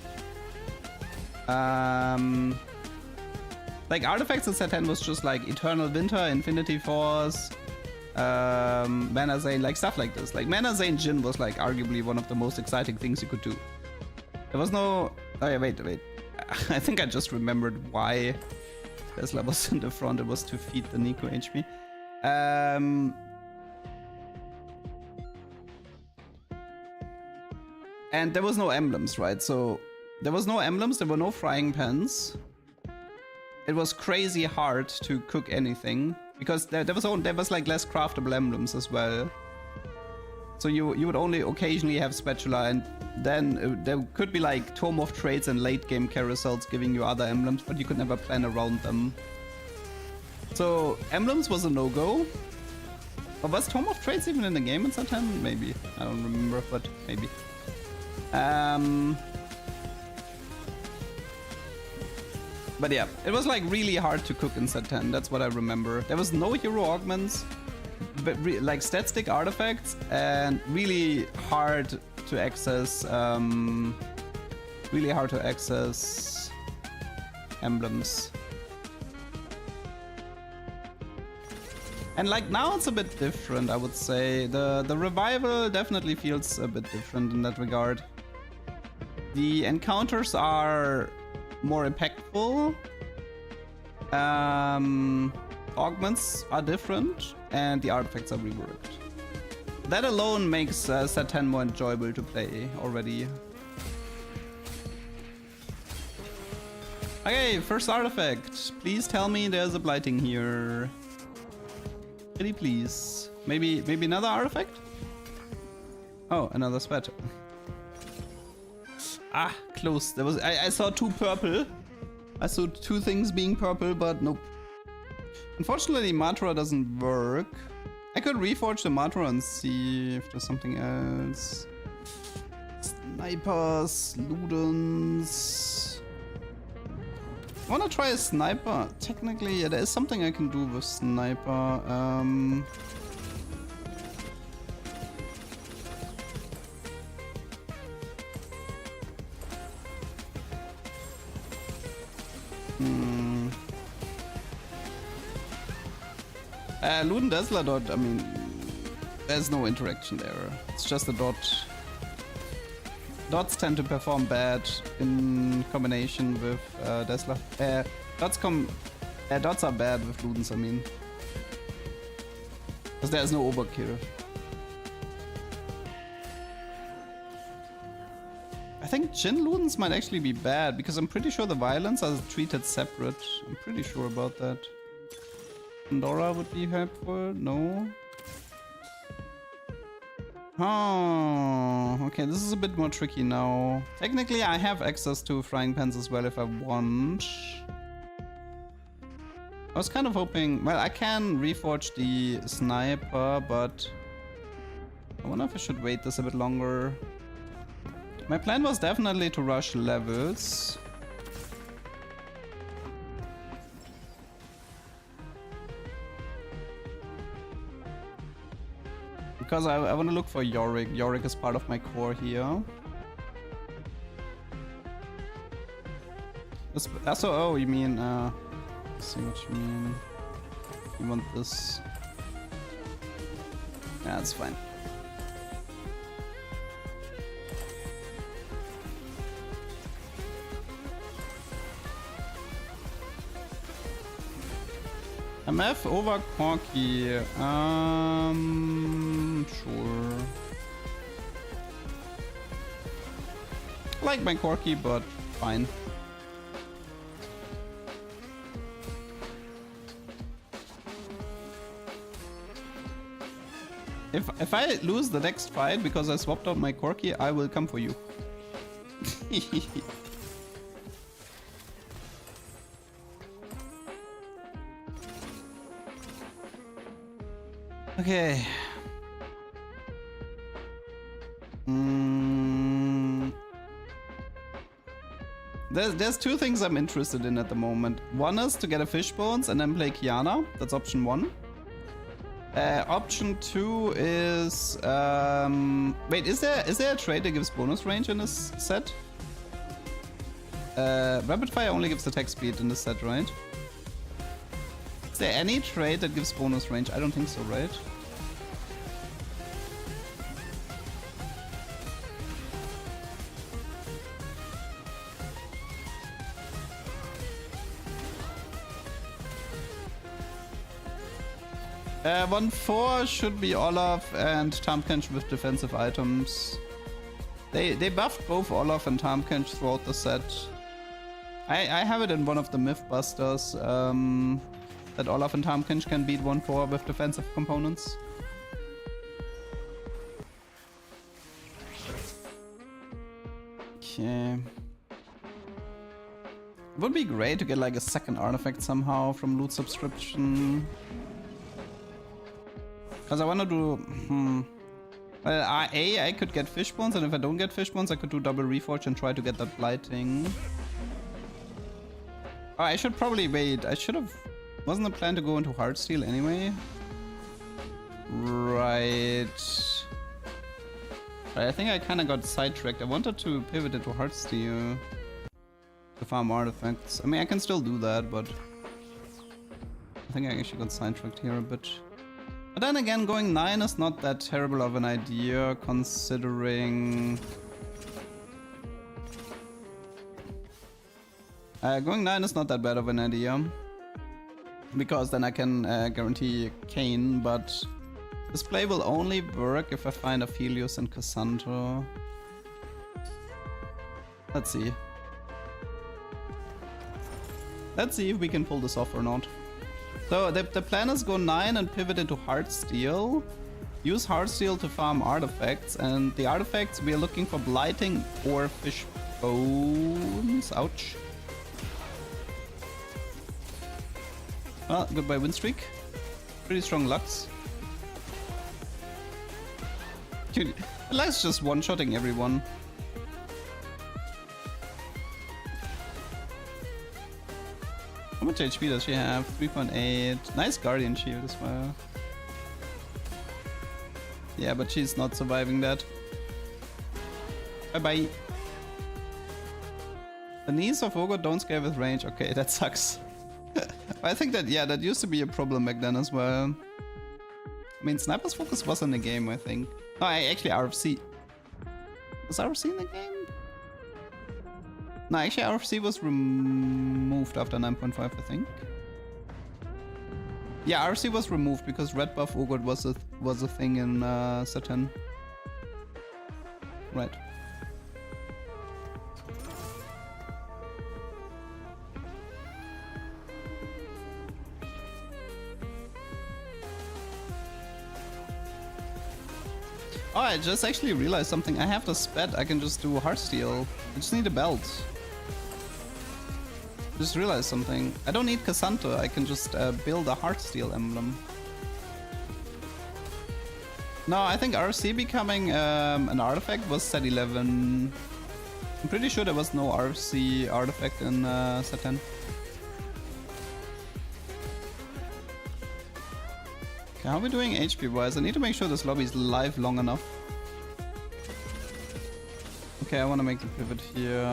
Like, artifacts in set 10 was just like Eternal Winter, Infinity Force, Mana Zane, like stuff like this. Like, Mana Zane Jin was like arguably one of the most exciting things you could do. There was no... Oh yeah, wait. I think I just remembered why Tesla was in the front. It was to feed the Nico HP. And there was no emblems, right? So there was no emblems, there were no frying pans. It was crazy hard to cook anything because there was like less craftable emblems as well. So you would only occasionally have spatula, and then there could be like Tome of Trades and late game carousels giving you other emblems, but you could never plan around them. So emblems was a no-go. Or was Tome of Trades even in the game at some time? Maybe. I don't remember, but maybe. But yeah, it was like really hard to cook in set 10. That's what I remember. There was no hero augments, but like stat stick artifacts, and really hard to access. Really hard to access emblems. And like now it's a bit different, I would say. The revival definitely feels a bit different in that regard. The encounters are more impactful. Augments are different, and the artifacts are reworked. That alone makes set 10 more enjoyable to play already. Okay, first artifact. Please tell me there's a blighting here. Pretty please. Maybe another artifact? Oh, another sweat. Ah, close. There was I saw two purple. I saw two things being purple, but nope. Unfortunately, Matra doesn't work. I could reforge the Matra and see if there's something else. Snipers, Ludens. I wanna try a sniper. Technically, yeah, there is something I can do with sniper. Luden Dazzler dot, I mean, there's no interaction there. It's just a dot. Dots tend to perform bad in combination with Dazzler. Dots are bad with Ludens, I mean. Because there's no overkill. I think Jin Ludens might actually be bad, because I'm pretty sure the violence are treated separate. I'm pretty sure about that. Pandora would be helpful? No? Oh, okay, this is a bit more tricky now. Technically, I have access to frying pans as well if I want. I was kind of hoping... Well, I can reforge the sniper, but... I wonder if I should wait this a bit longer. My plan was definitely to rush levels. Because I want to look for Yorick. Yorick is part of my core here. So, oh, you mean, let's see what you mean. You want this? Yeah, that's fine. MF over Corky. Sure. I like my Corky, but fine. If I lose the next fight because I swapped out my Corky, I will come for you. Okay. There's two things I'm interested in at the moment. One is to get a fish bones and then play Kiana. That's option one. Option two is wait, is there a trait that gives bonus range in this set? Rapid fire only gives attack speed in this set, right? Is there any trait that gives bonus range? I don't think so, right? One 4 should be Olaf and Tamkench with defensive items. They buffed both Olaf and Tamkench throughout the set. I have it in one of the Mythbusters that Olaf and Tamkench can beat 1/4 with defensive components. Okay. It would be great to get like a second artifact somehow from loot subscription. Because I want to do... Well, I could get fish bones, and if I don't get fish bones, I could do double reforge and try to get that blighting. Oh, I should probably wait. I should have... Wasn't the plan to go into Heartsteel anyway? Right. I think I kind of got sidetracked. I wanted to pivot into Heartsteel to farm artifacts. I mean, I can still do that, but I think I actually got sidetracked here a bit. But then again, going 9 is not that terrible of an idea, considering... going 9 is not that bad of an idea. Because then I can guarantee Kane, but... This play will only work if I find Aphelios and Cassandra. Let's see. Let's see if we can pull this off or not. So the plan is go 9 and pivot into Heartsteel. Use Heartsteel to farm artifacts, and the artifacts we are looking for blighting or fish bones. Ouch. Well, goodbye win streak. Pretty strong Lux. Dude, Lux just one-shotting everyone. How much HP does she have? 3.8. Nice Guardian Shield as well. Yeah, but she's not surviving that. Bye-bye. The knees of Ogre don't scale with range. Okay, that sucks. I think that, yeah, that used to be a problem back then as well. I mean, Sniper's Focus was in the game, I think. No, actually RFC. Was RFC in the game? No, actually RFC was removed after 9.5, I think. Yeah, RFC was removed because red buff Ogre was a thing in Saturn. Right. Oh, I just actually realized something. I have the sped. I can just do Heartsteel. I just need a belt. Just realized something. I don't need Cassandra. I can just build a Heartsteel emblem. No, I think RC becoming an artifact was set 11. I'm pretty sure there was no RC artifact in set 10. Okay, how are we doing HP wise? I need to make sure this lobby is live long enough. Okay, I want to make the pivot here.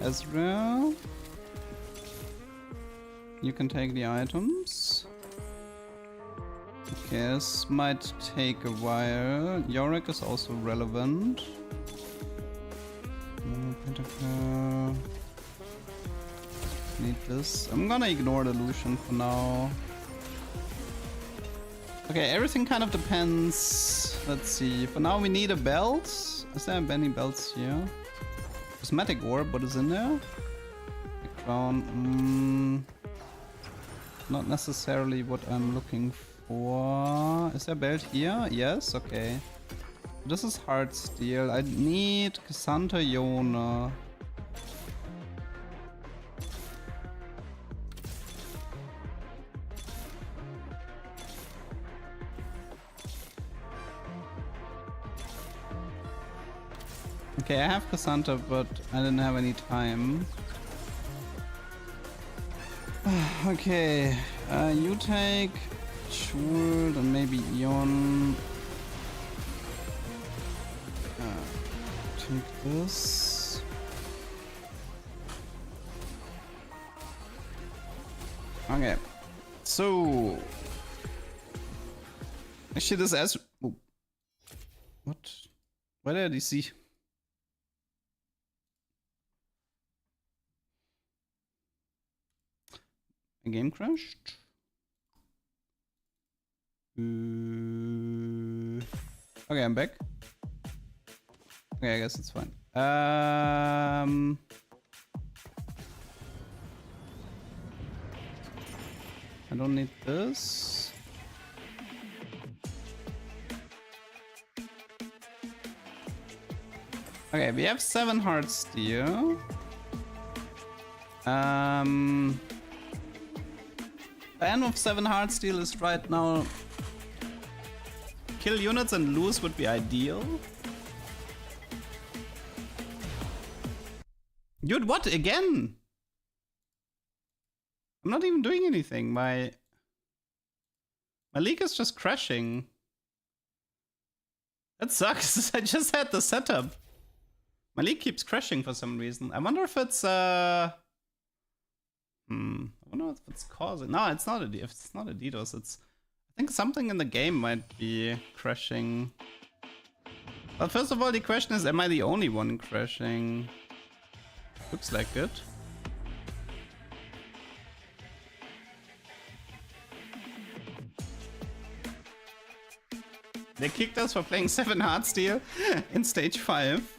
Ezreal, you can take the items. Okay, this might take a while. Yorick is also relevant. Need this. I'm gonna ignore the Lucian for now. Okay, everything kind of depends. Let's see. For now, we need a belt. Is there any belts here? Cosmetic orb, what is in there? A crown. Not necessarily what I'm looking for. Is there a belt here? Yes, okay. This is Heartsteel. I need Cassandra Yona. Okay, I have Cassandra, but I didn't have any time. Okay, you take Shuld and maybe Eon. Take this. Okay, so actually this as what? Why did I see? A game crashed. Okay, I'm back. Okay, I guess it's fine. I don't need this. Okay, we have 7 heart steel. Plan of 7 heart steel is right now kill units and lose would be ideal. Dude, what again? I'm not even doing anything. My league is just crashing. That sucks. I just had the setup. My league keeps crashing for some reason. I wonder if it's I wonder if it's causing. No, it's not a. If it's not a DDoS, it's. I think something in the game might be crashing. But first of all, the question is, am I the only one crashing? Looks like it. They kicked us for playing 7 Heartsteel in stage 5.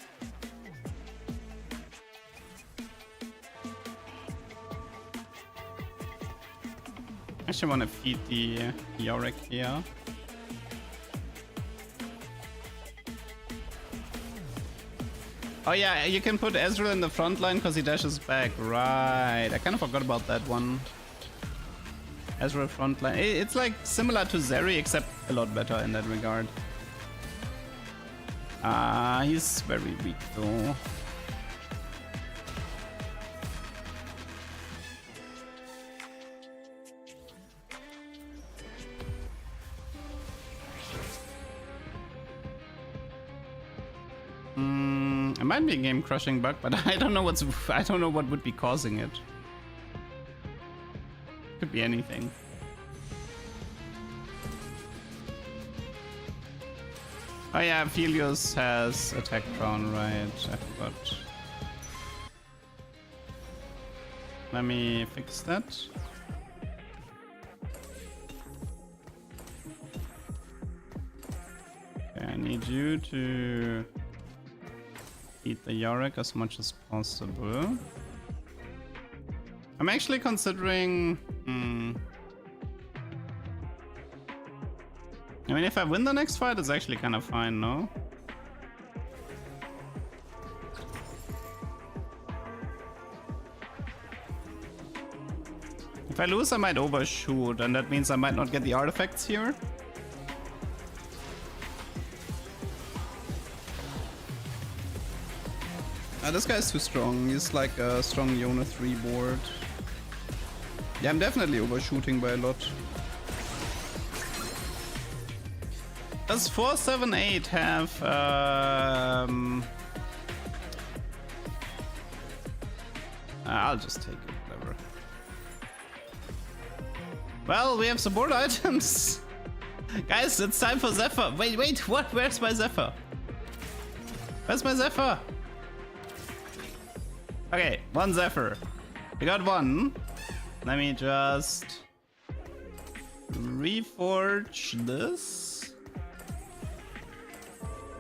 I actually want to feed the Yorick here. Oh yeah, you can put Ezreal in the front line because he dashes back. Right, I kind of forgot about that one. Ezreal front line. It's like similar to Zeri, except a lot better in that regard. He's very weak though. It might be a game crushing bug, but I don't know what would be causing it. Could be anything. Oh yeah, Phelios has attack crown, right? I forgot. Let me fix that. Okay, I need you to eat the Yorick as much as possible. I'm actually considering... I mean, if I win the next fight, it's actually kind of fine, no? If I lose, I might overshoot, and that means I might not get the artifacts here. This guy's too strong. He's like a strong Yona 3 board. Yeah, I'm definitely overshooting by a lot. Does 478 have I'll just take it, whatever. Well, we have support items. Guys, it's time for Zephyr. Wait, what? Where's my Zephyr? Where's my Zephyr? Okay, 1 Zephyr. We got 1. Let me just reforge this.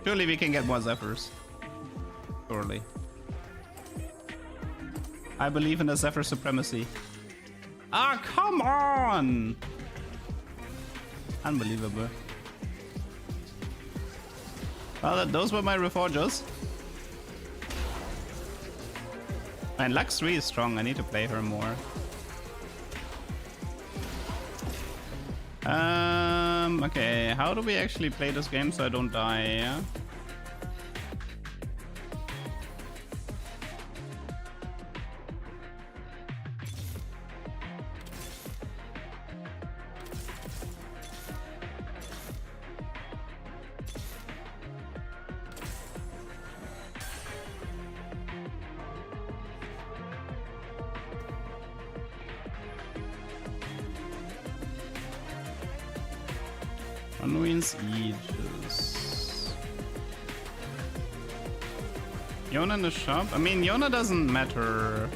Surely we can get more Zephyrs. Surely. I believe in the Zephyr supremacy. Ah, come on! Unbelievable. Well, those were my reforgers. Man, Lux 3 is strong. I need to play her more. Okay, how do we actually play this game so I don't die? Yeah? Unwin's Aegis. Yona in the shop? I mean, Yona doesn't matter.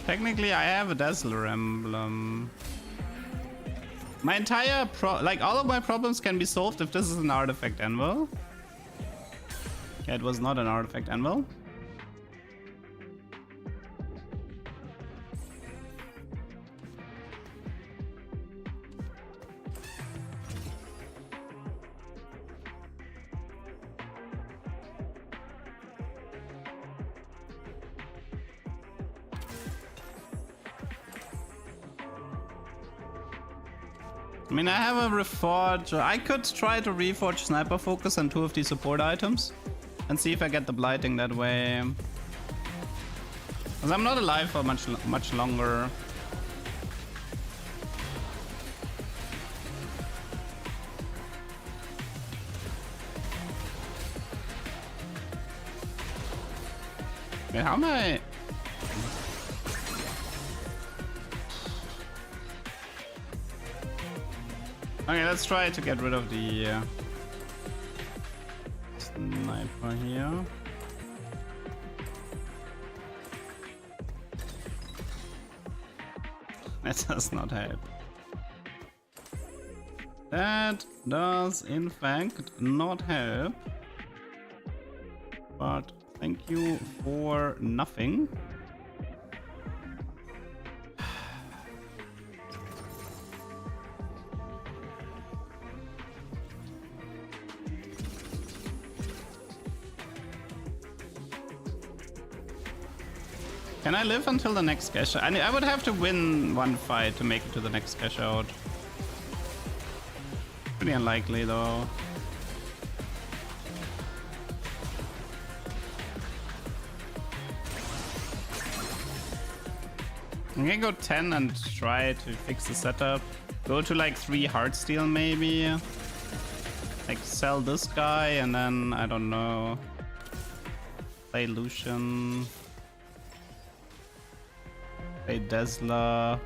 Technically, I have a Dazzler emblem. My entire all of my problems can be solved if this is an artifact anvil. Okay, it was not an artifact anvil. I mean, I have a reforge. I could try to reforge sniper focus and 2 of the support items and see if I get the blighting that way. Because I'm not alive for much longer. Wait, how am I? Okay, let's try to get rid of the sniper here. That does not help. That does in fact not help. But thank you for nothing. Can I live until the next cash out? I would have to win one fight to make it to the next cash out. Pretty unlikely though. I can go 10 and try to fix the setup. Go to like 3 Heartsteel maybe. Like sell this guy and then, I don't know. Play Lucian. Play Desla.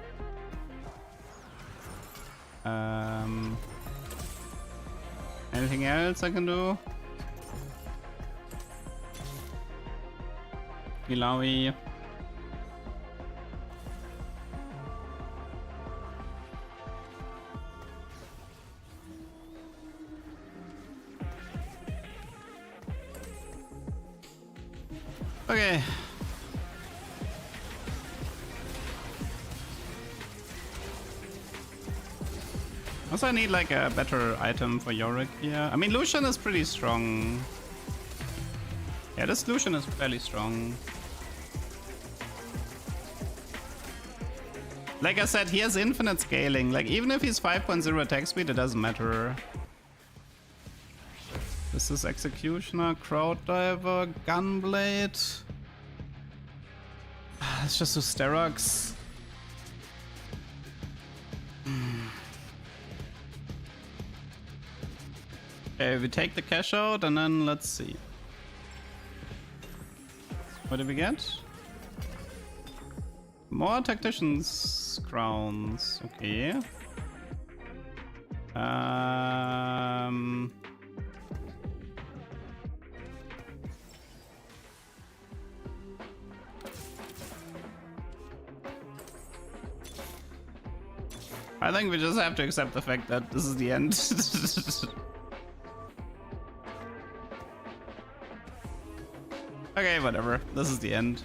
Anything else I can do? Ilawi. Okay. Also, I need like a better item for Yorick here. I mean, Lucian is pretty strong. Yeah, this Lucian is fairly strong. Like I said, he has infinite scaling. Like, even if he's 5.0 attack speed, it doesn't matter. This is Executioner, Crowd Diver, Gunblade. Let's just do Sterox. Okay, we take the cash out and then let's see. What did we get? More Tactician's Crowns. Okay. I think we just have to accept the fact that this is the end. Okay, whatever. This is the end.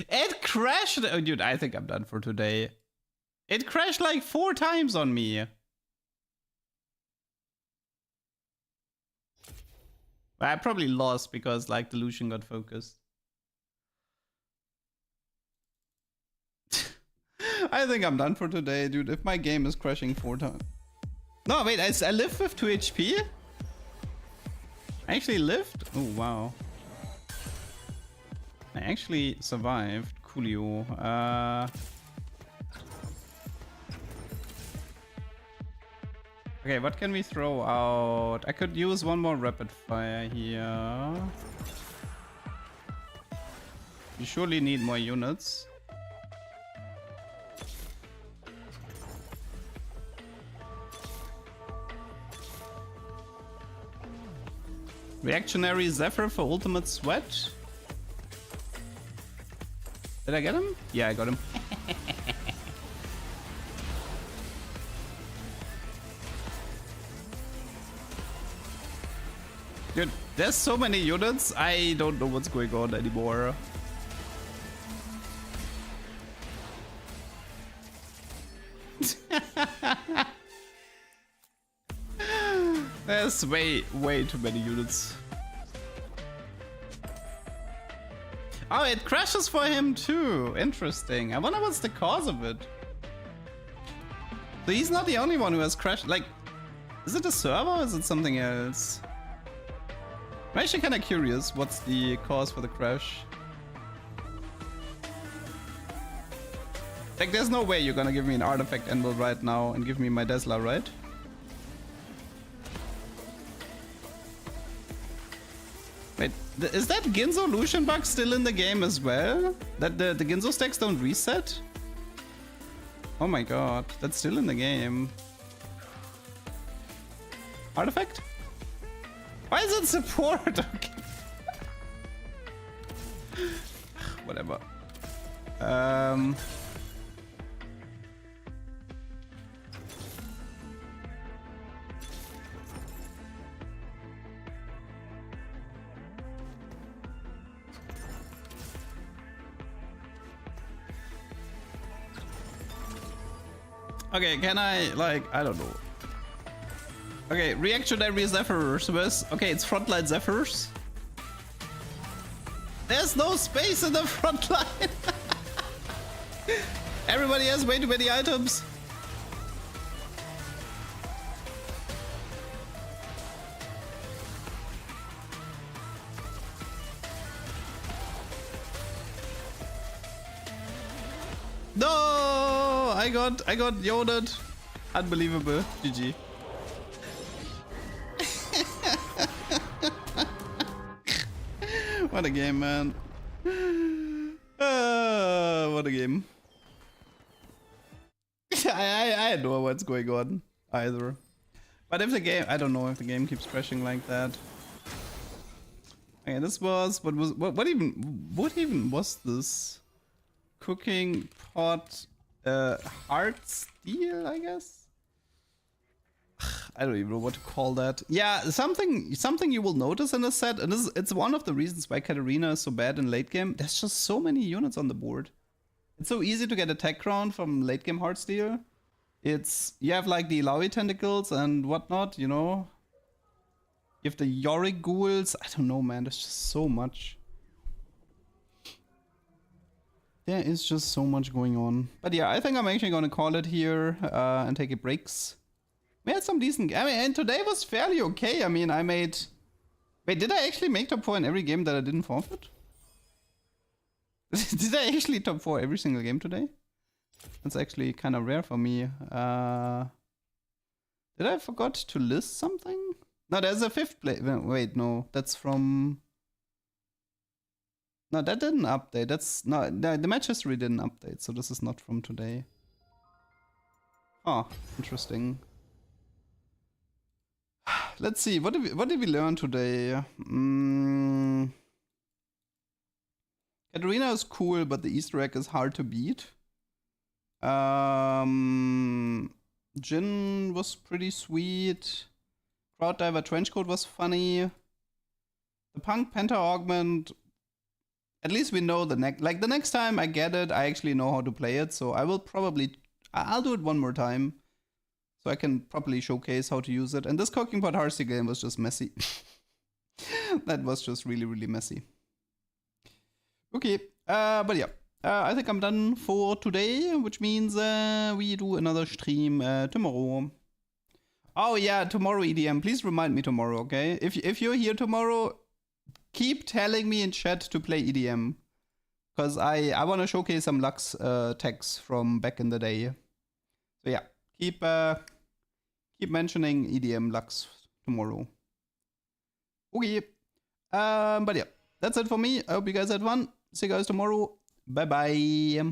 It crashed! Oh, dude, I think I'm done for today. It crashed like 4 times on me. I probably lost because like the Lucian got focused. I think I'm done for today, dude. If my game is crashing 4 times. No, wait, I lived with 2 HP? I actually lived? Oh, wow. I actually survived. Coolio. Okay, what can we throw out? I could use one more rapid fire here. You surely need more units. Reactionary Zephyr for ultimate sweat. Did I get him? Yeah, I got him. Dude, there's so many units, I don't know what's going on anymore. There's way too many units. Oh, it crashes for him too. Interesting. I wonder what's the cause of it. So he's not the only one who has crashed. Like, is it a server or is it something else? I'm actually kind of curious what's the cause for the crash. Like, there's no way you're gonna give me an artifact anvil right now and give me my Tesla, right? Wait, is that Ginzo Lucian bug still in the game as well? That the Ginzo stacks don't reset? Oh my god, that's still in the game. Artifact? Why is it support? Okay. Whatever. Okay, can I, like, I don't know. Okay, reactionary Zephyrs with, okay, it's frontline Zephyrs. There's no space in the front line. Everybody has way too many items. No, I got yoded. Unbelievable. GG. What a game, man. What a game. I don't know what's going on either. But if the game, I don't know if the game keeps crashing like that. Okay, this was, what even was this? Cooking pot, hard steel, I guess? I don't even know what to call that. Yeah, something you will notice in this set, and it's one of the reasons why Katarina is so bad in late game. There's just so many units on the board. It's so easy to get a tech crown from late game hardsteel. You have like the Illaoi tentacles and whatnot, you know. You have the Yorick ghouls. I don't know, man. There's just so much. There is just so much going on. But yeah, I think I'm actually gonna call it here and take a breaks. We had some decent... I mean, and today was fairly okay. I mean, I made... Wait, did I actually make top 4 in every game that I didn't forfeit? Did I actually top 4 every single game today? That's actually kind of rare for me. Did I forgot to list something? No, there's a 5th place. Wait, no. That's from... No, that didn't update. That's... No, the match history didn't update, so this is not from today. Oh, interesting. Let's see, what did we learn today? Katarina is cool, but the Easter egg is hard to beat. Jin was pretty sweet. Crowd Diver Trenchcoat was funny. The Punk Penta Augment, at least we know the next time I get it, I actually know how to play it, so I'll do it one more time. So I can properly showcase how to use it. And this Cooking Pot Hearthstone game was just messy. That was just really, really messy. Okay, but yeah. I think I'm done for today, which means we do another stream tomorrow. Oh yeah, tomorrow EDM. Please remind me tomorrow, okay? If you're here tomorrow, keep telling me in chat to play EDM. Because I want to showcase some Lux techs from back in the day. So yeah, keep mentioning EDM Lux tomorrow. Okay. But yeah, that's it for me. I hope you guys had fun. See you guys tomorrow. Bye bye.